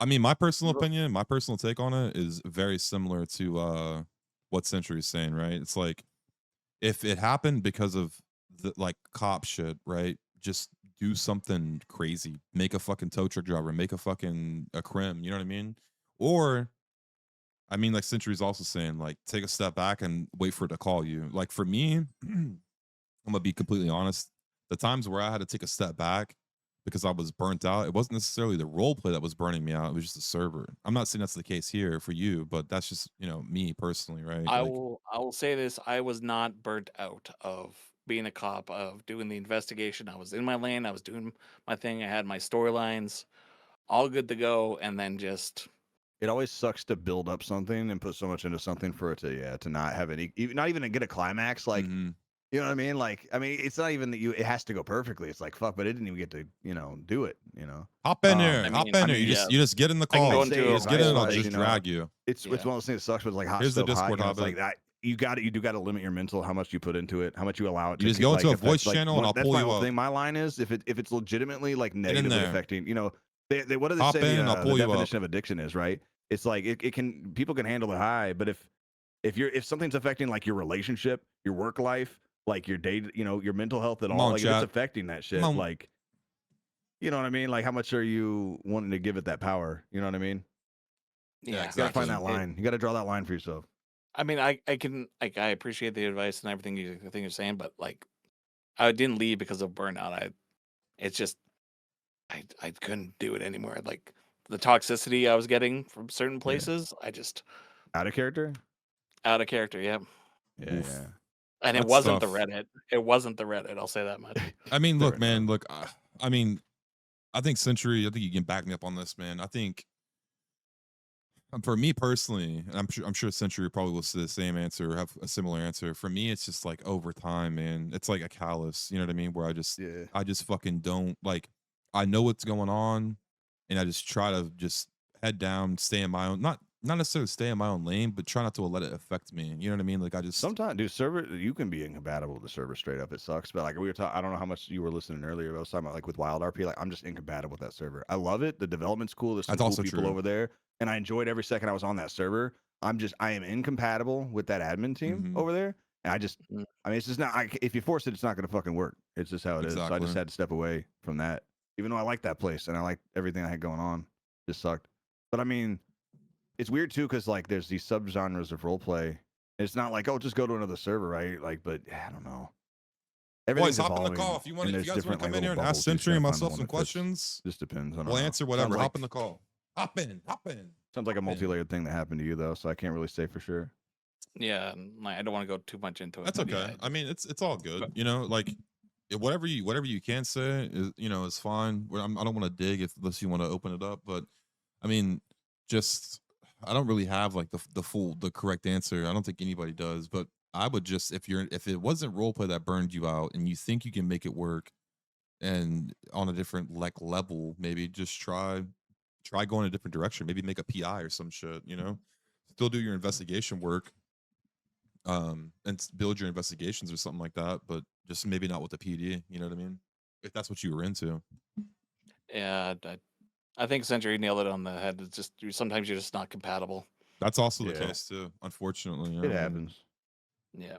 mean, my personal opinion, my personal take on it is very similar to what Sentry is saying, right? It's like if it happened because of the like cop shit, right? Just do something crazy. Make a fucking tow truck driver, make a crim, you know what I mean? Or I mean, like Sentry's also saying, like, take a step back and wait for it to call you. Like for me, I'm gonna be completely honest. The times where I had to take a step back because I was burnt out, it wasn't necessarily the role play that was burning me out. It was just the server. I'm not saying that's the case here for you, but that's just me personally, right? I will say this: I was not burnt out of being a cop, of doing the investigation. I was in my lane. I was doing my thing. I had my storylines all good to go, and then just it always sucks to build up something and put so much into something for it to not have any, not even to get a climax. Like, you know what I mean? Like, I mean, it's not even that it has to go perfectly. It's like, fuck, but it didn't even get to, do it, Hop in there. Hop in there. You just get in the call. You just get in, I'll just drag you. It's one of those things that sucks, but it's like hot Here's the stove hot, Discord, it's like that. You do got to limit your mental, how much you put into it, how much you allow it to. You just go into a voice channel and I'll pull you up. My line is, if it's legitimately like negatively affecting, what do they Hop say in, I'll pull the you definition up. of addiction is, right? It's like people can handle it high, but if something's affecting like your relationship, your work life, like your day, your mental health at all, like if it's affecting that shit, like, you know what I mean? Like, how much are you wanting to give it that power? You know what I mean? Yeah, exactly. You gotta find that line. You gotta draw that line for yourself. I mean, I can I appreciate the advice and everything you're saying, but like, I didn't leave because of burnout. It's just I couldn't do it anymore. Like the toxicity I was getting from certain Yeah. places, I just Out of character. out of character. Yeah, Yeah, Oof. yeah. and it That's wasn't the tough. Reddit. It wasn't the Reddit. I'll say that much. I mean, Fair look, man, enough. look, I mean, I think Sentry, I think you can back me up on this, man. I think for me personally, and I'm sure Sentry probably will say the same answer or have a similar answer. For me, it's just like over time, man. It's like a callus, you know what I mean? Where Yeah. I just fucking don't like. I know what's going on, and I just try to just head down, stay in my own, not necessarily stay in my own lane, but try not to let it affect me. You know what I mean? Like I just Sometimes, dude, server, you can be incompatible with the server straight up. It sucks, but like we were talking, I don't know how much you were listening earlier. But I was talking about like with Wild RP, like I'm just incompatible with that server. I love it. The development's cool. There's some That's cool also people true. over there, and I enjoyed every second I was on that server. I am incompatible with that admin team Mhm. over there, and Mm. I mean, it's just not. If you force it, it's not going to fucking work. It's just how it is. So I Exactly. just had to step away from that, even though I liked that place and I liked everything I had going on. Just sucked. But I mean, it's weird too because like there's these subgenres of roleplay. It's not like, oh, just go to another server, right? Like, but I don't know. Boys, Everything's hop in the evolving, call if you want. and If you there's guys want different to come like in here little and ask bubbles. You just Sentry and gotta find the myself one some that fits. questions, Just depends. I don't we'll know. answer Sounds whatever. like Hop in the call. Hop in. sounds like a in. multi-layered thing that happened to you though, so I can't really say for sure. Yeah, and I don't want to go too much into it. That's but okay. yeah, I mean, it's all good. You know, like whatever you can say is is fine. I don't want to dig unless you want to open it up, but I mean, just I don't really have like the correct answer. I don't think anybody does, but I would just if it wasn't roleplay that burned you out and you think you can make it work and on a different like level, maybe just try going a different direction. Maybe make a PI or some shit. You know, still do your investigation work and build your investigations or something like that, but just maybe not with the PD, you know what I mean? If that's what you were into. yeah, I think Sentry nailed it on the head. It's just sometimes you're just not compatible. That's also the Yeah. case too, unfortunately. It happens. Yeah.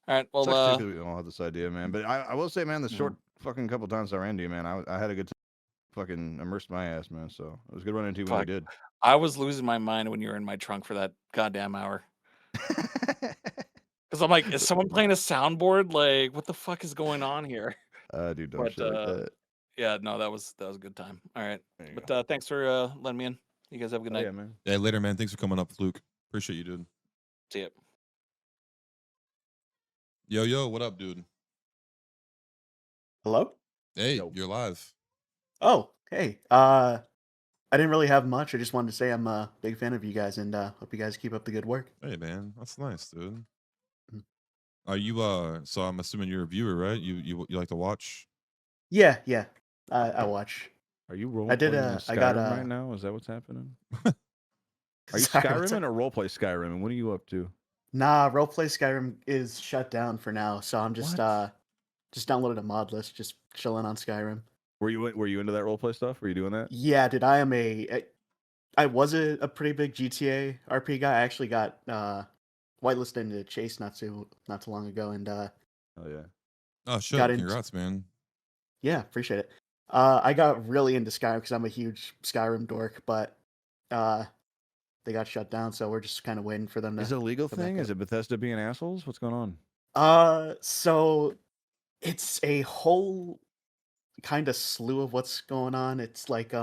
All right. Well, Sucks too because we all have this idea, man. But I will say, man, the Mhm. short fucking couple times I ran into you, man, I had a good time. Fucking immersed my ass, man. So it was good running into you when we Fuck. did. I was losing my mind when you were in my trunk for that goddamn hour. Because I'm like, is someone playing a soundboard? Like, what the fuck is going on here? Dude, don't But shit like that. yeah, no, that was a good time. All right. There you But go. thanks for letting me in. You guys have a good Oh, night. yeah, man. Yeah, later, man. Thanks for coming up, Luke. Appreciate you, dude. See ya. Yo, what up, dude? Hello? Hey, Yo. you're live. Oh, hey. I didn't really have much. I just wanted to say I'm a big fan of you guys and hope you guys keep up the good work. Hey, man, that's nice, dude. Mhm. Are you so I'm assuming you're a viewer, right? You like to watch? Yeah. I watch. Are you role I did, playing in I Skyrim got, right now? Is that what's happening? Are you Sorry, what's Skyrim or roleplay Skyrim? And what are you up to? Nah, Roleplay Skyrim is shut down for now, so I'm just What? just downloaded a mod list, just chilling on Skyrim. Were you into that roleplay stuff? Were you doing that? Yeah, dude, I was a pretty big GTA RP guy. I actually got whitelisted into Chase not too long ago, and Oh yeah. Oh shit! got into Congrats, man. yeah, appreciate it. I got really into Skyrim because I'm a huge Skyrim dork, but they got shut down, so we're just kind of waiting for them to Is it a legal come back thing? up. Is it Bethesda being assholes? What's going on? So it's a whole kind of slew of what's going on. It's like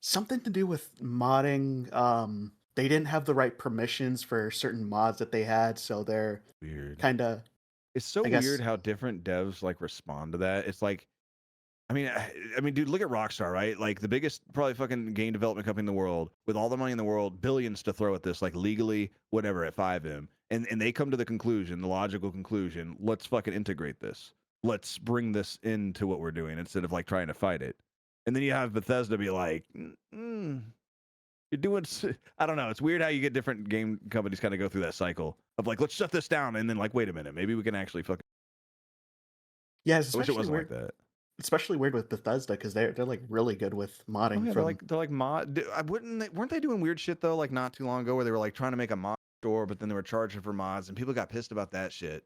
something to do with modding. They didn't have the right permissions for certain mods that they had, so they're Weird. kind of It's so I guess weird how different devs like respond to that. It's like, I mean, dude, look at Rockstar, right? Like the biggest, probably fucking game development company in the world, with all the money in the world, billions to throw at this, like legally, whatever, at 5M, and they come to the conclusion, the logical conclusion, let's fucking integrate this. Let's bring this into what we're doing instead of like trying to fight it. And then you have Bethesda be like, you're doing. I don't know. It's weird how you get different game companies kind of go through that cycle of like, let's shut this down, and then like, wait a minute, maybe we can actually fucking. yeah, it's I wish it especially wasn't weird. like that. Especially weird with Bethesda because they're like really good with modding. Oh yeah, from they're like mod. Weren't they doing weird shit though? Like not too long ago, where they were like trying to make a mod store, but then they were charging for mods, and people got pissed about that shit.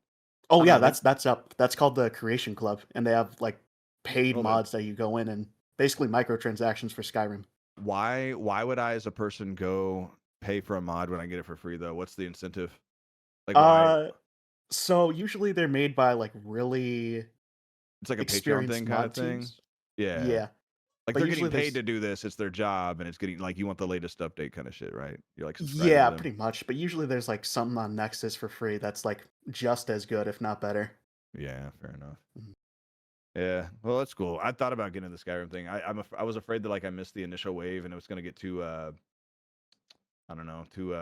oh I yeah, don't know, that's up. That's called the Creation Club, and they have like paid Well, mods that you go in and basically microtransactions for Skyrim. Why would I as a person go pay for a mod when I get it for free though? What's the incentive? Like why? So usually they're made by like really It's like a Patreon experienced thing kind mod of thing. teams. Yeah. Yeah, Like but they're usually getting paid there's to do this. It's their job, and it's getting like you want the latest update kind of shit, right? You're like subscribed to yeah, them. pretty much. But usually there's like something on Nexus for free that's like just as good, if not better. Yeah, fair enough. Mhm. Yeah, well, that's cool. I thought about getting the Skyrim thing. I was afraid that like I missed the initial wave, and it was gonna get too I don't know, too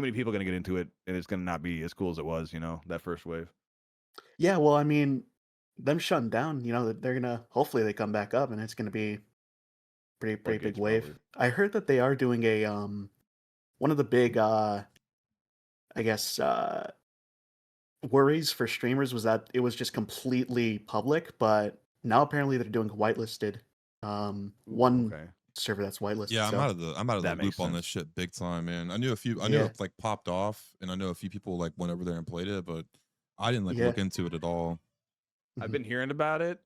many people gonna get into it, and it's gonna not be as cool as it was, that first wave. Yeah, well, I mean, them shutting down, they're gonna hopefully they come back up and it's gonna be pretty big Floodgates, wave. probably. I heard that they are doing a one of the big I guess worries for streamers was that it was just completely public, but now apparently they're doing whitelisted. Ooh, One okay. server that's whitelisted. Yeah, So I'm out of the That makes loop on this sense. shit big time, man. I knew yeah, it like popped off, and I know a few people like went over there and played it, but I didn't like yeah. look into it at all. I've Mhm. been hearing about it.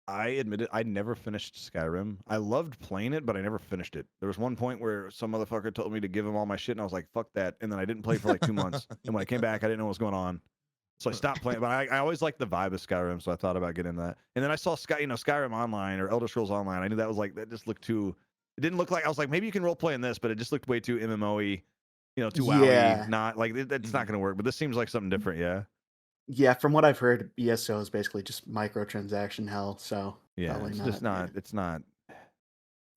I admit it, I never finished Skyrim. I loved playing it, but I never finished it. There was one point where some motherfucker told me to give him all my shit, and I was like, fuck that. And then I didn't play for like 2 months. And when I came back, I didn't know what was going on. So I stopped playing. But I always liked the vibe of Skyrim, so I thought about getting that. And then I saw Skyrim Online or Elder Scrolls Online. I knew that was like, that just looked too, it didn't look like, I was like, maybe you can role play in this, but it just looked way too MMO-y, too WoW-y. Yeah. Not like, that's not going to work. But this seems like something different, yeah? Yeah, from what I've heard, ESO is basically just microtransaction hell, so Yeah, probably it's not. just Yeah. not, it's not.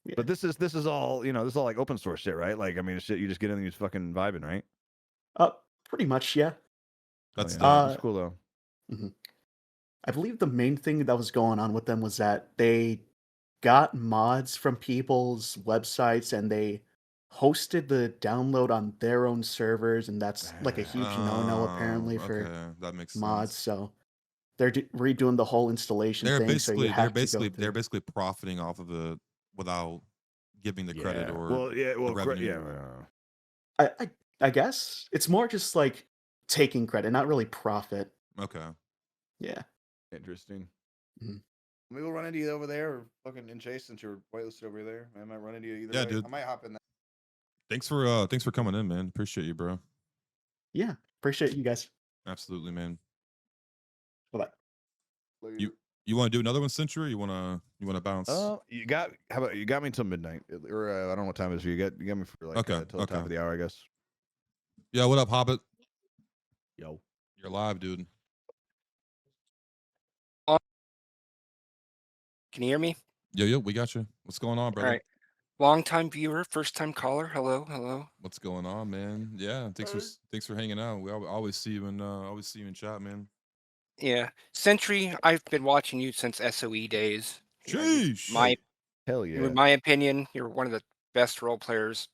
Yeah. But this is all, this is all like open source shit, right? Like, I mean, it's shit you just get in and you just fucking vibing, right? Pretty much, yeah. That's Yeah. dope. It's cool though. Mhm. I believe the main thing that was going on with them was that they got mods from people's websites and they hosted the download on their own servers, and that's like a huge no-no apparently for Okay, that makes mods. sense. So they're redoing the whole installation thing, so you have to go They're through. basically profiting off of it without giving the credit Yeah. or Well, yeah. the Well, revenue. yeah. I guess it's more just like taking credit, not really profit. Okay. Yeah. Interesting. Mhm. Maybe we'll run into you over there, or fucking in Chase, since you're whitelisted over there. I might run into you either Yeah, way. dude. I might hop in that. Thanks for coming in, man. Appreciate you, bro. Yeah. Appreciate you guys. Absolutely, man. Bye-bye. You want to do another one, Sentry? Or you wanna bounce? How about you got me until midnight, or I don't know what time it is. You got me for like Okay, till the top of the hour, I guess. Yeah, what up, Hobbit? Yo. You're live, dude. Can you hear me? Yo, we got you. What's going on, brother? All right. Long-time viewer, first-time caller. Hello. What's going on, man? Yeah, thanks for hanging out. We always see you in chat, man. Yeah. Sentry, I've been watching you since SOE days. Sheesh. Hell yeah. In my opinion, you're one of the best role players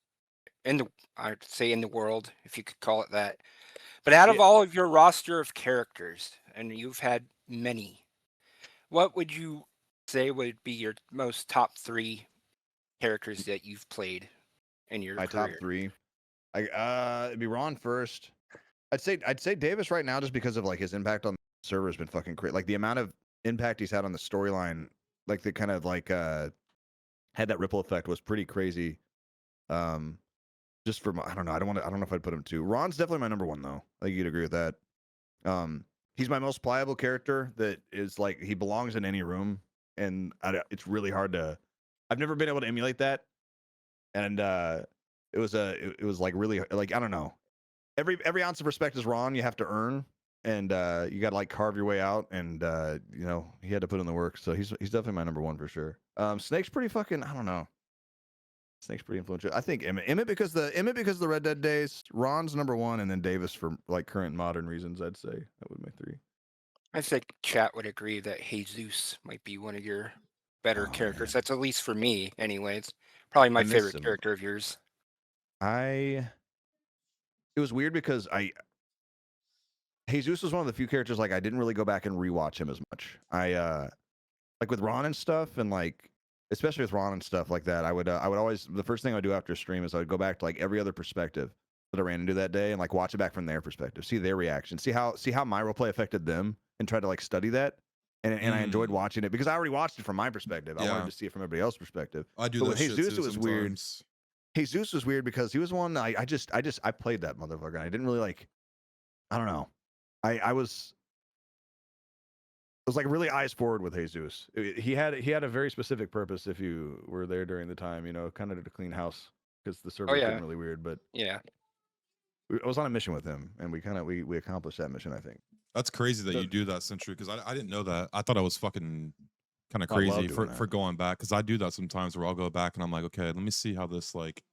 I'd say in the world, if you could call it that. But out of all of your roster of characters, and you've had many, what would you say would be your most top 3 characters that you've played in your My career? top 3. It'd be Ron first. I'd say Davis right now, just because of like his impact on the server has been fucking crazy. Like the amount of impact he's had on the storyline, like the kind of like had that ripple effect was pretty crazy. Just from I don't know if I'd put him 2. Ron's definitely my number 1 though. I think you'd agree with that. He's my most pliable character that is like he belongs in any room, and it's really hard to. I've never been able to emulate that, and it was like really like I don't know. Every ounce of respect is Ron. You have to earn, and you got to like carve your way out, and he had to put in the work. So he's definitely my number 1 for sure. Snake's pretty fucking. I don't know. Snake's pretty influential. I think Emmett because of the Red Dead days. Ron's number 1, and then Davis for like current modern reasons. I'd say that would be my 3. I think chat would agree that Jesus might be one of your better Oh, characters. man. That's at least for me, anyways. Probably my miss favorite him. character of yours. It was weird because Jesus was one of the few characters like I didn't really go back and rewatch him as much. Like with Ron and stuff, and like especially with Ron and stuff like that, I would always the first thing I would do after a stream is I would go back to like every other perspective that I ran into that day and like watch it back from their perspective, see their reaction, see how my roleplay affected them, and try to like study that. And I enjoyed watching it because I already watched it from my perspective. I wanted to see it from everybody else's perspective. I do But that with shit Jesus, too it was weird. sometimes. Jesus was weird because he was one I played that motherfucker. And I didn't really like. I don't know. I was like really eyes forward with Jesus. He had a very specific purpose. If you were there during the time, you know, kind of to clean house because the server Oh was yeah, getting really weird. But yeah. I was on a mission with him, and we accomplished that mission. I think. That's crazy that So- you do that, Sentry, because I didn't know that. I thought I was fucking kind of I love crazy doing for that. going back, because I do that sometimes where I'll go back and I'm like, okay, let me see how this like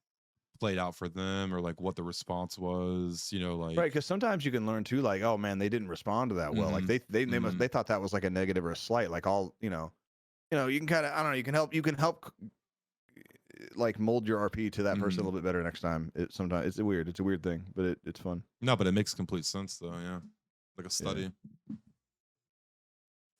played out for them, or like what the response was, you know, like Right, because sometimes you can learn too, like, oh man, they didn't respond to that well. Like they thought that was like a negative or a slight. Like all you know, you can kind of I don't know, you can help like mold your RP to that person a little bit better next time. Sometimes it's a weird thing, but it's fun. No, but it makes complete sense though, yeah. Like a study.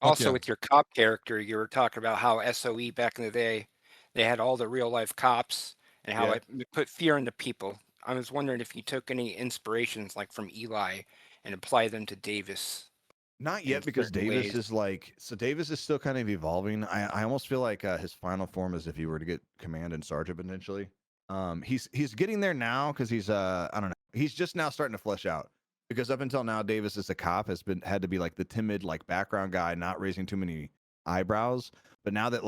Also, yeah. with your cop character, you were talking about how SOE back in the day, they had all the real life cops and how Yeah. it put fear into people. I was wondering if you took any inspirations like from Eli and applied them to Davis. Not in yet, because certain Davis ways. is like Davis is still kind of evolving. I almost feel like his final form is if he were to get command and sergeant potentially. He's getting there now because he's I don't know. He's just now starting to flesh out. Because up until now, Davis as a cop had to be like the timid, like background guy, not raising too many eyebrows. But now that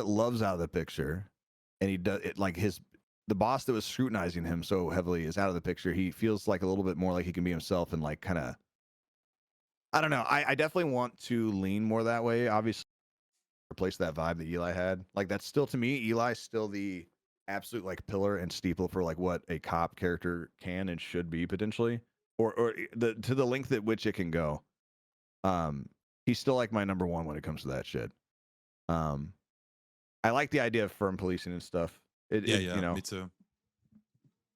Love's out of the picture, and he does it like the boss that was scrutinizing him so heavily is out of the picture, he feels like a little bit more like he can be himself and like kind of. I don't know. I definitely want to lean more that way. Obviously, replace that vibe that Eli had. Like that's still to me, Eli's still the absolute like pillar and steeple for like what a cop character can and should be potentially, or to the length at which it can go. He's still like my number one when it comes to that shit. I like the idea of firm policing and stuff. Yeah, You know, me too.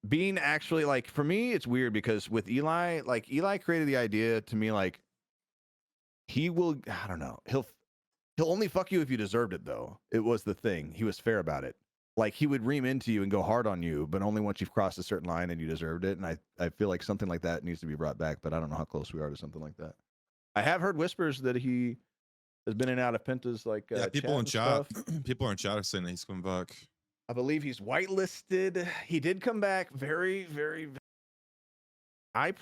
being actually like for me, it's weird because with Eli, like Eli created the idea to me like he will. I don't know. He'll only fuck you if you deserved it, though. It was the thing. He was fair about it. Like he would ream into you and go hard on you, but only once you've crossed a certain line and you deserved it. And I feel like something like that needs to be brought back, but I don't know how close we are to something like that. I have heard whispers that he has been in and out of Penta's like People in and chat, stuff. people in chat are saying that he's coming back. I believe he's whitelisted. He did come back very, very. I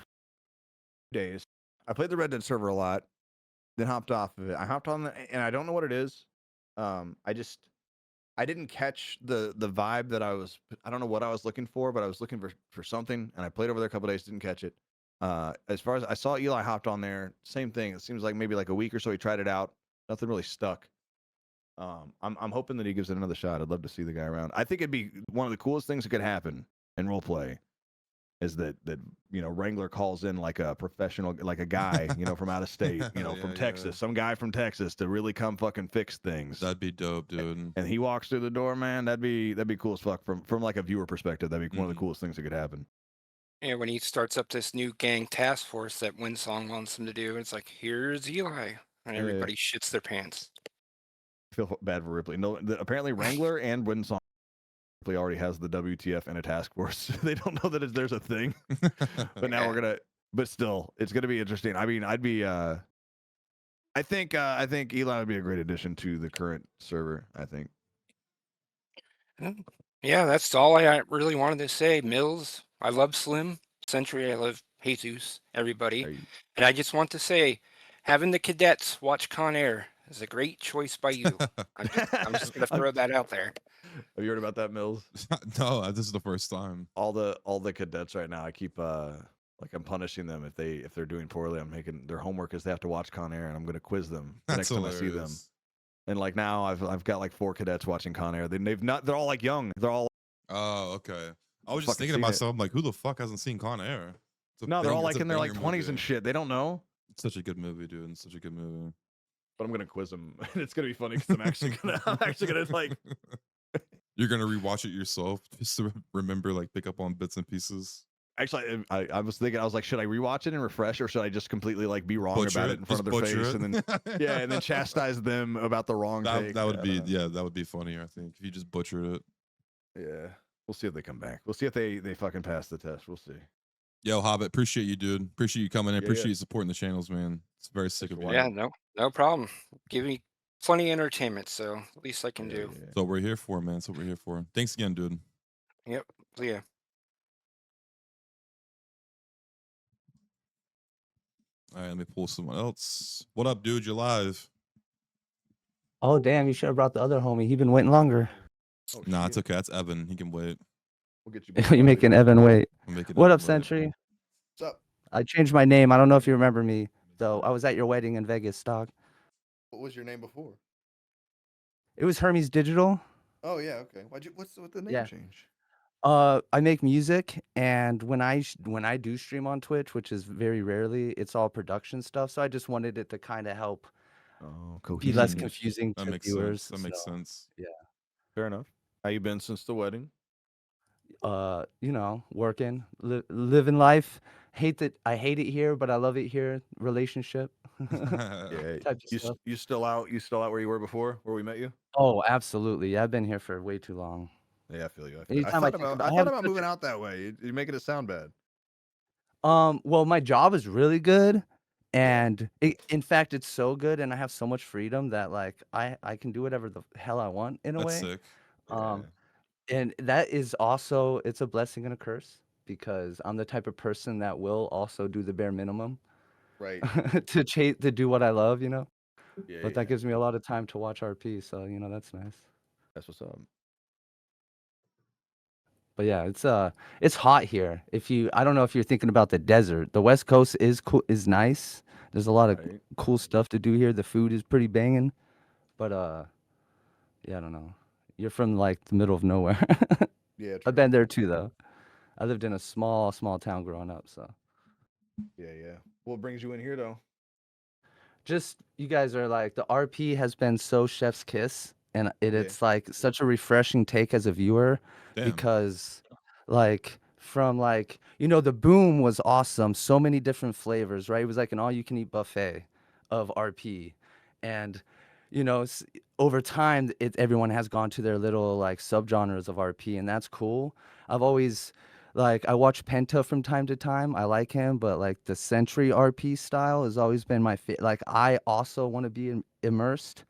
played the Red Dead server a lot, then hopped off of it. I hopped on and I don't know what it is. I didn't catch the vibe that I don't know what I was looking for, but I was looking for something, and I played over there a couple days, didn't catch it. As far as I saw Eli hopped on there, same thing. It seems like maybe like a week or so he tried it out. Nothing really stuck. I'm hoping that he gives it another shot. I'd love to see the guy around. I think it'd be one of the coolest things that could happen in roleplay is that Wrangler calls in like a professional, like a guy, from out of state, from Texas, some guy from Texas to really come fucking fix things. That'd be dope, dude. And he walks through the door, man. That'd be cool as fuck from like a viewer perspective. That'd be one of the coolest things that could happen. Yeah, when he starts up this new gang task force that Winsong wants him to do, it's like, here's Eli, and everybody shits their pants. I feel bad for Ripley. No, apparently Wrangler and Winsong already has the WTF and a task force. They don't know that there's a thing. But now but still, it's gonna be interesting. I mean, I think Eli would be a great addition to the current server. I think. Yeah, that's all I really wanted to say. Mills, I love Slim. Sentry, I love Jesus, everybody. And I just want to say, having the cadets watch Con Air is a great choice by you. I'm just gonna throw that out there. Have you heard about that, Mills? No, this is the first time. All the cadets right now, I keep like I'm punishing them if they're doing poorly. I'm making their homework is they have to watch Con Air, and I'm gonna quiz them next time I see them. And like now I've got like 4 cadets watching Con Air. They're all like young. They're all. Oh, okay. I was just thinking to myself, I'm like, who the fuck hasn't seen Con Air? No, they're all like in their like 20s and shit. They don't know. It's such a good movie, dude. It's such a good movie. But I'm gonna quiz them. It's gonna be funny because I'm actually gonna like. You're gonna rewatch it yourself just to remember, like pick up on bits and pieces. Actually, I was thinking, I was like, should I rewatch it and refresh, or should I just completely like be wrong about it in front of their face, and then and then chastise them about the wrong take? That would be that would be funnier, I think, if you just butchered it. Yeah, we'll see if they come back. We'll see if they fucking pass the test. We'll see. Yo, Hobbit, appreciate you, dude. Appreciate you coming in. Appreciate you supporting the channels, man. It's very sick of you. Yeah, no problem. Give me plenty of entertainment, so at least I can do. That's what we're here for, man. That's what we're here for. Thanks again, dude. Yep. See ya. All right, let me pull someone else. What up, dude? You're live. Oh damn! You should have brought the other homie. He been waiting longer. Oh, Nah, it's shit. okay. That's Evan. He can wait. We'll get you. both You up making here. Evan wait. I'm making What Evan up, wait. Sentry? What's up? I changed my name. I don't know if you remember me though. I was at your wedding in Vegas, dog. What was your name before? It was Hermes Digital. Oh yeah, okay. What's the name Yeah. change? I make music, and when I do stream on Twitch, which is very rarely, it's all production stuff. So I just wanted it to kind of help Oh, be less Mhm. confusing That to makes viewers. sense. That makes so, sense. Fair enough. How you been since the wedding? You know, working, living life. I hate it here, but I love it here. Relationship. Yeah. Type of stuff. You still out? You still out where you were before, where we met you? Oh, absolutely. Yeah, I've been here for way too long. Yeah, I feel you. Anytime I think about- I I have thought about such a- moving out that way. You're making it sound bad. Well, my job is really good, Yeah. and in fact, it's so good, and I have so much freedom that like I can do whatever the hell I want in a That's way. sick. Um, and that is also it's a blessing and a curse because I'm the type of person that will also do the bare minimum Right. to do what I love, you know. Yeah. But that gives me a lot of time to watch RP, so you know that's nice. That's what's up. But yeah, it's hot here. I don't know if you're thinking about the desert. The West Coast is cool, is nice. There's a lot of Right. cool stuff to do here. The food is pretty banging. But yeah, I don't know. You're from like the middle of nowhere. Yeah. I've been there too though. I lived in a small town growing up, so Yeah. What brings you in here though? just you guys are like the RP has been so chef's kiss, and Yeah. it's like such a refreshing take as a viewer. Damn. Because like from like the boom was awesome, so many different flavors, right? It was like an all-you-can-eat buffet of RP, and over time everyone has gone to their little like subgenres of RP, and that's cool. I've always I watch Penta from time to time. I like him, but like the Sentry RP style has always been my like I also want to be immersed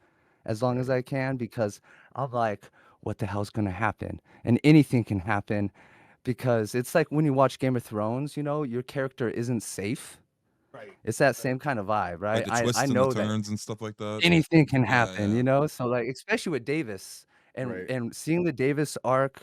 as long as I can, because I'm like, what the hell's gonna happen? And anything can happen, because it's like when you watch Game of Thrones, your character isn't safe. Right. It's that same kind of vibe, right? Like the twists I and the know that turns and stuff like that. anything can Yeah, happen, yeah. So like especially with Davis and Right. and seeing the Davis arc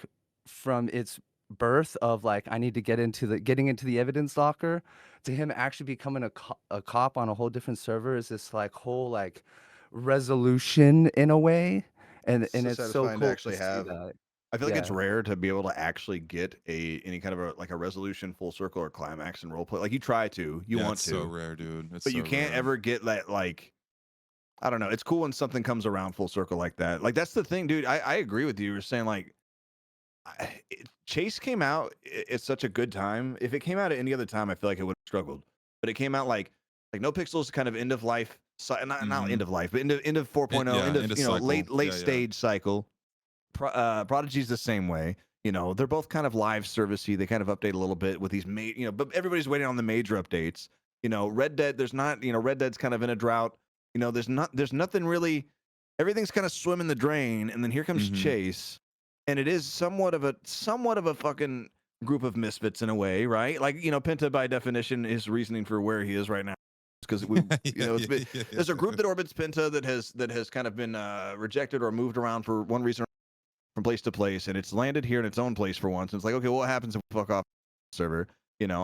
from its birth of like I need to getting into the evidence locker to him actually becoming a cop on a whole different server is this like whole like resolution in a way, and So it's so satisfying to cool to actually see have. that. I feel like it's Yeah. rare to be able to actually get any kind of a resolution, full circle, or climax in roleplay. Like you try to, you Yeah, want it's to, so rare, dude. It's but you so can't rare. ever get that. Like, I don't know. It's cool when something comes around full circle like that. Like that's the thing, dude. I agree with you. You were saying like, Chase came out at such a good time. If it came out at any other time, I feel like it would have struggled. But it came out like No Pixels, kind of end of life, not Mhm. end of life, but end of 4.0, yeah, end of end of late cycle. Yeah, yeah. stage cycle. Prodigy's the same way. They're both kind of live servicey. They kind of update a little bit with these but everybody's waiting on the major updates. Red Dead, there's not, Red Dead's kind of in a drought. There's nothing really. Everything's kind of swimming the drain, and then here comes Mhm. Chase, and it is somewhat of a fucking group of misfits in a way, right? Like, Penta by definition is reasoning for where he is right now. Because we, it's been, there's a group that orbits Penta that has kind of been rejected or moved around for one reason from place to place, and it's landed here in its own place for once. And it's like, okay, what happens if we fuck off the server?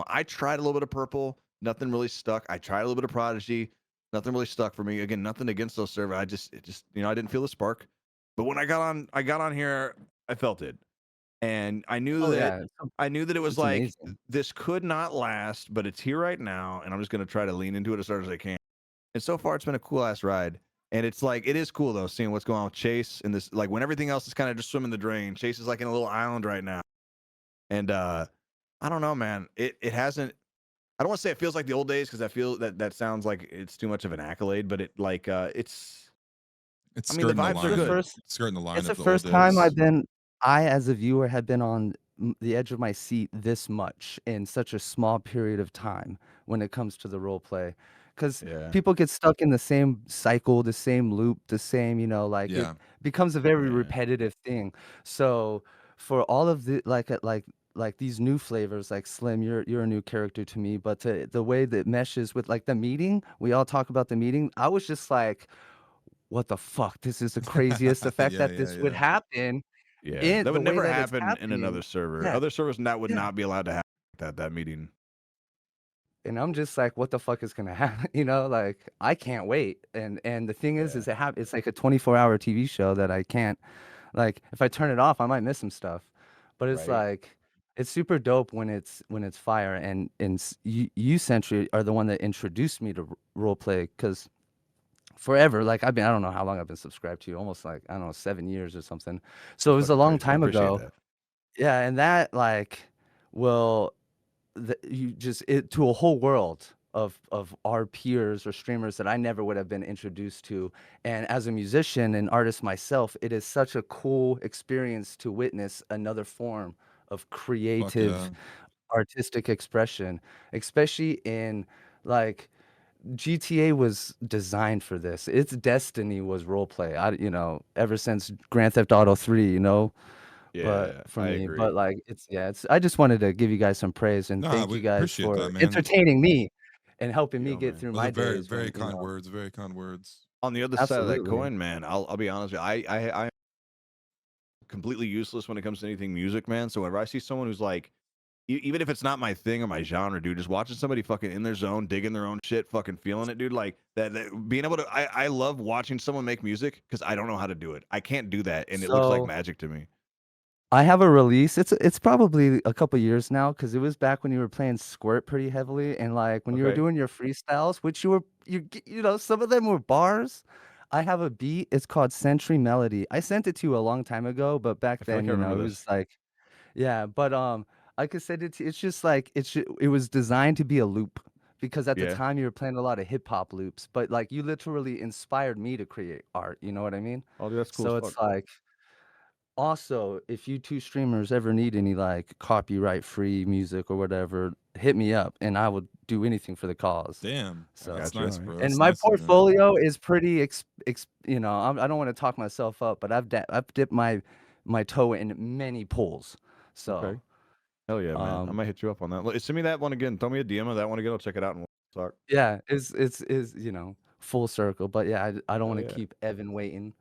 I tried a little bit of purple, nothing really stuck. I tried a little bit of Prodigy, nothing really stuck for me. Again, nothing against those servers. I just I didn't feel the spark. But when I got on here, I felt it, and I knew Oh, that yeah. I knew that it was It's like amazing. this could not last, but it's here right now, and I'm just gonna try to lean into it as hard as I can. And so far, it's been a cool ass ride. And it's like, it is cool though, seeing what's going on with Chase and this, like when everything else is kind of just swimming the drain. Chase is like in a little island right now. And I don't know, man. It hasn't, I don't want to say it feels like the old days, because I feel that sounds like it's too much of an accolade, but it like It's I skirting mean, the the vibes are line. good. Skirting the line It's of the the old first time days. I as a viewer had been on the edge of my seat this much in such a small period of time when it comes to the role play, because Yeah. people get stuck in the same cycle, the same loop, the same it Yeah. becomes a very Yeah. repetitive thing. So for all of the like like these new flavors, like Slim, you're a new character to me, but the way that meshes with like the meeting, we all talk about the meeting. I was just like, what the fuck? This is the craziest effect Yeah, that yeah, this would yeah. happen Yeah, in that the would way never that it's happen in another happening. server. Yeah, Other servers that would yeah. not be allowed to have that meeting. And I'm just like, what the fuck is gonna happen? You know, like I can't wait. And the thing is Yeah. it's like a 24-hour TV show that I can't, like if I turn it off, I might miss some stuff. But it's Right. like it's super dope when it's fire. And you Sentry are the one that introduced me to role play, because forever, like I don't know how long I've been subscribed to you, almost like I don't know 7 years or something. So it That's was a fucking long crazy. I time appreciate ago. that. Yeah, and that like will you just it to a whole world of our peers or streamers that I never would have been introduced to. And as a musician and artist myself, it is such a cool experience to witness another form of Fuck creative yeah. artistic expression, especially in like GTA was designed for this. Its destiny was roleplay. Ever since Grand Theft Auto 3, but Yeah, for I me, agree. but like it's I just wanted to give you guys some praise and Nah, thank we you guys appreciate for that, man. entertaining me and helping me Yo, get man. through Those are my very, days very when, kind words. Very kind words. On the other side of that absolutely. coin, man, I'll be honest with you. I'm completely useless when it comes to anything music, man. So whenever I see someone who's like, even if it's not my thing or my genre, dude, just watching somebody fucking in their zone, digging their own shit, fucking feeling it, dude, like that being able to, I love watching someone make music because I don't know how to do it. I can't do that, and it looks like So magic to me. I have a release. It's probably a couple years now because it was back when you were playing Squirt pretty heavily, and like when you were Okay. doing your freestyles, which some of them were bars. I have a beat. It's called Sentry Melody. I sent it to you a long time ago, but back I feel then, like I it remember this. was like, yeah. But I could send it to. It's just like it was designed to be a loop because at the Yeah. time you were playing a lot of hip hop loops, but like you literally inspired me to create art. You know what I mean? Oh, dude, that's cool So as fuck. it's like. Also, if you two streamers ever need any like copyright free music or whatever, hit me up and I will do anything for the cause. Damn. So, That's Gotcha. nice, Alright. bro. and That's my nice of you. portfolio is pretty, I don't want to talk myself up, but I've dipped my toe in many pools. So, Okay. Hell yeah, man. I might hit you up on that. Send me that one again. Throw me a DM of that one again. I'll check it out and we'll talk. yeah, it's full circle. But yeah, I don't Hell want to yeah. keep Evan waiting.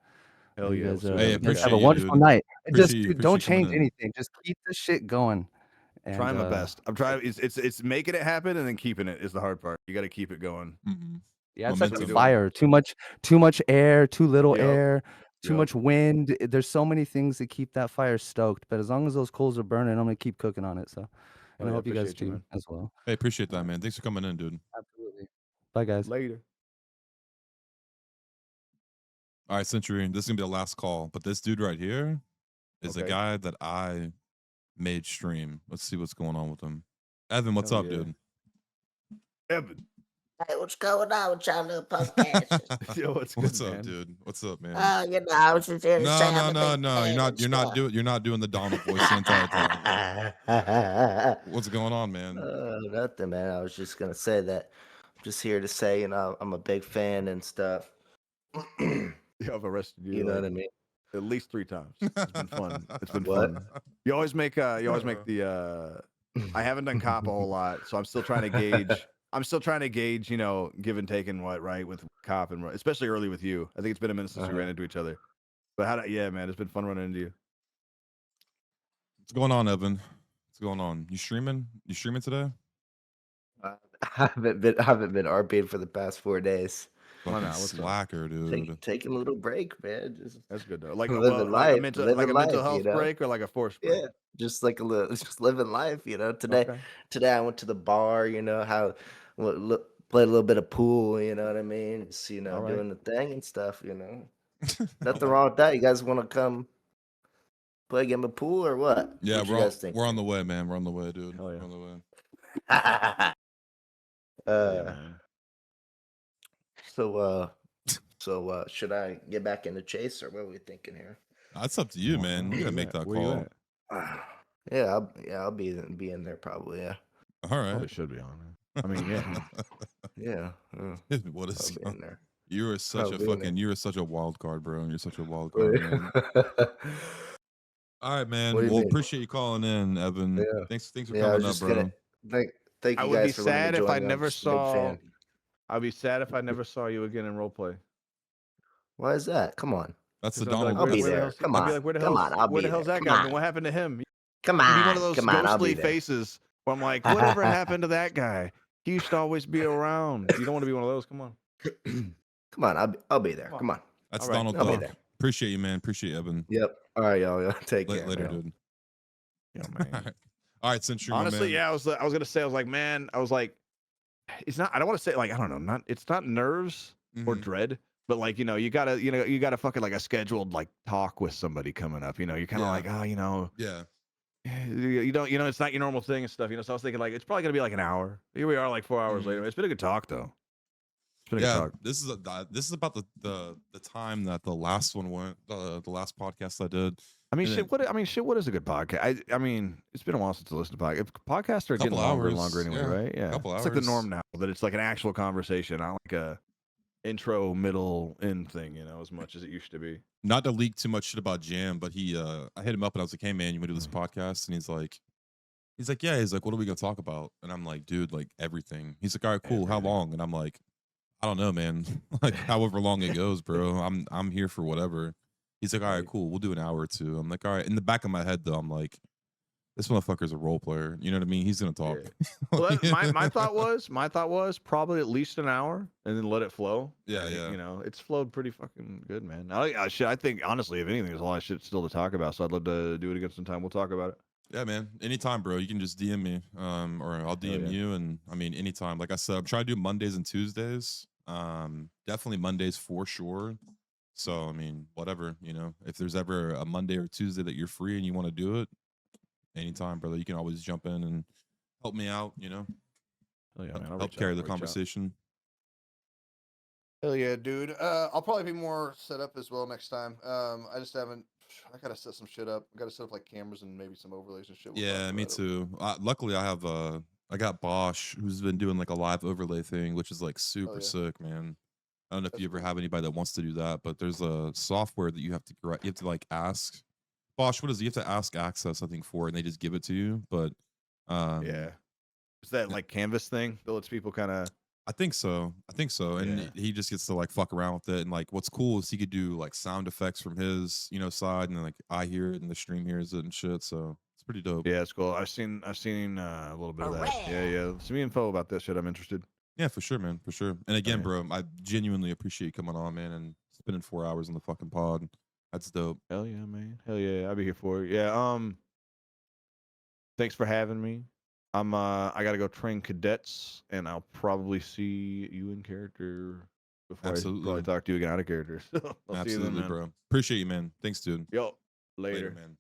Hell You yeah. guys, We'll see what Hey, happens, you guys have a appreciate you, wonderful dude. night. Appreciate you. Don't Appreciate you coming change in. anything. Just keep the shit going. And trying my best. I'm trying. It's making it happen and then keeping it is the hard part. You got to keep it going. Mhm. Yeah, it's like Momentum. fire. Too much air, too little Yep. air, too Yep. much wind. There's so many things that keep that fire stoked. But as long as those coals are burning, I'm gonna keep cooking on it. So, and Hell I yeah, hope you guys appreciate you, do man. as well. Hey, appreciate that, man. Thanks for coming in, dude. Absolutely. Bye, guys. Later. All right, Century. This is gonna be the last call, but this dude right here is a Okay. guy that I made stream. Let's see what's going on with him. Evan, what's Hell up, yeah. dude? Evan. Hey, what's going on with y'all little podcasters? Yo, what's good, What's up, man? dude? What's up, man? I was just here to say No, I'm no, a no, big no. fan You're and stuff. doing the Donald voice the entire time. What's going on, man? Nothing, man. I was just gonna say that. I'm just here to say, I'm a big fan and stuff. Yeah, I've arrested you. You know like, what I mean? At least 3 times. It's been fun. It's been What? fun. You always make the I haven't done cop a whole lot, so I'm still trying to gauge. Give and take and what, right, with cop and especially early with you. I think it's been a minute since we ran into each other. But yeah, man, it's been fun running into you. What's going on, Evan? What's going on? You streaming? You streaming today? I haven't been RP'd for the past 4 days. Why Fucking not? What's up? slacker, dude. Taking a little break, man. Just That's good though. Like living like a life, mental living life, health break or like a forced break. Yeah, just like just living life, Today, Okay. today I went to the bar, play a little bit of pool, you know what I mean? Just, All right. doing the thing and stuff, Nothing wrong with that. You guys want to come play a game of pool or what? Yeah, What you guys think? we're on the way, man. We're on the way, dude. Hell yeah. We're on the way. Yeah, man. So should I get back into Chase or what are we thinking here? That's up to you, man. You gotta make that Where you call. at? Yeah, I'll be in there probably. Yeah, All right. Probably should be on there. I mean, yeah. yeah. What is I'll be in there. you are such I'll a be in there. you're such a wild card, bro. You're such a wild card, man. All right, What do man. you Well, mean? appreciate you calling in, Evan. Yeah. Thanks for Yeah, I was coming up, just gonna bro. thank I you would be guys for letting me sad if join I you. I'm never just a big saw. fan. I'd be sad if I never saw you again in roleplay. Why is that? Come on. That's the Because I'd be like, Donald. I'll be where the there. hell's Come I'd be on. like, where the Come hell's on. I'll where be the hell's there. that Come guy been? on. What happened to him? Come He'd be one of on. those Come on. I'll be ghostly there. faces where I'm like, whatever happened to that guy? He used to always be around. You don't want to be one of those. Come on. Come on. I'll be there. Come on. That's All right. Donald I'll be Duck. there. Appreciate you, man. Appreciate you, Evan. Yep. All right, y'all. Take care. Later, man. dude. Yeah, man. All right, Sentry, my Honestly, man. yeah, I was gonna say, I was like, man, I was like, it's not. I don't want to say like, I don't know, it's not nerves or Mhm. dread, but like, you gotta fucking like a scheduled like talk with somebody coming up. You're kind of Yeah. like, Yeah. you don't, it's not your normal thing and stuff. So I was thinking like, it's probably gonna be like an hour. Here we are, like 4 hours later. It's been a good talk though. It's been a good Yeah, talk. this is about the time that the last one went, the last podcast I did. I mean, And shit. What is a good podcast? I mean, it's been a while since I listened to podcasts. Podcasts are getting Couple longer and hours, longer anyway, yeah. right? Yeah, Couple it's like the hours. norm now that it's like an actual conversation, not like a intro, middle, end thing. As much as it used to be. Not to leak too much shit about Jam, but I hit him up and I was like, "Hey man, you want to do this podcast?" And he's like, "Yeah." He's like, "What are we gonna talk about?" And I'm like, "Dude, like everything." He's like, "All right, cool. How Everything. long?" And I'm like, "I don't know, man. Like however long it goes, bro. I'm here for whatever." He's like, "All right, Right. cool. We'll do an hour or two." I'm like, "All right." In the back of my head though, I'm like, "This motherfucker's a role player." You know what I mean? He's gonna talk. Yeah. Well, my thought was probably at least an hour and then let it flow. Yeah, And, yeah. it's flowed pretty fucking good, man. I think honestly, if anything, there's a lot of shit still to talk about. So I'd love to do it again sometime. We'll talk about it. Yeah, man. Anytime, bro. You can just DM me, or I'll DM yeah. you. And I mean, anytime. Like I said, I'm trying to do Mondays and Tuesdays. Definitely Mondays for sure. So I mean, whatever. If there's ever a Monday or Tuesday that you're free and you want to do it, anytime, brother. You can always jump in and help me out. Oh yeah, man. I'll Help reach carry out, the I'll reach out. conversation. Hell yeah, dude. I'll probably be more set up as well next time. I just haven't. I gotta set some shit up. I gotta set up like cameras and maybe some overlays and shit. We'll Yeah, talk me about it. too. Luckily, I have I got Bosch, who's been doing like a live overlay thing, which is like super yeah. sick, man. I don't know if That's you ever cool. have anybody that wants to do that, but there's a software that you have to like ask Bosch. What is it? You have to ask access, I think, for it, and they just give it to you. But Yeah. Is that yeah. like Canvas thing that lets people kind of? I think so. And Yeah. he just gets to like fuck around with it. And like, what's cool is he could do like sound effects from his side, and then like I hear it and the stream hears it and shit. So it's pretty dope. Yeah, it's cool. I've seen a little bit of that. Yeah. Send me info about that shit. I'm interested. Yeah, for sure, man, for sure. And again, yeah. bro, I genuinely appreciate you coming on, man, and spending 4 hours on the fucking pod. That's dope. Hell yeah, man. Hell yeah. I'll be here for it. Yeah. Thanks for having me. I gotta go train cadets, and I'll probably see you in character before I probably talk to you again out of character. So I'll see you then, Absolutely, man. bro. Appreciate you, man. Thanks, dude. Yo, later. Man.